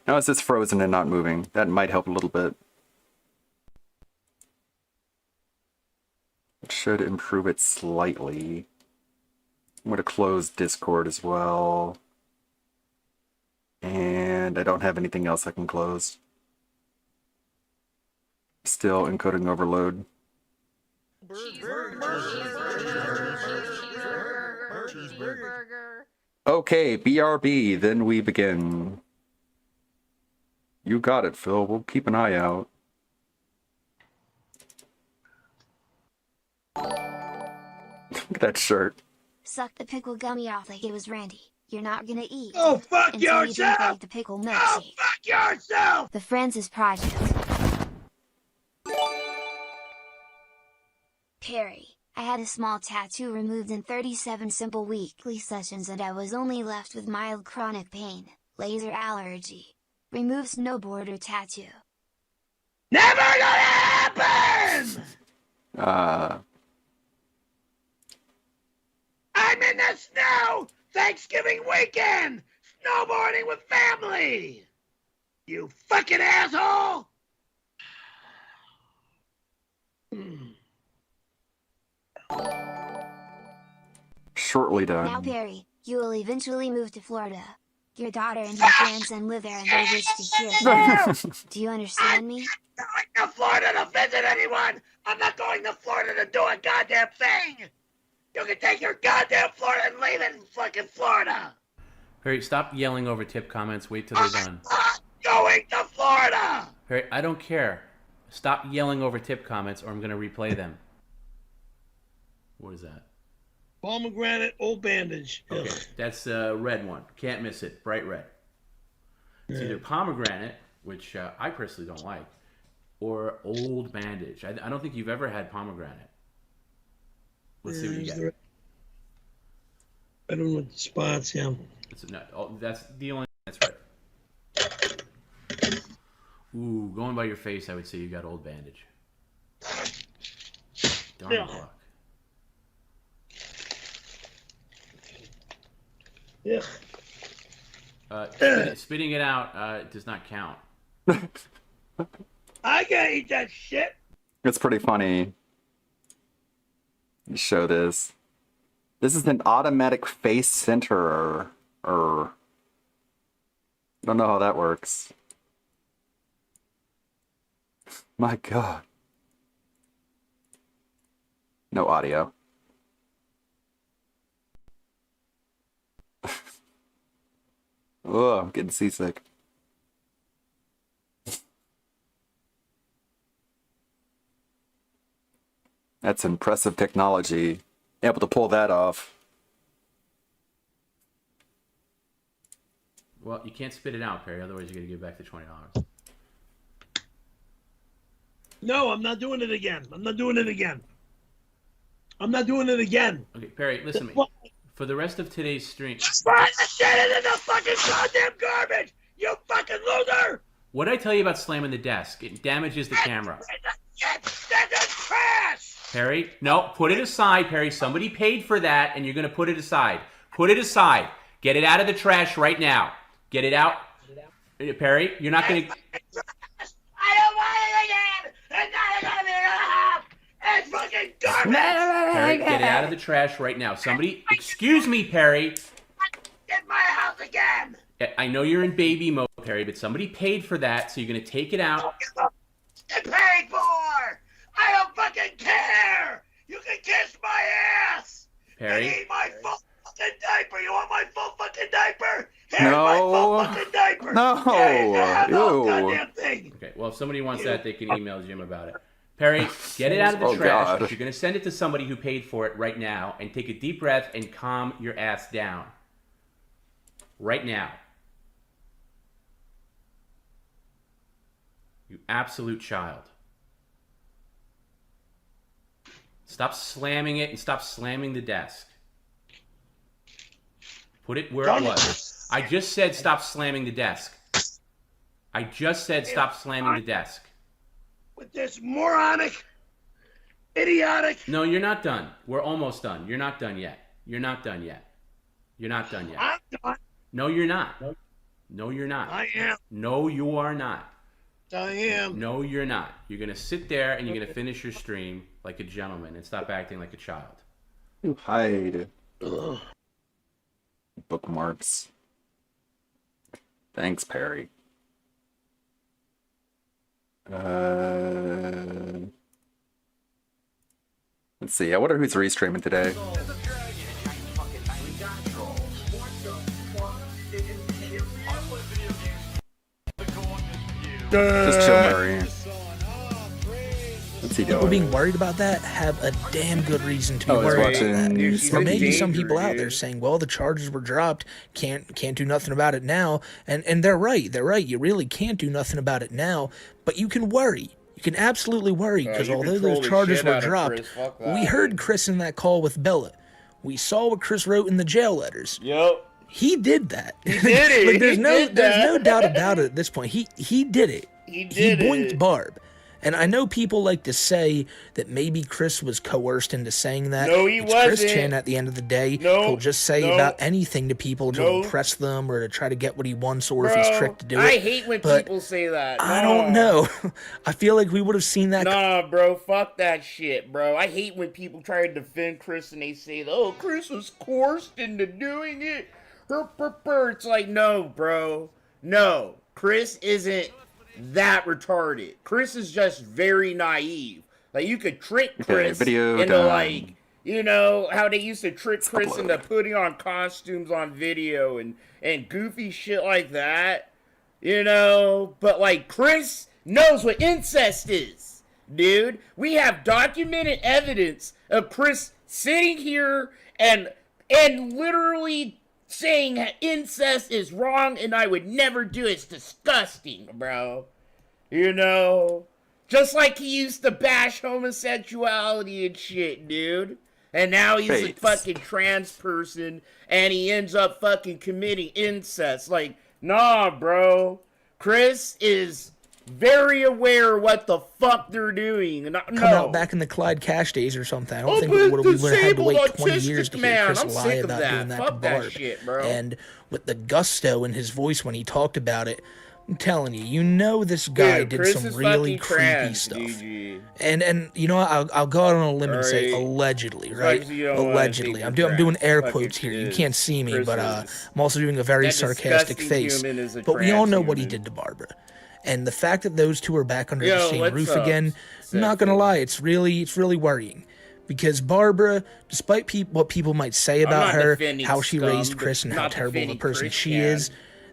Now it's just frozen and not moving. That might help a little bit. It should improve it slightly. I'm going to close Discord as well. And I don't have anything else I can close. Still encoding overload. Okay, BRB, then we begin. You got it, Phil. We'll keep an eye out. Look at that shirt. Suck the pickle gummy off like it was Randy. You're not gonna eat. Oh, fuck until you drink yourself! like the pickle milkshake. Fuck yourself! The Francis Project. Perry, I had a small tattoo removed in 37 simple weekly sessions and I was only left with mild chronic pain, laser allergy. Remove snowboarder tattoo. Never gonna happen! I'm in the snow! Thanksgiving weekend! Snowboarding with family! You fucking asshole! Shortly done. Now Perry, you will eventually move to Florida. Your daughter and your grandson live there and they wish to hear from you. Do you understand me? I'm not going to Florida to visit anyone! I'm not going to Florida to do a goddamn thing! You can take your goddamn Florida and leave it in fucking Florida! Harry, stop yelling over tip comments. Wait till they're done. Going to Florida! Harry, I don't care. Stop yelling over tip comments or I'm going to replay them. What is that? Pomegranate old bandage. Okay, that's the red one. Can't miss it. Bright red. It's either pomegranate, which I personally don't like, or old bandage. I don't think you've ever had pomegranate. Let's see what you get. I don't know what the spots, yeah. It's not, that's the only that's right. Ooh, going by your face, I would say you got old bandage. Darn Yeah. luck. Spitting it out does not count. I can't eat that shit. It's pretty funny. You show this. This is an automatic face centerer. I don't know how that works. My God. No audio. Oh, I'm getting seasick. That's impressive technology. Able to pull that off. Well, you can't spit it out, Perry. Otherwise, you're gonna give back the $20. No, I'm not doing it again. I'm not doing it again. I'm not doing it again. Okay, Perry, listen to me. For the rest of today's stream, Burn the shit into the fucking goddamn garbage! You fucking loser! what did I tell you about slamming the desk? It damages the camera. That's trash! Perry, no, put it aside, Perry. Somebody paid for that, and you're gonna put it aside. Put it aside. Get it out of the trash right now. Get it out. Perry, you're not gonna... I don't want it again! It's not gonna be enough! It's fucking garbage! Perry, get it out of the trash right now. Somebody... Excuse me, Perry. Get my house again! I know you're in baby mode, Perry, but somebody paid for that, so you're gonna take it out. Get paid for! I don't fucking care! You can kiss my ass! Perry? And eat my full fucking diaper! You want my full fucking diaper? Here's my full fucking diaper! No! Here's the whole Ew. goddamn thing! Okay, well, if somebody wants that, they can email Jim about it. Perry, get it out of the Oh, trash. God. But you're gonna send it to somebody who paid for it right now, and take a deep breath and calm your ass down. Right now. You absolute child. Stop slamming it and stop slamming the desk. Put it where it was. I just said stop slamming the desk. I just said stop slamming the desk. With this moronic, idiotic... No, you're not done. We're almost done. You're not done yet. You're not done yet. You're not done yet. I'm done. No, you're not. No, you're not. I am. No, you are not. I am. No, you're not. You're going to sit there and you're going to finish your stream like a gentleman and stop acting like a child. You hide. Bookmarks. Thanks, Perry. Let's see. I wonder who's restreaming today. Just chill, Murray. What's he People doing? being worried about that have a damn good reason to be Oh, he's worried watching about that. Smoky Or maybe some Danger, people out there saying, "Well, the charges were dropped. Can't do nothing about it now." And they're right. They're right. You really can't do nothing about it now, but you can worry. You can absolutely worry because you although control those the charges shit were out of dropped, Chris. Fuck that. we heard Chris in that call with Bella. We saw what Chris wrote in the jail letters. Yep. He did that. He did it. Like, there's He no did there's that. no doubt about it at this point. He did it. He did boinked it. Barb. And I know people like to say that maybe Chris was coerced into saying that. No, he it's Chris wasn't. Chan at the end of the day. No, He'll just say no, about anything to people to no. impress them or to try to get what he wants or if Bro, he's tricked to do it. I hate when But people say that. I don't know. I feel like we would have seen that. Nah, bro, fuck that shit, bro. I hate when people try to defend Chris and they say, "Oh, Chris was coerced into doing it." It's like, no, bro, no. Chris isn't that retarded. Chris is just very naive. Like, you could trick Chris video into time. like, you know how they used to trick Chris into putting on costumes on video and goofy shit like that. You know, but like Chris knows what incest is, dude. We have documented evidence of Chris sitting here and literally saying incest is wrong and I would never do it. It's disgusting, bro. You know, just like he used to bash homosexuality and shit, dude. And now he's a Bates. fucking trans person and he ends up fucking committing incest. Like, nah, bro. Chris is very aware what the fuck they're doing. No. Come out back in the Clyde Cash days or something. I don't think we would have had to wait 20 years to hear Chris lie about doing that to Barb. Shit, bro. And with the gusto in his voice when he talked about it, I'm telling you, you know this guy did some really creepy stuff. GG. And you know, I'll go out on a limb and say allegedly, right? Allegedly. I'm doing air quotes here. You can't see me, but I'm also doing a very sarcastic face. But we all know what he did to Barbara. And the fact that those two are back under the same roof again, I'm not gonna lie, it's really worrying. Because Barbara, despite what people might say about her, how she raised Chris and how terrible of a person she is,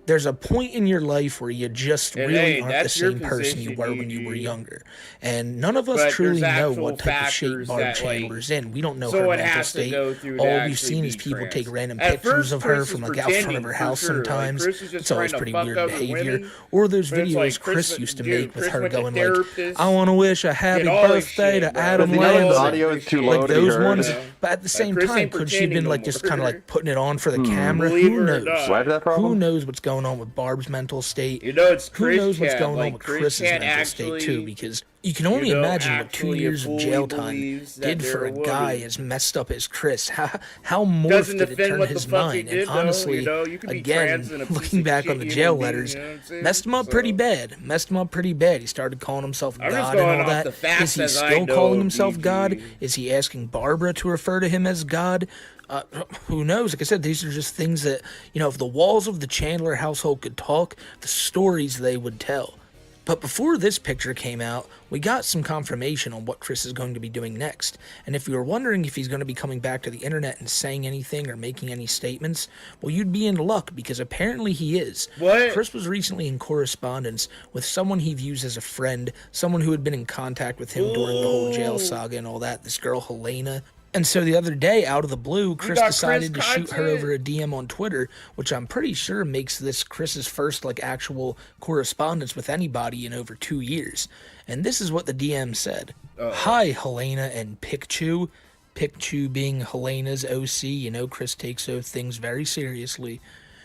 there's a point in your life where you just really aren't the same person you were when you were younger. And none of us truly know what type of shape Barb Chandler's in. We don't know her mental state. All we've seen is people take random pictures of her from like out front of her house sometimes. It's always pretty weird behavior. Or those videos Chris used to make with her going like, I want to wish a happy birthday to Adam Lanza. The audio is too low like to be those heard. ones. But at the same time, could she have been like just kind of like putting it on for the camera? Who knows? Who knows what's going on with Barb's mental state? You know, it's Who knows what's going on with Chris's mental state too? Because you can only imagine what 2 years of jail time did for a guy as messed up as Chris. How morphed did it turn his mind? And honestly, again, looking back on the jail letters, messed him up pretty bad. He started calling himself God and all that. Is he still calling himself God? Is he asking Barbara to refer to him as God? Who knows? Like I said, these are just things that, you know, if the walls of the Chandler household could talk, the stories they would tell. But before this picture came out, we got some confirmation on what Chris is going to be doing next. And if you were wondering if he's going to be coming back to the internet and saying anything or making any statements, well, you'd be in luck because apparently he is. What? Chris was recently in correspondence with someone he views as a friend, someone who had been in contact with him during the whole jail saga and all that, this girl Helena. And so the other day, out of the blue, Chris decided to shoot her over a DM on Twitter, which I'm pretty sure makes this Chris's first like actual correspondence with anybody in over 2 years. And this is what the DM said. Hi, Helena and Picchu. Picchu being Helena's OC. You know, Chris takes those things very seriously.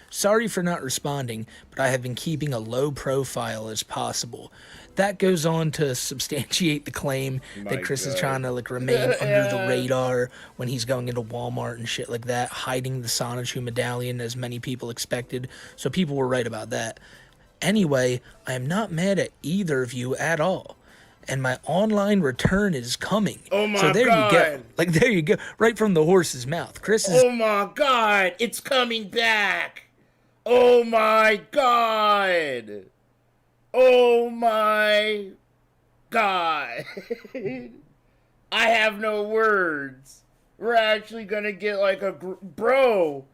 Sorry for not responding, but I have been keeping a low profile as possible. That goes on to substantiate the claim that Chris is trying to like remain under the radar when he's going into Walmart and shit like that, hiding the Sonichu medallion as many people expected. So people were right about that. Anyway, I am not mad at either of you at all. And my online return is coming. Oh my God. So there you go. God. There you go. Right from the horse's mouth. Chris is... Oh my God, it's coming back. Oh my God. Oh my God. I have no words. We're actually gonna get like a bro.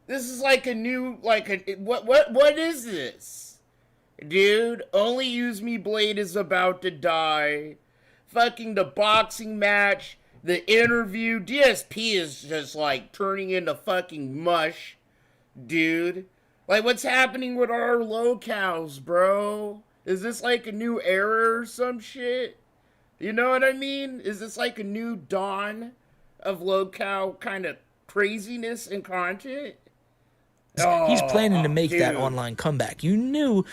This is like a new what is this? Dude, Only Use Me Blade is about to die. Fucking the boxing match, the interview, DSP is just like turning into fucking mush. Dude. Like, what's happening with our locales, bro? Is this like a new era or some shit? You know what I mean? Is this like a new dawn of locale kind of craziness and content? He's planning to make that online comeback. You knew,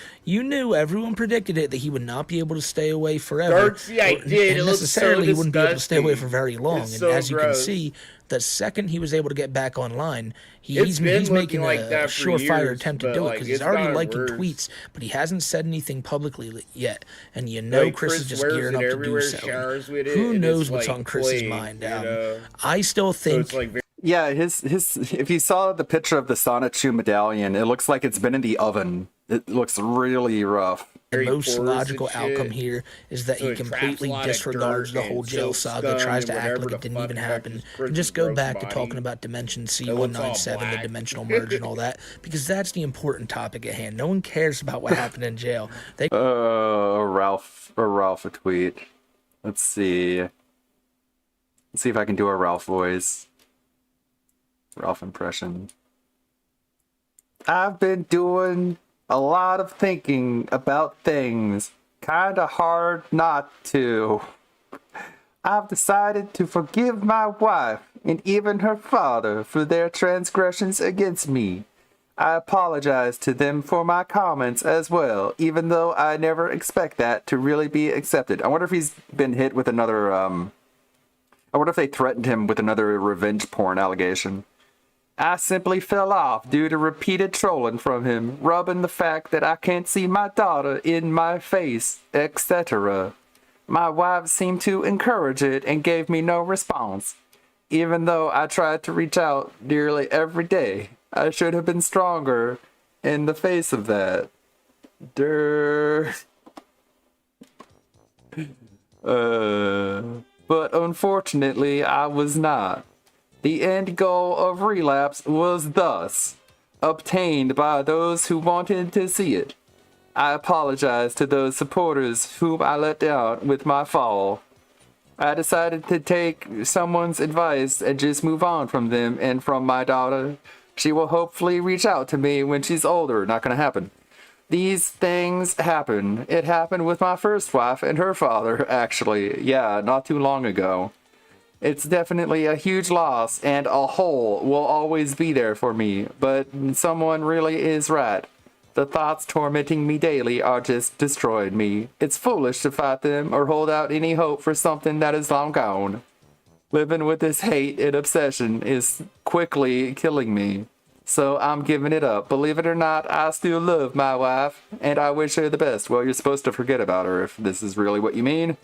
everyone predicted it, that he would not be able to stay away forever. Darcy, I did. And necessarily he wouldn't be able to stay away for very long. It's and so as you can gross. see, the second he was able to get back online, It's he's been making looking like a that for surefire years, attempt to but, do it like, because he's it's already gotten liking worse. tweets, but he hasn't said anything publicly yet. And you know Like, Chris is just wears gearing it up to do everywhere, so. showers with it, Who and knows it's, what's like, on Chris's played, mind? you know? I still think... it's like Yeah, his if you saw the picture of the Sonichu medallion, it looks like it's been in the oven. It looks really rough. The most logical outcome here is that So he it traps completely a lot of disregards dirt the whole and jail silk saga, scum tries to and act whatever like the it didn't fuck even affects happen, his and Chris's just go gross back to body. talking about Dimension It looks all C197, the black. dimensional merge and all that, because that's the important topic at hand. No one cares about what happened in jail. They Ralph a tweet. Let's see. Let's see if I can do a Ralph voice. Ralph impression. I've been doing a lot of thinking about things. Kinda hard not to. I've decided to forgive my wife and even her father for their transgressions against me. I apologize to them for my comments as well, even though I never expect that to really be accepted. I wonder if he's been hit with another, I wonder if they threatened him with another revenge porn allegation. I simply fell off due to repeated trolling from him, rubbing the fact that I can't see my daughter in my face, etc. My wife seemed to encourage it and gave me no response. Even though I tried to reach out nearly every day, I should have been stronger in the face of that. But unfortunately, I was not. The end goal of Relapse was thus obtained by those who wanted to see it. I apologize to those supporters whom I let down with my fall. I decided to take someone's advice and just move on from them and from my daughter. She will hopefully reach out to me when she's older. Not gonna happen. These things happen. It happened with my first wife and her father, actually. Yeah, not too long ago. It's definitely a huge loss, and a hole will always be there for me, but someone really is right. The thoughts tormenting me daily are just destroying me. It's foolish to fight them or hold out any hope for something that is long gone. Living with this hate and obsession is quickly killing me. So I'm giving it up. Believe it or not, I still love my wife, and I wish her the best. Well, you're supposed to forget about her if this is really what you mean.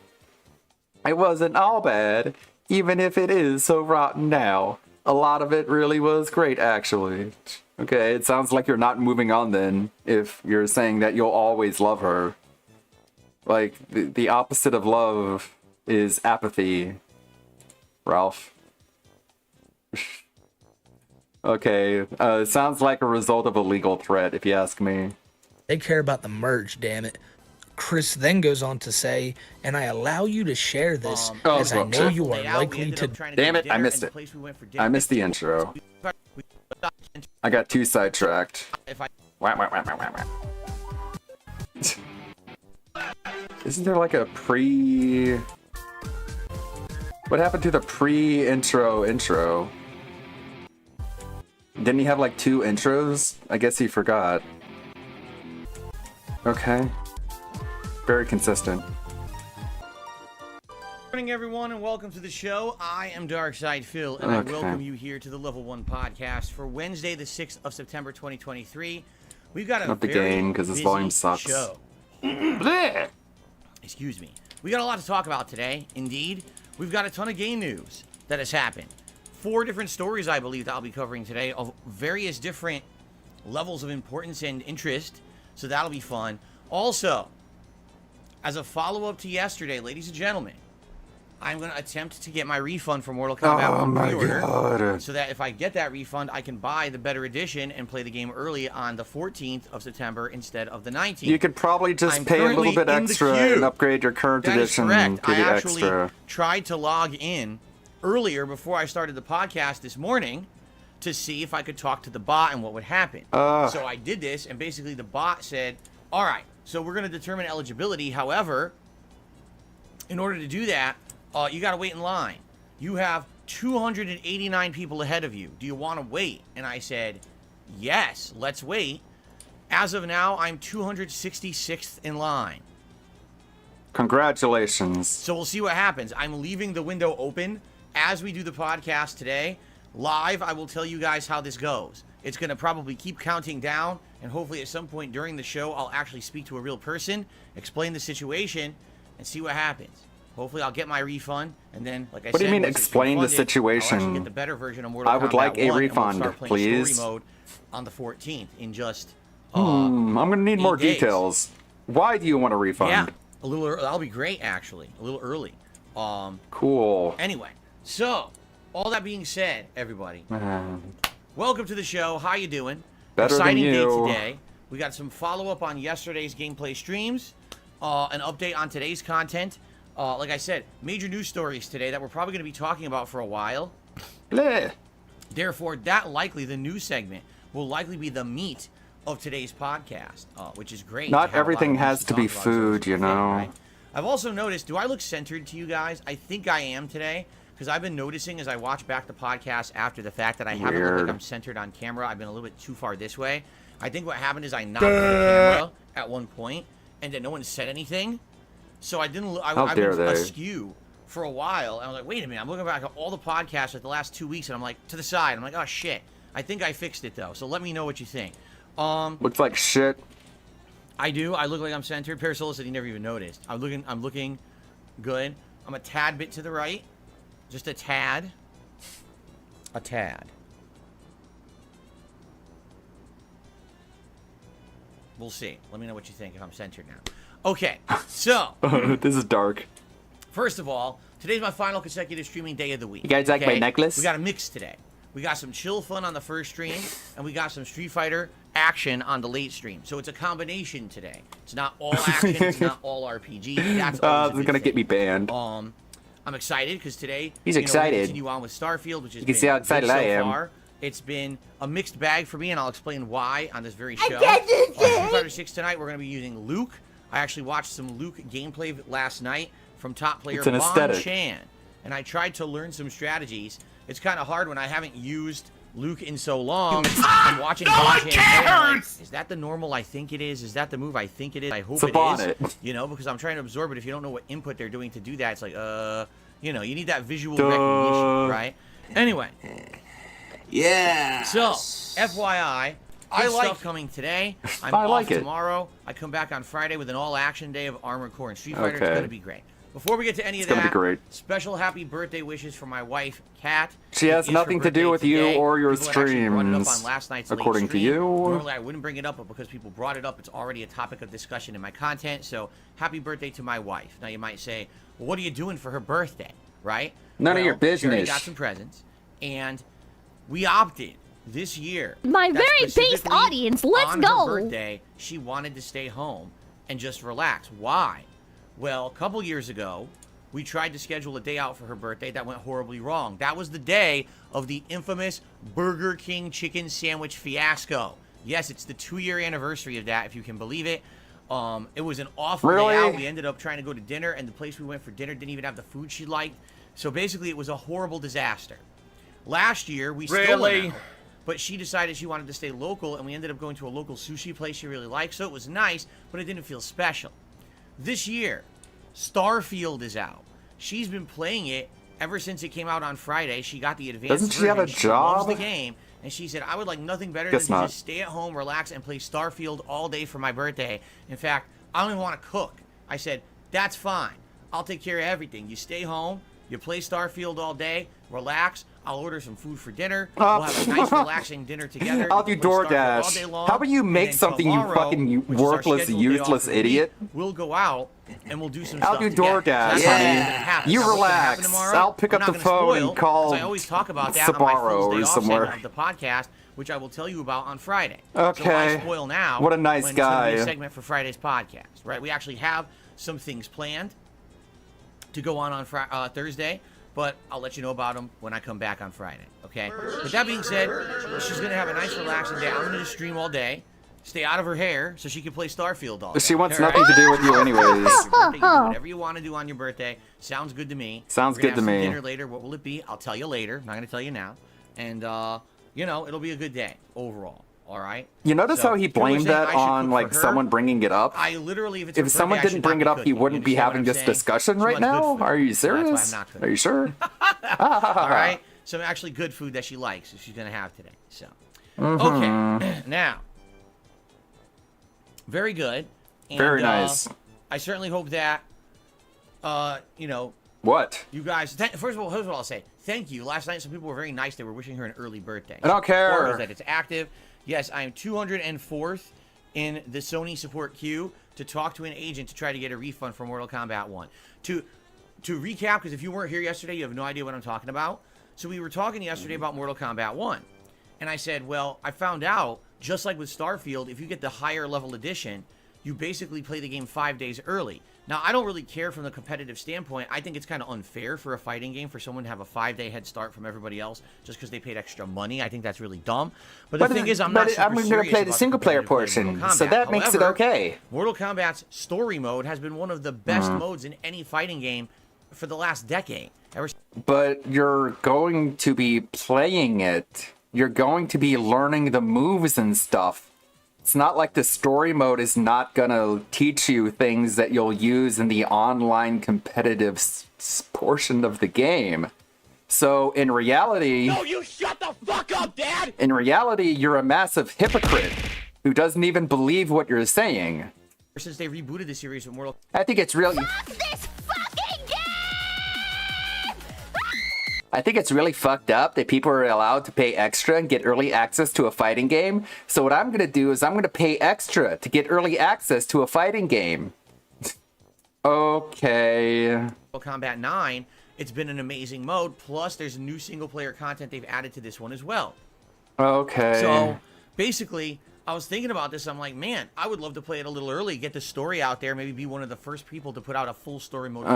It wasn't all bad, even if it is so rotten now. A lot of it really was great, actually. Okay, it sounds like you're not moving on then, if you're saying that you'll always love her. Like, the opposite of love is apathy, Ralph. Okay, it sounds like a result of a legal threat, if you ask me. They care about the merge, damn it. Chris then goes on to say, and I allow you to share this as I know you are likely to... Damn it, I missed it. I missed the intro. I got too sidetracked. Isn't there like a pre... What happened to the pre-intro? Didn't he have like 2 intros? I guess he forgot. Okay. Very consistent. Good morning, everyone, and welcome to the show. I am Darkside Phil, and I welcome you here to the Level 1 podcast for Wednesday, the 6th of September, 2023. We've got a Not the very game, because this volume sucks. show. Excuse me. We got a lot to talk about today. Indeed, we've got a ton of game news that has happened. 4 different stories, I believe, that I'll be covering today of various different levels of importance and interest, so that'll be fun. Also, as a follow-up to yesterday, ladies and gentlemen, I'm going to attempt to get my refund for Mortal Kombat 1 pre-order, so that if I get that refund, I can buy the better edition and play the game early on the 14th of September instead of the 19th. You could probably just pay a little bit extra and upgrade your current edition and get it extra. I actually tried to log in earlier before I started the podcast this morning to see if I could talk to the bot and what would happen. So I did this, and basically the bot said, all right, so we're going to determine eligibility. However, in order to do that, you got to wait in line. You have 289 people ahead of you. Do you want to wait? And I said, yes, let's wait. As of now, I'm 266th in line. Congratulations. So we'll see what happens. I'm leaving the window open as we do the podcast today. Live, I will tell you guys how this goes. It's going to probably keep counting down, and hopefully at some point during the show, I'll actually speak to a real person, explain the situation, and see what happens. Hopefully I'll get my refund, and then, like I said... What do you mean explain the situation? I'll actually get the better version of Mortal Kombat 1, I would like a refund, and we'll start playing please. story mode on the 14th in just I'm going to need more details. Why do you want a refund? Yeah, a little early. That'll be great, actually. A little early. Cool. Anyway, so, all that being said, everybody, welcome to the show. How you doing? Better Exciting than you. day today. We got some follow-up on yesterday's gameplay streams, an update on today's content. Like I said, major news stories today that we're probably going to be talking about for a while. Therefore, the news segment will likely be the meat of today's podcast, which is great. Not everything has to be food, you know. Right? I've also noticed, do I look centered to you guys? I think I am today. because I've been noticing as I watch back the podcast after the fact that I haven't looked like I'm centered on camera. I've been a little bit too far this way. I think what happened is I knocked the camera at one point, and then no one said anything. So I didn't look. I've been askew for a while. And I was like, wait a minute. I'm looking back at all the podcasts like the last 2 weeks, and I'm like, to the side. I'm like, oh, shit. I think I fixed it, though. So let me know what you think. Looks like shit. I do. I look like I'm centered. Parasola said he never even noticed. I'm looking good. I'm a tad bit to the right. Just a tad. A tad. We'll see. Let me know what you think if I'm centered now. Okay, so. This is dark. First of all, today's my final consecutive streaming day of the week. You guys like my necklace? We got a mix today. We got some chill fun on the first stream, and we got some Street Fighter action on the late stream. So it's a combination today. It's not all action. It's not all RPG. That's always this is gonna get me banned. I'm excited because today he's we excited. continue on with Starfield, which is you can see how excited I am. Far. It's been a mixed bag for me, and I'll explain why on this very show. Street Fighter 6 tonight, we're going to be using Luke. I actually watched some Luke gameplay last night from top player Bon Chan, and I tried to learn some strategies. It's kind of hard when I haven't used Luke in so long. I'm watching Bon Chan play, like, is that the normal I think it is? Is that the move I think it is? I hope it is. You know, because I'm trying to absorb it. If you don't know what input they're doing to do that, it's like, you know, you need that visual recognition, right? Anyway. Yeah. So, FYI, stuff coming today. I'm off tomorrow. I come back on Friday with an all-action day of Armored Core and Street Fighter. It's going to be great. Before we get to any of that, special happy birthday wishes for my wife, Kat. She has nothing to do with you or your streams, according to you. Normally, I wouldn't bring it up, but because people brought it up, it's already a topic of discussion in my content. So, happy birthday to my wife. Now, you might say, well, what are you doing for her birthday, right? None of your business. She already got some presents, and we opted this year. My very based audience, let's go. On her birthday, she wanted to stay home and just relax. Why? Well, a couple years ago, we tried to schedule a day out for her birthday that went horribly wrong. That was the day of the infamous Burger King chicken sandwich fiasco. Yes, it's the 2-year anniversary of that, if you can believe it. It was an awful day out. We ended up trying to go to dinner, and the place we went for dinner didn't even have the food she liked. So basically, it was a horrible disaster. Last year, we still went out, but she decided she wanted to stay local, and we ended up going to a local sushi place she really liked, so it was nice, but it didn't feel special. This year, Starfield is out. She's been playing it ever since it came out on Friday. She got the advanced version. Doesn't she have a job? She loves the game, and she said, I would like nothing better than to just stay at home, relax, and play Starfield all day for my birthday. In fact, I don't even want to cook. I said, that's fine. I'll take care of everything. You stay home, you play Starfield all day, relax. I'll order some food for dinner. We'll have a nice, relaxing dinner together. I'll do DoorDash. How about you make something, you fucking worthless, useless idiot? We'll go out and we'll do some stuff. I'll do DoorDash, honey. You relax. I'll pick up the phone and call I always talk about that Sabaro or somewhere. Of the podcast, which I will tell you about on Friday. Okay. So I spoil now. What a nice guy. It's a segment for Friday's podcast, right? We actually have some things planned to go on Thursday. But I'll let you know about them when I come back on Friday, okay? With that being said, she's going to have a nice, relaxing day. I'm going to just stream all day, stay out of her hair, so she can play Starfield all day. She wants nothing to do with you anyways. You do whatever you want to do on your birthday. Sounds good to me. Sounds good to me. Dinner later. What will it be? I'll tell you later. I'm not going to tell you now. And, you know, it'll be a good day overall. All right. You notice how he blamed that on like someone bringing it up? I literally, if someone didn't bring it up, he wouldn't be having this discussion right now. Are you serious? Are you sure? All right. Some actually good food that she likes, she's gonna have today. So, okay. Now, very good. And, very nice. I certainly hope that, you know. What? You guys, first of all, here's what I'll say. Thank you. Last night, some people were very nice. They were wishing her an early birthday. I don't care. That it's active. Yes, I am 204th in the Sony support queue to talk to an agent to try to get a refund for Mortal Kombat 1. To recap, because if you weren't here yesterday, you have no idea what I'm talking about. So we were talking yesterday about Mortal Kombat 1. And I said, well, I found out, just like with Starfield, if you get the higher level edition, you basically play the game 5 days early. Now, I don't really care from the competitive standpoint. I think it's kind of unfair for a fighting game for someone to have a 5-day head start from everybody else just because they paid extra money. I think that's really dumb. But the thing is, I'm not super serious going to play the single-player portion, so that makes it okay. Mortal Kombat's story mode has been one of the best modes in any fighting game for the last decade. But you're going to be playing it. You're going to be learning the moves and stuff. It's not like the story mode is not gonna teach you things that you'll use in the online competitive portion of the game. So in reality... No, you shut the fuck up, Dad! In reality, you're a massive hypocrite who doesn't even believe what you're saying. Since they rebooted the series with Mortal... I think it's really... I think it's really fucked up that people are allowed to pay extra and get early access to a fighting game. So what I'm going to do is I'm going to pay extra to get early access to a fighting game. Okay. Mortal Kombat 9, it's been an amazing mode. Plus, there's new single-player content they've added to this one as well. Okay. So, basically, I was thinking about this. I'm like, man, I would love to play it a little early, get the story out there, maybe be one of the first people to put out a full story mode.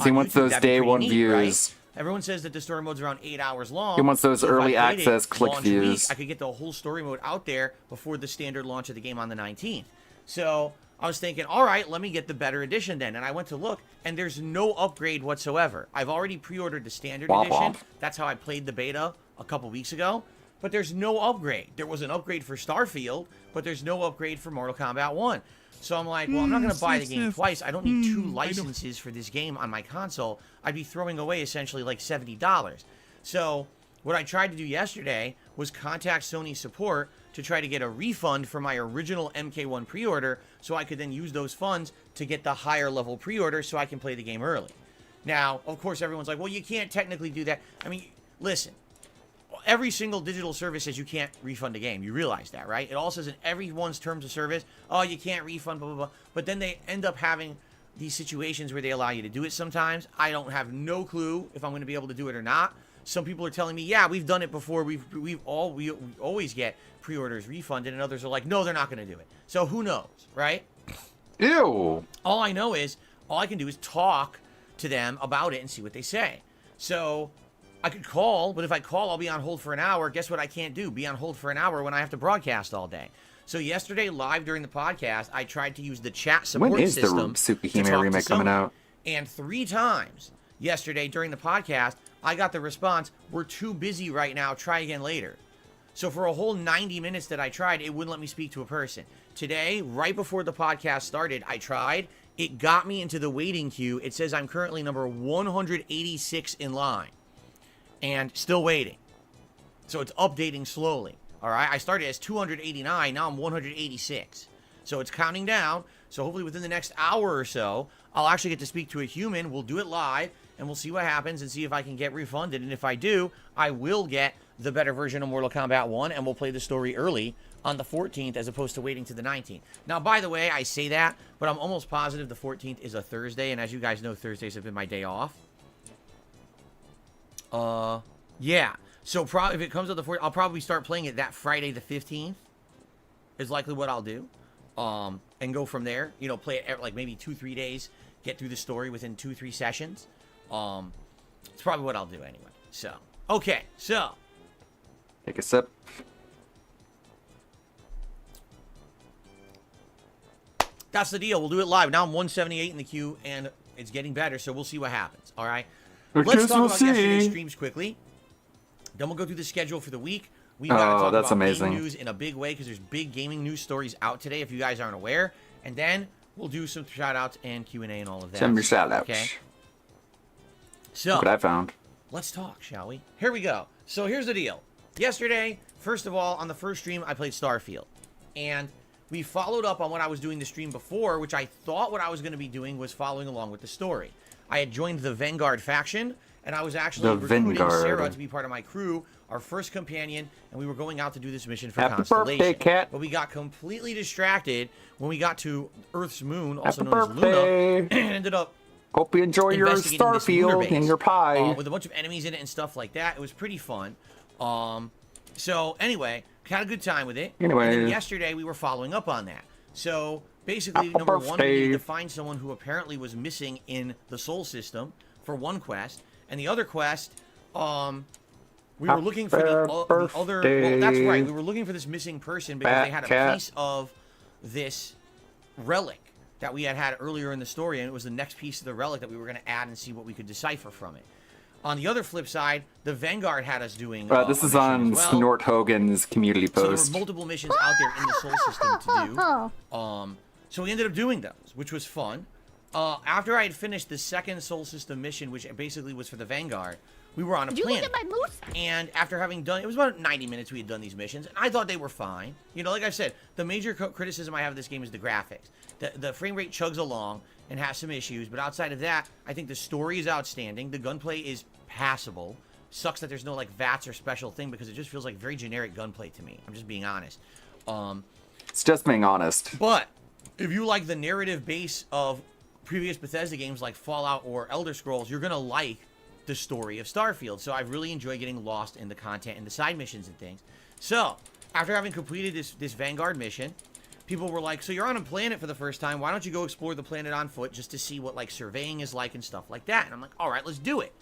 He wants those day one views. Right? Everyone says that the story mode's around 8 hours long. He wants those So if early I played access it, click launch week, views. I could get the whole story mode out there before the standard launch of the game on the 19th. So I was thinking, all right, let me get the better edition then. And I went to look, and there's no upgrade whatsoever. I've already pre-ordered the standard edition. That's how I played the beta a couple weeks ago. But there's no upgrade. There was an upgrade for Starfield, but there's no upgrade for Mortal Kombat 1. So I'm like, well, I'm not going to buy the game twice. I don't need two licenses for this game on my console. I'd be throwing away essentially like $70. So what I tried to do yesterday was contact Sony support to try to get a refund for my original MK1 pre-order so I could then use those funds to get the higher level pre-order so I can play the game early. Now, of course, everyone's like, well, you can't technically do that. I mean, listen. Every single digital service says you can't refund a game. You realize that, right? It all says in everyone's terms of service, oh, you can't refund, blah, blah, blah. But then they end up having these situations where they allow you to do it sometimes. I don't have no clue if I'm going to be able to do it or not. Some people are telling me, yeah, we've done it before. We always get pre-orders refunded, and others are like, no, they're not going to do it. So who knows, right? Ew. All I know is, all I can do is talk to them about it and see what they say. So I could call, but if I call, I'll be on hold for an hour. Guess what I can't do? Be on hold for an hour when I have to broadcast all day. So yesterday, live during the podcast, I tried to use the chat support system. When is the Tsukihime remake coming out? And 3 times yesterday during the podcast, I got the response, we're too busy right now, try again later. So for a whole 90 minutes that I tried, it wouldn't let me speak to a person. Today, right before the podcast started, I tried. It got me into the waiting queue. It says I'm currently number 186 in line. And still waiting. So it's updating slowly. All right, I started as 289, now I'm 186. So it's counting down. So hopefully within the next hour or so, I'll actually get to speak to a human. We'll do it live, and we'll see what happens and see if I can get refunded. And if I do, I will get the better version of Mortal Kombat 1, and we'll play the story early on the 14th as opposed to waiting to the 19th. Now, by the way, I say that, but I'm almost positive the 14th is a Thursday, and as you guys know, Thursdays have been my day off. Yeah. So if it comes up the 4th, I'll probably start playing it that Friday the 15th. Is likely what I'll do. And go from there. You know, play it like maybe 2-3 days. Get through the story within 2-3 sessions. It's probably what I'll do anyway. So, okay. So. Take a sip. That's the deal. We'll do it live. Now I'm 178 in the queue, and it's getting better, so we'll see what happens. All right? Let's talk about yesterday's streams quickly. Then we'll go through the schedule for the week. We've got to talk about gaming news in a big way because there's big gaming news stories out today if you guys aren't aware. And then we'll do some shout-outs and Q&A and all of that. Some shout-outs. Okay? So, look what I found. Let's talk, shall we? Here we go. So here's the deal. Yesterday, first of all, on the first stream, I played Starfield. And we followed up on what I was doing the stream before, which I thought what I was going to be doing was following along with the story. I had joined the Vanguard faction, and I was actually recruiting Sarah to be part of my crew, our first companion, and we were going out to do this mission for Constellation. Birthday, Cat. But we got completely distracted when we got to Earth's moon, also known as Luna, and ended up hope you enjoy your Starfield and your pie. With a bunch of enemies in it and stuff like that. It was pretty fun. So anyway, had a good time with it. Anyway. And then yesterday we were following up on that. So basically, number one, we needed to find someone who apparently was missing in the Sol system for one quest. And the other quest, we were looking for the other... Well, that's right. We were looking for this missing person because they had a piece of this relic that we had earlier in the story, and it was the next piece of the relic that we were going to add and see what we could decipher from it. On the other flip side, the Vanguard had us doing. This is on Snort Hogan's community post. So there were multiple missions out there in the Sol system to do. So we ended up doing those, which was fun. After I had finished the second Sol system mission, which basically was for the Vanguard, we were on a Did you planet. look at my moose? And after having done, it was about 90 minutes we had done these missions, and I thought they were fine. You know, like I said, the major criticism I have of this game is the graphics. The frame rate chugs along and has some issues, but outside of that, I think the story is outstanding. The gunplay is passable. Sucks that there's no, like, VATS or special thing, because it just feels like very generic gunplay to me. I'm just being honest. It's just being honest. But if you like the narrative base of previous Bethesda games like Fallout or Elder Scrolls, you're going to like the story of Starfield. So I've really enjoyed getting lost in the content and the side missions and things. So after having completed this Vanguard mission, people were like, so you're on a planet for the first time, why don't you go explore the planet on foot just to see what, like, surveying is like and stuff like that? And I'm like, all right, let's do it.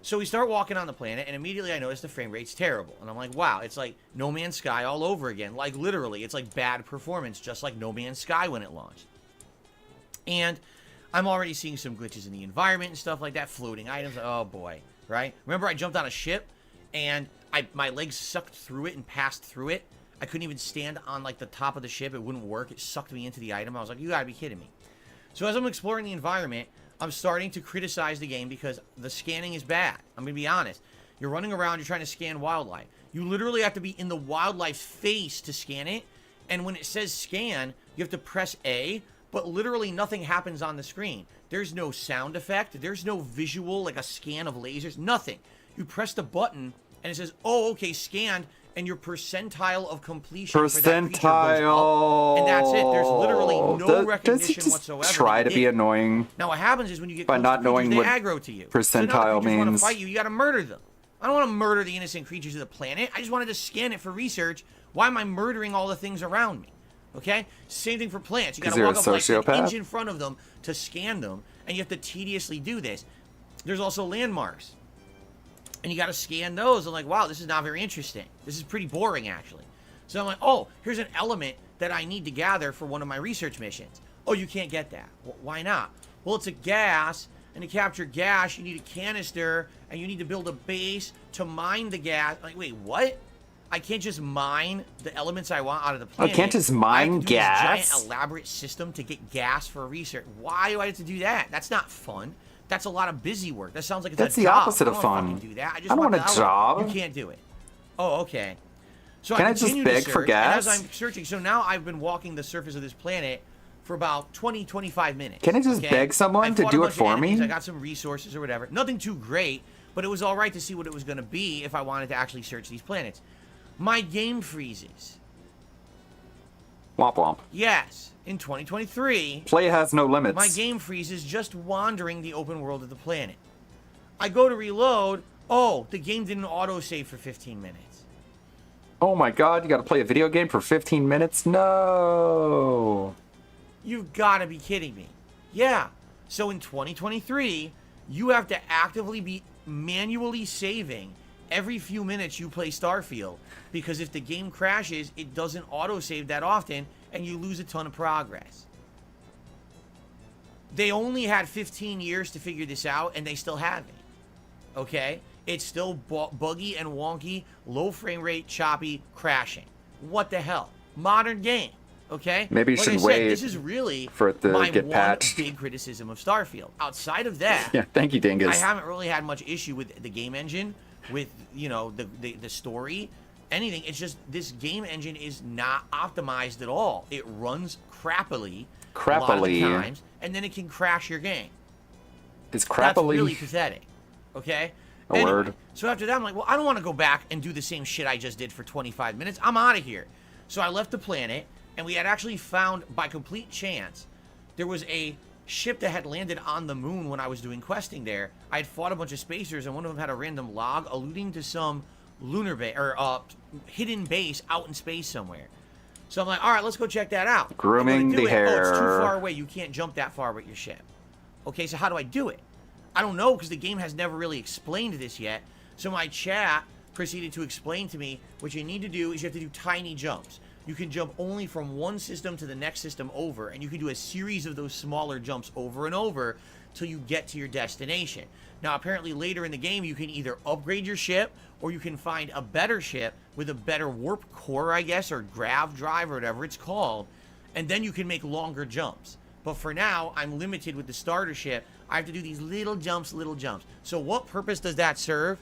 So we start walking on the planet, and immediately I notice the frame rate's terrible. And I'm like, wow, it's like No Man's Sky all over again. Like, literally, it's like bad performance, just like No Man's Sky when it launched. And I'm already seeing some glitches in the environment and stuff like that, floating items. Oh, boy, right? Remember I jumped on a ship, and my legs sucked through it and passed through it. I couldn't even stand on, like, the top of the ship. It wouldn't work. It sucked me into the item. I was like, you gotta be kidding me. So as I'm exploring the environment, I'm starting to criticize the game because the scanning is bad. I'm going to be honest. You're running around, you're trying to scan wildlife. You literally have to be in the wildlife's face to scan it. And when it says scan, you have to press A, but literally nothing happens on the screen. There's no sound effect. There's no visual, like a scan of lasers. Nothing. You press the button, and it says, oh, okay, scanned, and your percentile of completion for that creature goes up, and that's it. There's literally no recognition whatsoever. Try to be annoying. Now, what happens is when you get by close not to knowing creatures, what they aggro to you. percentile so now the creatures want to means. fight you, you got to murder them. I don't want to murder the innocent creatures of the planet. I just wanted to scan it for research. Why am I murdering all the things around me? Okay? Same thing for plants. You got to walk up like an inch in front of them to scan them, and you have to tediously do this. There's also landmarks. And you got to scan those. I'm like, wow, this is not very interesting. This is pretty boring, actually. So I'm like, oh, here's an element that I need to gather for one of my research missions. Oh, you can't get that. Why not? Well, it's a gas, and to capture gas, you need a canister, and you need to build a base to mine the gas. Like, wait, what? I can't just mine the elements I want out of the planet. I can't just mine gas? I have to do this giant, elaborate system to get gas for research. Why do I have to do that? That's not fun. That's a lot of busy work. That sounds like it's That's a the job. opposite of fun. I don't fucking do that. I don't want a job. You can't do it. Oh, okay. So Can I continue just to beg search, for gas? And as I'm searching, so now I've been walking the surface of this planet for about 20-25 minutes. Can I just beg someone to do it for me? I got some resources or whatever. Nothing too great, but it was all right to see what it was going to be if I wanted to actually search these planets. My game freezes. Womp womp. Yes, in 2023. Play has no limits. My game freezes just wandering the open world of the planet. I go to reload. Oh, the game didn't autosave for 15 minutes. Oh my god, you gotta play a video game for 15 minutes? No. You've got to be kidding me. Yeah. So in 2023, you have to actively be manually saving every few minutes you play Starfield, because if the game crashes, it doesn't autosave that often, and you lose a ton of progress. They only had 15 years to figure this out, and they still haven't. Okay? It's still buggy and wonky, low frame rate, choppy, crashing. What the hell? Modern game. Okay? Maybe you like should I said, wait this is really for it to my get one patched. big criticism of Starfield. Outside of that, Yeah, thank you, Dingus. I haven't really had much issue with the game engine, with, you know, the story, anything. It's just this game engine is not optimized at all. It runs crappily a lot of the times, and then it can crash your game. It's That's crappily. really pathetic. Okay? A word. So after that, I'm like, well, I don't want to go back and do the same shit I just did for 25 minutes. I'm out of here. So I left the planet, and we had actually found, by complete chance, there was a ship that had landed on the moon when I was doing questing there. I had fought a bunch of spacers, and one of them had a random log alluding to some lunar base, or hidden base out in space somewhere. So I'm like, all right, let's go check that out. Grooming the hair. Oh, it's too far away. You can't jump that far with your ship. Okay, so how do I do it? I don't know, because the game has never really explained this yet. So my chat proceeded to explain to me what you need to do is you have to do tiny jumps. you can jump only from one system to the next system over, and you can do a series of those smaller jumps over and over till you get to your destination. Now, apparently later in the game, you can either upgrade your ship, or you can find a better ship with a better warp core, I guess, or grav drive, or whatever it's called, and then you can make longer jumps. But for now, I'm limited with the starter ship. I have to do these little jumps, So what purpose does that serve?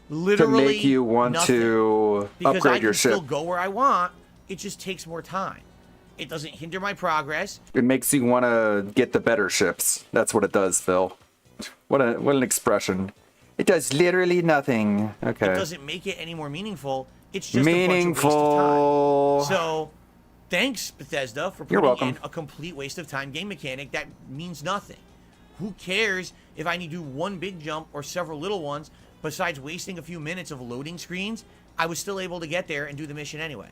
Literally to make you want nothing. to Because upgrade I can your still ship. go where I want. It just takes more time. It doesn't hinder my progress. It makes you want to get the better ships. That's what it does, Phil. What an expression. It does literally nothing. Okay. It doesn't make it any more meaningful. It's just meaningful. a bunch of waste of time. So, thanks, Bethesda, for You're putting welcome. in a complete waste of time game mechanic that means nothing. Who cares if I need to do one big jump or several little ones? Besides wasting a few minutes of loading screens, I was still able to get there and do the mission anyway.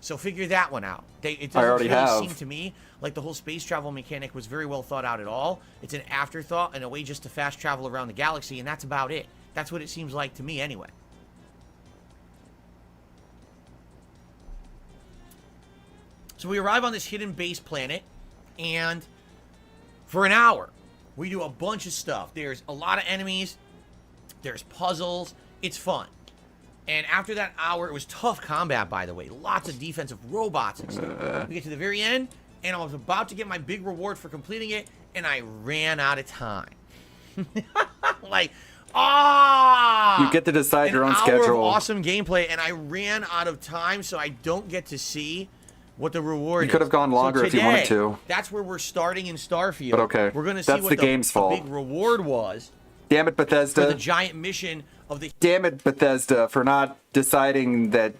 So figure that one out. It doesn't already really have. seem to me like the whole space travel mechanic was very well thought out at all. It's an afterthought and a way just to fast travel around the galaxy, and that's about it. That's what it seems like to me anyway. So we arrive on this hidden base planet, and for an hour, we do a bunch of stuff. There's a lot of enemies. There's puzzles. It's fun. And after that hour, it was tough combat, by the way. Lots of defensive robots and stuff. We get to the very end, and I was about to get my big reward for completing it, and I ran out of time. Like, You get to decide your own an hour schedule. of awesome gameplay, and I ran out of time, so I don't get to see what the reward is. You could have gone longer if you wanted to. That's where we're starting in Starfield. But okay, We're going to see that's what the game's fault. big reward was Damn it, for the Bethesda. giant mission of the... Damn it, Bethesda, for not deciding that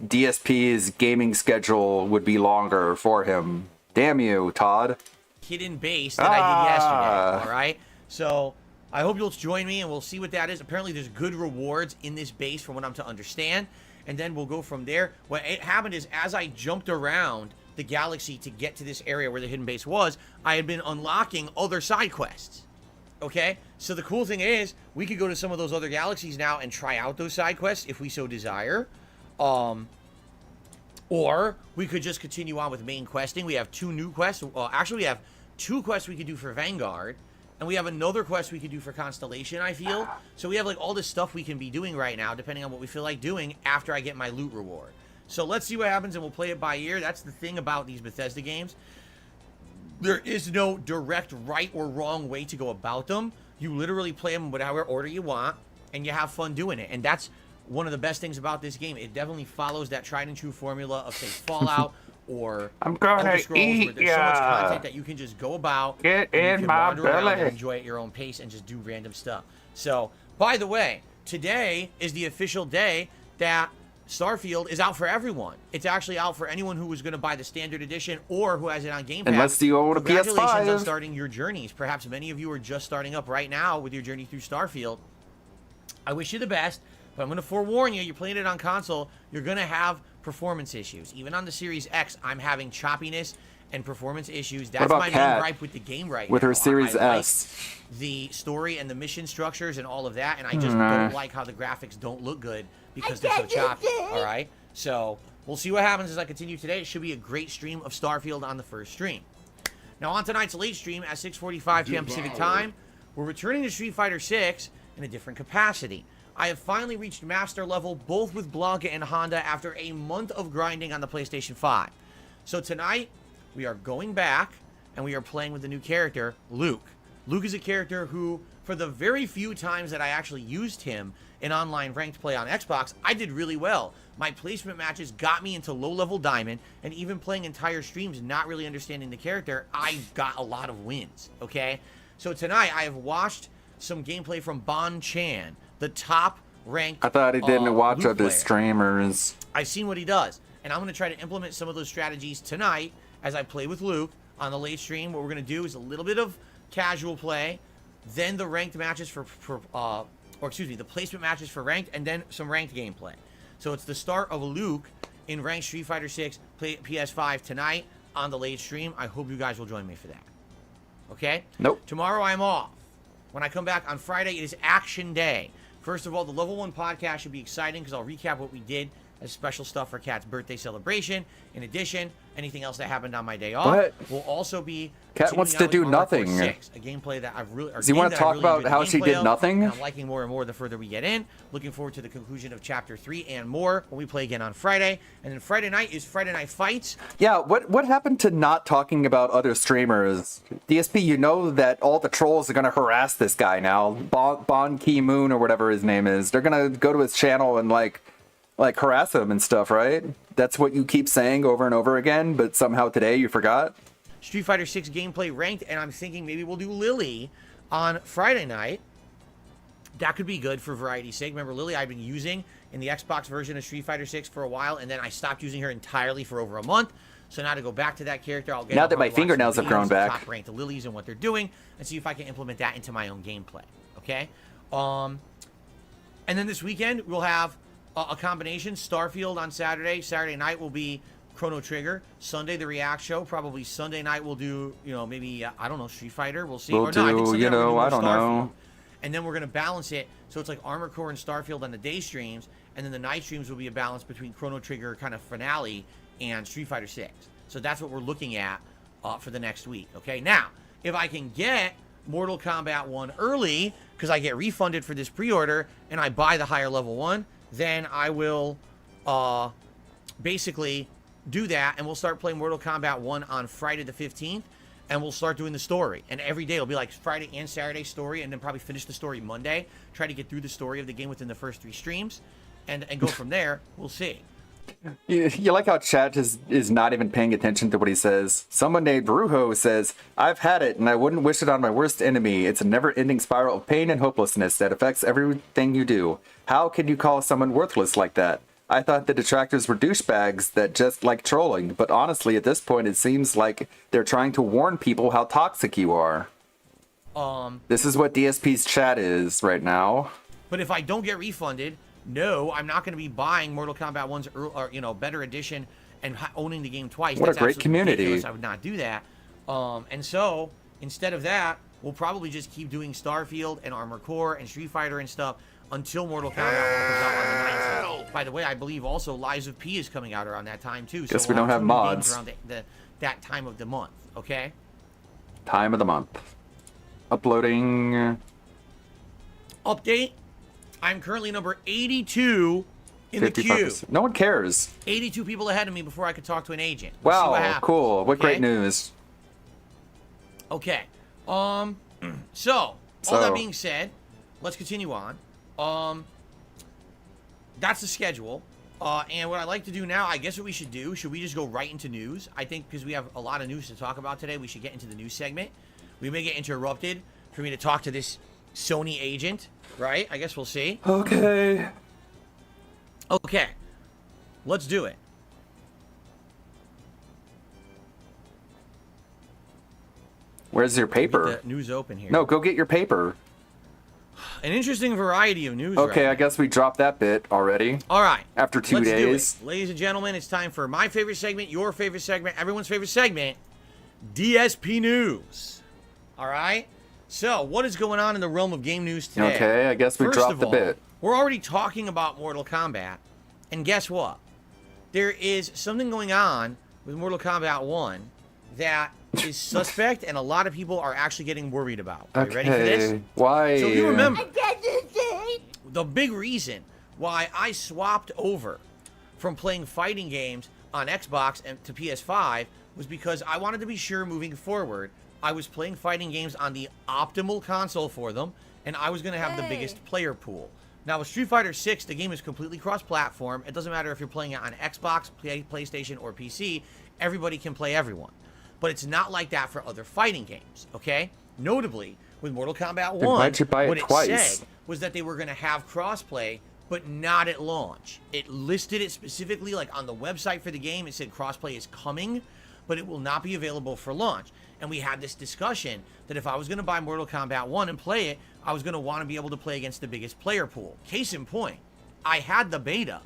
DSP's gaming schedule would be longer for him. Damn you, Todd. hidden base that I did yesterday, all right? So I hope you'll join me, and we'll see what that is. Apparently, there's good rewards in this base from what I'm to understand, and then we'll go from there. What happened is, as I jumped around the galaxy to get to this area where the hidden base was, I had been unlocking other side quests. Okay, so the cool thing is we could go to some of those other galaxies now and try out those side quests if we so desire, or we could just continue on with main questing. We have 2 new quests. Actually, we have 2 quests we could do for Vanguard, and we have another quest we could do for Constellation, I feel. So we have like all this stuff we can be doing right now, depending on what we feel like doing after I get my loot reward. So let's see what happens, and we'll play it by ear. That's the thing about these Bethesda games. There is no direct right or wrong way to go about them. You literally play them in whatever order you want, and you have fun doing it. And that's one of the best things about this game. It definitely follows that tried and true formula of, say, Fallout or I'm gonna Elder Scrolls, where eat there's so much ya. content that you can just go about, Get and you in can my wander around belly. and enjoy at your own pace and just do random stuff. So, by the way, today is the official day that Starfield is out for everyone. It's actually out for anyone who was going to buy the standard edition or who has it on Game Pass. Unless you own a Congratulations on PS5. starting your journeys. Perhaps many of you are just starting up right now with your journey through Starfield. I wish you the best, but I'm going to forewarn you, you're playing it on console, you're going to have performance issues. Even on the Series X, I'm having choppiness and performance issues. That's about my Kat main gripe with the game right with now. her Series I like S? the story and the mission structures and all of that, and I just Nah. don't like how the graphics don't look good because they're so choppy. All right, so we'll see what happens as I continue today. It should be a great stream of Starfield on the first stream. Now on tonight's late stream at 6:45 p.m. Pacific time, we're returning to Street Fighter 6 in a different capacity. I have finally reached master level both with Blanca and Honda after a month of grinding on the PlayStation 5. So tonight we are going back and we are playing with the new character, Luke. Luke is a character who, for the very few times that I actually used him in online ranked play on Xbox, I did really well. My placement matches got me into low-level diamond, and even playing entire streams not really understanding the character, I got a lot of wins, okay? So tonight, I have watched some gameplay from Bon Chan, the top-ranked I thought he didn't watch Luke other player. streamers. I've seen what he does, and I'm going to try to implement some of those strategies tonight as I play with Luke on the late stream. What we're going to do is a little bit of casual play, then the ranked matches the placement matches for ranked, and then some ranked gameplay. So it's the start of Luke in ranked Street Fighter 6 PS5 tonight on the late stream. I hope you guys will join me for that. Okay? Nope. Tomorrow I'm off. When I come back on Friday, it is Action Day. First of all, the Level 1 podcast should be exciting because I'll recap what we did as special stuff for Kat's birthday celebration. In addition, anything else that happened on my day off What? will also be. Kat wants to do nothing. 6, a gameplay that I've really. Does he want to talk about how she did nothing? I'm liking more and more the further we get in. Looking forward to the conclusion of Chapter 3 and more when we play again on Friday. And then Friday night is Friday Night Fights. Yeah, what happened to not talking about other streamers? DSP, you know that all the trolls are gonna harass this guy now. Bon Ki Moon or whatever his name is. They're gonna go to his channel and like harass him and stuff, right? That's what you keep saying over and over again, but somehow today you forgot. Street Fighter 6 gameplay ranked, and I'm thinking maybe we'll do Lily on Friday night. That could be good for variety's sake. Remember, Lily I've been using in the Xbox version of Street Fighter 6 for a while, and then I stopped using her entirely for over a month. So now to go back to that character, I'll get Now that my fingernails have grown back, top ranked Lilies and what they're doing, and see if I can implement that into my own gameplay. Okay. And then this weekend we'll have a combination. Starfield on Saturday. Saturday night will be Chrono Trigger. Sunday, the React Show. Probably Sunday night we'll do, maybe, I don't know, Street Fighter. We'll see. We'll or no, I think do, Sunday night we'll do I don't Starfield. know. And then we're going to balance it. So it's like Armored Core and Starfield on the day streams. And then the night streams will be a balance between Chrono Trigger kind of finale and Street Fighter 6. So that's what we're looking at for the next week. Okay. Now, if I can get Mortal Kombat 1 early, because I get refunded for this pre-order, and I buy the higher level one, then I will basically do that, and we'll start playing Mortal Kombat 1 on Friday the 15th, and we'll start doing the story. And every day it'll be like Friday and Saturday story, and then probably finish the story Monday. Try to get through the story of the game within the first 3 streams, and go from there. We'll see. You like how chat is not even paying attention to what he says. Someone named Brujo says, "I've had it, and I wouldn't wish it on my worst enemy. It's a never-ending spiral of pain and hopelessness that affects everything you do. How can you call someone worthless like that? I thought the detractors were douchebags that just like trolling, but honestly, at this point, it seems like they're trying to warn people how toxic you are." This is what DSP's chat is right now. But if I don't get refunded, no, I'm not going to be buying Mortal Kombat 1's better edition and owning the game twice. What That's a great absolutely community. ridiculous. I would not do that. And so, instead of that, we'll probably just keep doing Starfield and Armored Core and Street Fighter and stuff until Mortal Kombat 1 comes out on the 9th. By the way, I believe also Lies of P is coming out around that time too. Guess so we don't have 2 games mods. around that time of the month. Okay. Time of the month. Uploading. Update. I'm currently number 82 in the queue. 55%. No one cares. 82 people ahead of me before I could talk to an agent. We'll see what Wow, happens, cool. What great okay? news. Okay. So, all that being said, let's continue on. That's the schedule. And what I'd like to do now, I guess what we should do, should we just go right into news? I think because we have a lot of news to talk about today, we should get into the news segment. We may get interrupted for me to talk to this Sony agent, right? I guess we'll see. Okay. Okay. Let's do it. Where's your paper? Get the news open here. No, go get your paper. An interesting variety of news. Okay, right I guess we dropped that bit already. All right. After 2 Let's days. do it. Ladies and gentlemen, it's time for my favorite segment, your favorite segment, everyone's favorite segment, DSP News. All right? So, what is going on in the realm of game news today? Okay, I guess we First dropped of the all, bit. We're already talking about Mortal Kombat, and guess what? There is something going on with Mortal Kombat 1 that is suspect, and a lot of people are actually getting worried about. Are you ready for this? Why? So you remember, the big reason why I swapped over from playing fighting games on Xbox and to PS5 was because I wanted to be sure moving forward I was playing fighting games on the optimal console for them, and I was going to have the biggest player pool. Now, with Street Fighter 6, the game is completely cross-platform. It doesn't matter if you're playing it on Xbox, PlayStation, or PC. Everybody can play everyone. But it's not like that for other fighting games, okay? Notably, with Mortal Kombat 1, why'd you buy it what twice? it said was that they were going to have crossplay, but not at launch. It listed it specifically, like on the website for the game, it said crossplay is coming, but it will not be available for launch. And we had this discussion that if I was going to buy Mortal Kombat 1 and play it, I was going to want to be able to play against the biggest player pool. Case in point, I had the beta,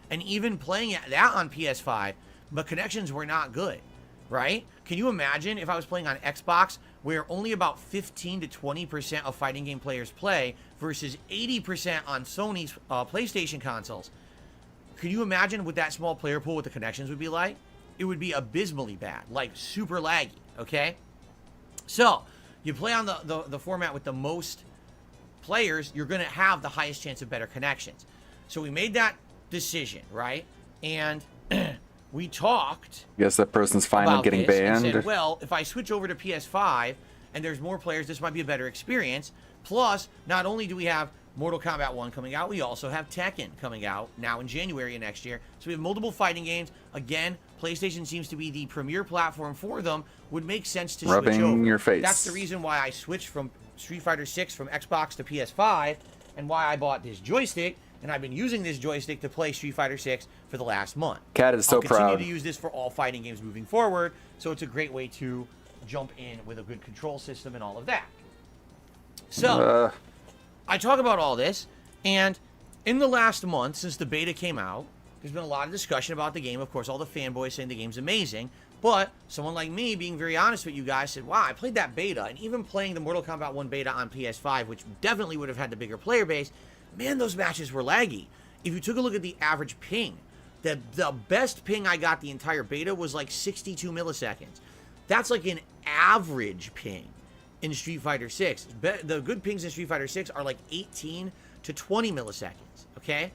and even playing that on PS5, but connections were not good, right? Can you imagine if I was playing on Xbox, where only about 15 to 20% of fighting game players play, versus 80% on Sony's PlayStation consoles? can you imagine what that small player pool, what the connections would be like? It would be abysmally bad, like super laggy, okay? So, you play on the format with the most players, you're going to have the highest chance of better connections. So we made that decision, right? And we talked. Guess that person's finally getting banned. And said, well, if I switch over to PS5 and there's more players, this might be a better experience. Plus, not only do we have Mortal Kombat 1 coming out, we also have Tekken coming out now in January of next year. So we have multiple fighting games. Again, PlayStation seems to be the premier platform for them. Would make sense to switch over. Your face. That's the reason why I switched from Street Fighter 6 from Xbox to PS5 and why I bought this joystick. And I've been using this joystick to play Street Fighter 6 for the last month. Cat is so I'll continue proud. to use this for all fighting games moving forward. So it's a great way to jump in with a good control system and all of that. So, I talk about all this, and in the last month, since the beta came out, there's been a lot of discussion about the game. Of course, all the fanboys saying the game's amazing, but someone like me, being very honest with you guys, said, wow, I played that beta, and even playing the Mortal Kombat 1 beta on PS5, which definitely would have had the bigger player base, man, those matches were laggy. If you took a look at the average ping, the best ping I got the entire beta was like 62 milliseconds. That's like an average ping in Street Fighter 6. The good pings in Street Fighter 6 are like 18 to 20 milliseconds, okay?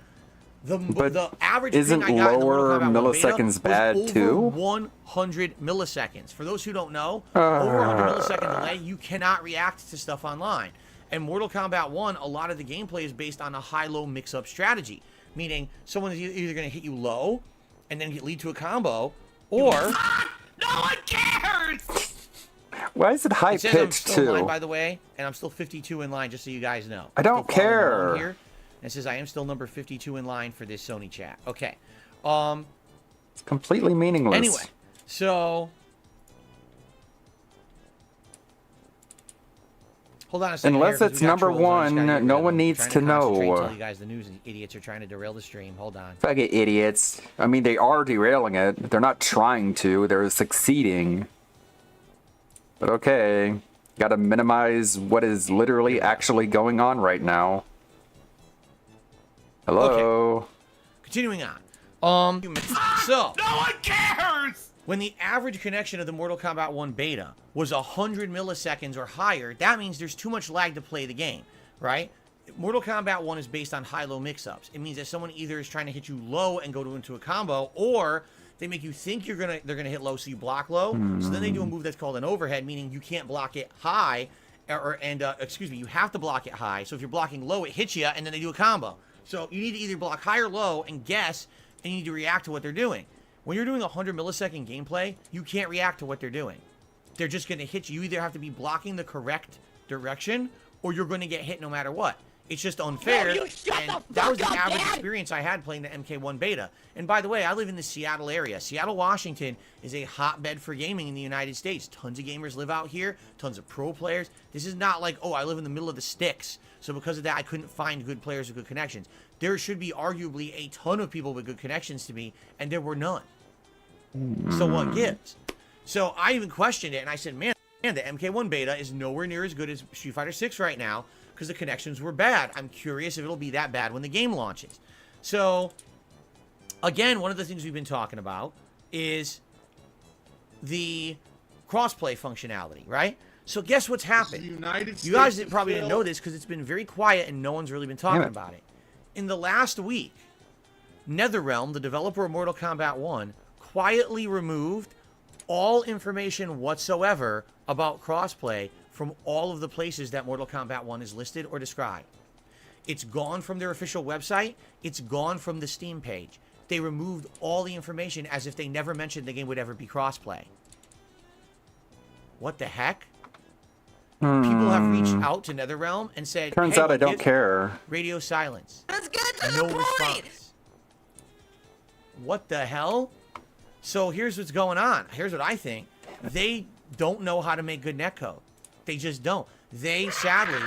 The average isn't ping I got in the lower Mortal Kombat 1 beta milliseconds bad was over too? 100 milliseconds. For those who don't know, over 100 millisecond delay, you cannot react to stuff online. And Mortal Kombat 1, a lot of the gameplay is based on a high-low mix-up strategy, meaning someone is either going to hit you low and then lead to a combo, or... No one cares! Why is it high It says I'm pitched still in line, too? by the way, and I'm still 52 in line, just so you guys know. I don't Still following care. along here. And it says I am still number 52 in line for this Sony chat. Okay. It's completely meaningless. Anyway, so hold on a second. Unless here, 'cause it's we got number trolls on. I just gotta one, get no rid of one them. needs Trying to concentrate and know. Tell you guys the news, and idiots are trying to derail the stream. Hold on. Fucking idiots. I mean, they are derailing it. They're not trying to. They're succeeding. But okay. Gotta minimize what is literally actually going on right now. Hello? Okay. Continuing on. So. No one cares! When the average connection of the Mortal Kombat 1 beta was 100 milliseconds or higher, that means there's too much lag to play the game, right? Mortal Kombat 1 is based on high-low mix-ups. It means that someone either is trying to hit you low and go into a combo, or they make you think they're gonna hit low, so you block low. So then they do a move that's called an overhead, meaning you can't block it high, you have to block it high. So if you're blocking low, it hits you, and then they do a combo. So you need to either block high or low and guess, and you need to react to what they're doing. When you're doing 100 millisecond gameplay, you can't react to what they're doing. They're just going to hit you. You either have to be blocking the correct direction, or you're going to get hit no matter what. It's just unfair, and that was the average experience I had playing the MK1 beta. And by the way, I live in the Seattle area. Seattle, Washington is a hotbed for gaming in the United States. Tons of gamers live out here, tons of pro players. This is not like, oh, I live in the middle of the sticks, so because of that, I couldn't find good players with good connections. There should be arguably a ton of people with good connections to me, and there were none. So what gives? So I even questioned it, and I said, man, the MK1 beta is nowhere near as good as Street Fighter 6 right now, because the connections were bad. I'm curious if it'll be that bad when the game launches. So, again, one of the things we've been talking about is the crossplay functionality, right? So guess what's happened? You guys probably didn't know this because it's been very quiet and no one's really been talking about it. In the last week, NetherRealm, the developer of Mortal Kombat 1, quietly removed all information whatsoever about crossplay from all of the places that Mortal Kombat 1 is listed or described. It's gone from their official website. It's gone from the Steam page. They removed all the information as if they never mentioned the game would ever be crossplay. What the heck? People have reached out to NetherRealm and said, Turns hey, out I don't care. Radio silence. Let's get to no response. What the hell? So here's what's going on. Here's what I think. They don't know how to make good netcode. They just don't. They sadly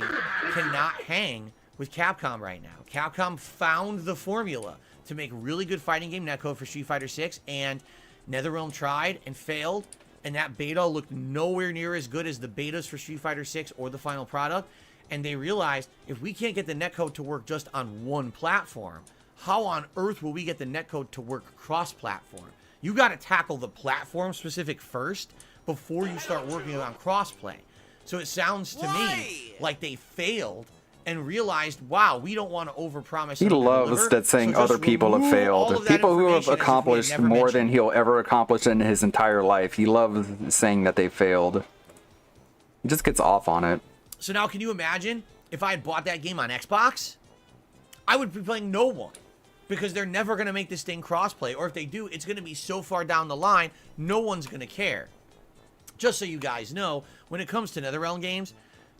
cannot hang with Capcom right now. Capcom found the formula to make really good fighting game netcode for Street Fighter 6, and NetherRealm tried and failed, and that beta looked nowhere near as good as the betas for Street Fighter 6 or the final product. And they realized if we can't get the netcode to work just on one platform, how on earth will we get the netcode to work cross-platform? You got to tackle the platform specific first before you start working on crossplay. So it sounds to me like they failed and realized, wow, we don't want to overpromise. He loves that saying other people have failed. People who have accomplished more than he'll ever accomplish in his entire life. He loves saying that they failed. He just gets off on it. So now can you imagine if I had bought that game on Xbox? I would be playing no one. Because they're never going to make this thing crossplay. Or if they do, it's going to be so far down the line, no one's going to care. Just so you guys know, when it comes to NetherRealm games,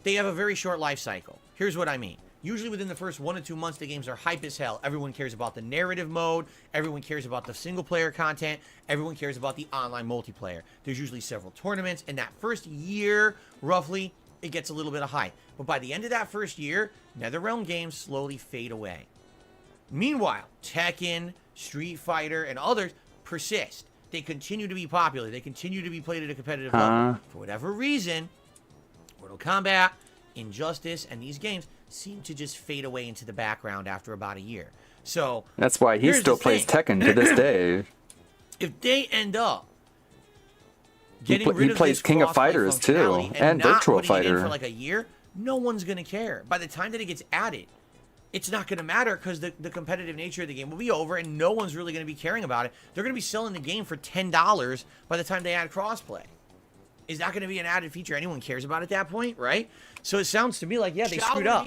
they have a very short life cycle. Here's what I mean. Usually within the first 1 to 2 months, the games are hype as hell. Everyone cares about the narrative mode. Everyone cares about the single-player content. Everyone cares about the online multiplayer. There's usually several tournaments. In that first year, roughly, it gets a little bit of hype. But by the end of that first year, NetherRealm games slowly fade away. Meanwhile, Tekken, Street Fighter, and others persist. They continue to be popular. They continue to be played at a competitive level. For whatever reason, Mortal Kombat, Injustice, and these games seem to just fade away into the background after about a year. So that's why he still plays Tekken to this day. If they end up getting rid of he plays this King of Fighters too, and not Virtual putting it in Fighter for like a year, no one's gonna care. By the time that it gets added, it's not going to matter because the competitive nature of the game will be over and no one's really going to be caring about it. They're going to be selling the game for $10 by the time they add crossplay. Is that going to be an added feature anyone cares about at that point, right? So it sounds to me like, yeah, they screwed up.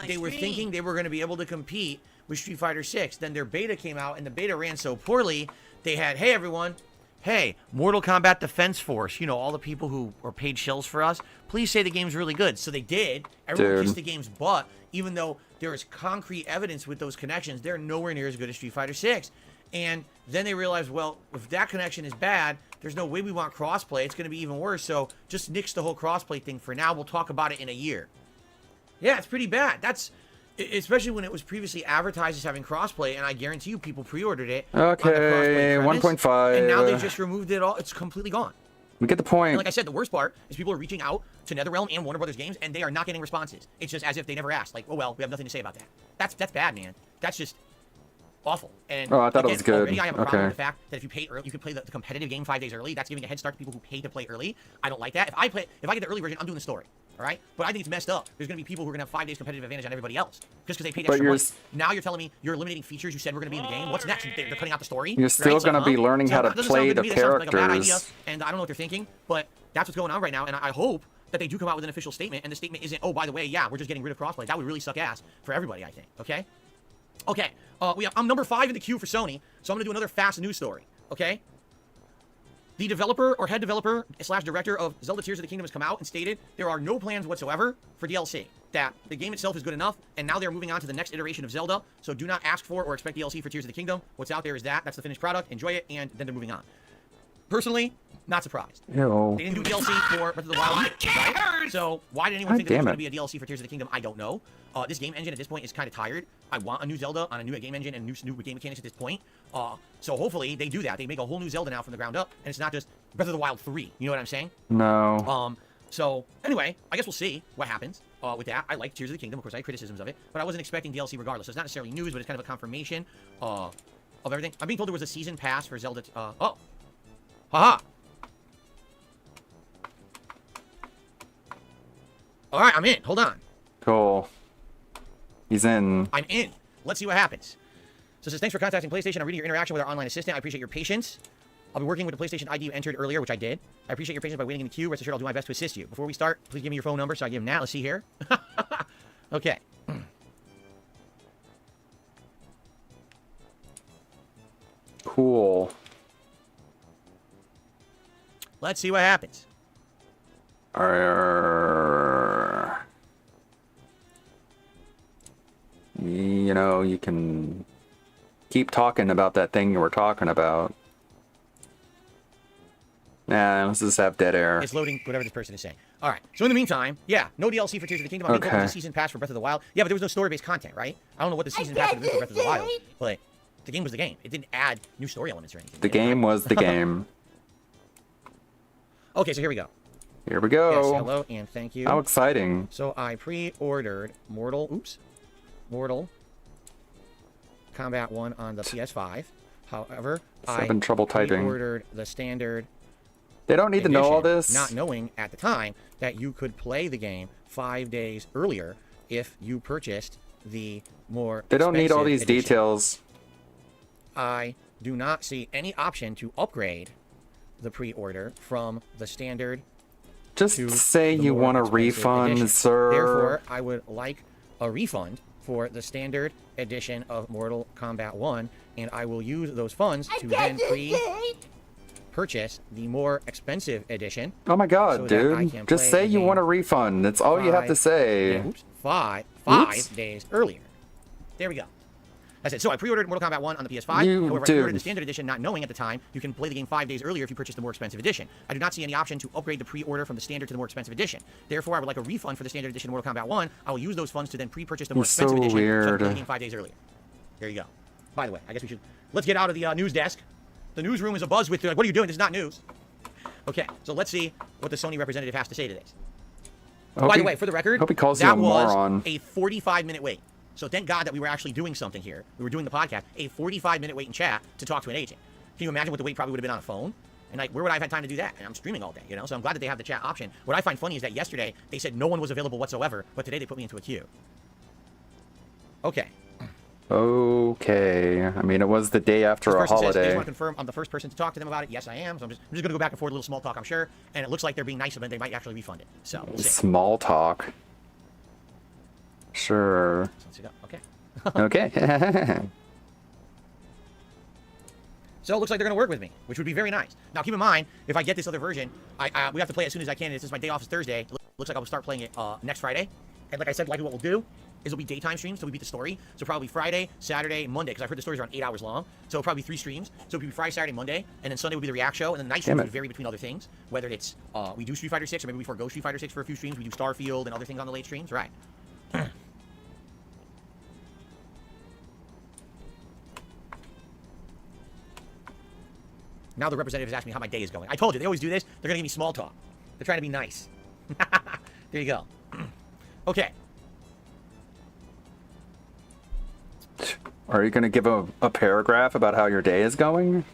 They were thinking they were going to be able to compete with Street Fighter 6. Then their beta came out and the beta ran so poorly, they had, hey, everyone, hey, Mortal Kombat Defense Force, you know, all the people who are paid shills for us, please say the game's really good. So they did. Everyone kissed the game's butt, even though there is concrete evidence with those connections. They're nowhere near as good as Street Fighter 6. And then they realized, well, if that connection is bad, there's no way we want crossplay. It's going to be even worse. So just nix the whole crossplay thing for now. We'll talk about it in a year. Yeah, it's pretty bad. That's especially when it was previously advertised as having crossplay, and I guarantee you people pre-ordered it. Okay, 1.5. And now they just removed it all. It's completely gone. We get the point. And like I said, the worst part is people are reaching out to NetherRealm and Warner Brothers Games, and they are not getting responses. It's just as if they never asked. Like, oh well, we have nothing to say about that. That's bad, man. That's just awful. And I thought it was good. Already I have a problem with the fact that if you pay early, you can play the competitive game 5 days early. That's giving a head start to people who pay to play early. I don't like that. If I get the early version, I'm doing the story. All right, but I think it's messed up. There's going to be people who are going to have 5 days competitive advantage on everybody else just because they paid extra money. Now you're telling me you're eliminating features you said were going to be in the game. What's next? They're cutting out the story. You're still going to be learning how to play the characters. Like a bad idea, and I don't know what they're thinking, but that's what's going on right now. And I hope that they do come out with an official statement, and the statement isn't, oh, by the way, yeah, we're just getting rid of crossplay. That would really suck ass for everybody, I think. Okay. Okay. I'm number 5 in the queue for Sony, so I'm going to do another fast news story. Okay. The developer or head developer / director of Zelda Tears of the Kingdom has come out and stated there are no plans whatsoever for DLC. That the game itself is good enough, and now they're moving on to the next iteration of Zelda. So do not ask for or expect DLC for Tears of the Kingdom. What's out there is that. That's the finished product. Enjoy it, and then they're moving on. Personally, not surprised. Ew. They didn't do DLC for Breath of the Wild, right? So why did anyone think there was going to be a DLC for Tears of the Kingdom? I don't know. This game engine at this point is kind of tired. I want a new Zelda on a new game engine and new game mechanics at this point. So hopefully they do that. They make a whole new Zelda now from the ground up, and it's not just Breath of the Wild 3. You know what I'm saying? No. So anyway, I guess we'll see what happens with that. I like Tears of the Kingdom. Of course, I had criticisms of it, but I wasn't expecting DLC regardless. So it's not necessarily news, but it's kind of a confirmation of everything. I'm being told there was a season pass for Zelda. Oh. Haha. All right, I'm in. Hold on. Cool. He's in. I'm in. Let's see what happens. So it says, thanks for contacting PlayStation. I'm reading your interaction with our online assistant. I appreciate your patience. I'll be working with the PlayStation ID you entered earlier, which I did. I appreciate your patience by waiting in the queue. Rest assured, I'll do my best to assist you. Before we start, please give me your phone number. So I give him that. Let's see here. Okay. Cool. Let's see what happens. You know, you can keep talking about that thing you were talking about. Nah, let's just have dead air. It's loading whatever this person is saying. All right. So in the meantime, yeah, no DLC for Tears of the Kingdom. I mean, there was a season pass for Breath of the Wild. Yeah, but there was no story-based content, right? I don't know what the season pass would do for Breath of the Wild, but the game was the game. It didn't add new story elements or anything. The game was the game. Okay, so here we go. Here we go. Yes, hello and thank you. How exciting. So I pre-ordered Mortal Kombat 1 on the PS5. However, Having trouble typing. ordered the standard. They don't need to know all edition, this. Not knowing at the time that you could play the game 5 days earlier if you purchased the more. They don't need all these edition. details. I do not see any option to upgrade the pre-order from the standard. Just to say the you more want a expensive refund, edition. sir. Therefore, I would like a refund for the standard edition of Mortal Kombat 1, and I will use those funds to then purchase the more expensive edition. Oh my god, so that I dude. can Just play say the you game want a refund. That's all you have to say. Five Oops. days earlier. There we go. That's it. So I pre-ordered Mortal Kombat 1 on the PS5. You However, I dude. pre-ordered the standard edition, not knowing at the time you can play the game 5 days earlier if you purchase the more expensive edition. I do not see any option to upgrade the pre-order from the standard to the more expensive edition. Therefore, I would like a refund for the standard edition of Mortal Kombat 1. I will use those funds to then pre-purchase the more You're expensive so edition. So I can weird. play the game 5 days earlier. There you go. By the way, I guess we should. Let's get out of the news desk. The newsroom is abuzz with. What are you doing? This is not news. Okay, so let's see what the Sony representative has to say to this. By the way, for the record, hope he calls you that a was moron. a 45-minute wait. So thank God that we were actually doing something here. We were doing the podcast. A 45-minute wait in chat to talk to an agent. Can you imagine what the wait probably would have been on a phone? And like, where would I have had time to do that? And I'm streaming all day, you know? So I'm glad that they have the chat option. What I find funny is that yesterday they said no one was available whatsoever, but today they put me into a queue. Okay. Okay. I mean, it was the day after This a person says, they just holiday. want to confirm I'm the first person to talk to them about it. Yes, I am. So I'm just going to go back and forth, a little small talk, I'm sure. And it looks like they're being nice, but they might actually refund it. So we'll see. Small talk. Sure. So let's see that. Okay. Okay. So it looks like they're going to work with me, which would be very nice. Now, keep in mind, if I get this other version, we have to play it as soon as I can. Since my day off is Thursday, looks like I will start playing it next Friday. And like I said, likely what we'll do is it'll be daytime streams till we beat the story. So probably Friday, Saturday, Monday, because I've heard the stories are around 8 hours long. So it'll probably be 3 streams. So it'll be Friday, Saturday, Monday, and then Sunday will be the react show. And then the night streams would vary between other things. Whether it's we do Street Fighter 6, or maybe we forego Street Fighter 6 for a few streams. We do Starfield and other things on the late streams. Right. Now the representative has asked me how my day is going. I told you, they always do this. They're going to give me small talk. They're trying to be nice. There you go. Okay. Are you going to give a paragraph about how your day is going?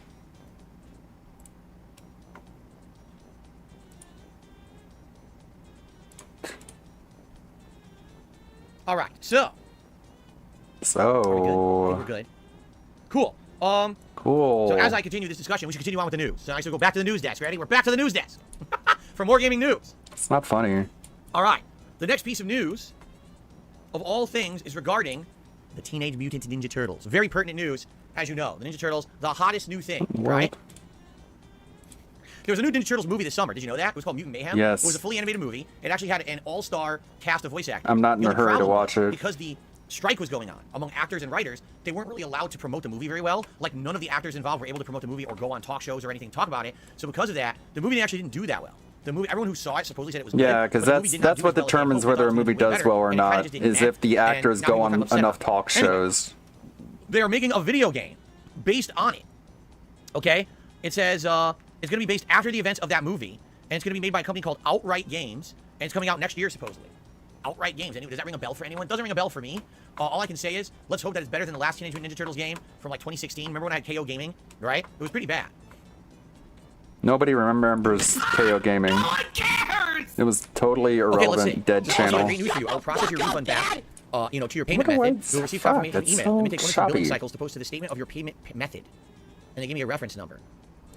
All right. So. We're good. Cool. Cool. So as I continue this discussion, we should continue on with the news. So I should go back to the news desk. Ready? We're back to the news desk for more gaming news. It's not funny. All right. The next piece of news, of all things, is regarding the Teenage Mutant Ninja Turtles. Very pertinent news, as you know. The Ninja Turtles, the hottest new thing, right? There was a new Ninja Turtles movie this summer. Did you know that? It was called Mutant Mayhem. Yes. It was a fully animated movie. It actually had an all-star cast of voice actors. I'm not in a hurry to watch it. Because the strike was going on among actors and writers, they weren't really allowed to promote the movie very well. Like, none of the actors involved were able to promote the movie or go on talk shows or anything to talk about it. So because of that, the movie actually didn't do that well. The movie, everyone who saw it supposedly said it was good. Yeah, because that's what determines whether a movie does well or not, is if the actors go on enough talk shows. They are making a video game based on it. Okay? It says it's going to be based after the events of that movie, and it's going to be made by a company called Outright Games, and it's coming out next year, supposedly. Outright Games. Does that ring a bell for anyone? It doesn't ring a bell for me. All I can say is, let's hope that it's better than the last Teenage Mutant Ninja Turtles game from like 2016. Remember when I had KO Gaming, right? It was pretty bad. Nobody remembers KO Gaming. It was totally irrelevant, dead channel. Great news for you. I will process your refund back, to your payment method. You'll receive confirmation email. Let me take 1 or 2 billing cycles to post to the statement of your payment method. And they give me a reference number.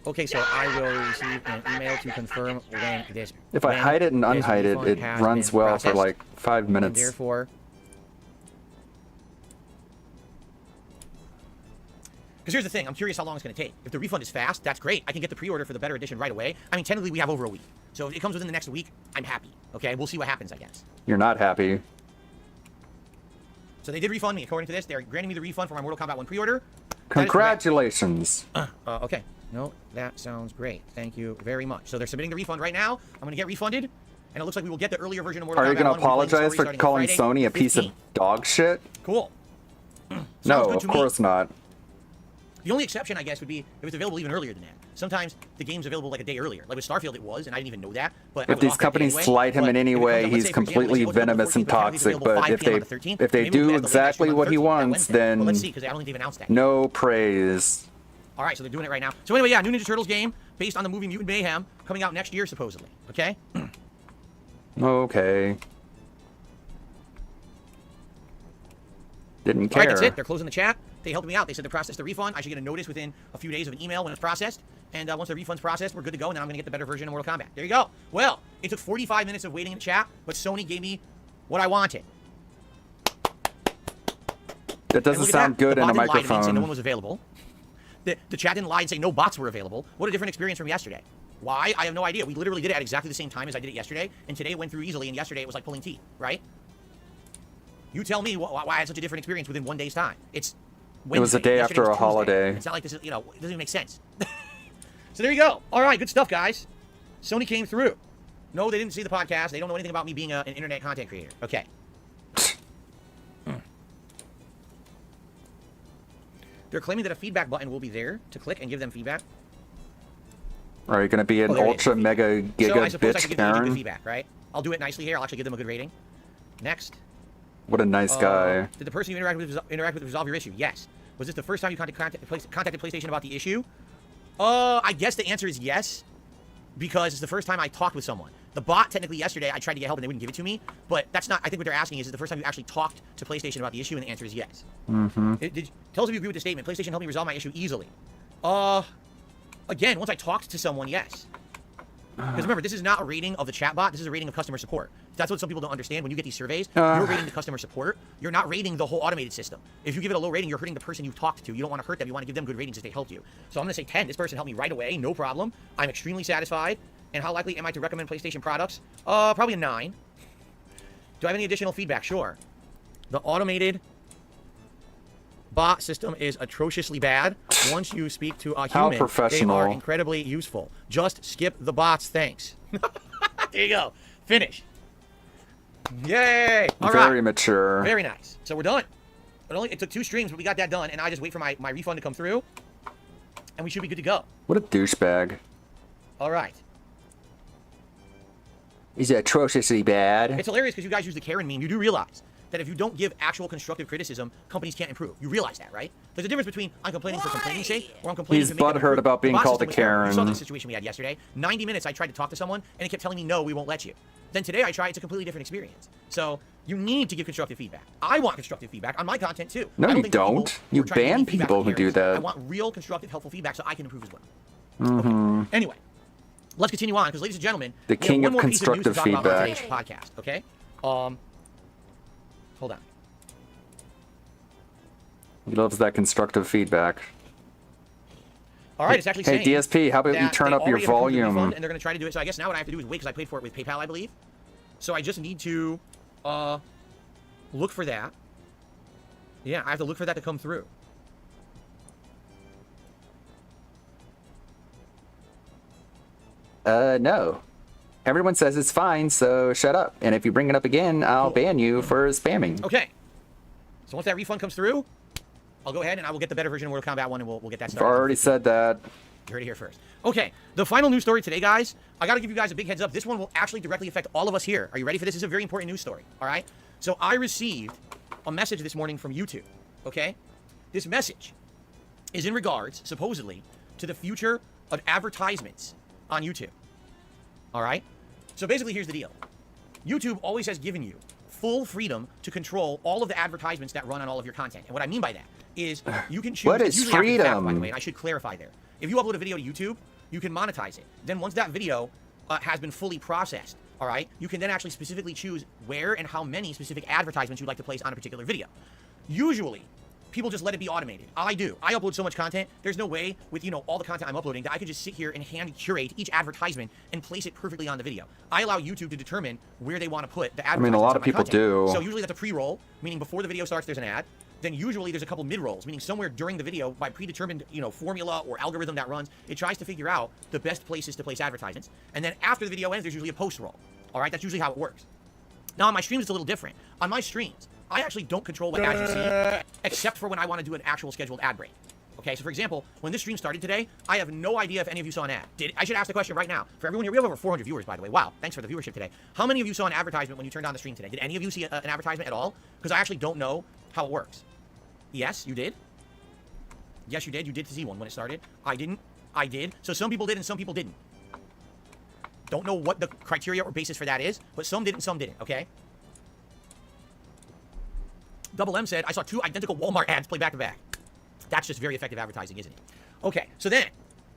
Okay, so I will receive an email to confirm when this. If I hide it and unhide it, it runs well for like 5 minutes. And therefore, because here's the thing, I'm curious how long it's going to take. If the refund is fast, that's great. I can get the pre-order for the better edition right away. I mean, technically, we have over a week. So if it comes within the next week, I'm happy. Okay, we'll see what happens, I guess. You're not happy. So they did refund me. According to this, they're granting me the refund for my Mortal Kombat 1 pre-order. Congratulations. Okay. No, that sounds great. Thank you very much. So they're submitting the refund right now. I'm going to get refunded. And it looks like we will get the earlier version of Mortal Kombat 1. Are you going to apologize for calling Sony a piece of dog shit? Cool. No, of course not. The only exception, I guess, would be if it's available even earlier than that. Sometimes the game's available like a day earlier. Like with Starfield, it was, and I didn't even know that. But if these companies slight him in any way, he's completely venomous and toxic. But if they do exactly what he wants, then let's see, because I don't think they've announced that. No praise. All right, so they're doing it right now. So anyway, yeah, new Ninja Turtles game based on the movie Mutant Mayhem coming out next year, supposedly. Okay. Okay. Didn't care. All right, that's it. They're closing the chat. They helped me out. They said they processed the refund. I should get a notice within a few days of an email when it's processed. And once the refund's processed, we're good to go. And now I'm going to get the better version of Mortal Kombat. There you go. Well, it took 45 minutes of waiting in the chat, but Sony gave me what I wanted. That doesn't sound good in a microphone. Say no one was available. The chat didn't lie and say no bots were available. What a different experience from yesterday. Why? I have no idea. We literally did it at exactly the same time as I did it yesterday. And today it went through easily. And yesterday it was like pulling teeth, right? You tell me why I had such a different experience within 1 day's time. It's Wednesday. It was the day after a holiday. It's not like this is, it doesn't even make sense. So there you go. All right, good stuff, guys. Sony came through. No, they didn't see the podcast. They don't know anything about me being an internet content creator. Okay. They're claiming that a feedback button will be there to click and give them feedback. Are you going to be an ultra mega giga so I suppose I bitch could give them good Karen? feedback, right? I'll do it nicely here. I'll actually give them a good rating. Next. What a nice guy. Did the person you interact with resolve your issue? Yes. Was this the first time you contacted PlayStation about the issue? I guess the answer is yes, because it's the first time I talked with someone. The bot, technically yesterday, I tried to get help and they wouldn't give it to me, but that's not, I think what they're asking is the first time you actually talked to PlayStation about the issue, and the answer is yes. Mm-hmm. Tell us if you agree with the statement. PlayStation helped me resolve my issue easily. Again, once I talked to someone, yes. Because remember, this is not a rating of the chatbot. This is a rating of customer support. That's what some people don't understand. When you get these surveys, you're rating the customer support. You're not rating the whole automated system. If you give it a low rating, you're hurting the person you've talked to. You don't want to hurt them. You want to give them good ratings if they helped you. So I'm going to say 10. This person helped me right away. No problem. I'm extremely satisfied. And how likely am I to recommend PlayStation products? Probably a 9. Do I have any additional feedback? Sure. The automated bot system is atrociously bad. Once you speak to a human, they are incredibly useful. Just skip the bots, thanks. There you go. Finish. Yay! All right. Very mature. Very nice. So we're done. It took 2 streams, but we got that done, and I just wait for my refund to come through, and we should be good to go. What a douchebag. All right. He's atrociously bad. It's hilarious because you guys use the Karen meme. You do realize that if you don't give actual constructive criticism, companies can't improve. You realize that, right? There's a difference between I'm complaining for complaining's sake or I'm complaining to make them improve. He's butthurt about being called a Karen. You saw the situation we had yesterday. 90 minutes I tried to talk to someone and it kept telling me no, we won't let you. Then today I try, it's a completely different experience. So you need to give constructive feedback. I want constructive feedback on my content too. No, you don't. You ban people who do that. I want real, constructive, helpful feedback so I can improve as well. Mm-hmm. Okay. Anyway, let's continue on because, ladies and gentlemen, the king of constructive feedback. On today's podcast, okay? Hold on. He loves that constructive feedback. All right, it's actually saying. Hey, DSP, how about you turn up your volume? And they're going to try to do it. So I guess now what I have to do is wait because I paid for it with PayPal, I believe. So I just need to look for that. Yeah, I have to look for that to come through. No. Everyone says it's fine, so shut up. And if you bring it up again, I'll ban you for spamming. Okay. So once that refund comes through, I'll go ahead and I will get the better version of Mortal Kombat 1 and we'll get that started. I've already said that. You heard it here first. Okay, the final news story today, guys. I got to give you guys a big heads up. This one will actually directly affect all of us here. Are you ready for this? This is a very important news story, all right? So I received a message this morning from YouTube, okay? This message is in regards, supposedly, to the future of advertisements on YouTube, all right? So basically, here's the deal. YouTube always has given you full freedom to control all of the advertisements that run on all of your content. And what I mean by that is you can choose... What is freedom? By the way, and I should clarify there. If you upload a video to YouTube, you can monetize it. Then once that video has been fully processed, all right, you can then actually specifically choose where and how many specific advertisements you'd like to place on a particular video. Usually, people just let it be automated. I do. I upload so much content. There's no way with, all the content I'm uploading that I could just sit here and hand curate each advertisement and place it perfectly on the video. I allow YouTube to determine where they want to put the advertisements. I mean, a lot of people do. So usually that's a pre-roll, meaning before the video starts, there's an ad. Then usually there's a couple mid-rolls, meaning somewhere during the video by predetermined, formula or algorithm that runs, it tries to figure out the best places to place advertisements. And then after the video ends, there's usually a post-roll. All right, that's usually how it works. Now on my streams, it's a little different. On my streams, I actually don't control what ads you see, except for when I want to do an actual scheduled ad break. Okay, so for example, when this stream started today, I have no idea if any of you saw an ad. I should ask the question right now. For everyone here, we have over 400 viewers, by the way. Wow, thanks for the viewership today. How many of you saw an advertisement when you turned on the stream today? Did any of you see an advertisement at all? Because I actually don't know how it works. Yes, you did? Yes, you did. You did see one when it started. I didn't. I did. So some people did and some people didn't. Don't know what the criteria or basis for that is, but some did and some didn't, okay? Double M said, I saw 2 identical Walmart ads play back to back. That's just very effective advertising, isn't it? Okay, so then,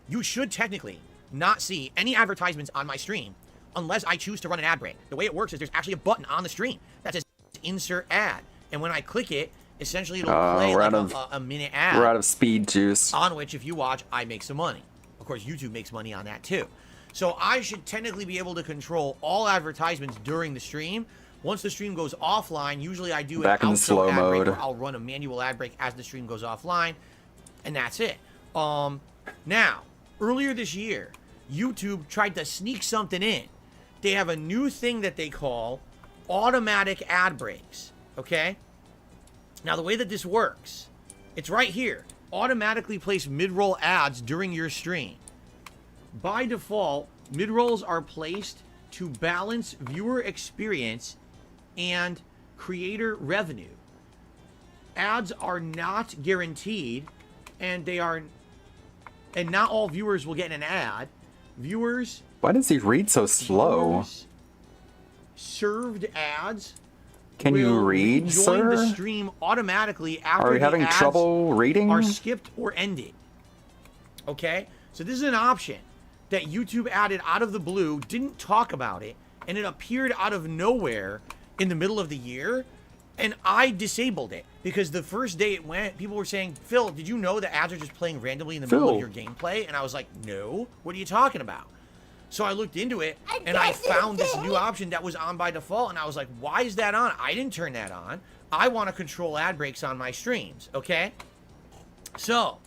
you should technically not see any advertisements on my stream unless I choose to run an ad break. The way it works is there's actually a button on the stream that says insert ad. And when I click it, essentially it'll play like a minute ad. We're out of speed juice. On which, if you watch, I make some money. Of course, YouTube makes money on that too. So I should technically be able to control all advertisements during the stream. Once the stream goes offline, usually I do back in the slow mode. I'll run a manual ad break as the stream goes offline, and that's it. Now, earlier this year, YouTube tried to sneak something in. They have a new thing that they call automatic ad breaks, okay? Now, the way that this works, it's right here. Automatically place mid-roll ads during your stream. By default, mid-rolls are placed to balance viewer experience and creator revenue. Ads are not guaranteed, and not all viewers will get an ad. Viewers... Why does he read so slow? Served ads... Can you read, join sir? the stream automatically after Are you having ads trouble reading? are skipped or ended. Okay? So this is an option that YouTube added out of the blue, didn't talk about it, and it appeared out of nowhere in the middle of the year, and I disabled it. Because the first day it went, people were saying, Phil, did you know that ads are just playing randomly in the middle of your gameplay? And I was like, no, what are you talking about? So I looked into it, and I found this new option that was on by default, and I was like, why is that on? I didn't turn that on. I want to control ad breaks on my streams, okay? So,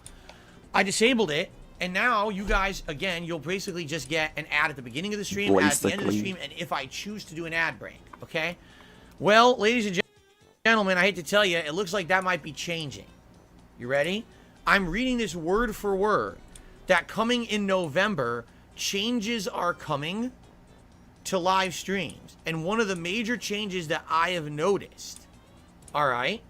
I disabled it, and now you guys, again, you'll basically just get an ad at the beginning of the stream, ad at the end of the stream, and if I choose to do an ad break, okay? Well, ladies and gentlemen, I hate to tell you, it looks like that might be changing. You ready? I'm reading this word for word, that coming in November... changes are coming to live streams. And one of the major changes that I have noticed, alright,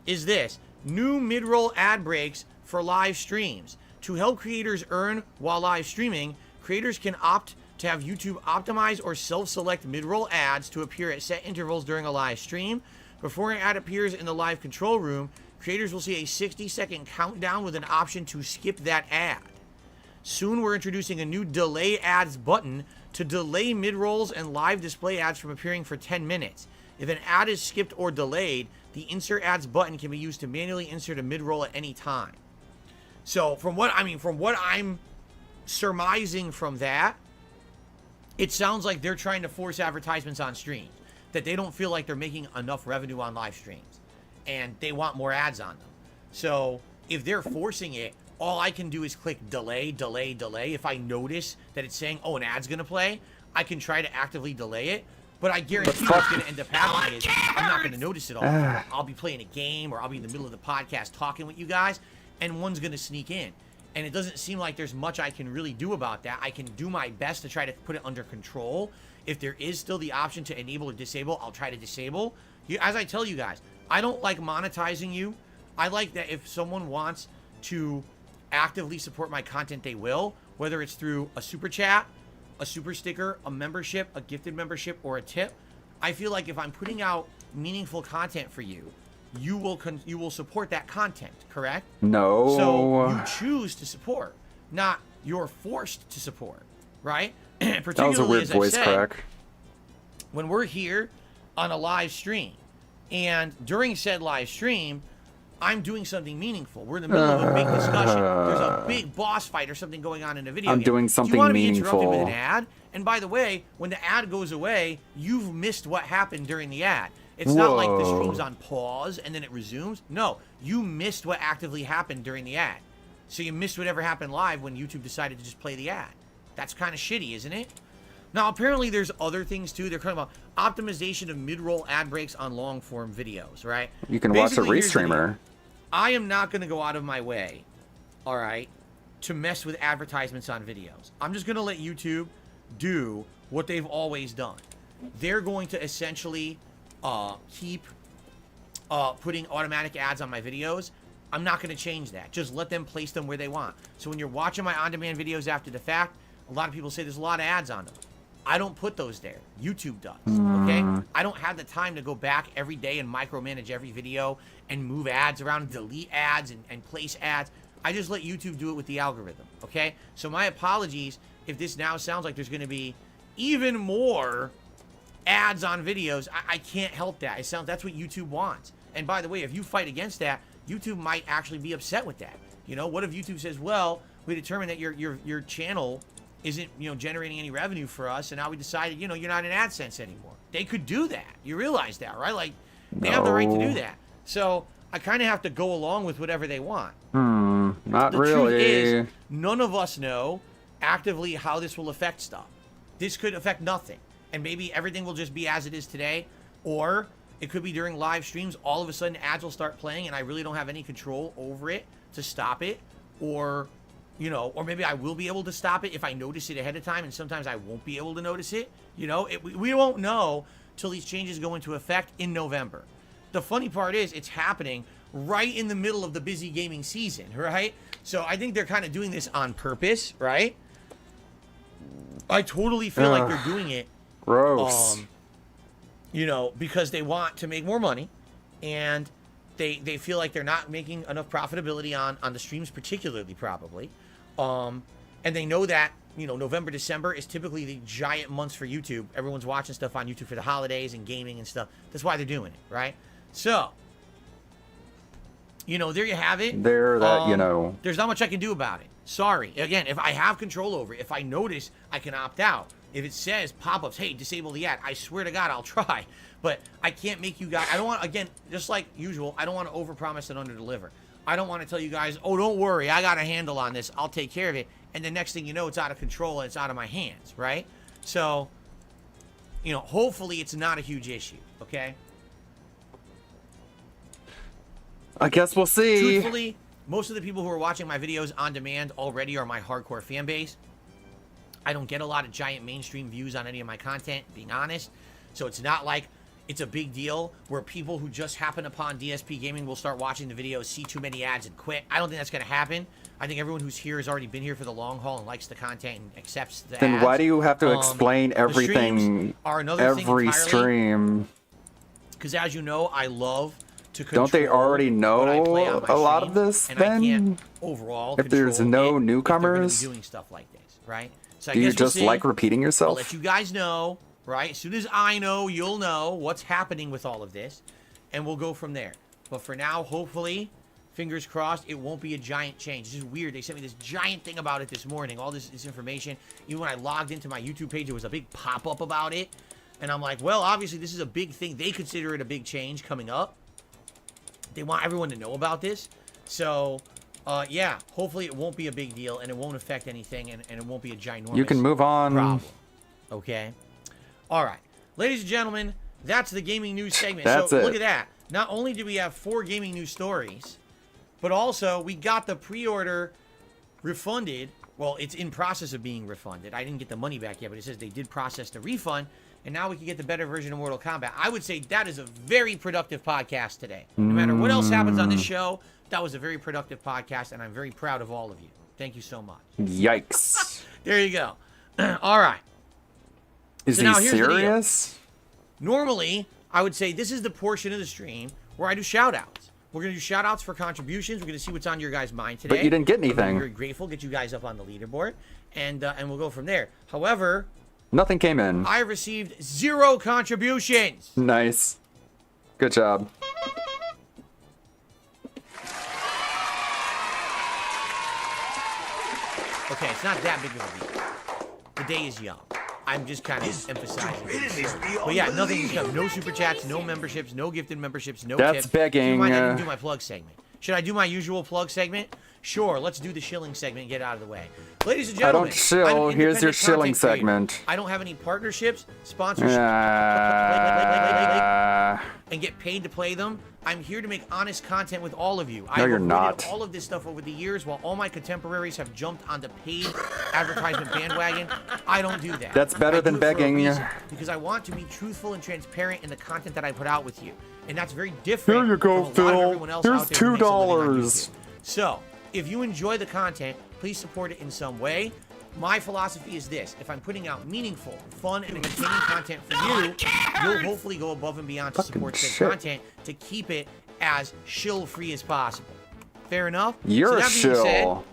is this. New mid-roll ad breaks for live streams. To help creators earn while live streaming, creators can opt to have YouTube optimize or self-select mid-roll ads to appear at set intervals during a live stream. Before an ad appears in the live control room, creators will see a 60-second countdown with an option to skip that ad. Soon we're introducing a new delay ads button to delay mid-rolls and live display ads from appearing for 10 minutes. If an ad is skipped or delayed, the insert ads button can be used to manually insert a mid-roll at any time. So from what I'm surmising from that, it sounds like they're trying to force advertisements on streams, that they don't feel like they're making enough revenue on live streams, and they want more ads on them. So if they're forcing it, all I can do is click delay, delay, delay. If I notice that it's saying, oh, an ad's going to play, I can try to actively delay it. But I guarantee what's going to end up happening is I'm not going to notice it all. I'll be playing a game, or I'll be in the middle of the podcast talking with you guys, and one's going to sneak in. And it doesn't seem like there's much I can really do about that. I can do my best to try to put it under control. If there is still the option to enable or disable, I'll try to disable. As I tell you guys, I don't like monetizing you. I like that if someone wants to actively support my content, they will, whether it's through a super chat, a super sticker, a membership, a gifted membership, or a tip. I feel like if I'm putting out meaningful content for you, you will support that content, correct? No. So you choose to support, not you're forced to support, right? Particularly, that was a weird as voice I said, crack. When we're here on a live stream, and during said live stream, I'm doing something meaningful. We're in the middle of a big discussion. There's a big boss fight or something going on in a video I'm game. doing something Do you want to be meaningful. interrupted with an ad? And by the way, when the ad goes away, you've missed what happened during the ad. It's not like the stream's on pause and then it resumes. No, you missed what actively happened during the ad. So you missed whatever happened live when YouTube decided to just play the ad. That's kind of shitty, isn't it? Now, apparently there's other things too. They're talking about optimization of mid-roll ad breaks on long-form videos, right? You can watch a Basically, here's the deal. restreamer. I am not going to go out of my way, all right, to mess with advertisements on videos. I'm just going to let YouTube do what they've always done. They're going to essentially keep putting automatic ads on my videos. I'm not going to change that. Just let them place them where they want. So when you're watching my on-demand videos after the fact, a lot of people say there's a lot of ads on them. I don't put those there. YouTube does, okay? I don't have the time to go back every day and micromanage every video and move ads around and delete ads and place ads. I just let YouTube do it with the algorithm, okay? So my apologies if this now sounds like there's going to be even more ads on videos. I can't help that. That's what YouTube wants. And by the way, if you fight against that, YouTube might actually be upset with that. You know, what if YouTube says, well, we determined that your channel isn't, you know, generating any revenue for us, and now we decided, you know, you're not in AdSense anymore. They could do that. You realize that, right? Like, they have the right to do that. So I kind of have to go along with whatever they want. Not The really. truth is, none of us know actively how this will affect stuff. This could affect nothing, and maybe everything will just be as it is today, or it could be during live streams, all of a sudden ads will start playing, and I really don't have any control over it to stop it, or, you know, or maybe I will be able to stop it if I notice it ahead of time, and sometimes I won't be able to notice it. You know, we won't know till these changes go into effect in November. The funny part is it's happening right in the middle of the busy gaming season, right? So I think they're kind of doing this on purpose, right? I totally feel like they're doing it. Gross. You know, because they want to make more money, and they feel like they're not making enough profitability on the streams, particularly probably. And they know that, you know, November, December is typically the giant months for YouTube. Everyone's watching stuff on YouTube for the holidays and gaming and stuff. That's why they're doing it, right? So, you know, there you have it. There, that, you know. There's not much I can do about it. Sorry. Again, if I have control over it, if I notice, I can opt out. If it says pop-ups, hey, disable the ad, I swear to God, I'll try. But I can't make you guys, I don't want, again, just like usual, I don't want to overpromise and underdeliver. I don't want to tell you guys, oh, don't worry, I got a handle on this, I'll take care of it. And the next thing you know, it's out of control and it's out of my hands, right? So, you know, hopefully it's not a huge issue, okay? I guess we'll see. Truthfully, most of the people who are watching my videos on demand already are my hardcore fan base. I don't get a lot of giant mainstream views on any of my content, being honest. So it's not like it's a big deal where people who just happen upon DSP Gaming will start watching the videos, see too many ads, and quit. I don't think that's going to happen. I think everyone who's here has already been here for the long haul and likes the content and accepts the Then ads. why do you have to explain everything every stream? Because as you know, I love to control. Don't they already know a lot of this and I can't then? overall If there's control no it if they're newcomers? doing stuff like this, right? So I Do you guess we'll just see. like repeating I'll yourself? let you guys know, right? As soon as I know, you'll know what's happening with all of this, and we'll go from there. But for now, hopefully, fingers crossed, it won't be a giant change. It's just weird. They sent me this giant thing about it this morning, all this information. Even when I logged into my YouTube page, there was a big pop-up about it. And I'm like, well, obviously, this is a big thing. They consider it a big change coming up. They want everyone to know about this. So, yeah, hopefully it won't be a big deal, and it won't affect anything, and it won't be a ginormous You can move on. problem. Okay? All right. Ladies and gentlemen, that's the gaming news segment. That's so it. look at that. Not only do we have 4 gaming news stories, but also we got the pre-order refunded. Well, it's in process of being refunded. I didn't get the money back yet, but it says they did process the refund, and now we can get the better version of Mortal Kombat. I would say that is a very productive podcast today. No matter what else happens on this show, that was a very productive podcast, and I'm very proud of all of you. Thank you so much. Yikes. There you go. All right. Is So he now here's the deal. serious? Normally, I would say this is the portion of the stream where I do shout-outs. We're going to do shout-outs for contributions. We're going to see what's on your guys' mind today. But you didn't get I'm anything. very grateful. Get you guys up on the leaderboard, and we'll go from there. However, Nothing came in. I received 0 contributions. Nice. Good job. Okay, it's not that big of a deal. The day is young. I'm just kind of emphasizing this. But yeah, nothing. No super chats, no memberships, no gifted memberships, no That's tips. begging, Keep in mind, I didn't do my plug segment. Should I do my usual plug segment? Sure, let's do the shilling segment and get it out of the way. Ladies and gentlemen, I don't shill. Here's your shilling segment. I don't have any partnerships, sponsorships, and get paid to play them. I'm here to make honest content with all of you. No, you're I've not. avoided all of this stuff over the years while all my contemporaries have jumped on the paid advertisement bandwagon. I don't do that. That's better than begging. Because I want to be truthful and transparent in the content that I put out with you. And that's very different. Here you go, from a lot of Phil. everyone else Here's out there who makes a living on $2. YouTube. So, if you enjoy the content, please support it in some way. My philosophy is this: if I'm putting out meaningful, fun, and entertaining content for you, you'll hopefully go above and beyond to support said content to keep it as shill-free as possible. Fair enough? You're so a that being said, shill.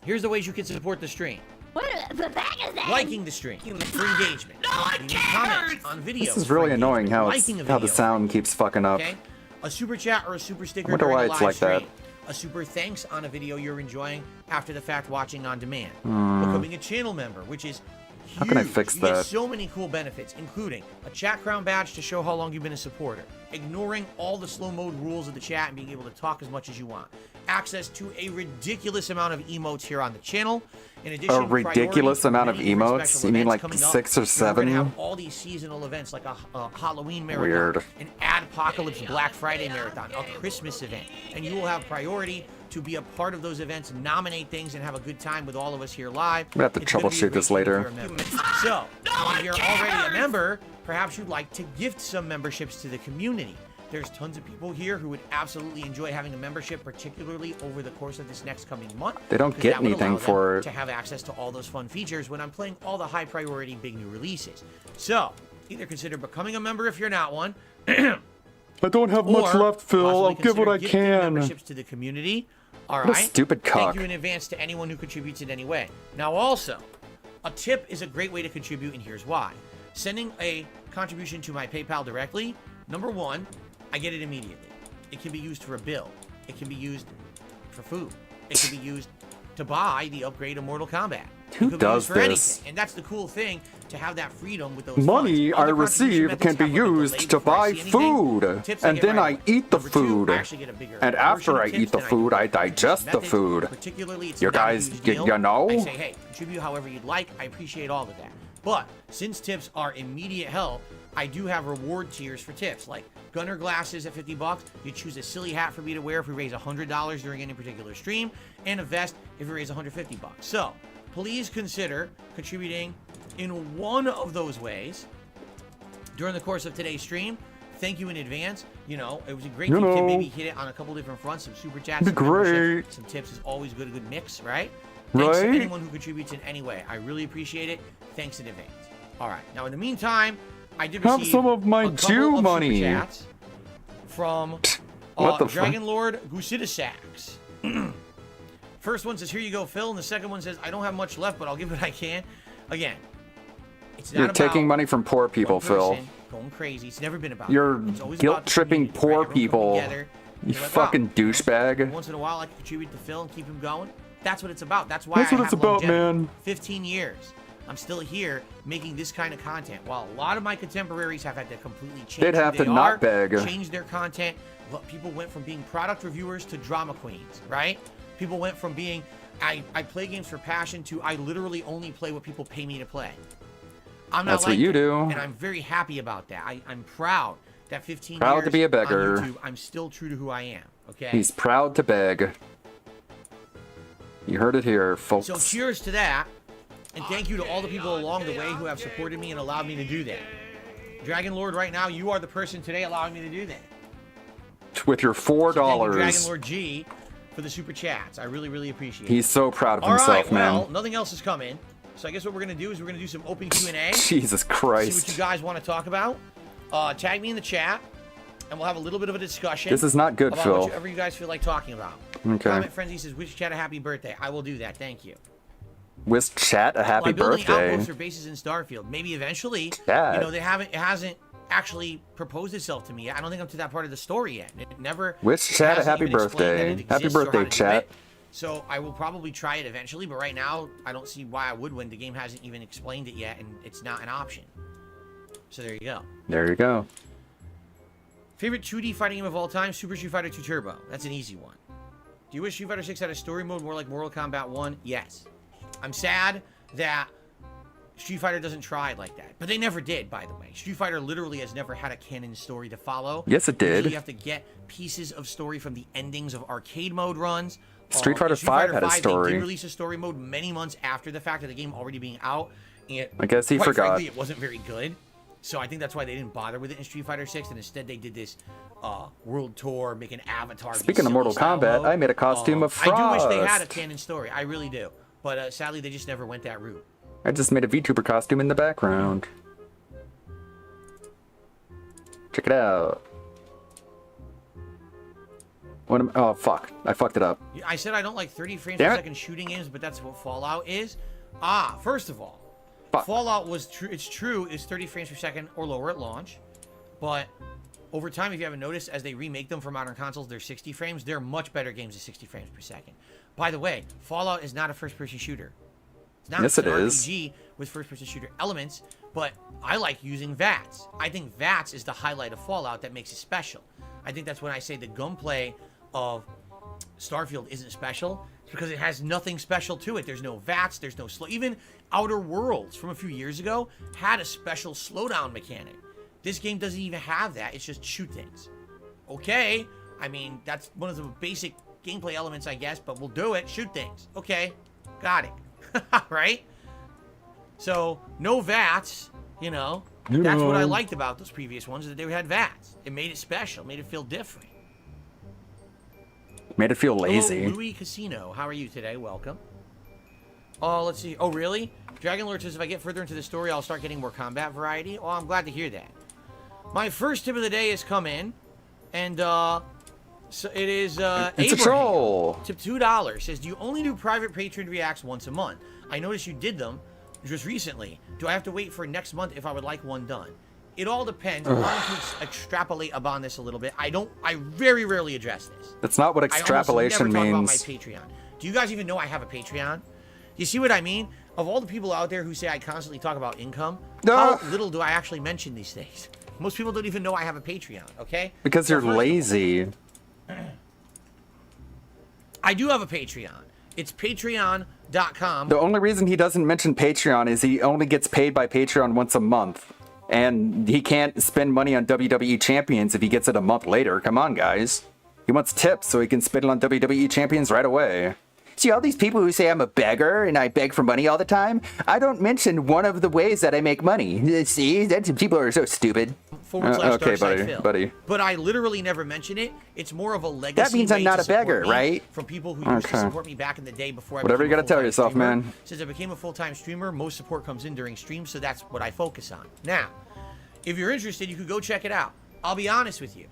here's the ways you can support the stream. What the heck is that? Liking the stream for engagement. Leaving comments on videos. This is really annoying how Liking a how the video. sound keeps fucking up. Okay? A super chat or a super sticker I wonder during why a it's live like that. stream. A super thanks on a video you're enjoying after the fact watching on demand. Hmm. Becoming a channel member, which is huge. How can I fix you that? get so many cool benefits, including a chat crown badge to show how long you've been a supporter, ignoring all the slow mode rules of the chat and being able to talk as much as you want, access to a ridiculous amount of emotes here on the channel. In addition, A ridiculous priority amount of for many different emotes? special You mean events like coming up. 6 or We're 7? gonna have all these seasonal events like a Halloween marathon, Weird. an Adpocalypse Black Friday marathon, a Christmas event, and you will have priority to be a part of those events, nominate things, and have a good time with all of us here live. I'm gonna have to It's gonna be a troubleshoot great this time if later. you're a member. So, if you're already a member, perhaps you'd like to gift some memberships to the community. There's tons of people here who would absolutely enjoy having a membership, particularly over the course of this next coming month. They don't 'cause get that would anything allow them for it. to have access to all those fun features when I'm playing all the high priority big new releases. So, either consider becoming a member if you're not one. I don't have much or left, Phil. possibly I'll give what consider I gifting can. memberships to the community. All What a right. stupid cock. Thank you in advance to anyone who contributes in any way. Now, also, a tip is a great way to contribute, and here's why. Sending a contribution to my PayPal directly, number one, I get it immediately. It can be used for a bill. It can be used for food. It can be used to buy the upgrade of Mortal Kombat. Who It could be does used for this? anything. And that's the cool thing, to have that freedom with those Money funds. I Other contribution receive methods can be have, like, a delay used to before I buy see anything. food, Tips I and get then right I away. eat the Number two, food. I actually get a bigger And version after of I tips eat the than I food, do I with digest the methods. food. Particularly, it's You not a guys, huge you deal. know? I say, hey, contribute however you'd like. I appreciate all of that. But since tips are immediate help, I do have reward tiers for tips, like Gunner glasses at $50. You choose a silly hat for me to wear if we raise $100 during any particular stream, and a vest if we raise $150. So please consider contributing in one of those ways during the course of today's stream. Thank you in advance. You know, it was a great You thing to know. maybe hit it on a couple different fronts. Some super chats, Be some memberships, great. some tips is always good, a good mix, right? Thanks to Right? anyone who contributes in any way. I really appreciate it. Thanks in advance. All right. Now, in the meantime, I did Have receive some of my a couple Jew of money. super chats from What the fuck? Dragon Lord Gusidasax. First one says, "Here you go, Phil," and the second one says, "I don't have much left, but I'll give what I can." Again, it's not You're about taking money from poor people, one Phil. person going crazy. It's never been about You're that. It's always about the guilt-tripping community, poor right? Everyone coming people. together. You You're like, fucking wow, douchebag. once in a while, I can contribute to Phil and keep him going. That's what it's about. That's why That's I what have it's about, longevity. man. 15 years. I'm still here making this kind of content. While a lot of my contemporaries have had to completely change They'd have who to they not are, beg. change their content. People went from being product reviewers to drama queens, right? People went from being, I play games for passion to I literally only play what people pay me to play. I'm not That's like what you that, do. and I'm very happy about that. I'm proud that 15 Proud years to be a beggar. on YouTube, I'm still true to who I am. Okay. He's proud to beg. You heard it here, folks. So cheers to that, and thank you to all the people along the way who have supported me and allowed me to do that. Dragon Lord, right now, you are the person today allowing me to do that. With your $4. Thank you, Dragon Lord G, for the super chats. I really, really appreciate it. He's so proud of All himself, right, well, man. nothing else has come in. So I guess what we're going to do is we're going to do some open Q&A. Jesus See Christ. what you guys want to talk about. Tag me in the chat, and we'll have a little bit of a discussion. This is not good, about Phil. whatever you guys feel like talking about. Okay. Comment Frenzy says, wish chat a happy birthday. I will do that. Thank you. Wish chat a happy Well, I'm building birthday. outposts or bases in Starfield. Maybe eventually. Chat. You know, it hasn't actually proposed itself to me. I don't think I'm to that part of the story yet. It never. Wish it chat a hasn't happy even explained that birthday. it Happy exists or how birthday, to do chat. it. So I will probably try it eventually, but right now I don't see why I would when the game hasn't even explained it yet and it's not an option. So there you go. There you go. Favorite 2D fighting game of all time? Super Street Fighter 2 Turbo. That's an easy one. Do you wish Street Fighter 6 had a story mode more like Mortal Kombat 1? Yes. I'm sad that Street Fighter doesn't try it like that. But they never did, by the way. Street Fighter literally has never had a canon story to follow. Yes, it did. You have to get pieces of story from the endings of arcade mode runs. Street Fighter 5 had a story. They did release a story mode many months after the fact of the game already being out. And I guess he quite forgot. Frankly, it wasn't very good. So I think that's why they didn't bother with it in Street Fighter 6, and instead they did this world tour, make an avatar. Speaking of Mortal Kombat, mode. I made a costume of Frost. I do wish they had a canon story. I really do. But sadly, they just never went that route. I just made a VTuber costume in the background. Check it out. What am, oh, fuck. I fucked it up. I said I don't like 30 frames Damn per it. second shooting games, but that's what Fallout is. First of all, Fuck. Fallout was true. It's true. It's 30 frames per second or lower at launch, but over time, if you haven't noticed, as they remake them for modern consoles, they're 60 frames. They're much better games at 60 frames per second. By the way, Fallout is not a first-person shooter. It's not Yes, an it is. RPG with first-person shooter elements, but I like using VATS. I think VATS is the highlight of Fallout that makes it special. I think that's when I say the gunplay of Starfield isn't special. It's because it has nothing special to it. There's no VATS, there's no slow. Even Outer Worlds from a few years ago had a special slowdown mechanic. This game doesn't even have that. It's just shoot things. Okay, I mean, that's one of the basic gameplay elements, I guess, but we'll do it. Shoot things. Okay, got it. Right? So, no VATS, you know. That's what I liked about those previous ones, is that they had VATS. It made it special, made it feel different. Made it feel lazy. Hello, Louis Casino. How are you today? Welcome. Oh, let's see. Oh, really? Dragon Lord says if I get further into the story, I'll start getting more combat variety. Oh, I'm glad to hear that. My first tip of the day has come in, and so it is It's a troll. Tip $2 says, do you only do private Patreon reacts once a month? I noticed you did them just recently. Do I have to wait for next month if I would like one done? It all depends. I'm going to extrapolate upon this a little bit. I very rarely address this. That's not what extrapolation I almost never means. talk about my Patreon. Do you guys even know I have a Patreon? You see what I mean? Of all the people out there who say I constantly talk about income, how little do I actually mention these things? Most people don't even know I have a Patreon, okay? Because you're lazy. I do have a Patreon. It's patreon.com. The only reason he doesn't mention Patreon is he only gets paid by Patreon once a month. And he can't spend money on WWE Champions if he gets it a month later. Come on, guys. He wants tips so he can spend it on WWE Champions right away. See, all these people who say I'm a beggar and I beg for money all the time, I don't mention one of the ways that I make money. See, people are so stupid. Okay, buddy. But I literally never mention it. It's more of a legacy. That means I'm way not to a beggar, support me right? From people who used to support me back in the day before I Whatever you became gotta tell full-time yourself, streamer. man. Since I became a full-time streamer, most support comes in during streams, so that's what I focus on. Now, if you're interested, you could go check it out. I'll be honest with you.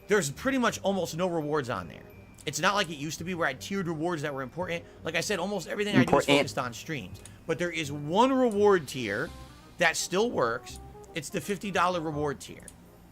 There's pretty much almost no rewards on there. It's not like it used to be where I tiered rewards that were important. Like I said, almost everything I do is focused on streams. But there is one reward tier that still works. It's the $50 reward tier.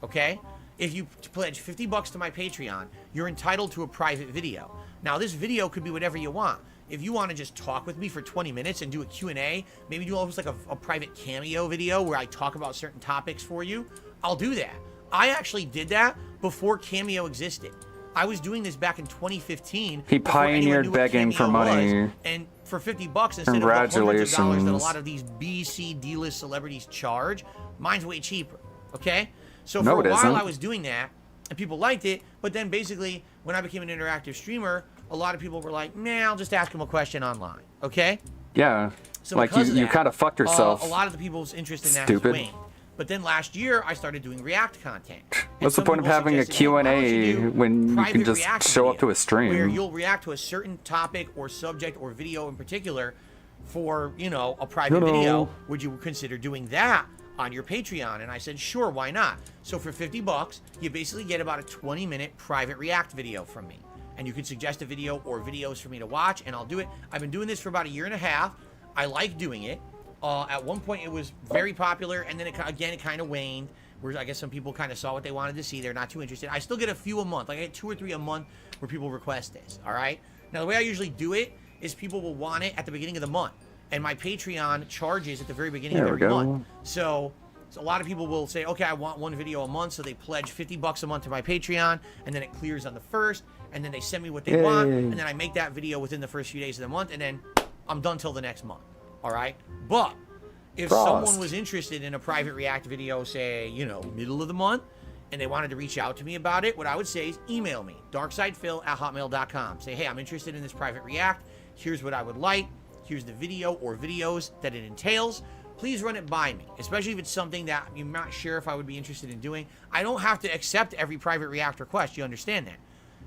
Okay? If you pledge $50 to my Patreon, you're entitled to a private video. Now, this video could be whatever you want. If you want to just talk with me for 20 minutes and do a Q&A, maybe do almost like a private cameo video where I talk about certain topics for you, I'll do that. I actually did that before Cameo existed. I was doing this back in 2015. He pioneered begging for money. And for $50 instead of the hundreds of dollars that a lot of these B, C, D-list celebrities charge, mine's way cheaper. Okay? So for a while I was doing that, and people liked it, but then basically when I became an interactive streamer, a lot of people were like, nah, I'll just ask them a question online. Okay? Yeah. So like because of you that, kind of fucked yourself. A lot of the people's interest in that Stupid. has waned. But then last year, I started doing React content. What's the point of having a Q&A when you can just show up to a stream? Where you'll react to a certain topic or subject or video in particular for, you know, a private video. Would you consider doing that on your Patreon? And I said, sure, why not? So for $50, you basically get about a 20-minute private React video from me. And you can suggest a video or videos for me to watch, and I'll do it. I've been doing this for about a year and a half. I like doing it. At one point, it was very popular, and then it kind of waned. Where I guess some people kind of saw what they wanted to see. They're not too interested. I still get a few a month. Like I get 2 or 3 a month where people request this. All right. Now the way I usually do it is people will want it at the beginning of the month, and my Patreon charges at the very beginning of every month. So a lot of people will say, okay, I want one video a month, so they pledge $50 a month to my Patreon, and then it clears on the 1st, and then they send me what they want, and then I make that video within the first few days of the month, and then I'm done till the next month. All right? But if someone was interested in a private React video, say, you know, middle of the month, and they wanted to reach out to me about it, what I would say is email me, darksidefil@hotmail.com. Say, hey, I'm interested in this private React. Here's what I would like. Here's the video or videos that it entails. Please run it by me, especially if it's something that you're not sure if I would be interested in doing. I don't have to accept every private React request. You understand that?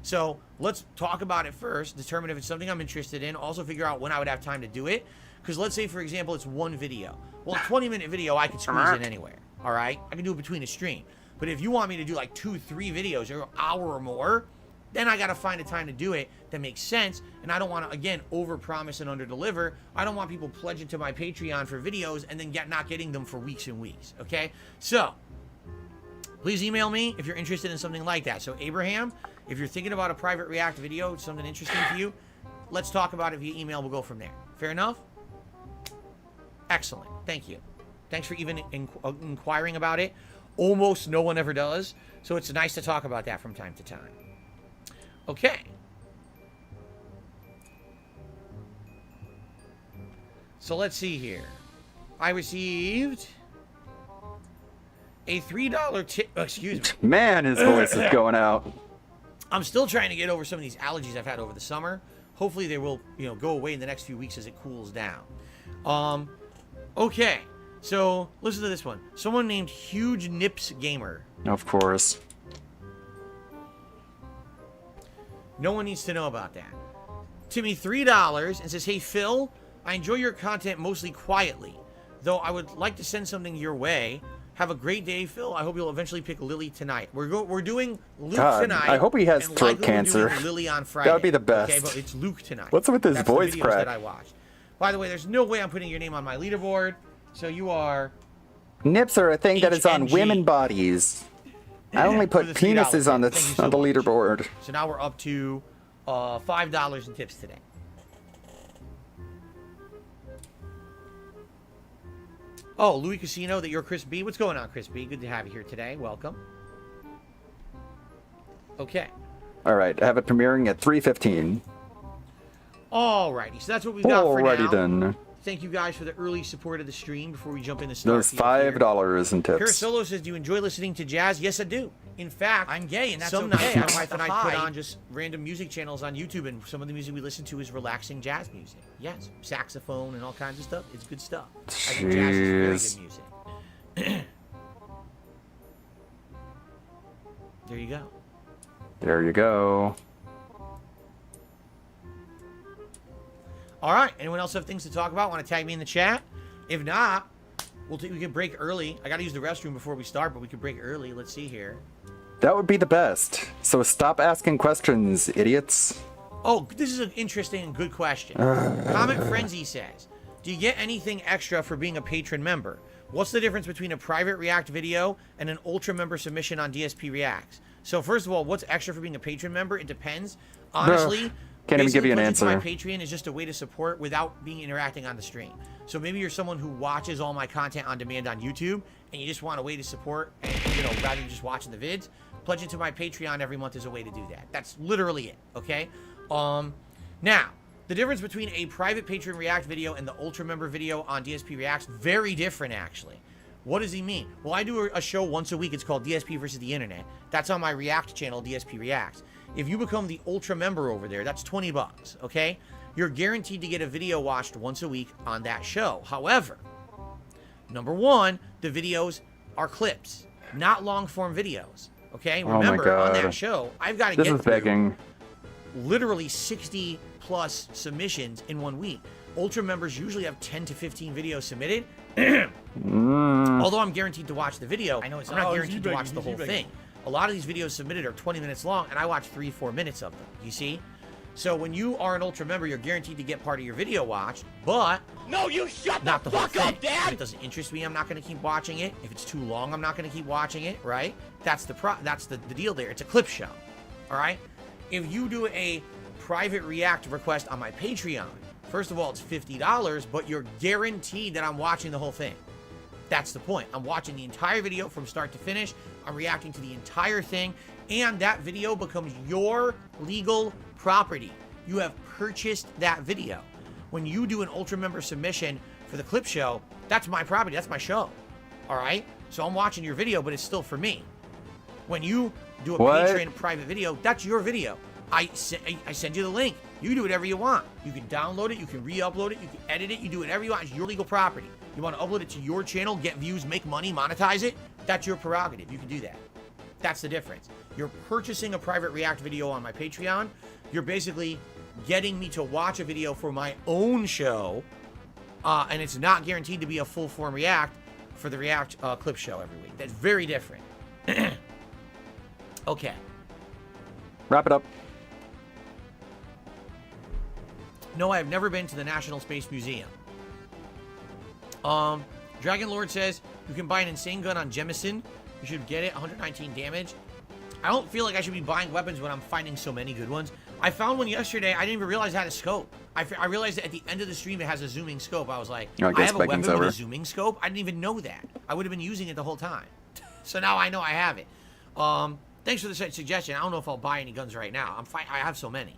So let's talk about it first, determine if it's something I'm interested in, also figure out when I would have time to do it. Because let's say, for example, it's one video. Well, a 20-minute video I could squeeze in anywhere, all right? I can do it between a stream. But if you want me to do like 2-3 videos, or an hour or more, then I got to find a time to do it that makes sense. And I don't want to, again, overpromise and underdeliver. I don't want people pledging to my Patreon for videos and then not getting them for weeks and weeks, okay? So please email me if you're interested in something like that. So Abraham, if you're thinking about a private React video, something interesting to you, let's talk about it via email. We'll go from there. Fair enough? Excellent. Thank you. Thanks for even inquiring about it. Almost no one ever does. So it's nice to talk about that from time to time. Okay. So let's see here. I received a $3 tip. Excuse me. Man, his voice is going out. I'm still trying to get over some of these allergies I've had over the summer. Hopefully they will, go away in the next few weeks as it cools down. Okay. So listen to this one. Someone named Huge Nips Gamer. Of course. No one needs to know about that. Timmy, $3 and says, hey, Phil, I enjoy your content mostly quietly, though I would like to send something your way. Have a great day, Phil. I hope you'll eventually pick Lily tonight. We're doing Luke tonight. I hope he has throat cancer. Lily on Friday. That would be the best. Okay, but it's Luke tonight. What's with his voice the videos crack? that I watched. By the way, there's no way I'm putting your name on my leaderboard. So you are... Nips are a thing that is on women bodies. I only put penises on the leaderboard. So now we're up to $5 in tips today. Oh, Louis Casino, that you're Chris B. What's going on, Chris B? Good to have you here today. Welcome. Okay. All right, I have it premiering at 3:15. Alrighty, so that's what we've got for now. Alrighty then. Thank you guys for the early support of the stream before we jump into Star Those $5 in tips. Parasolo says, do you enjoy listening to jazz? Yes, I do. In fact, I'm gay, and that's some okay. nights my wife and I put on just random music channels on YouTube, and some of the music we listen to is relaxing jazz music. Yes, saxophone and all kinds of stuff. It's good stuff. I think jazz is very good music. There you go. There you go. All right. Anyone else have things to talk about? Want to tag me in the chat? If not, we can break early. I got to use the restroom before we start, but we could break early. Let's see here. That would be the best. So stop asking questions, idiots. Oh, this is an interesting and good question. Comic Frenzy says, do you get anything extra for being a patron member? What's the difference between a private React video and an ultra member submission on DSP Reacts? So first of all, what's extra for being a patron member? It depends. Honestly, can't even give you an answer. My Patreon is just a way to support without being interacting on the stream. So maybe you're someone who watches all my content on demand on YouTube, and you just want a way to support, and rather than just watching the vids, pledging to my Patreon every month is a way to do that. That's literally it. Okay. Now the difference between a private Patreon React video and the ultra member video on DSP Reacts, very different actually. What does he mean? Well, I do a show once a week. It's called DSP versus the Internet. That's on my React channel, DSP Reacts. If you become the ultra member over there, that's $20, okay? You're guaranteed to get a video watched once a week on that show. However, number one, the videos are clips, not long-form videos, okay? Remember, on that show, I've got to get through literally 60-plus submissions in 1 week. Ultra members usually have 10 to 15 videos submitted. Although I'm guaranteed to watch the video, I'm not guaranteed to watch the whole thing. A lot of these videos submitted are 20 minutes long, and I watch 3-4 minutes of them. You see? So when you are an ultra member, you're guaranteed to get part of your video watched, but no, you shut not the whole fuck thing. up, Dad. If it doesn't interest me, I'm not going to keep watching it. If it's too long, I'm not going to keep watching it. Right? That's the deal there. It's a clip show. All right. If you do a private React request on my Patreon, first of all, it's $50, but you're guaranteed that I'm watching the whole thing. That's the point. I'm watching the entire video from start to finish. I'm reacting to the entire thing, and that video becomes your legal property. You have purchased that video. When you do an Ultra member submission for the clip show, that's my property. That's my show. All right? So I'm watching your video, but it's still for me. When you do a Patreon private video, that's your video. I send you the link. You do whatever you want. You can download it. You can re-upload it. You can edit it. You do whatever you want. It's your legal property. You want to upload it to your channel, get views, make money, monetize it? That's your prerogative. You can do that. That's the difference. You're purchasing a private React video on my Patreon. You're basically getting me to watch a video for my own show, and it's not guaranteed to be a full-form React for the React clip show every week. That's very different. Okay. Wrap it up. No, I've never been to the National Space Museum. Dragon Lord says, you can buy an insane gun on Jemison. You should get it, 119 damage. I don't feel like I should be buying weapons when I'm finding so many good ones. I found one yesterday. I didn't even realize it had a scope. I realized that at the end of the stream, it has a zooming scope. I was like, I have a weapon with a zooming scope? I didn't even know that. I would have been using it the whole time. So now I know I have it. Thanks for the suggestion. I don't know if I'll buy any guns right now. I'm fine. I have so many.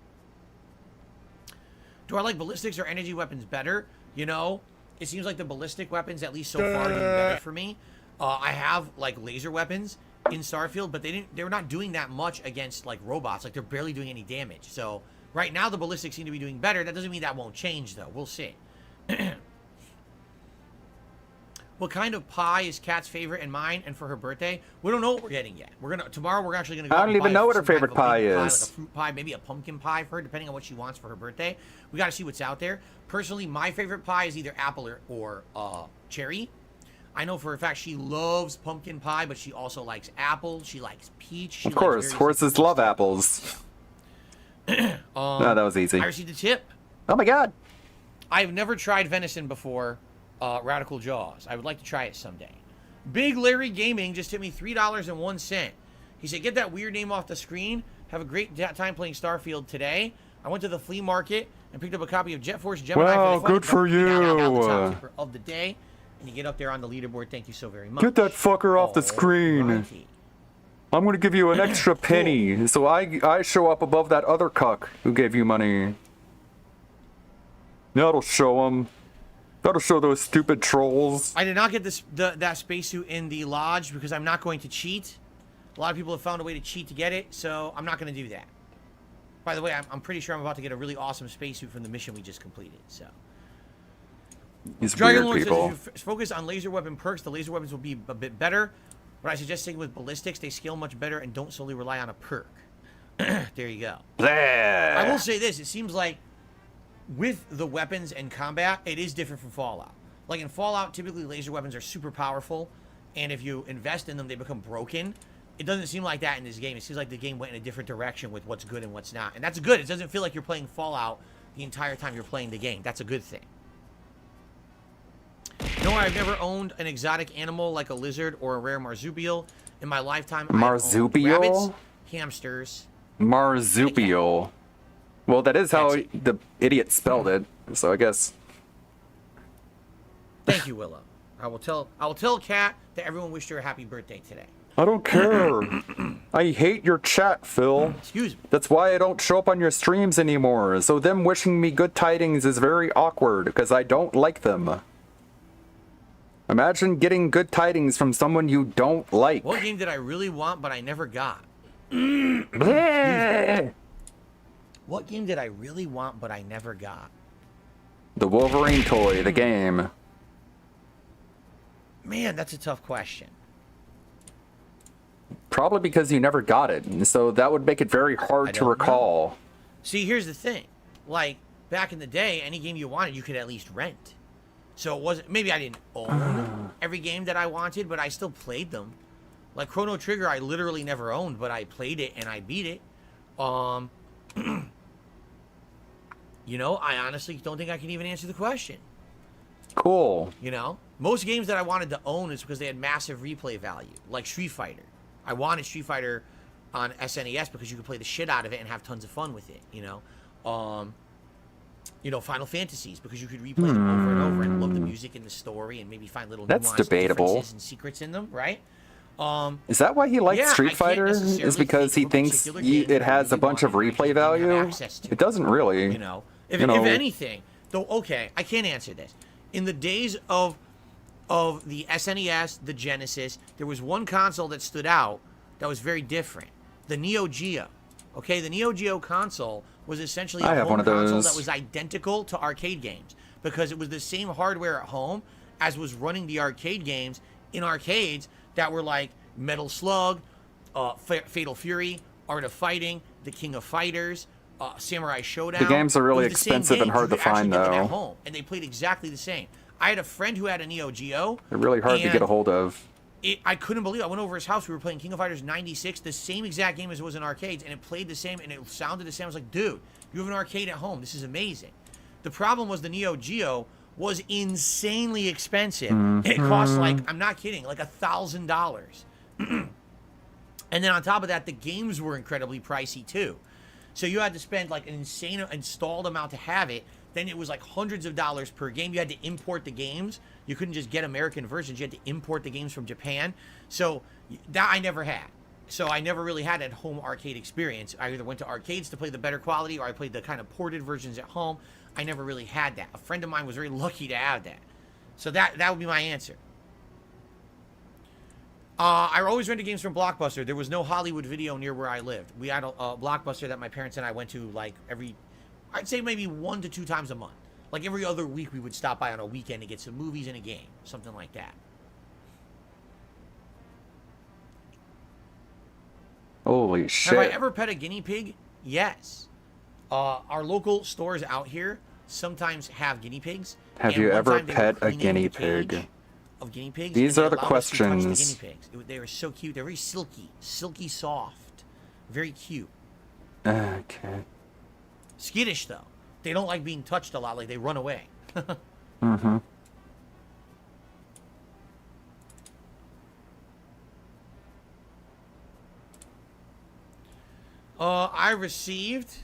Do I like ballistics or energy weapons better? You know, it seems like the ballistic weapons, at least so far, are doing better for me. I have like laser weapons in Starfield, but they're not doing that much against like robots. Like they're barely doing any damage. So right now the ballistics seem to be doing better. That doesn't mean that won't change though. We'll see. What kind of pie is Kat's favorite and mine and for her birthday? We don't know what we're getting yet. Tomorrow we're actually gonna go. I don't even know what her favorite pie is. Like a fruit pie, maybe a pumpkin pie for her, depending on what she wants for her birthday. We got to see what's out there. Personally, my favorite pie is either apple or cherry. I know for a fact she loves pumpkin pie, but she also likes apple. She likes peach. Of course, horses love apples. No, that was easy. I received a tip. Oh my god. I've never tried venison before. Radical Jaws. I would like to try it someday. Big Larry Gaming just hit me $3.01. He said, get that weird name off the screen. Have a great time playing Starfield today. I went to the flea market and picked up a copy of Jet Force Gemini. Wow, good for you. Of the day. And you get up there on the leaderboard. Thank you so very much. Get that fucker off the screen. Righty. I'm going to give you an extra penny. So I show up above that other cuck who gave you money. That'll show him. That'll show those stupid trolls. I did not get that spacesuit in the lodge because I'm not going to cheat. A lot of people have found a way to cheat to get it, so I'm not going to do that. By the way, I'm pretty sure I'm about to get a really awesome spacesuit from the mission we just completed. So, these Dragon weird Lord people. says if you focus on laser weapon perks, the laser weapons will be a bit better. But I suggest sticking with ballistics. They scale much better and don't solely rely on a perk. There you go. Blah. I will say this: it seems like with the weapons and combat, it is different from Fallout. Like in Fallout, typically laser weapons are super powerful, and if you invest in them, they become broken. It doesn't seem like that in this game. It seems like the game went in a different direction with what's good and what's not. And that's good. It doesn't feel like you're playing Fallout the entire time you're playing the game. That's a good thing. No, I've never owned an exotic animal like a lizard or a rare marsupial. In my lifetime, Marsupial? I've owned rabbits, hamsters. Marsupial. Well, that is how the idiot spelled it, so I guess. Thank you, Willow. I will tell Kat that everyone wished her a happy birthday today. I don't care. I hate your chat, Phil. Excuse me. That's why I don't show up on your streams anymore. So them wishing me good tidings is very awkward because I don't like them. Imagine getting good tidings from someone you don't like. What game did I really want but I never got? What game did I really want but I never got? The Wolverine toy, the game. Man, that's a tough question. Probably because you never got it, so that would make it very hard to recall. Know. See, here's the thing. Like, back in the day, any game you wanted, you could at least rent. So it wasn't, maybe I didn't own every game that I wanted, but I still played them. Like Chrono Trigger, I literally never owned, but I played it and I beat it. You know, I honestly don't think I can even answer the question. Cool. You know, most games that I wanted to own is because they had massive replay value, like Street Fighter. I wanted Street Fighter on SNES because you could play the shit out of it and have tons of fun with it, you know. you know, Final Fantasies, because you could replay them over and over and love the music and the story and maybe find little That's nuanced debatable. differences and secrets in them, right? Is that why he likes yeah, Street I can't Fighter? Is necessarily because he think of a thinks particular game it has a bunch of replay value? It doesn't really. You know, if You know, anything, though, okay, I can't answer this. In the days of the SNES, the Genesis, there was one console that stood out that was very different. The Neo Geo. Okay, the Neo Geo console was essentially I a have one home of console those. that was identical to arcade games because it was the same hardware at home as was running the arcade games in arcades that were like Metal Slug, Fatal Fury, Art of Fighting, The King of Fighters, Samurai Showdown. The games are really It was the same expensive and games. hard You to could actually find, get them though. at home, and they played exactly the same. I had a friend who had a Neo Geo. They're really hard to get a and hold of. I couldn't believe it. I went over his house. We were playing King of Fighters 96, the same exact game as it was in arcades, and it played the same, and it sounded the same. I was like, dude, you have an arcade at home. This is amazing. The problem was the Neo Geo was insanely expensive. It cost like, I'm not kidding, like $1,000. And then on top of that, the games were incredibly pricey too. So you had to spend like an insane installed amount to have it. Then it was like hundreds of dollars per game. You had to import the games. You couldn't just get American versions. You had to import the games from Japan. So that I never had. So I never really had that home arcade experience. I either went to arcades to play the better quality or I played the kind of ported versions at home. I never really had that. A friend of mine was very lucky to have that. So that would be my answer. I always rented games from Blockbuster. There was no Hollywood Video near where I lived. We had a Blockbuster that my parents and I went to like I'd say maybe 1 to 2 times a month. Like every other week we would stop by on a weekend to get some movies and a game. Something like that. Holy shit. Have I ever pet a guinea pig? Yes. Our local stores out here sometimes have guinea pigs. Have and you one ever time they were pet a cleaning guinea the cage pig? Of guinea pigs. These and are they the allowed us to touch questions. The guinea pigs. They were so cute. They're very silky soft, very cute. Okay. Skittish though. They don't like being touched a lot. Like they run away. Mm-hmm. I received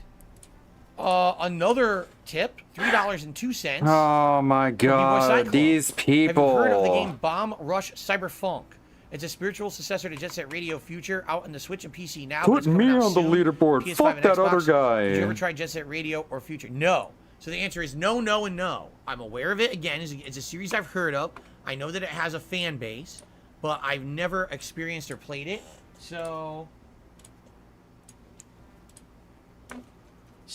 another tip, $3.02. Oh my god, these people. Have you heard of the game Bomb Rush Cyberpunk? It's a spiritual successor to Jet Set Radio Future, out on the Switch and PC now. but Put it's coming me out on the soon. leaderboard. PS5 Fuck and that Xbox. other guy. Did you ever try Jet Set Radio or Future? No. So the answer is no, no, and no. I'm aware of it. Again, it's a series I've heard of. I know that it has a fan base, but I've never experienced or played it. So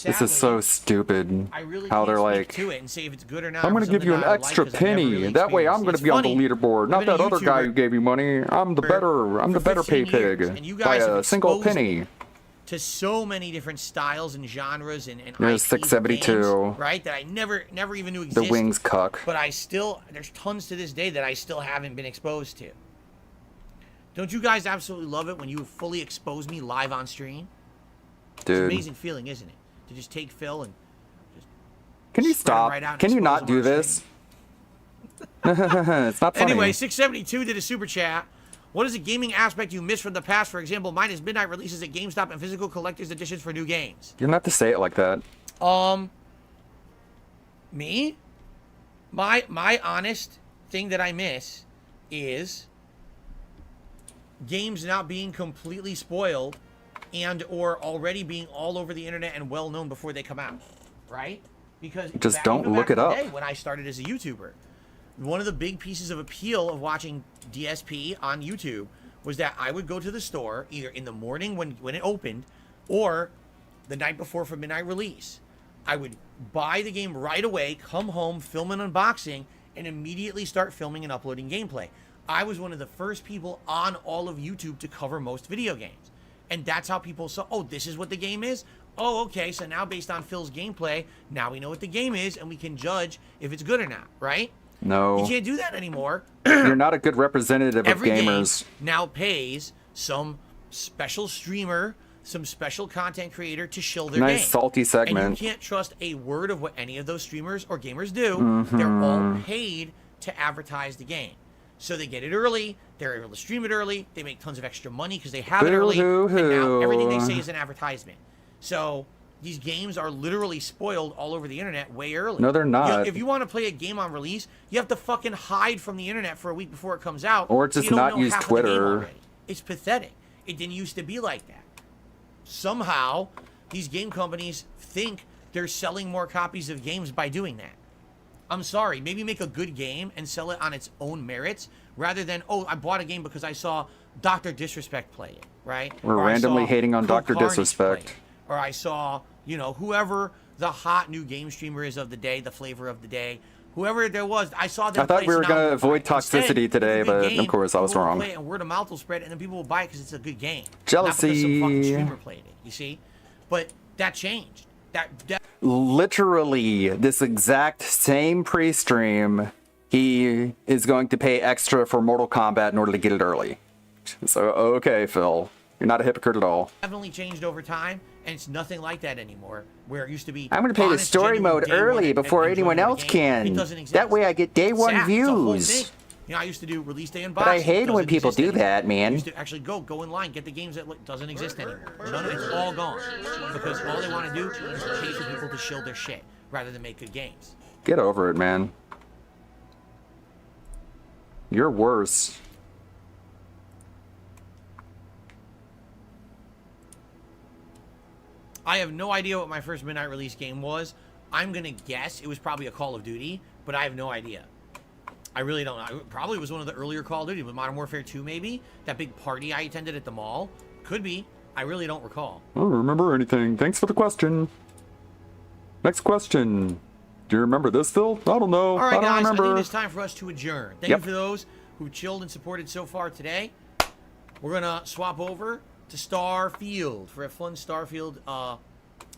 This is so stupid. I really how can't they're speak like, to it and say if it's good or not. I'm or going to give something you an that I like, extra 'cause I've never penny. really That way I'm going experienced to be on the It's funny. leaderboard. Not I've been that a other guy YouTuber who gave you money. I'm the for better 15 pay pig. years, and you By guys have a single exposed penny. to so many different styles and genres and There's IPs of 672. games, right? That I never even knew The existed. wings cuck. But there's tons to this day that I still haven't been exposed to. Don't you guys absolutely love it when you fully expose me live on stream? It's an Dude. amazing feeling, isn't it? To just take Phil and Can you spread 'em stop? right out and Can you expose not them do on this? It's not funny. Anyway, 672 did a super chat. What is a gaming aspect you miss from the past? For example, mine is midnight releases at GameStop and physical collector's editions for new games. You don't have to say it like that. Me? My honest thing that I miss is games not being completely spoiled and or already being all over the internet and well known before they come out, right? Because Just back- don't even look back it in the up. day when I started as a YouTuber, one of the big pieces of appeal of watching DSP on YouTube was that I would go to the store either in the morning when it opened or the night before for midnight release. I would buy the game right away, come home, film an unboxing, and immediately start filming and uploading gameplay. I was one of the first people on all of YouTube to cover most video games. And that's how people saw, oh, this is what the game is? Oh, okay, so now based on Phil's gameplay, now we know what the game is and we can judge if it's good or not, right? No. You can't do that anymore. You're not a good representative of Every gamers. game now pays some special streamer, some special content creator to shill their Nice game. salty segment. And you can't trust a word of what any of those streamers or gamers do. They're all Mhm. paid to advertise the game. So they get it early, they're able to stream it early, they make tons of extra money because they have it early, and now everything they say is an advertisement. So These games are literally spoiled all over the internet way early. No, they're not. If you want to play a game on release, you have to fucking hide from the internet for a week before it comes out. Or just so you don't not know use half of the game Twitter. already. It's pathetic. It didn't used to be like that. Somehow, these game companies think they're selling more copies of games by doing that. I'm sorry, maybe make a good game and sell it on its own merits rather than, oh, I bought a game because I saw Dr. Disrespect play it, right? We're Or I randomly saw hating on Cool Dr. Carnage Disrespect. play it. Or I saw, you know, whoever the hot new game streamer is of the day, the flavor of the day, whoever there was, I saw them I thought play we were Phenomenal going to avoid Fight. Instead, toxicity today, it's a good but game, of course I was people will wrong. play it and word of mouth will spread, and then people will buy it because it's a good game. Jealousy. Not because some fucking streamer played it, you see? But that changed. That Literally, this exact same pre-stream, he is going to pay extra for Mortal Kombat in order to get it early. So, okay, Phil. You're not a hypocrite at all. definitely changed over time, and it's nothing like that anymore. Where it used to be, I'm going to play the honest, story genuine mode day one early and before enjoyment anyone of the else game. can. It doesn't exist. That way I get day It's one sad. It's a whole views. thing. You know, I used to do release day unboxing. But I hate when Doesn't people exist do anymore. that, man. You used to actually go in line, get the games that doesn't exist anymore. None of it's all gone because all they want to do is pay for people to shill their shit rather than make good games. Get over it, man. You're worse. I have no idea what my first midnight release game was. I'm gonna guess it was probably a Call of Duty, but I have no idea. I really don't know. It probably was one of the earlier Call of Duty, with Modern Warfare 2 maybe? That big party I attended at the mall? Could be. I really don't recall. I don't remember anything. Thanks for the question. Next question. Do you remember this, Phil? I don't know. All right, I don't guys, remember. I think it's time for us to adjourn. Thank Yep. you for those who chilled and supported so far today. We're gonna swap over to Starfield for a fun Starfield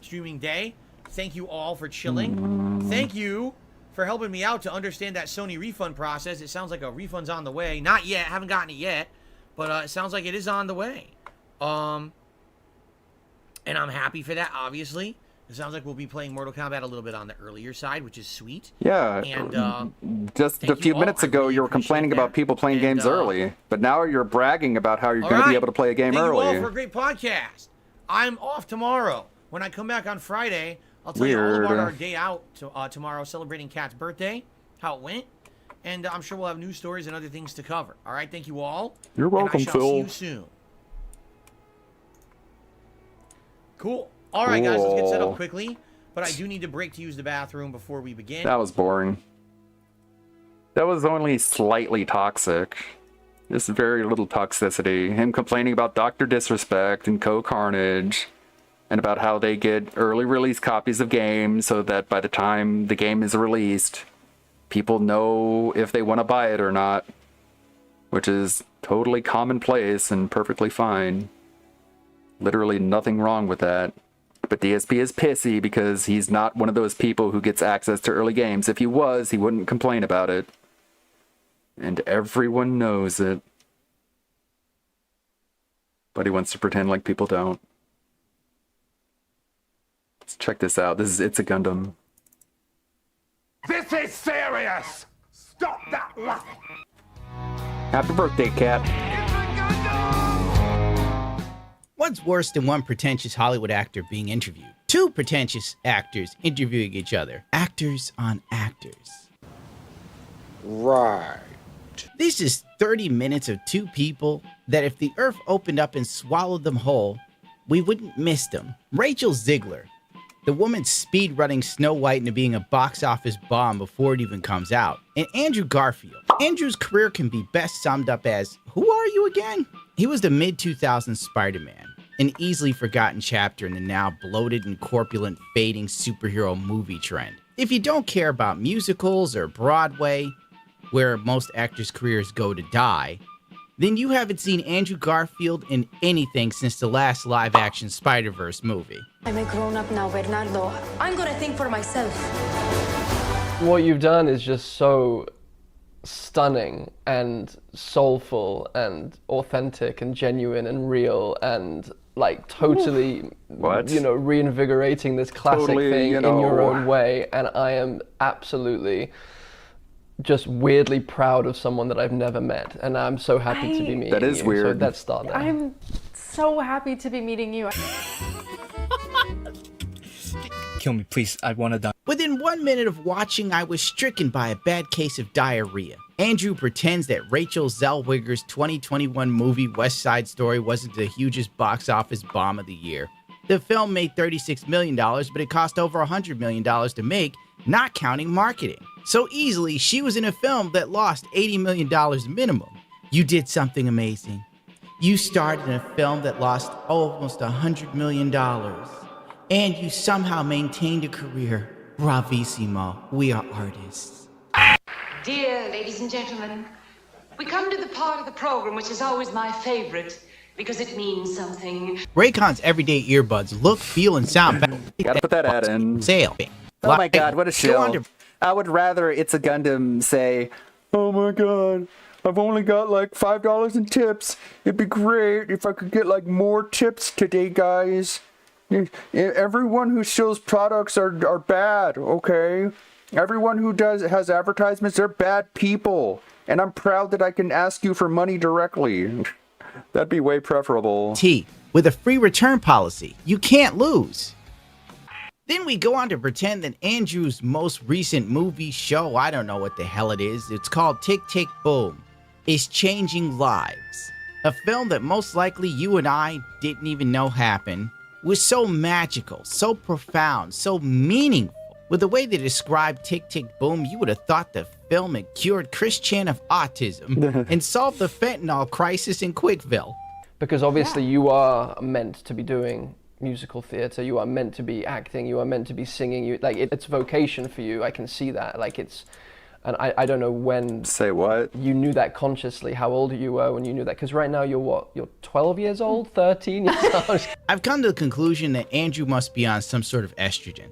streaming day. Thank you all for chilling. Thank you for helping me out to understand that Sony refund process. It sounds like a refund's on the way. Not yet, haven't gotten it yet, but it sounds like it is on the way. And I'm happy for that, obviously. It sounds like we'll be playing Mortal Kombat a little bit on the earlier side, which is sweet. Yeah. And just a few minutes ago, you were complaining about people playing games early, but now you're bragging about how you're going to be able to play a game Thank early. you all for a great podcast. I'm off tomorrow. When I come back on Friday, I'll tell you all about Weird. our day out tomorrow, celebrating Kat's birthday, how it went, and I'm sure we'll have news stories and other things to cover. All right, thank you all. You're welcome, and I shall Phil. see you soon. Cool. All right, guys, let's get set Cool. up quickly. But I do need to break to use the bathroom before we begin. That was boring. That was only slightly toxic. Just very little toxicity. Him complaining about Dr. Disrespect and Carnage, and about how they get early release copies of games so that by the time the game is released, people know if they want to buy it or not. Which is totally commonplace and perfectly fine. Literally nothing wrong with that. But DSP is pissy because he's not one of those people who gets access to early games. If he was, he wouldn't complain about it. And everyone knows it. But he wants to pretend like people don't. Let's check this out. It's a Gundam. This is serious! Stop that laughing! Happy birthday, Cat. What's worse than one pretentious Hollywood actor being interviewed? Two pretentious actors interviewing each other. Actors on actors. Right. This is 30 minutes of two people that if the earth opened up and swallowed them whole, we wouldn't miss them. Rachel Ziegler, the woman speed-running Snow White into being a box office bomb before it even comes out. And Andrew Garfield. Andrew's career can be best summed up as, who are you again? He was the mid-2000s Spider-Man, an easily forgotten chapter in the now bloated and corpulent fading superhero movie trend. If you don't care about musicals or Broadway, where most actors' careers go to die, then you haven't seen Andrew Garfield in anything since the last live-action Spider-Verse movie. I'm a grown-up now, Bernardo. I'm gonna think for myself. What you've done is just so stunning and soulful and authentic and genuine and real and like totally reinvigorating this classic Totally, thing in your own way, and I am absolutely just weirdly proud of someone that I've never met, and I'm so happy to be meeting you. That is weird. So let's start there. I'm so happy to be meeting you. kill me, please. I want to die. Within 1 minute of watching, I was stricken by a bad case of diarrhea. Andrew pretends that Rachel Zellweger's 2021 movie West Side Story wasn't the hugest box office bomb of the year. The film made $36 million, but it cost over $100 million to make, not counting marketing. So easily, she was in a film that lost $80 million minimum. You did something amazing. You starred in a film that lost almost $100 million. And you somehow maintained a career. Bravissimo. We are artists. Dear ladies and gentlemen, we come to the part of the program which is always my favorite because it means something. Raycon's everyday earbuds look, feel, and sound better. Gotta put that ad in. Sale. Oh my god, what a shill. I would rather It's a Gundam say, oh my god, I've only got like $5 in tips. It'd be great if I could get like more tips today, guys. Everyone who sells products are bad, okay? Everyone who has advertisements, they're bad people. And I'm proud that I can ask you for money directly. That'd be way preferable. With a free return policy, you can't lose. Then we go on to pretend that Andrew's most recent movie show, I don't know what the hell it is, it's called Tick Tick Boom, is changing lives. A film that most likely you and I didn't even know happened, was so magical, so profound, so meaningful. With the way they described Tick Tick Boom, you would have thought the film had cured Chris Chan of autism and solved the fentanyl crisis in Quickville. Because obviously you are meant to be doing musical theater, you are meant to be acting, you are meant to be singing, it's vocation for you. I can see that. And I don't know when. Say what? You knew that consciously, how old you were when you knew that. Because right now you're what? You're 12 years old? 13 years old? I've come to the conclusion that Andrew must be on some sort of estrogen.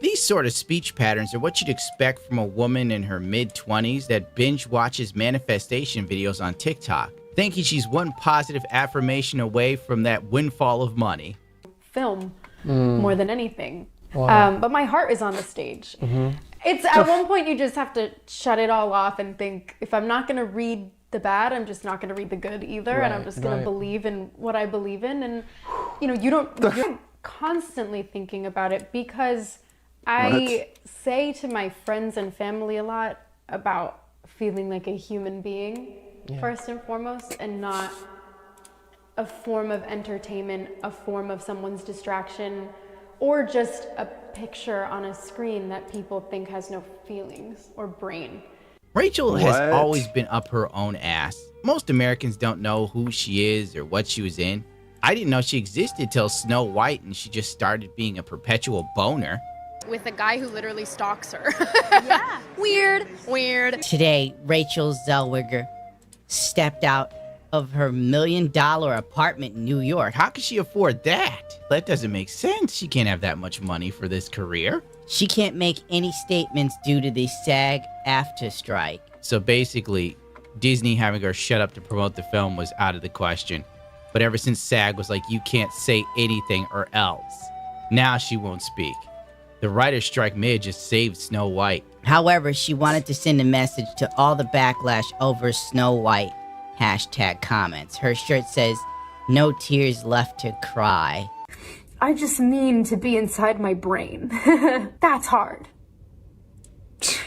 These sort of speech patterns are what you'd expect from a woman in her mid-20s that binge watches manifestation videos on TikTok, thinking she's one positive affirmation away from that windfall of money. Film more than anything. Wow. But my heart is on the stage. Mm-hmm. It's at one point you just have to shut it all off and think, if I'm not going to read the bad, I'm just not going to read the good either. And I'm just going to believe in what I believe in. And, you're constantly thinking about it because I say to my friends and family a lot about feeling like a human being, first and foremost, and not a form of entertainment, a form of someone's distraction, or just a picture on a screen that people think has no feelings or brain. Rachel has always been up her own ass. Most Americans don't know who she is or what she was in. I didn't know she existed till Snow White, and she just started being a perpetual boner. With a guy who literally stalks her. Yeah. Weird. Today, Rachel Zellweger stepped out of her $1 million apartment in New York. How could she afford that? That doesn't make sense. She can't have that much money for this career. She can't make any statements due to the SAG-AFTRA strike. So basically, Disney having her shut up to promote the film was out of the question. But ever since SAG was like, you can't say anything or else, now she won't speak. The writer's strike may have just saved Snow White. However, she wanted to send a message to all the backlash over Snow White #comments. Her shirt says, "No tears left to cry." I just mean to be inside my brain. That's hard.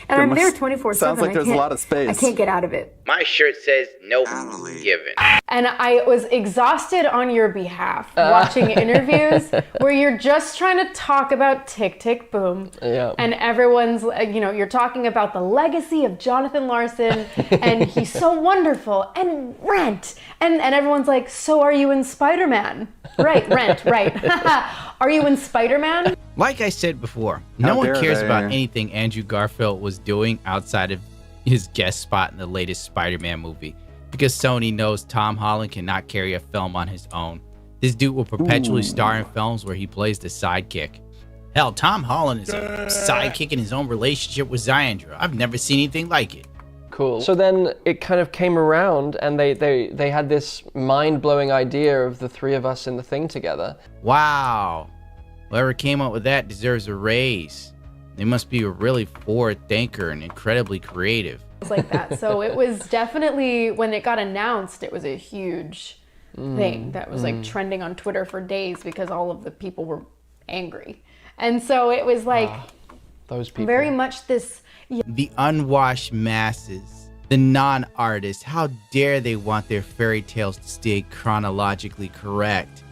And I'm there 24/7. Sounds like there's a lot of space. I can't get out of it. My shirt says, "No given." And I was exhausted on your behalf watching interviews where you're just trying to talk about Tick Tick Boom. Yeah. And everyone's, you're talking about the legacy of Jonathan Larson and he's so wonderful, and Rent. And everyone's like, so are you in Spider-Man? Right, Rent, right. Are you in Spider-Man? Like I said before, no one cares about anything Andrew Garfield was doing outside of his guest spot in the latest Spider-Man movie, because Sony knows Tom Holland cannot carry a film on his own. This dude will perpetually star in films where he plays the sidekick. Hell, Tom Holland is a sidekick in his own relationship with Zyandra. I've never seen anything like it. Cool. So then it kind of came around and they had this mind-blowing idea of the three of us in the thing together. Wow. Whoever came up with that deserves a raise. They must be a really forward thinker and incredibly creative. It's like that. So it was definitely, when it got announced, it was a huge thing that was like trending on Twitter for days because all of the people were angry. And so it was like those people. very much this. The unwashed masses, the non-artists, how dare they want their fairy tales to stay chronologically correct?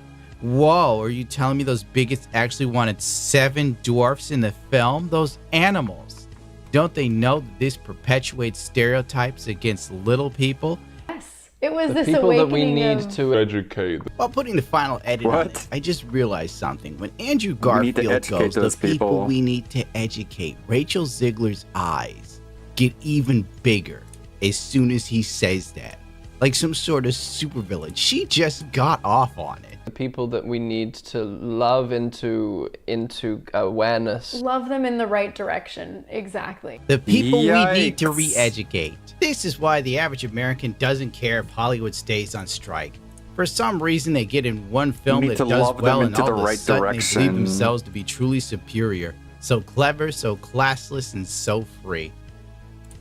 Whoa, are you telling me those bigots actually wanted 7 dwarfs in the film? Those animals. Don't they know that this perpetuates stereotypes against little people? Yes, it was The this people that we awakening need of- to educate. While putting the final edit on it, I just realized something. When Andrew We need to Garfield educate goes, the those people people. we need to educate, Rachel Ziegler's eyes get even bigger as soon as he says that. Like some sort of supervillain. She just got off on it. The people that we need to love into awareness. Love them in the right direction. Exactly. The people we need to Yikes. re-educate. This is why the average American doesn't care if Hollywood stays on strike. For some reason, they get in one film need that to does love them well, and into all the of a right sudden they direction. believe themselves to be truly superior, so clever, so classless, and so free.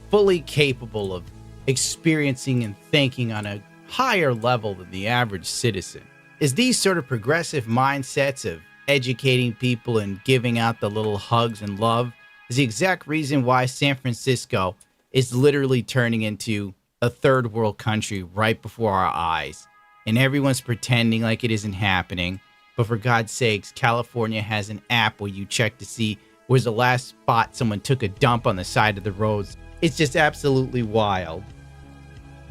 Fully capable of experiencing and thinking on a higher level than the average citizen. Is these sort of progressive mindsets of educating people and giving out the little hugs and love is the exact reason why San Francisco is literally turning into a third world country right before our eyes. And everyone's pretending like it isn't happening. But for God's sakes, California has an app where you check to see where's the last spot someone took a dump on the side of the roads. It's just absolutely wild.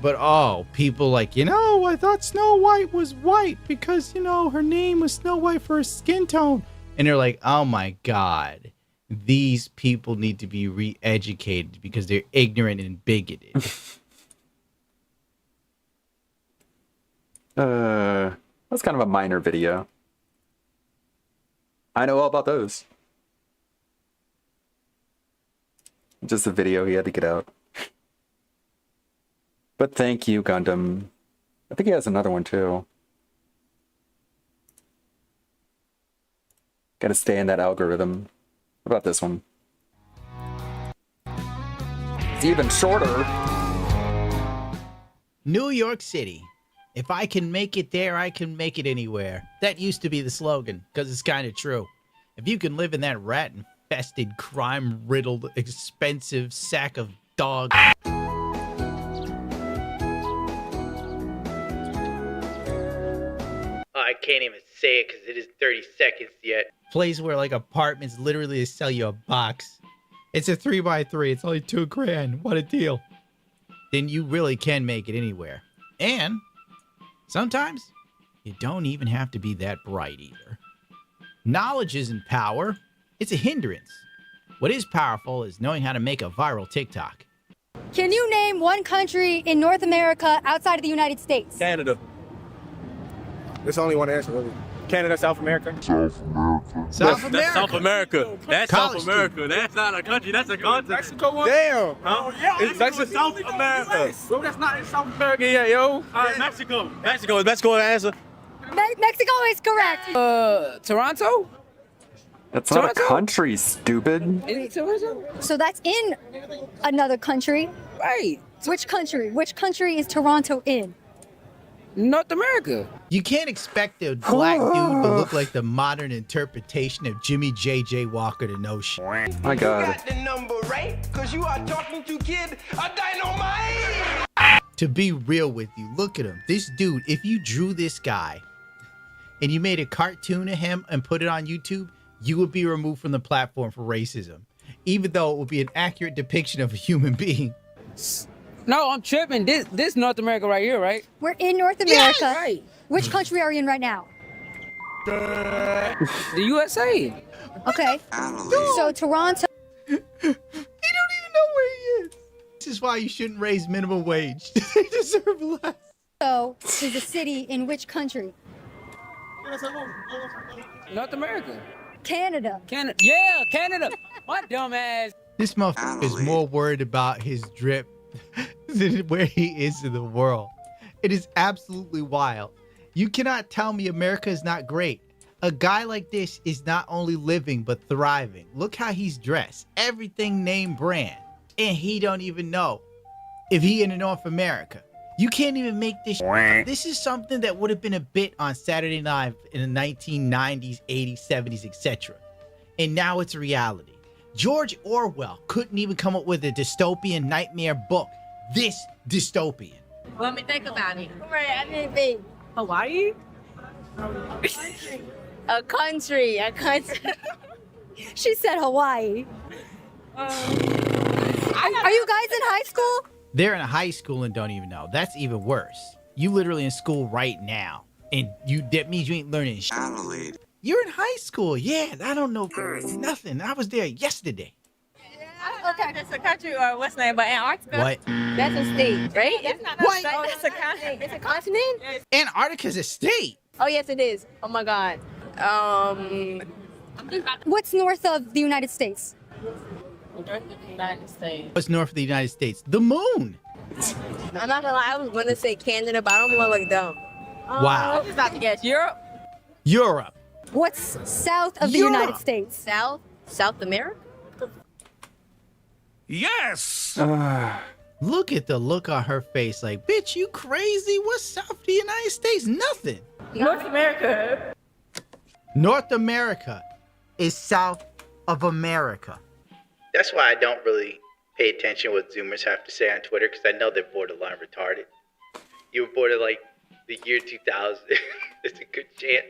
But people like, I thought Snow White was white because, her name was Snow White for her skin tone. And they're like, oh my God, these people need to be re-educated because they're ignorant and bigoted. That's kind of a minor video. I know all about those. Just a video he had to get out. But thank you, Gundam. I think he has another one too. Gotta stay in that algorithm. What about this one? It's even shorter. New York City. If I can make it there, I can make it anywhere. That used to be the slogan, because it's kind of true. If you can live in that rat-infested, crime-riddled, expensive sack of dog... I can't even say it because it isn't 30 seconds yet. place where like apartments literally sell you a box. It's a 3x3. It's only $2,000. What a deal. Then you really can make it anywhere. And sometimes you don't even have to be that bright either. Knowledge isn't power. It's a hindrance. What is powerful is knowing how to make a viral TikTok. Can you name one country in North America outside of the United States? Canada. There's only one answer, really. Canada, South America. South America. That's South America. That's College South America. That's not a country. That's a continent. Mexico one? Damn. Huh? Yeah, it's Mexico, South America. Bro, that's not in South America yet, yo. All right, Mexico. Mexico is Mexico answer. Mexico is correct. Toronto? That's not a country, stupid. So that's in another country. Right. Which country? Which country is Toronto in? North America. You can't expect a black dude to look like the modern interpretation of Jimmy J.J. Walker to know shit. My God. You got the number right, because you are talking to Kid a Dynamite. To be real with you, look at him. This dude, if you drew this guy and you made a cartoon of him and put it on YouTube, you would be removed from the platform for racism, even though it would be an accurate depiction of a human being. No, I'm tripping. This North America right here, right? We're in North America. Yes! Right. Which country are you in right now? The USA. Okay. So Toronto. You don't even know where he is. This is why you shouldn't raise minimum wage. They deserve less. So is a city in which country? North America. Canada. Canada. Yeah, Canada. My dumb ass. This motherfucker is more worried about his drip than where he is in the world. It is absolutely wild. You cannot tell me America is not great. A guy like this is not only living but thriving. Look how he's dressed. Everything name brand. And he don't even know if he in North America. You can't even make this. This is something that would have been a bit on Saturday Night in the 1990s, 80s, 70s, etc. and now it's a reality. George Orwell couldn't even come up with a dystopian nightmare book this dystopian. Let me think about it. Right, I didn't think. Hawaii? A country. She said Hawaii. Are you guys in high school? They're in high school and don't even know. That's even worse. You literally in school right now, and that means you ain't learning shit. You're in high school. Yeah, I don't know nothing. I was there yesterday. Okay, that's a country or what's the name? But Antarctica? What? That's a state, right? It's not What? Oh, that's a continent. It's a continent? Antarctica's a state. Oh, yes, it is. Oh, my God. What's north of the United States? North of the United States. What's north of the United States? The moon. I'm not gonna lie, I was gonna say Canada, but I don't want to look dumb. Wow. I'm just about to guess. Europe? Europe. What's south of the United States? South America? Yes. Look at the look on her face like, bitch, you crazy? What's south of the United States? Nothing. North America. North America is south of America. That's why I don't really pay attention what Zoomers have to say on Twitter, because I know they're borderline retarded. You were born in like the year 2000. There's a good chance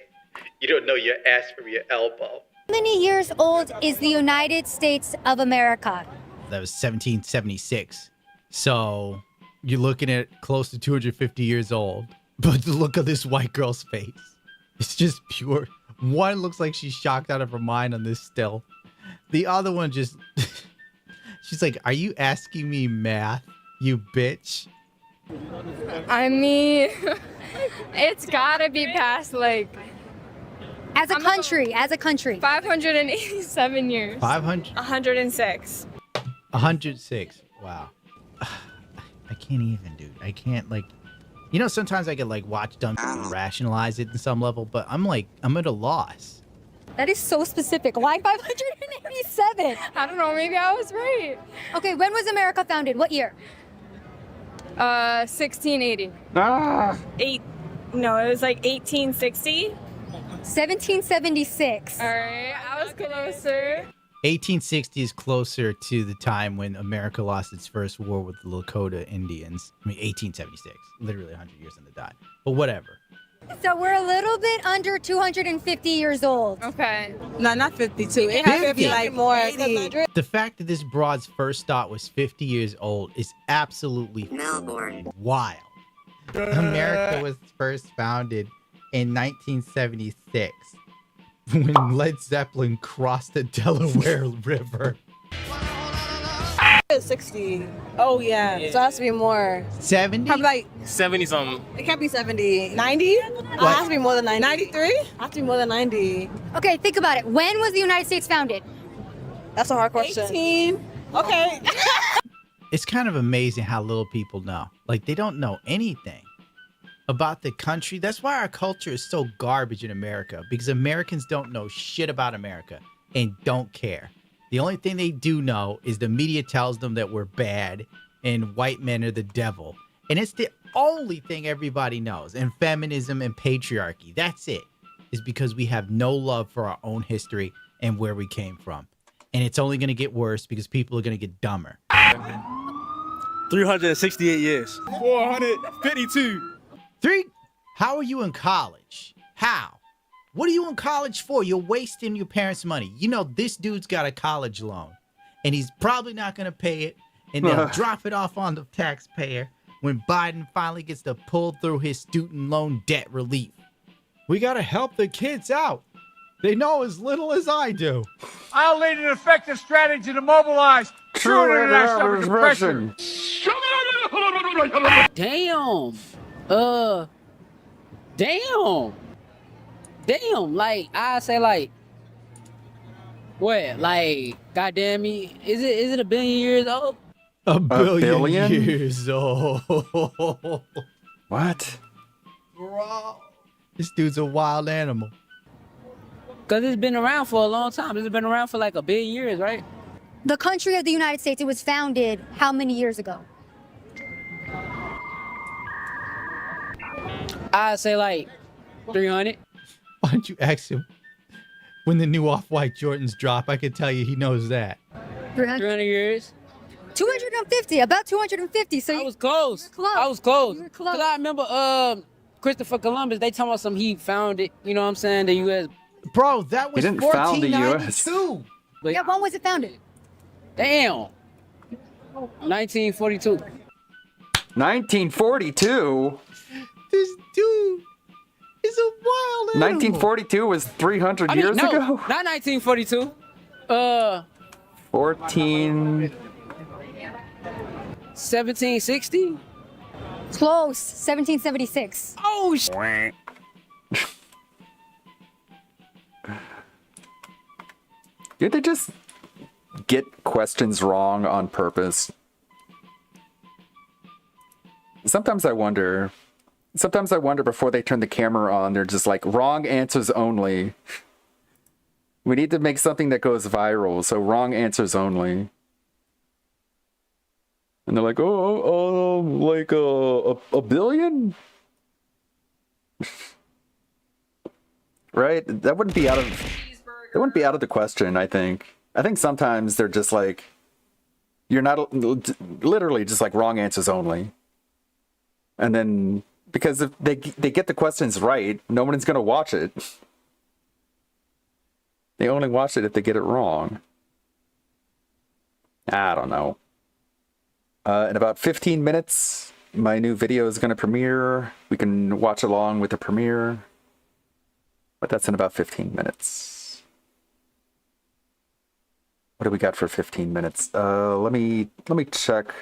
you don't know your ass from your elbow. How many years old is the United States of America? That was 1776. So you're looking at close to 250 years old. But the look of this white girl's face, it's just pure. One looks like she's shocked out of her mind on this still. The other one just, she's like, are you asking me math, you bitch? I mean, it's gotta be past like. As a country. 587 years. 500? 106. 106. Wow. I can't even, dude. I can't, like, you know, sometimes I could, like, watch dumb people rationalize it in some level, but I'm at a loss. That is so specific. Why 587? I don't know. Maybe I was right. Okay, when was America founded? What year? 1680. No, it was like 1860. 1776. All right, I was closer. 1860 is closer to the time when America lost its first war with the Lakota Indians. I mean, 1876. Literally 100 years on the dot. But whatever. So we're a little bit under 250 years old. Okay. No, not 52. It has to be like more. 80. The fact that this broad's first thought was 50 years old is absolutely wild. America was first founded in 1976 when Led Zeppelin crossed the Delaware River. 60. Oh, yeah. So it has to be more. 70? Probably like 70 something. It can't be 70. 90? It has to be more than 90. 93? It has to be more than 90. Okay, think about it. When was the United States founded? That's a hard question. 18. Okay. It's kind of amazing how little people know. Like, they don't know anything about the country. That's why our culture is so garbage in America, because Americans don't know shit about America and don't care. The only thing they do know is the media tells them that we're bad and white men are the devil. And it's the only thing everybody knows. And feminism and patriarchy. That's it. Is because we have no love for our own history and where we came from. And it's only going to get worse because people are going to get dumber. 368 years. 452. How are you in college? How? What are you in college for? You're wasting your parents' money. You know, this dude's got a college loan, and he's probably not going to pay it, and they'll drop it off on the taxpayer when Biden finally gets to pull through his student loan debt relief. We got to help the kids out. They know as little as I do. I'll lead an effective strategy to mobilize true international compression. Damn. Damn. Like, I say, like, what? Like, goddamn me. Is it a billion years old? A billion billion? years old. What? Bro. This dude's a wild animal. Because it's been around for a long time. It's been around for like a billion years, right? The country of the United States, it was founded how many years ago? I say like 300. Why don't you ask him? when the new Off-White Jordans drop. I can tell you he knows that. 300 years. 250, about 250. So I was close. I was close. Cause I remember Christopher Columbus. They talking about some he found it. You know what I'm saying? The U.S. Bro, that was He didn't found the U.S. 1492. yeah, when was it founded? Damn. 1942. 1942. This dude is a wild animal. 1942 was 300 years no, ago. Not 1942. 14. 1760. Close. 1776. Oh Did they just get questions wrong on purpose? Sometimes I wonder before they turn the camera on, they're just like, wrong answers only. We need to make something that goes viral, so wrong answers only. And they're like, like a billion? Right? That wouldn't be out of the question, I think. I think sometimes they're just like, you're not literally just like wrong answers only. And then because if they get the questions right, no one's going to watch it. They only watch it if they get it wrong. I don't know. In about 15 minutes, my new video is going to premiere. We can watch along with the premiere. But that's in about 15 minutes. What do we got for 15 minutes? Let me check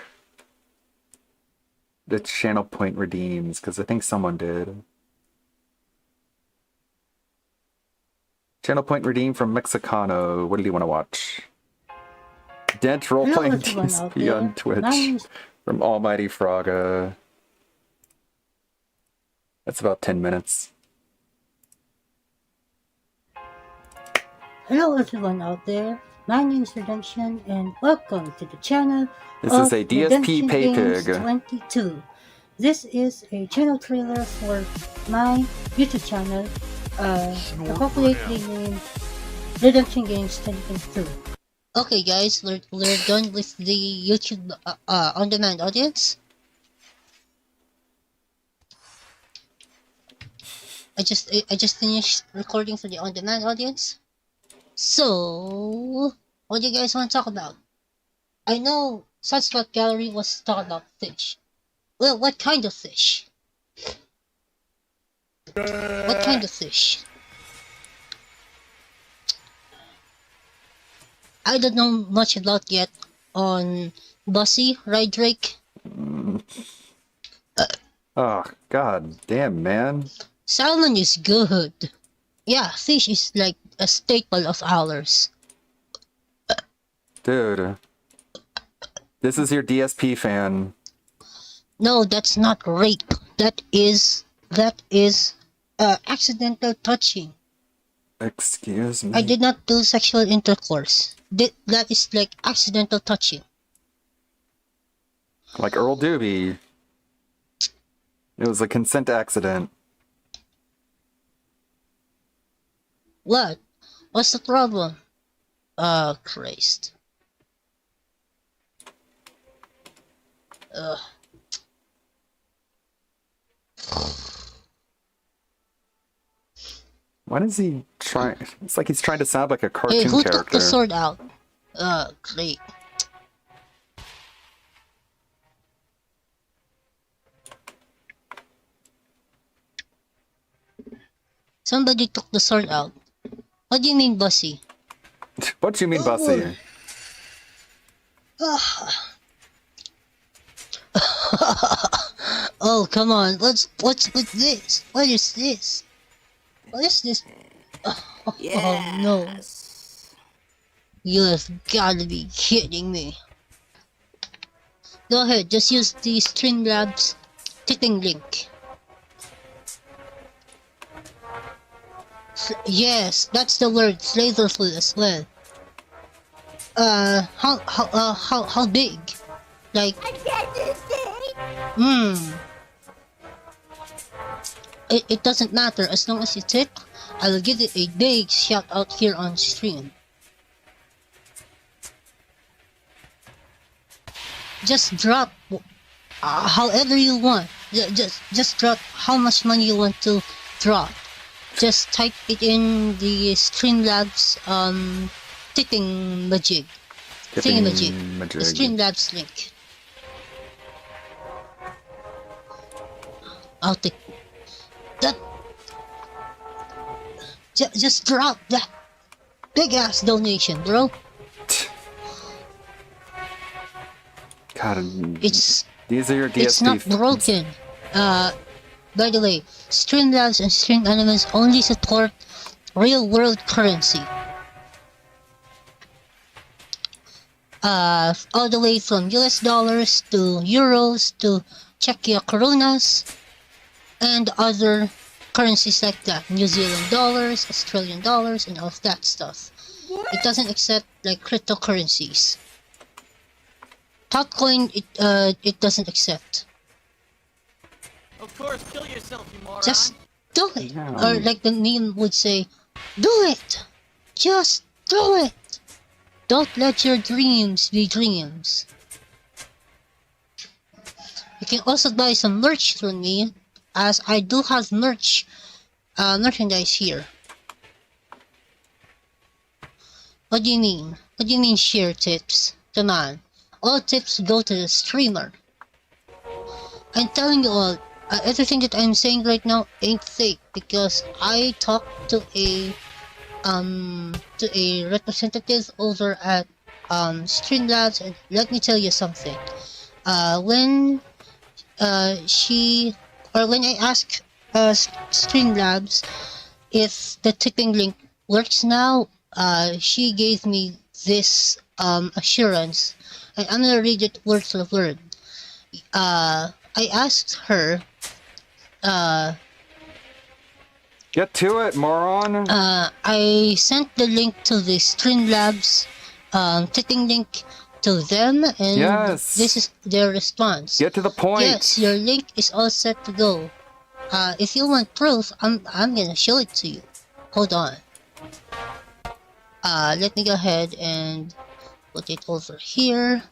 the channel point redeems, because I think someone did. Channel point redeem from Mexicano. What do you want to watch? Dent role-playing DSP on Twitch from Almighty Fraga. That's about 10 minutes. Hello everyone out there. My name is Redemption and welcome to the channel. This is a DSP Games Paypig. 22. This is a channel trailer for my YouTube channel, appropriately named Redemption Games 22. Okay guys, we're done with the YouTube on-demand audience. I just finished recording for the on-demand audience. So, what do you guys want to talk about? I know Sunspot Gallery was talking about fish. Well, what kind of fish? What kind of fish? I don't know much about yet on Bussy, right, Drake? Oh, god damn, man. Salmon is good. Yeah, fish is like a staple of ours. Dude. This is your DSP fan. No, that's not rape. That is accidental touching. Excuse me. I did not do sexual intercourse. That is like accidental touching. Like Earl Doobie. It was a consent accident. What? What's the problem? Christ. Ugh. Why does he try? It's like he's trying to sound like a cartoon Hey, who character. took the sword out? Great. Somebody took the sword out. What do you mean, Bussy? What do you mean, Bussy? Oh, come on. What's with this? What is this? What is this? Oh no. You have gotta be kidding me. Go ahead, just use the Streamlabs tipping link. Yes, that's the word, flavorful as well. How big? Like, it doesn't matter as long as you tip. I'll give it a big shout out here on stream. Just drop however you want. Just drop how much money you want to drop. Just type it in the Streamlabs tipping majig. Thingamajig. The Streamlabs link. I'll take that. Just drop that big ass donation, bro. God, these are your DSP. It's not broken. By the way, Streamlabs and Stream Elements only support real world currency. All the way from US dollars to euros to Czechia coronas and other currencies like that. New Zealand dollars, Australian dollars, and all of that stuff. It doesn't accept like cryptocurrencies. Topcoin, it doesn't accept. Of course, kill yourself, you moron. Just do it. Or like the meme would say, do it. Just do it. Don't let your dreams be dreams. You can also buy some merch from me, as I do have merchandise here. What do you mean? What do you mean share tips? Come on. All tips go to the streamer. I'm telling you all, everything that I'm saying right now ain't fake, because I talked to a representative over at Streamlabs, and let me tell you something. When I asked Streamlabs if the tipping link works now, she gave me this assurance, and I'm gonna read it word for word. I asked her, get to it, moron. I sent the link to the Streamlabs tipping link to them, and this is their response. Get to the point. Yes, your link is all set to go. If you want proof, I'm gonna show it to you. Hold on. Let me go ahead and put it over here.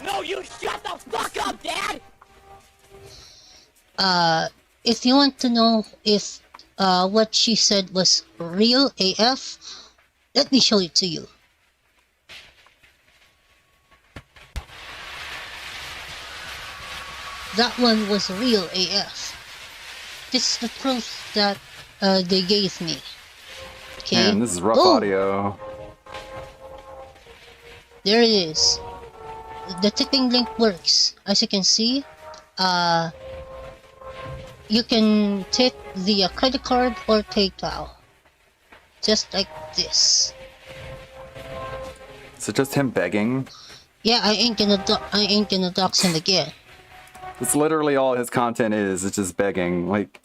No, you shut the fuck up, Dad! If you want to know if what she said was real AF, let me show it to you. That one was real AF. This is the proof that they gave me. Okay. Man, this is rough audio. There it is. The tipping link works. As you can see, you can tip via credit card or PayPal. Just like this. So just him begging? Yeah, I ain't gonna dox him again. It's literally all his content is. It's just begging. Like,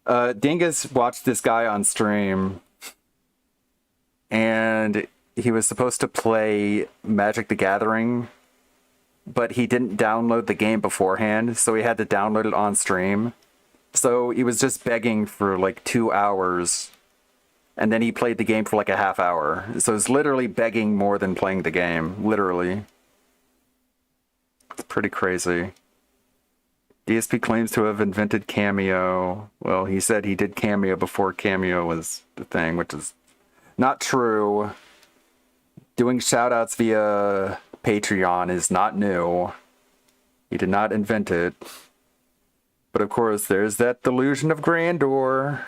Dingus watched this guy on stream, and he was supposed to play Magic the Gathering, but he didn't download the game beforehand, so he had to download it on stream. So he was just begging for like 2 hours, and then he played the game for like a half hour. So it's literally begging more than playing the game, literally. It's pretty crazy. DSP claims to have invented Cameo. Well, he said he did Cameo before Cameo was the thing, which is not true. Doing shoutouts via Patreon is not new. He did not invent it. But of course, there's that delusion of grandeur.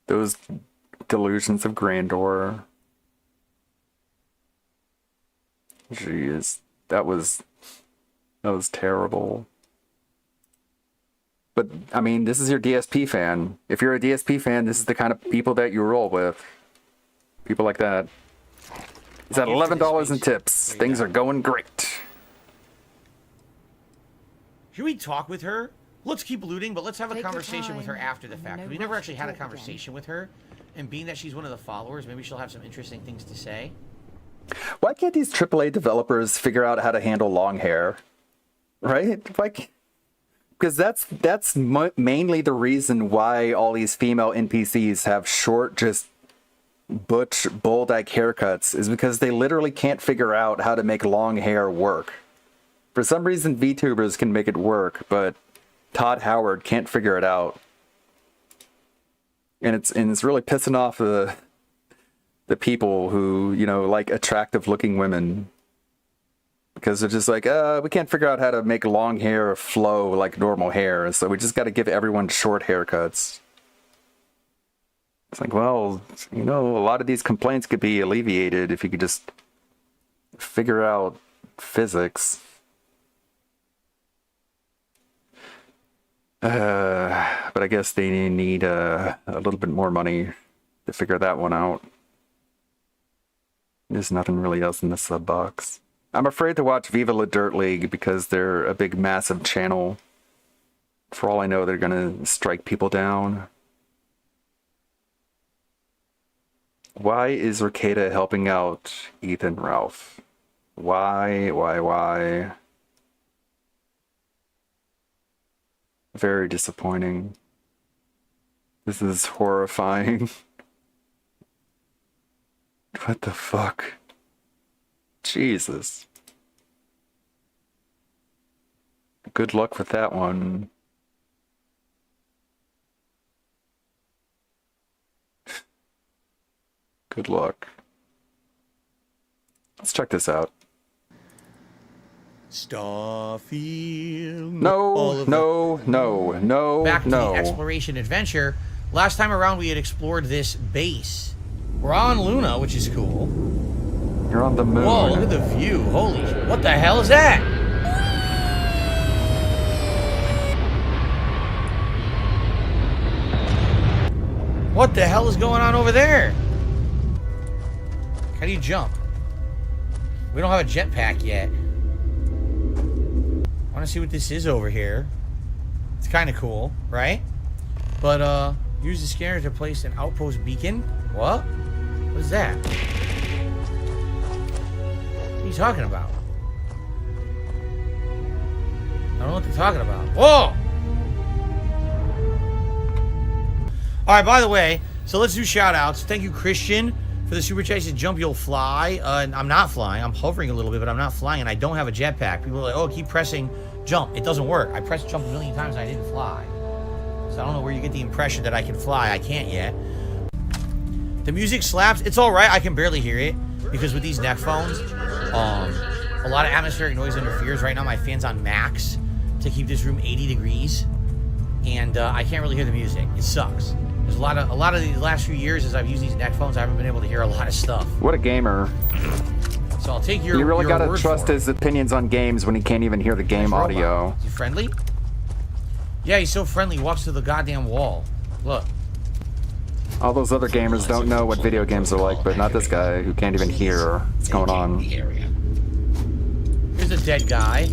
Those delusions of grandeur. Jeez, that was terrible. But, I mean, this is your DSP fan. If you're a DSP fan, this is the kind of people that you roll with. People like that. He's at $11 in tips. Things are going great. Should we talk with her? Let's keep looting, but let's have a conversation with her after the fact. We never actually had a conversation with her. And being that she's one of the followers, maybe she'll have some interesting things to say. Why can't these AAA developers figure out how to handle long hair? Right? Because that's mainly the reason why all these female NPCs have short, just butch, bull-dyke haircuts, is because they literally can't figure out how to make long hair work. For some reason, VTubers can make it work, but Todd Howard can't figure it out. And it's really pissing off the people who, you know, like attractive-looking women. Because they're just like, we can't figure out how to make long hair flow like normal hair, so we just got to give everyone short haircuts. It's like, well, you know, a lot of these complaints could be alleviated if you could just figure out physics. But I guess they need a little bit more money to figure that one out. There's nothing really else in the sub box. I'm afraid to watch Viva La Dirt League because they're a big, massive channel. For all I know, they're gonna strike people down. Why is Ricada helping out Ethan Ralph? Why? Very disappointing. This is horrifying. What the fuck? Jesus. Good luck with that one. Good luck. Let's check this out. Starfield. No. Back to the exploration adventure. Last time around, we had explored this base. We're on Luna, which is cool. You're on the moon. Whoa, look at the view. Holy shit. What the hell is that? What the hell is going on over there? How do you jump? We don't have a jetpack yet. I want to see what this is over here. It's kind of cool, right? But, use the scanner to place an outpost beacon. What? What is that? What are you talking about? I don't know what they're talking about. Whoa! Alright, by the way, so let's do shout-outs. Thank you, Christian, for the super chat. Jump, you'll fly. I'm not flying. I'm hovering a little bit, but I'm not flying, and I don't have a jetpack. People are like, oh, keep pressing jump. It doesn't work. I pressed jump a million times, and I didn't fly. So I don't know where you get the impression that I can fly. I can't yet. The music slaps. It's alright. I can barely hear it, because with these neck phones, a lot of atmospheric noise interferes. Right now, my fan's on max to keep this room 80 degrees, and I can't really hear the music. It sucks. There's a lot of the last few years as I've used these neck phones, I haven't been able to hear a lot of stuff. What a gamer. So I'll take your You really your gotta word trust for it. his opinions on games when he can't even hear the game audio. Is he friendly? Yeah, he's so friendly. He walks to the goddamn wall. Look. All those other gamers don't know what video games are like, but not this guy who can't even hear what's going on. Here's a dead guy.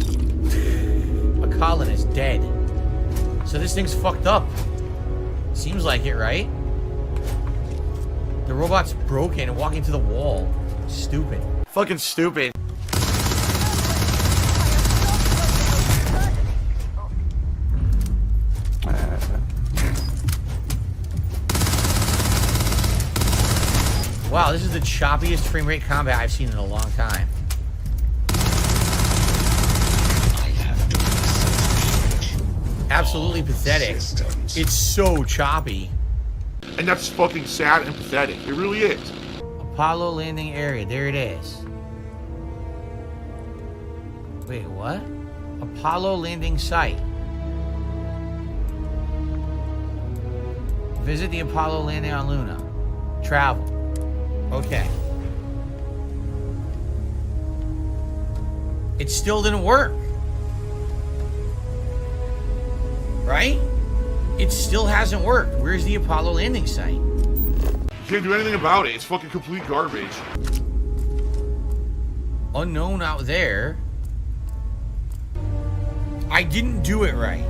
A colonist dead. So this thing's fucked up. Seems like it, right? The robot's broken and walking to the wall. Stupid. Fucking stupid. Wow, this is the choppiest frame rate combat I've seen in a long time. Absolutely pathetic. It's so choppy. And that's fucking sad and pathetic. It really is. Apollo landing area. There it is. Wait, what? Apollo landing site. Visit the Apollo landing on Luna. Travel. Okay. It still didn't work. Right? It still hasn't worked. Where's the Apollo landing site? You can't do anything about it. It's fucking complete garbage. Unknown out there. I didn't do it right.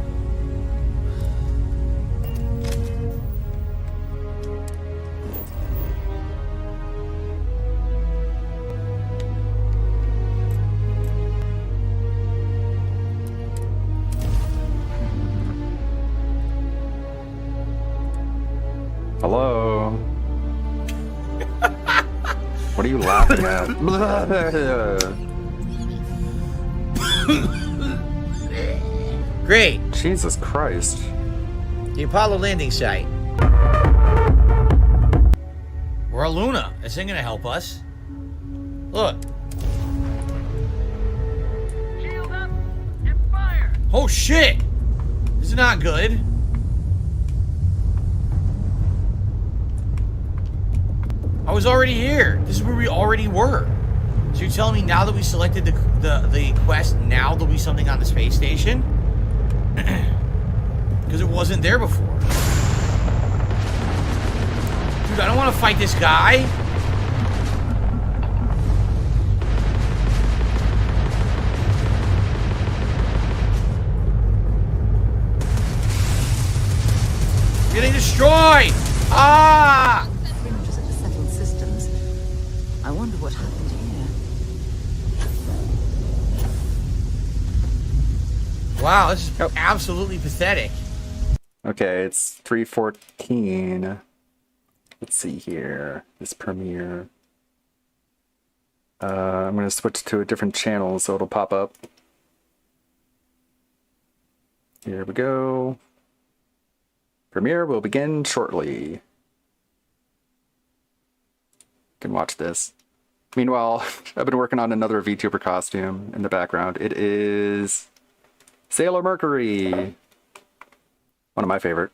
Hello. What are you laughing at? Great. Jesus Christ. The Apollo landing site. We're a Luna. This ain't gonna help us. Look. Shield up and fire. Oh shit! This is not good. I was already here. This is where we already were. So you're telling me now that we selected the quest, now there'll be something on the space station? Because it wasn't there before. Dude, I don't want to fight this guy. Getting destroyed! Ah! Fringes at the settled systems. I wonder what happened here. Wow, this is absolutely pathetic. Okay, it's 3:14. Let's see here. This premiere. I'm gonna switch to a different channel so it'll pop up. Here we go. Premiere will begin shortly. You can watch this. Meanwhile, I've been working on another VTuber costume in the background. It is Sailor Mercury. One of my favorite.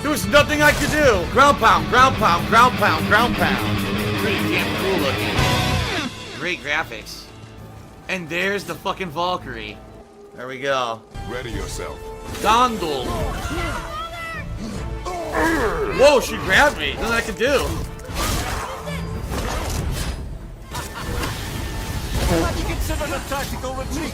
There was nothing I could do. Ground pound, ground pound, ground pound, ground pound. Pretty damn cool looking. great graphics. And there's the fucking Valkyrie. There we go. Ready yourself. Gondel. Whoa, she grabbed me. Nothing I can do. Have you considered a tactical retreat?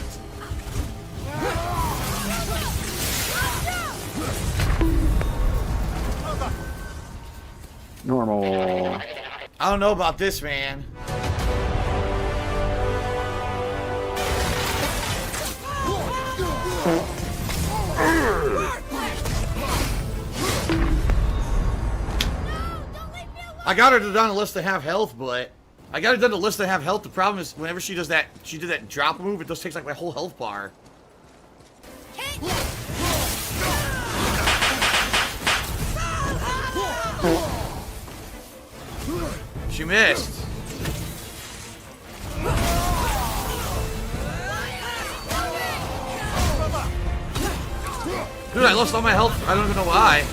Normal. I don't know about this, man. I got her to done a list to have health, but I got her done the list to have health. The problem is whenever she does that, she did that drop move, it just takes like my whole health bar. She missed. Dude, I lost all my health. I don't even know why.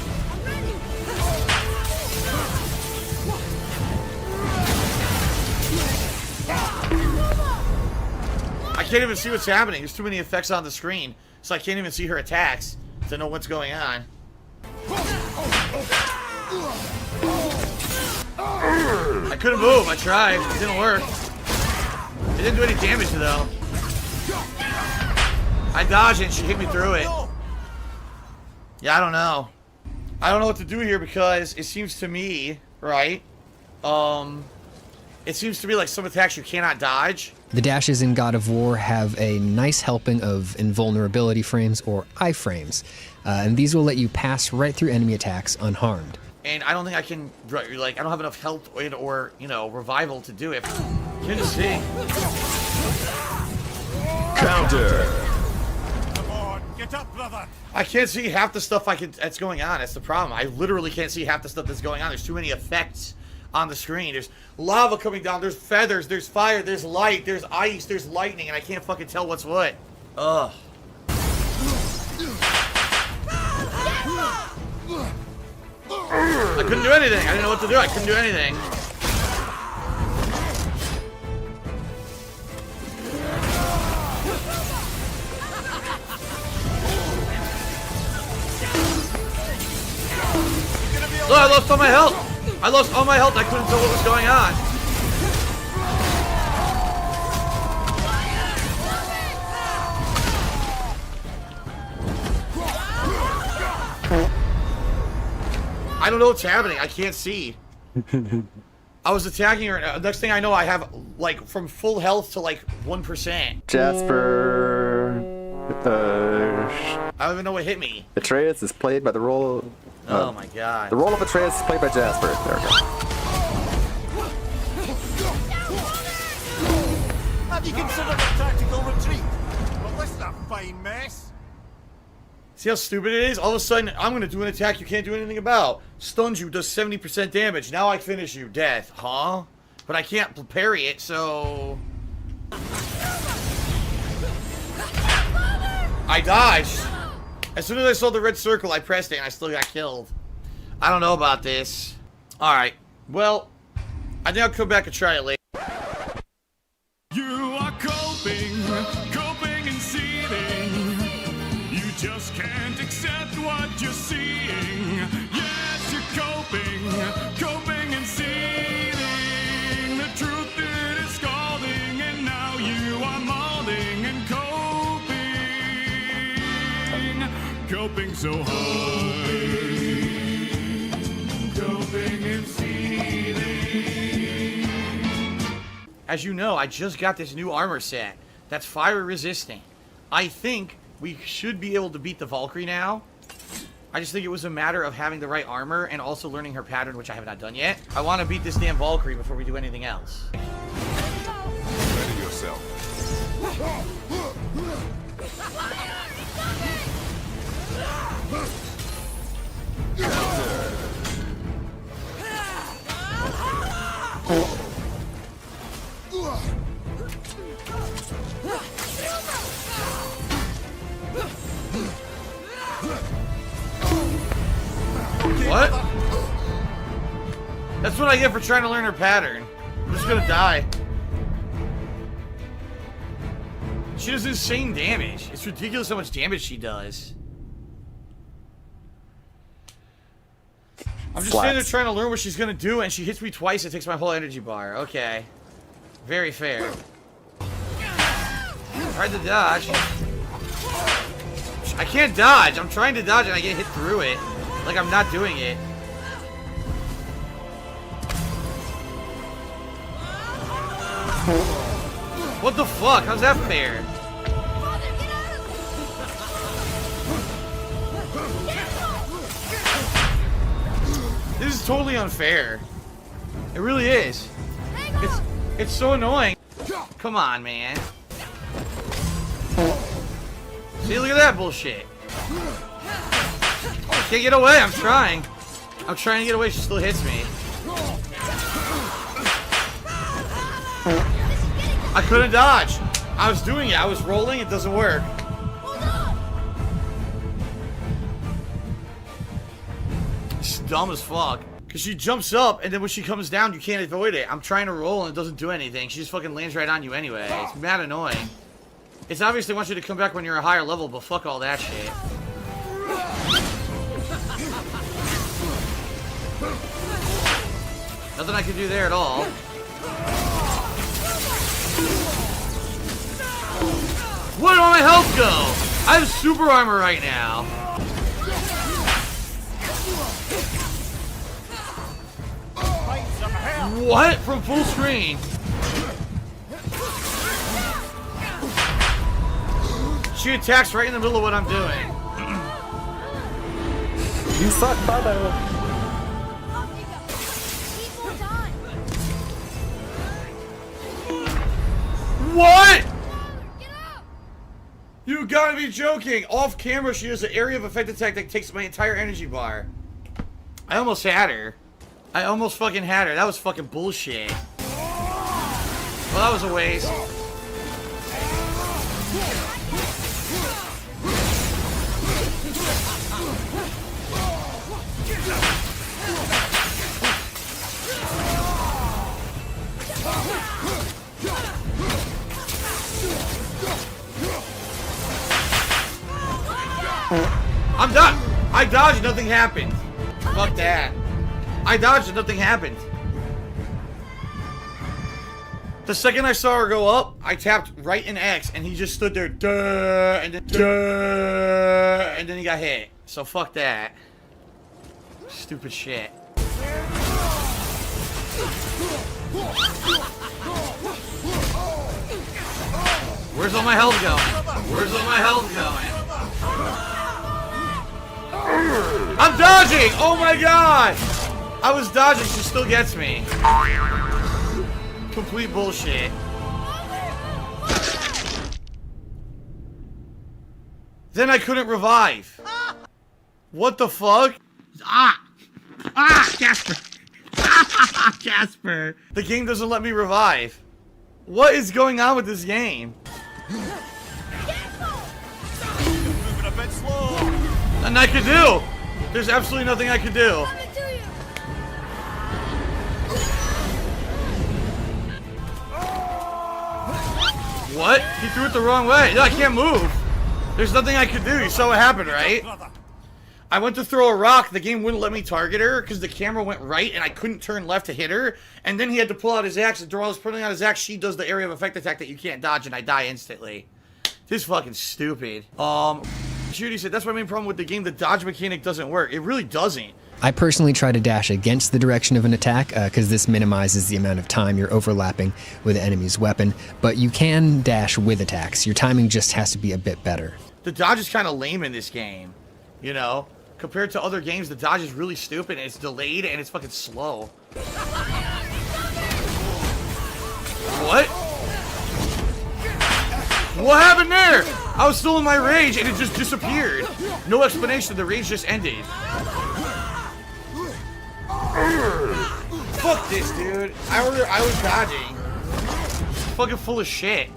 I can't even see what's happening. There's too many effects on the screen, so I can't even see her attacks to know what's going on. I couldn't move. I tried. It didn't work. It didn't do any damage, though. I dodged it and she hit me through it. Yeah, I don't know. I don't know what to do here because it seems to me, right? It seems to me like some attacks you cannot dodge. The dashes in God of War have a nice helping of invulnerability frames or iframes, and these will let you pass right through enemy attacks unharmed. And I don't think I can, like, I don't have enough health or you know, revival to do it. Can't see. Counter. Come on, get up, brother. I can't see half the stuff that's going on. That's the problem. I literally can't see half the stuff that's going on. There's too many effects on the screen. There's lava coming down. There's feathers. There's fire. There's light. There's ice. There's lightning. And I can't fucking tell what's what. Ugh. I couldn't do anything. I didn't know what to do. I couldn't do anything. Look, I lost all my health. I lost all my health. I couldn't tell what was going on. I don't know what's happening. I can't see. I was attacking her. Next thing I know, I have like from full health to like 1%. Jasper. I don't even know what hit me. Atreus is played by the role. Oh my god. The role of Atreus is played by Jasper. There we go. Have you considered a tactical retreat? Well, this is a fine mess. See how stupid it is? All of a sudden, I'm going to do an attack you can't do anything about. Stuns you, does 70% damage. Now I finish you. Death. Huh? But I can't parry it, so... I dodged. As soon as I saw the red circle, I pressed it and I still got killed. I don't know about this. Alright. Well, I think I'll come back and try it later. You are coping and seething. You just can't accept what you're seeing. Yes, you're coping and seething. The truth it is scalding, and now you are molding and coping so hard. Coping and seething. As you know, I just got this new armor set that's fire resistant. I think we should be able to beat the Valkyrie now. I just think it was a matter of having the right armor and also learning her pattern, which I have not done yet. I want to beat this damn Valkyrie before we do anything else. Ready yourself. What? That's what I get for trying to learn her pattern. I'm just gonna die. She does insane damage. It's ridiculous how much damage she does. I'm just sitting there trying to learn what she's gonna do, and she hits me twice, it takes my whole energy bar. Okay. Very fair. Tried to dodge. I can't dodge. I'm trying to dodge and I get hit through it. Like I'm not doing it. What the fuck? How's that fair? This is totally unfair. It really is. It's so annoying. Come on, man. See, look at that bullshit. Can't get away. I'm trying. I'm trying to get away. She still hits me. I couldn't dodge. I was doing it. I was rolling. It doesn't work. It's dumb as fuck. Because she jumps up, and then when she comes down, you can't avoid it. I'm trying to roll, and it doesn't do anything. She just fucking lands right on you anyway. It's mad annoying. It's obvious they want you to come back when you're a higher level, but fuck all that shit. Nothing I can do there at all. Where did all my health go? I have super armor right now. What? From full screen? She attacks right in the middle of what I'm doing. You suck, Bubba. What? You gotta be joking. Off camera, she has an area of effect attack that takes my entire energy bar. I almost had her. I almost fucking had her. That was fucking bullshit. Well, that was a waste. I'm done. I dodged, nothing happened. Fuck that. I dodged and nothing happened. The second I saw her go up, I tapped right in X and he just stood there, duh, and then duh, and then he got hit. So fuck that. Stupid shit. Where's all my health going? Where's all my health going? I'm dodging! Oh my god! I was dodging, she still gets me. Complete bullshit. Then I couldn't revive. What the fuck? Casper. Casper. The game doesn't let me revive. What is going on with this game? Nothing I could do. There's absolutely nothing I could do. What? He threw it the wrong way. No, I can't move. There's nothing I could do. You saw what happened, right? I went to throw a rock. The game wouldn't let me target her because the camera went right and I couldn't turn left to hit her. And then he had to pull out his axe, and while I was pulling out his axe, she does the area of effect attack that you can't dodge, and I die instantly. This is fucking stupid. Judy said, that's my main problem with the game. The dodge mechanic doesn't work. It really doesn't. I personally try to dash against the direction of an attack because this minimizes the amount of time you're overlapping with the enemy's weapon, but you can dash with attacks. Your timing just has to be a bit better. The dodge is kind of lame in this game, you know? Compared to other games, the dodge is really stupid, and it's delayed, and it's fucking slow. What? What happened there? I was still in my rage, and it just disappeared. No explanation, the rage just ended. Fuck this, dude. I was dodging. Fucking full of shit.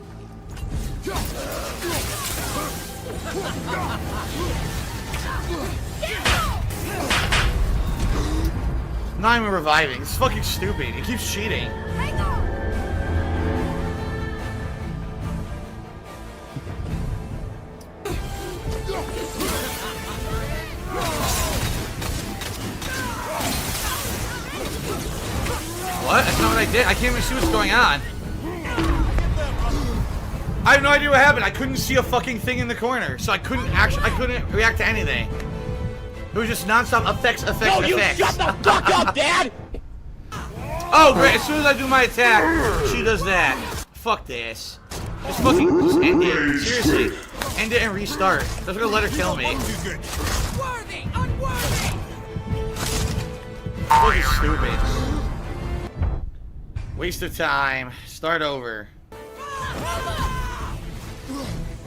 Not even reviving. It's fucking stupid. It keeps cheating. I did. I can't even see what's going on. I have no idea what happened. I couldn't see a fucking thing in the corner, so I couldn't react to anything. It was just non-stop effects. No, you shut the fuck up, Dad! Oh, great. As soon as I do my attack, she does that. Fuck this. Just fucking just end it. Seriously. End it and restart. That's gonna let her kill me. Fucking stupid. Waste of time. Start over.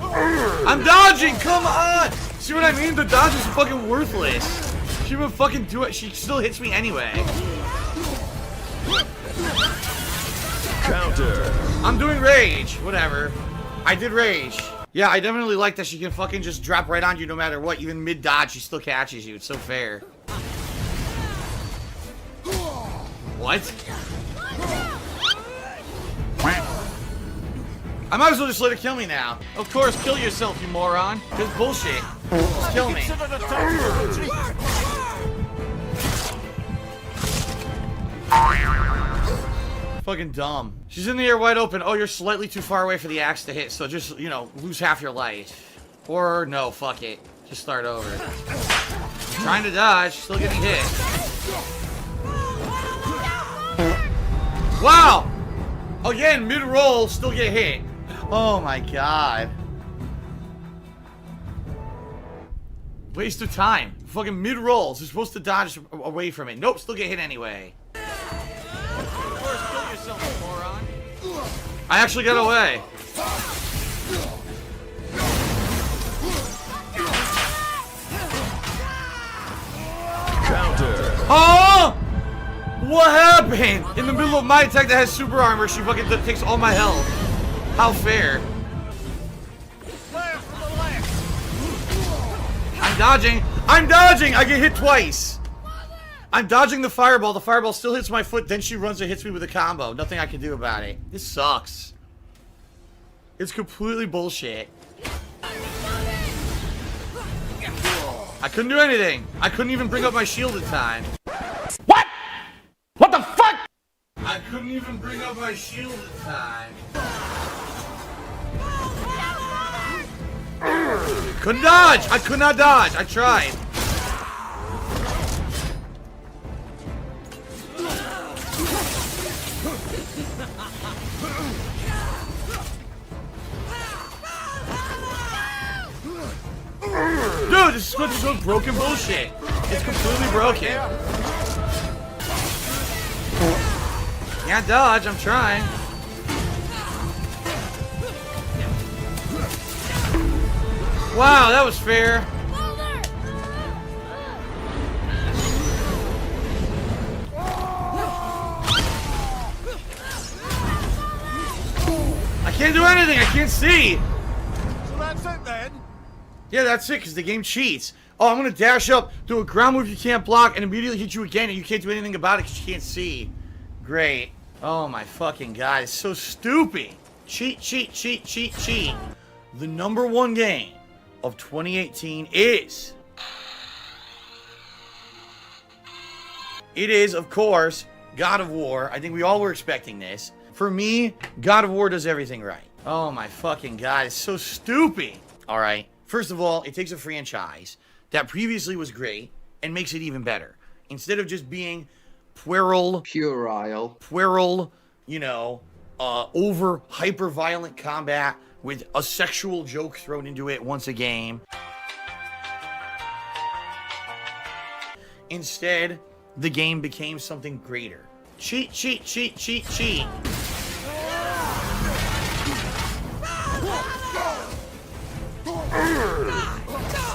I'm dodging! Come on! See what I mean? The dodge is fucking worthless. She would fucking do it. She still hits me anyway. Counter. I'm doing rage. Whatever. I did rage. Yeah, I definitely like that she can fucking just drop right on you no matter what. Even mid-dodge, she still catches you. It's so fair. What? I might as well just let her kill me now. Of course, kill yourself, you moron. This is bullshit. Just kill me. Fucking dumb. She's in the air wide open. Oh, you're slightly too far away for the axe to hit, so just, you know, lose half your life. Or, no, fuck it. Just start over. Trying to dodge, still getting hit. Wow! Again, mid-roll, still get hit. Oh my god. Waste of time. Fucking mid-rolls. You're supposed to dodge away from it. Nope, still get hit anyway. Of course, kill yourself, moron. I actually got away. Counter. Oh! What happened? In the middle of my attack that has super armor, she fucking takes all my health. How fair. I'm dodging. I'm dodging! I get hit twice. I'm dodging the fireball. The fireball still hits my foot. Then she runs and hits me with a combo. Nothing I can do about it. This sucks. It's completely bullshit. I couldn't do anything. I couldn't even bring up my shield in time. What? What the fuck? I couldn't even bring up my shield in time. Couldn't dodge! I could not dodge! I tried. Dude, this is so broken bullshit. It's completely broken. Can't dodge, I'm trying. Wow, that was fair. I can't do anything, I can't see. So that's it then? Yeah, that's it, because the game cheats. Oh, I'm going to dash up, do a ground move you can't block, and immediately hit you again, and you can't do anything about it because you can't see. Great. Oh my fucking god, it's so stupid. Cheat, cheat, cheat, cheat, cheat. The #1 game of 2018 is... It is, of course, God of War. I think we all were expecting this. For me, God of War does everything right. Oh my fucking god, it's so stupid. Alright, first of all, it takes a franchise that previously was great and makes it even better. Instead of just being puerile, you know, over hyper-violent combat with a sexual joke thrown into it once a game. Instead, the game became something greater. Cheat, cheat, cheat, cheat, cheat.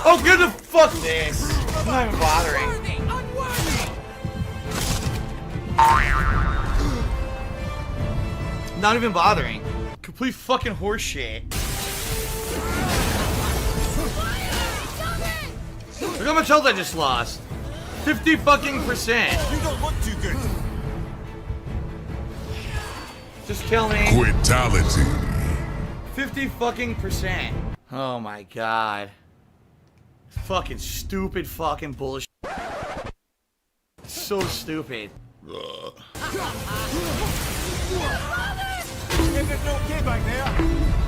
Oh, good the fuck this. I'm not even bothering. Not even bothering. Complete fucking horseshit. Look how much health I just lost. 50 fucking percent. You don't look too good. Just kill me. Quitality. 50 fucking percent. Oh my god. Fucking stupid fucking bullshit. So stupid.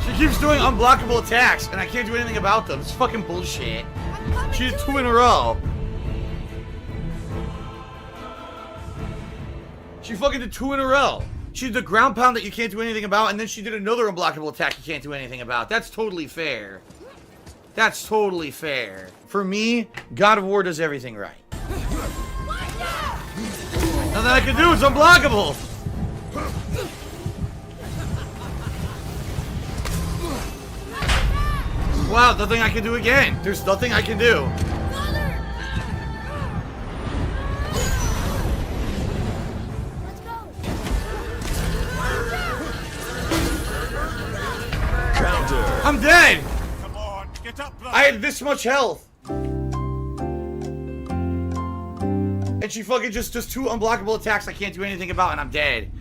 She keeps doing unblockable attacks, and I can't do anything about them. It's fucking bullshit. She did 2 in a row. She fucking did 2 in a row. She did the ground pound that you can't do anything about, and then she did another unblockable attack you can't do anything about. That's totally fair. That's totally fair. For me, God of War does everything right. Nothing I can do, it's unblockable. Wow, nothing I can do again. There's nothing I can do. I'm dead! Come on, get up, I had this much health. And she fucking just does 2 unblockable attacks I can't do anything about, and I'm dead.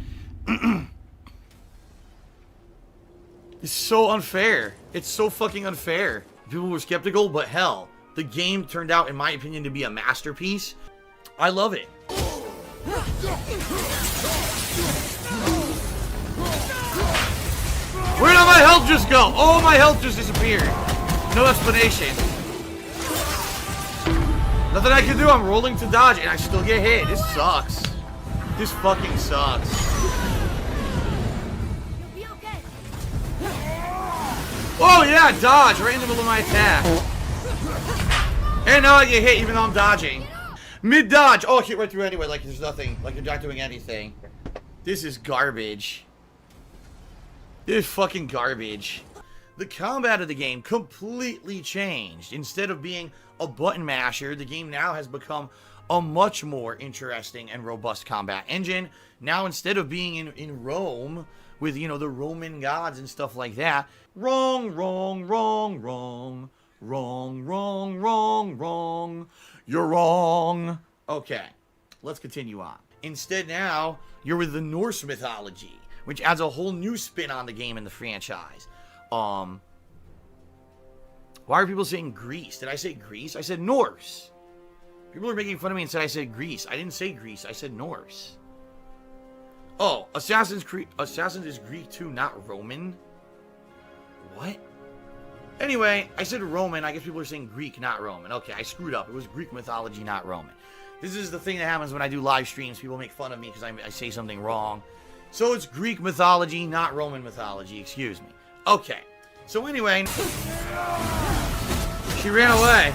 It's so unfair. It's so fucking unfair. People were skeptical, but hell, the game turned out, in my opinion, to be a masterpiece. I love it. Where did my health just go? Oh, my health just disappeared. No explanation. Nothing I can do. I'm rolling to dodge, and I still get hit. This sucks. This fucking sucks. Oh, yeah, dodge right in the middle of my attack. And now I get hit even though I'm dodging. Mid-dodge. Oh, I hit right through anyway, like there's nothing. Like you're not doing anything. This is garbage. This is fucking garbage. The combat of the game completely changed. Instead of being a button masher, the game now has become a much more interesting and robust combat engine. Now, instead of being in Rome with, you know, the Roman gods and stuff like that. Wrong, wrong, wrong, wrong. Wrong, wrong, wrong, wrong. You're wrong. Okay, let's continue on. Instead now, you're with the Norse mythology, which adds a whole new spin on the game and the franchise. Why are people saying Greece? Did I say Greece? I said Norse. People are making fun of me and said I said Greece. I didn't say Greece. I said Norse. Oh, Assassin's is Greek too, not Roman? What? Anyway, I said Roman. I guess people are saying Greek, not Roman. Okay, I screwed up. It was Greek mythology, not Roman. This is the thing that happens when I do live streams. People make fun of me because I say something wrong. So it's Greek mythology, not Roman mythology. Excuse me. Okay. So anyway, she ran away.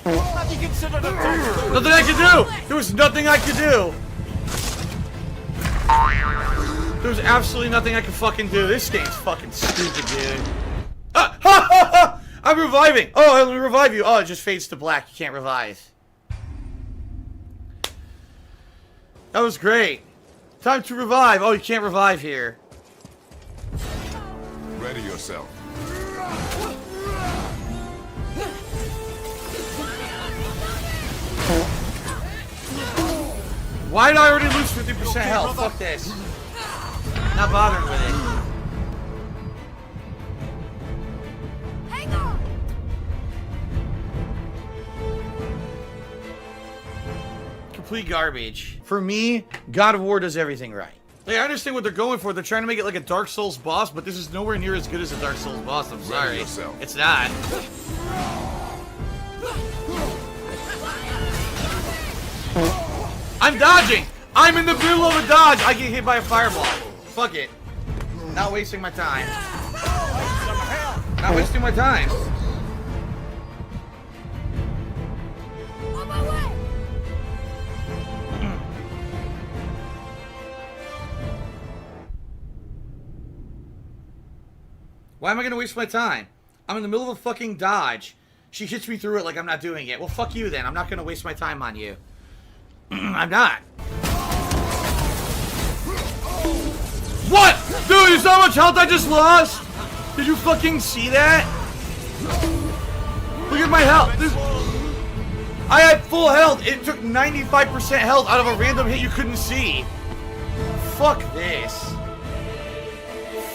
Nothing I could do! There was nothing I could do! There was absolutely nothing I could fucking do. This game's fucking stupid, dude. Ah, ha, ha, ha! I'm reviving! Oh, let me revive you. Oh, it just fades to black. You can't revive. That was great. Time to revive. Oh, you can't revive here. Ready yourself. Why did I already lose 50% health? Fuck this. Not bothering with it. Hang on. Complete garbage. For me, God of War does everything right. Like, I understand what they're going for. They're trying to make it like a Dark Souls boss, but this is nowhere near as good as a Dark Souls boss. I'm sorry. It's not. I'm dodging! I'm in the middle of a dodge! I get hit by a fireball. Fuck it. Not wasting my time. Not wasting my time. On my way. Why am I gonna waste my time? I'm in the middle of a fucking dodge. She hits me through it like I'm not doing it. Well, fuck you then. I'm not gonna waste my time on you. I'm not. What? Dude, you saw how much health I just lost? Did you fucking see that? Look at my health. I had full health. It took 95% health out of a random hit you couldn't see. Fuck this.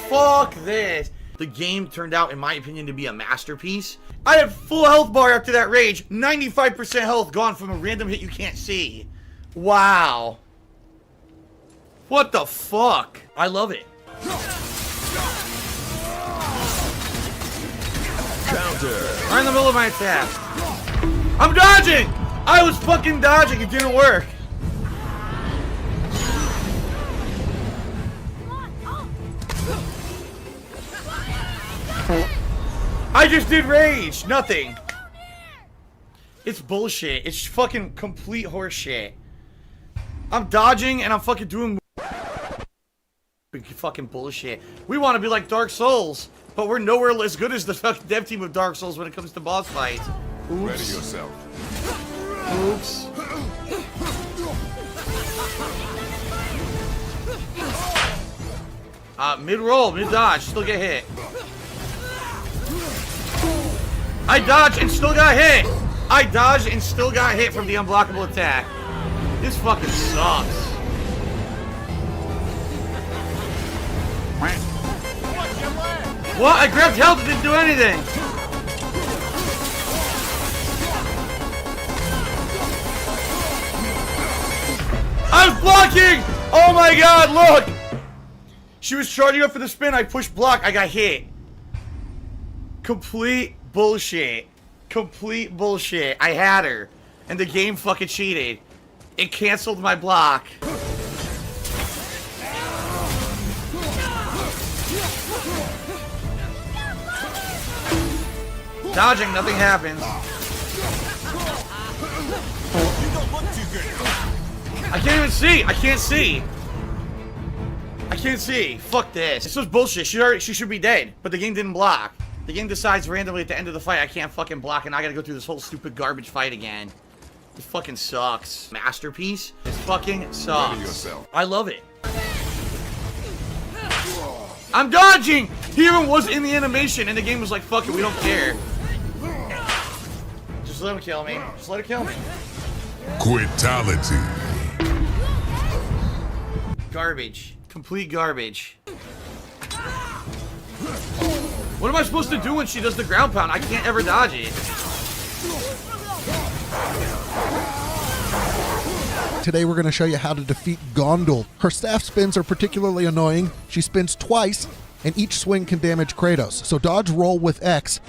Fuck this. The game turned out, in my opinion, to be a masterpiece. I had full health bar after that rage. 95% health gone from a random hit you can't see. Wow. What the fuck? I love it. Counter. Right in the middle of my attack. I'm dodging! I was fucking dodging. It didn't work. I just did rage. Nothing. It's bullshit. It's fucking complete horseshit. I'm dodging and I'm fucking doing fucking bullshit. We want to be like Dark Souls, but we're nowhere as good as the fucking dev team of Dark Souls when it comes to boss fights. Oops. Ready yourself. Oops. Mid-roll, mid-dodge, still get hit. I dodged and still got hit! I dodged and still got hit from the unblockable attack. This fucking sucks. What? I grabbed health and didn't do anything! I was blocking! Oh my god, look! She was charging up for the spin, I pushed block, I got hit. Complete bullshit. Complete bullshit. I had her. And the game fucking cheated. It canceled my block. Dodging, nothing happens. I can't even see. I can't see. I can't see. Fuck this. This was bullshit. She should be dead. But the game didn't block. The game decides randomly at the end of the fight I can't fucking block and I gotta go through this whole stupid garbage fight again. It fucking sucks. Masterpiece? It fucking sucks. I love it. I'm dodging! He even was in the animation and the game was like, fuck it, we don't care. Just let him kill me. Just let it kill me. Quitality. Garbage. Complete garbage. What am I supposed to do when she does the ground pound? I can't ever dodge it. Today we're going to show you how to defeat Gondel. Her staff spins are particularly annoying. She spins twice, and each swing can damage Kratos. So dodge roll with X.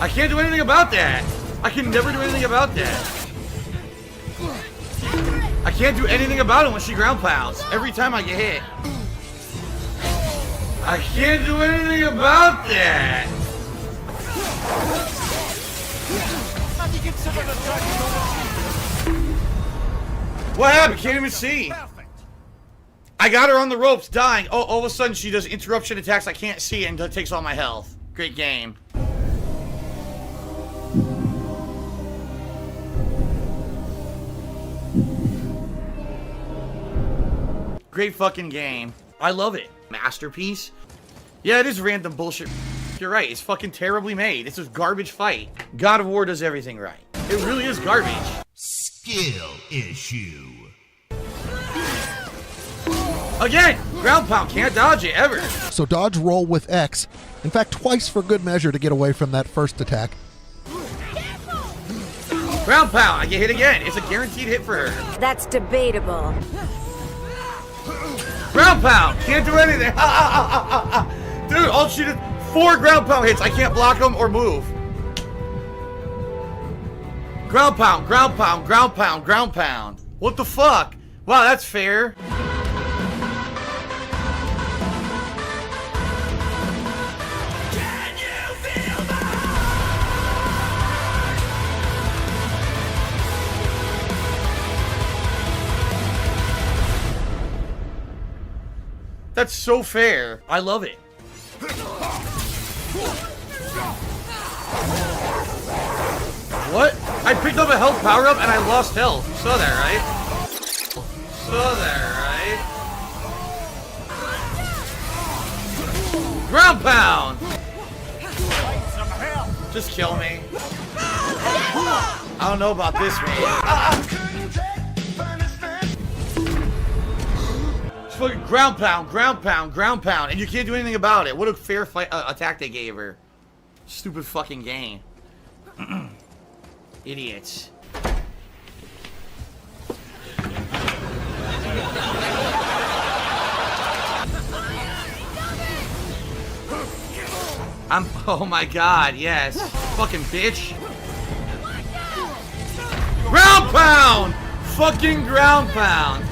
I can't do anything about that. I can never do anything about that. I can't do anything about it when she ground pounds. Every time I get hit. I can't do anything about that. What happened? Can't even see. I got her on the ropes, dying. Oh, all of a sudden she does interruption attacks. I can't see and takes all my health. Great game. Great fucking game. I love it. Masterpiece. Yeah, it is random bullshit. You're right. It's fucking terribly made. It's a garbage fight. God of War does everything right. It really is garbage. Skill issue. Again, ground pound. Can't dodge it ever. So dodge roll with X. In fact, twice for good measure to get away from that first attack. Ground pound. I get hit again. It's a guaranteed hit for her. That's debatable. Ground pound. Can't do anything. Dude, all she did 4 ground pound hits. I can't block them or move. Ground pound, ground pound, ground pound, ground pound. What the fuck? Wow, that's fair. That's so fair. I love it. What? I picked up a health power-up and I lost health. You saw that, right? Saw that, right? Ground pound! Just kill me. I don't know about this, man. Just fucking ground pound, ground pound, ground pound, and you can't do anything about it. What a fair fight attack they gave her. Stupid fucking game. Idiots. Oh my god, yes. Fucking bitch. Ground pound! Fucking ground pound!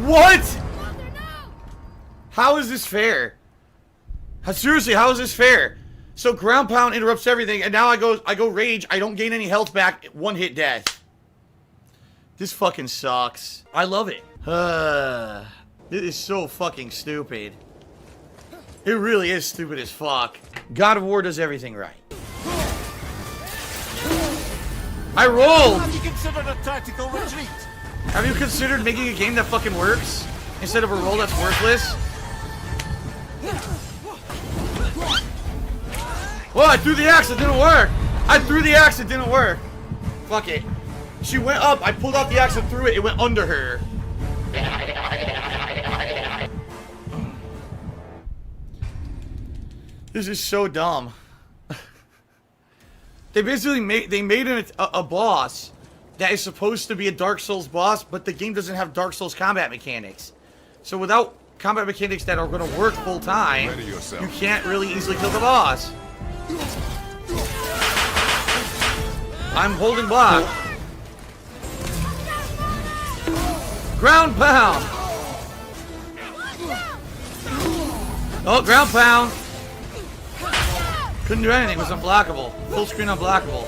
What? How is this fair? Seriously, how is this fair? So ground pound interrupts everything, and now I go rage. I don't gain any health back. One hit death. This fucking sucks. I love it. This is so fucking stupid. It really is stupid as fuck. God of War does everything right. I rolled. Have you considered a tactical retreat? Have you considered making a game that fucking works instead of a roll that's worthless? Well, I threw the axe, it didn't work. I threw the axe, it didn't work. Fuck it. She went up, I pulled out the axe and threw it, it went under her. This is so dumb. They basically made a boss that is supposed to be a Dark Souls boss, but the game doesn't have Dark Souls combat mechanics. So without combat mechanics that are going to work full time, you can't really easily kill the boss. I'm holding block. Ground pound. Oh, ground pound. Couldn't do anything. It was unblockable. Full screen unblockable.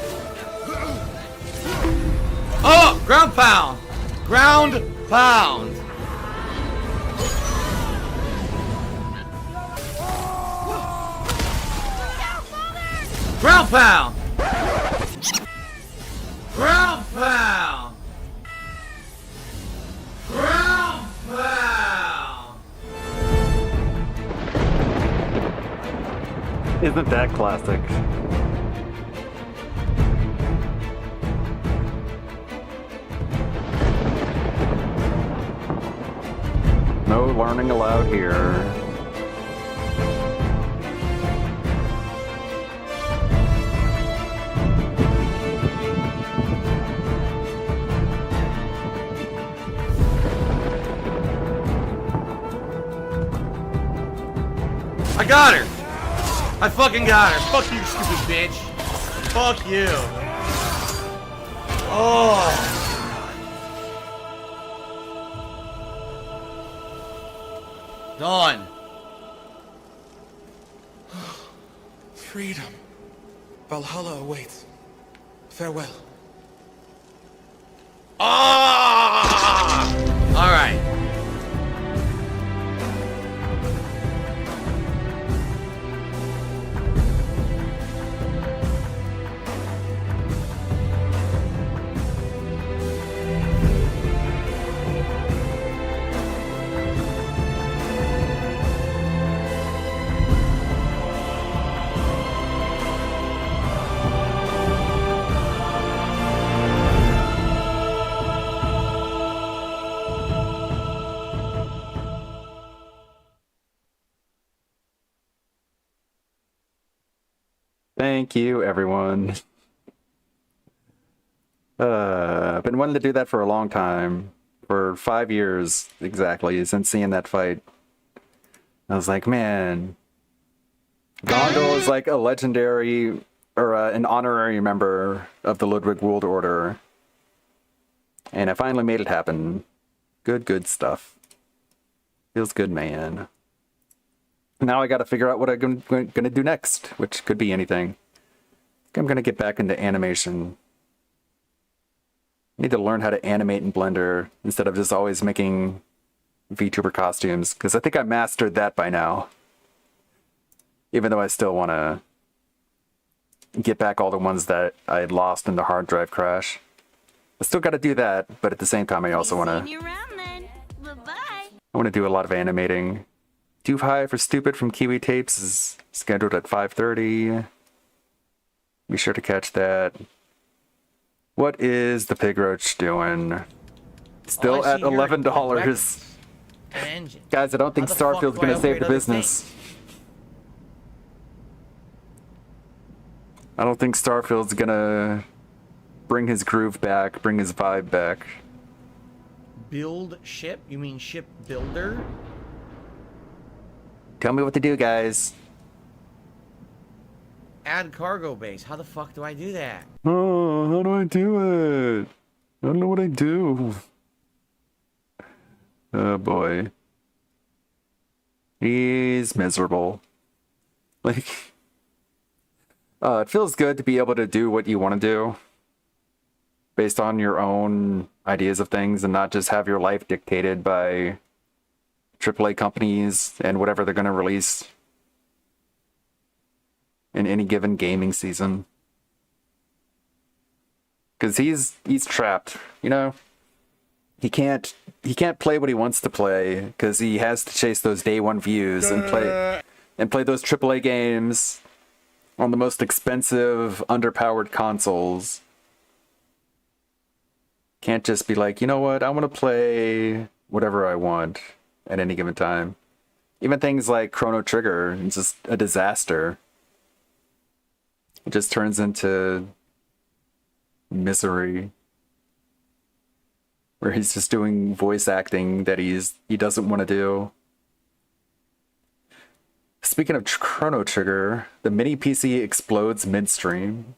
Oh, ground pound. Ground pound. Ground pound. Ground pound. Ground pound. Isn't that classic? No learning allowed here. I got her. I fucking got her. Fuck you, stupid bitch. Fuck you. Oh. Done. Freedom. Valhalla awaits. Farewell. Ah! All right. Thank you, everyone. I've been wanting to do that for a long time. For 5 years, exactly, since seeing that fight. I was like, man, Gondor is like a legendary, or an honorary member of the Ludwig World Order. And I finally made it happen. Good stuff. Feels good, man. Now I gotta figure out what I'm gonna do next, which could be anything. I think I'm gonna get back into animation. I need to learn how to animate in Blender instead of just always making VTuber costumes, because I think I mastered that by now. Even though I still want to get back all the ones that I had lost in the hard drive crash. I still got to do that, but at the same time I also want to... I want to do a lot of animating. Too High for Stupid from Kiwi Tapes is scheduled at 5:30. Be sure to catch that. What is the Pig Roach doing? Still at $11. an engine. Guys, I don't think How the fuck Starfield's do I gonna save upgrade the other business. things? I don't think Starfield's gonna bring his groove back, bring his vibe back. Build ship? You mean ship builder? Tell me what to do, guys. Add cargo base. How the fuck do I do that? Oh, how do I do it? I don't know what I do. Oh boy. He's miserable. Like, it feels good to be able to do what you want to do based on your own ideas of things and not just have your life dictated by AAA companies and whatever they're going to release in any given gaming season. Because he's trapped, you know? He can't play what he wants to play because he has to chase those day one views and play those AAA games on the most expensive, underpowered consoles. Can't just be like, you know what, I want to play whatever I want at any given time. Even things like Chrono Trigger, it's just a disaster. It just turns into misery. Where he's just doing voice acting that he doesn't want to do. Speaking of Chrono Trigger, the mini PC explodes midstream.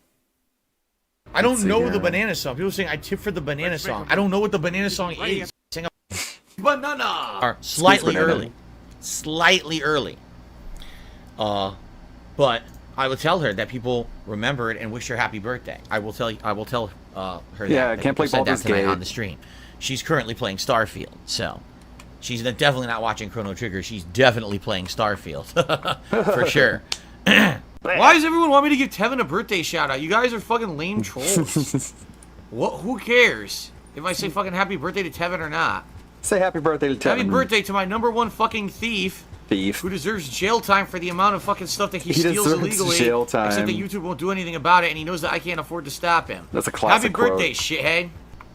I don't know the banana song. People saying I tip for the banana song. I don't know what the banana song is. Sing a banana. Or slightly early. Slightly early. But I will tell her that people remember it and wish her happy birthday. I will tell her that. Yeah, I can't play Baldur's Gate on the stream. She's currently playing Starfield, so she's definitely not watching Chrono Trigger. She's definitely playing Starfield for sure. Why does everyone want me to give Tevin a birthday shout out? You guys are fucking lame trolls. What? Who cares if I say fucking happy birthday to Tevin or not? Say happy birthday to Tevin. Happy birthday to my #1 fucking thief. Who deserves jail time for the amount of fucking stuff that he steals illegally. Jail time. Except that YouTube won't do anything about it, and he knows that I can't afford to stop him. That's a classic Happy birthday, shithead.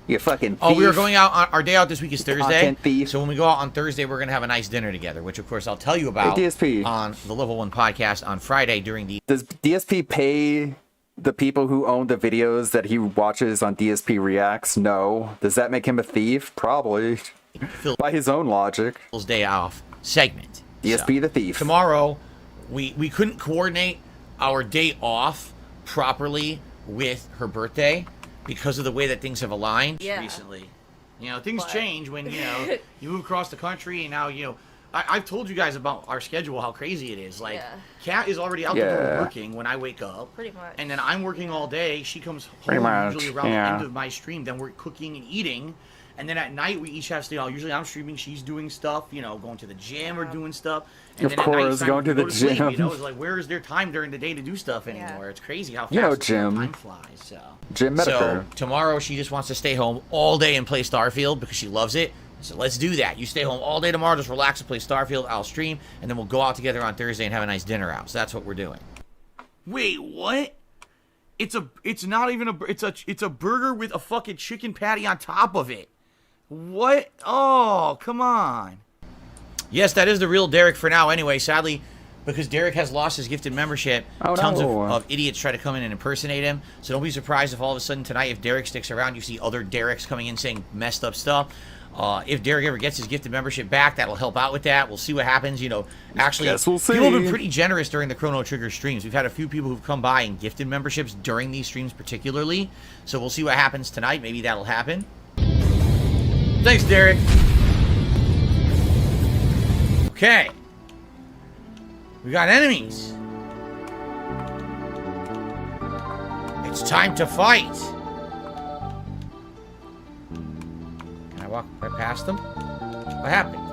You fucking thief. Oh, we are going out on our day out this week is Thursday. Content thief. So when we go out on Thursday, we're gonna have a nice dinner together, which of course I'll tell you about DSP. on the Level 1 podcast on Friday during the. Does DSP pay the people who own the videos that he watches on DSP Reacts? No. Does that make him a thief? Probably. By his own logic. Day off segment. DSP the thief. Tomorrow, we couldn't coordinate our day off properly with her birthday because of the way that things have aligned recently. You know, things change when, you know, you move across the country and now, you know, I've told you guys about our schedule, how crazy it is. Like, Kat is already out the door working when I wake up. Pretty much. And then I'm working all day. She comes home usually around the end of my stream. Then we're cooking and eating. And then at night, we each have to, you know, usually I'm streaming, she's doing stuff, you know, going to the gym or doing stuff. And of course, going to the gym. Sleep, you know, it's like, where is there time during the day to do stuff anymore? It's crazy how fast time flies. So. Gym metaphor. So tomorrow, she just wants to stay home all day and play Starfield because she loves it. So let's do that. You stay home all day tomorrow, just relax and play Starfield. I'll stream, and then we'll go out together on Thursday and have a nice dinner out. So that's what we're doing. Wait, what? It's a burger with a fucking chicken patty on top of it. What? Oh, come on. Yes, that is the real Derek for now anyway. Sadly, because Derek has lost his gifted membership, tons of idiots try to come in and impersonate him. So don't be surprised if all of a sudden tonight, if Derek sticks around, you see other Dereks coming in saying messed up stuff. If Derek ever gets his gifted membership back, that'll help out with that. We'll see what happens. You know, actually, we'll see. People have been pretty generous during the Chrono Trigger streams. We've had a few people who've come by and gifted memberships during these streams particularly. So we'll see what happens tonight. Maybe that'll happen. Thanks, Derek. Okay. We got enemies. It's time to fight. Can I walk right past them? What happened?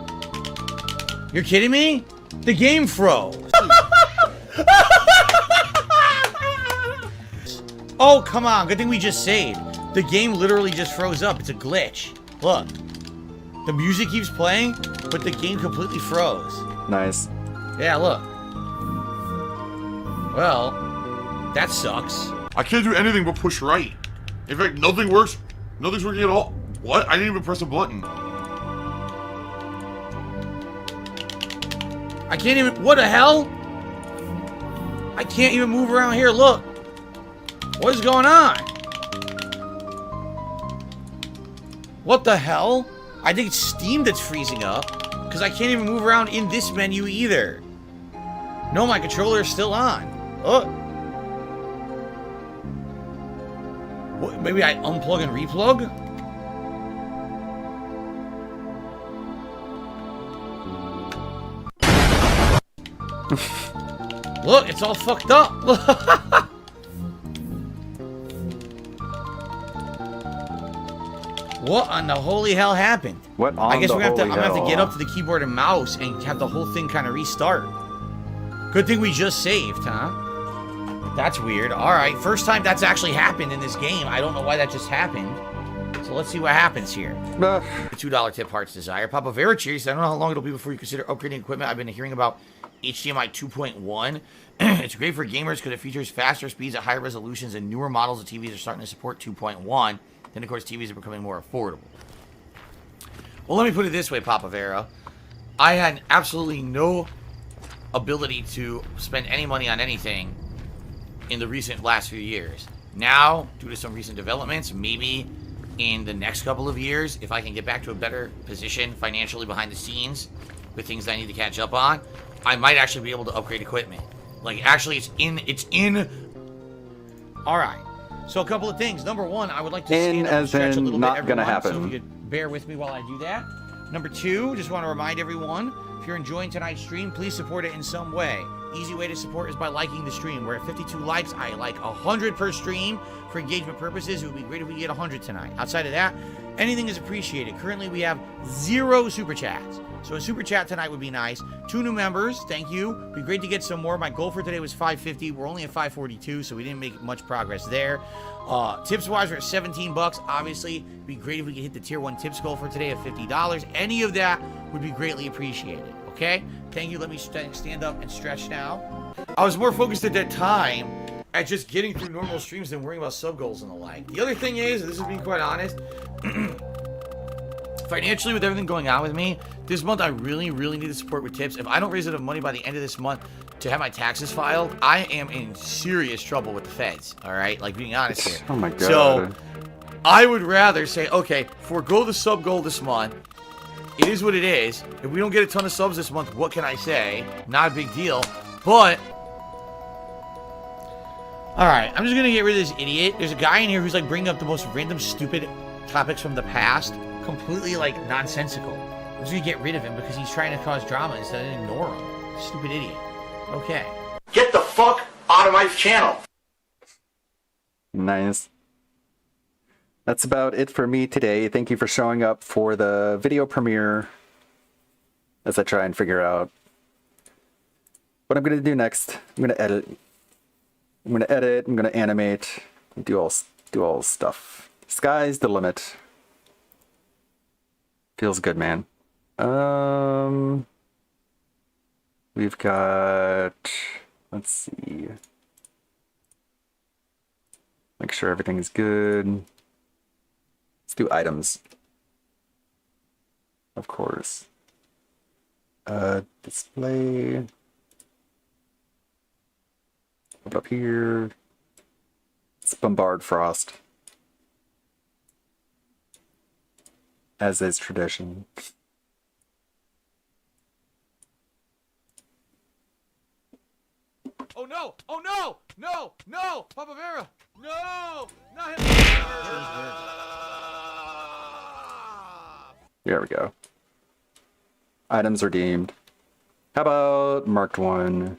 You're kidding me? The game froze. Oh, come on. Good thing we just saved. The game literally just froze up. It's a glitch. Look. The music keeps playing, but the game completely froze. Nice. Yeah, look. Well, that sucks. I can't do anything but push right. In fact, nothing works. Nothing's working at all. What? I didn't even press a button. I can't even... What the hell? I can't even move around here. Look. What is going on? What the hell? I think it's Steam that's freezing up. Because I can't even move around in this menu either. No, my controller is still on. Oh. What, maybe I unplug and replug? Look, it's all fucked up. What on the holy hell happened? What on I guess the I'm gonna holy have to hell? get up to the keyboard and mouse and have the whole thing kind of restart. Good thing we just saved, huh? That's weird. Alright, first time that's actually happened in this game. I don't know why that just happened. So let's see what happens here. The $2 tip, Heart's Desire. Papa Vera cheers. I don't know how long it'll be before you consider upgrading equipment. I've been hearing about HDMI 2.1. It's great for gamers because it features faster speeds at higher resolutions, and newer models of TVs are starting to support 2.1. Then, of course, TVs are becoming more affordable. Well, let me put it this way, Papa Vera. I had absolutely no ability to spend any money on anything in the last few years. Now, due to some recent developments, maybe in the next couple of years, if I can get back to a better position financially behind the scenes with things that I need to catch up on, I might actually be able to upgrade equipment. Like, actually, it's in. All right. So a couple of things. Number one, I would like to stand up and stretch a little bit, everyone. Gonna happen. So if you could bear with me while I do that. Number two, just want to remind everyone, if you're enjoying tonight's stream, please support it in some way. Easy way to support is by liking the stream. We're at 52 likes. I like 100 per stream. For engagement purposes, it would be great if we get 100 tonight. Outside of that, anything is appreciated. Currently, we have 0 super chats. So a super chat tonight would be nice. 2 new members, thank you. Be great to get some more. My goal for today was 550. We're only at 542, so we didn't make much progress there. Tips wise, we're at 17 bucks. Obviously, it'd be great if we could hit the tier 1 tips goal for today of $50. Any of that would be greatly appreciated. Okay? Thank you. Let me stand up and stretch now. I was more focused at that time at just getting through normal streams than worrying about sub goals and the like. The other thing is, and this is being quite honest, financially with everything going on with me, this month I really need to support with tips. If I don't raise enough money by the end of this month to have my taxes filed, I am in serious trouble with the feds. All right, like being honest here. Oh my god. So I would rather say, okay, forego the sub goal this month. It is what it is. If we don't get a ton of subs this month, what can I say? Not a big deal. But all right, I'm just gonna get rid of this idiot. There's a guy in here who's like bringing up the most random, stupid topics from the past, completely like nonsensical. I'm just gonna get rid of him because he's trying to cause drama instead of ignore him. Stupid idiot. Okay. Get the fuck out of my channel. Nice. That's about it for me today. Thank you for showing up for the video premiere as I try and figure out what I'm going to do next. I'm going to edit. I'm going to animate, do all stuff. Sky's the limit. Feels good, man. We've got, let's see. Make sure everything's good. Let's do items. Of course. Display. Up here. Let's bombard Frost. As is tradition. Oh no! Oh no! No! No! Papa Vera! No! Not him! There we go. Items are deemed. How about marked one?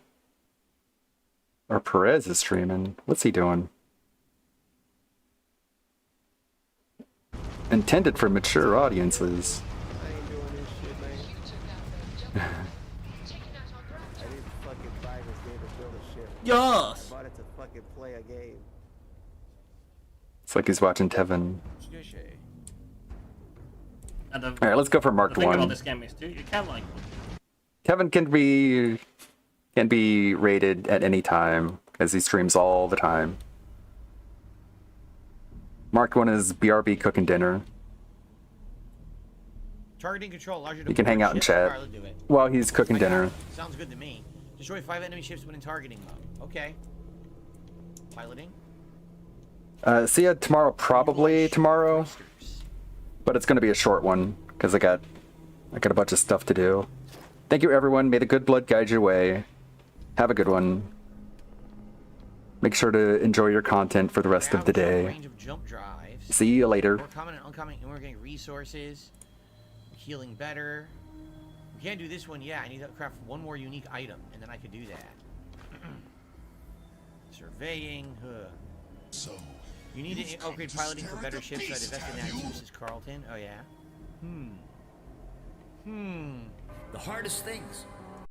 Or Perez is streaming. What's he doing? Intended for mature audiences. Yes. It's like he's watching Tevin. Alright, let's go for marked The thing one. about this game is too, you can't like. Kevin can be rated at any time, as he streams all the time. Marked one is BRB cooking dinner. Targeting control allows you to You can board hang out and ships. chat Alright, let's do it. while he's cooking dinner. Sounds good to me. Destroy 5 enemy ships when in targeting mode. Okay. Piloting. See ya tomorrow, probably tomorrow, but it's gonna be a short one because I got a bunch of stuff to do. Thank you, everyone. May the good blood guide your way. Have a good one. Make sure to enjoy your content for the rest of the day. Range of jump drives. See you later. More common and uncommon, and we're getting resources. Healing better. We can't do this one yet. I need to craft one more unique item, and then I could do that. Surveying. So. You need to upgrade piloting for better ships, so I'd invest in that. This is Carlton. Oh yeah. The hardest things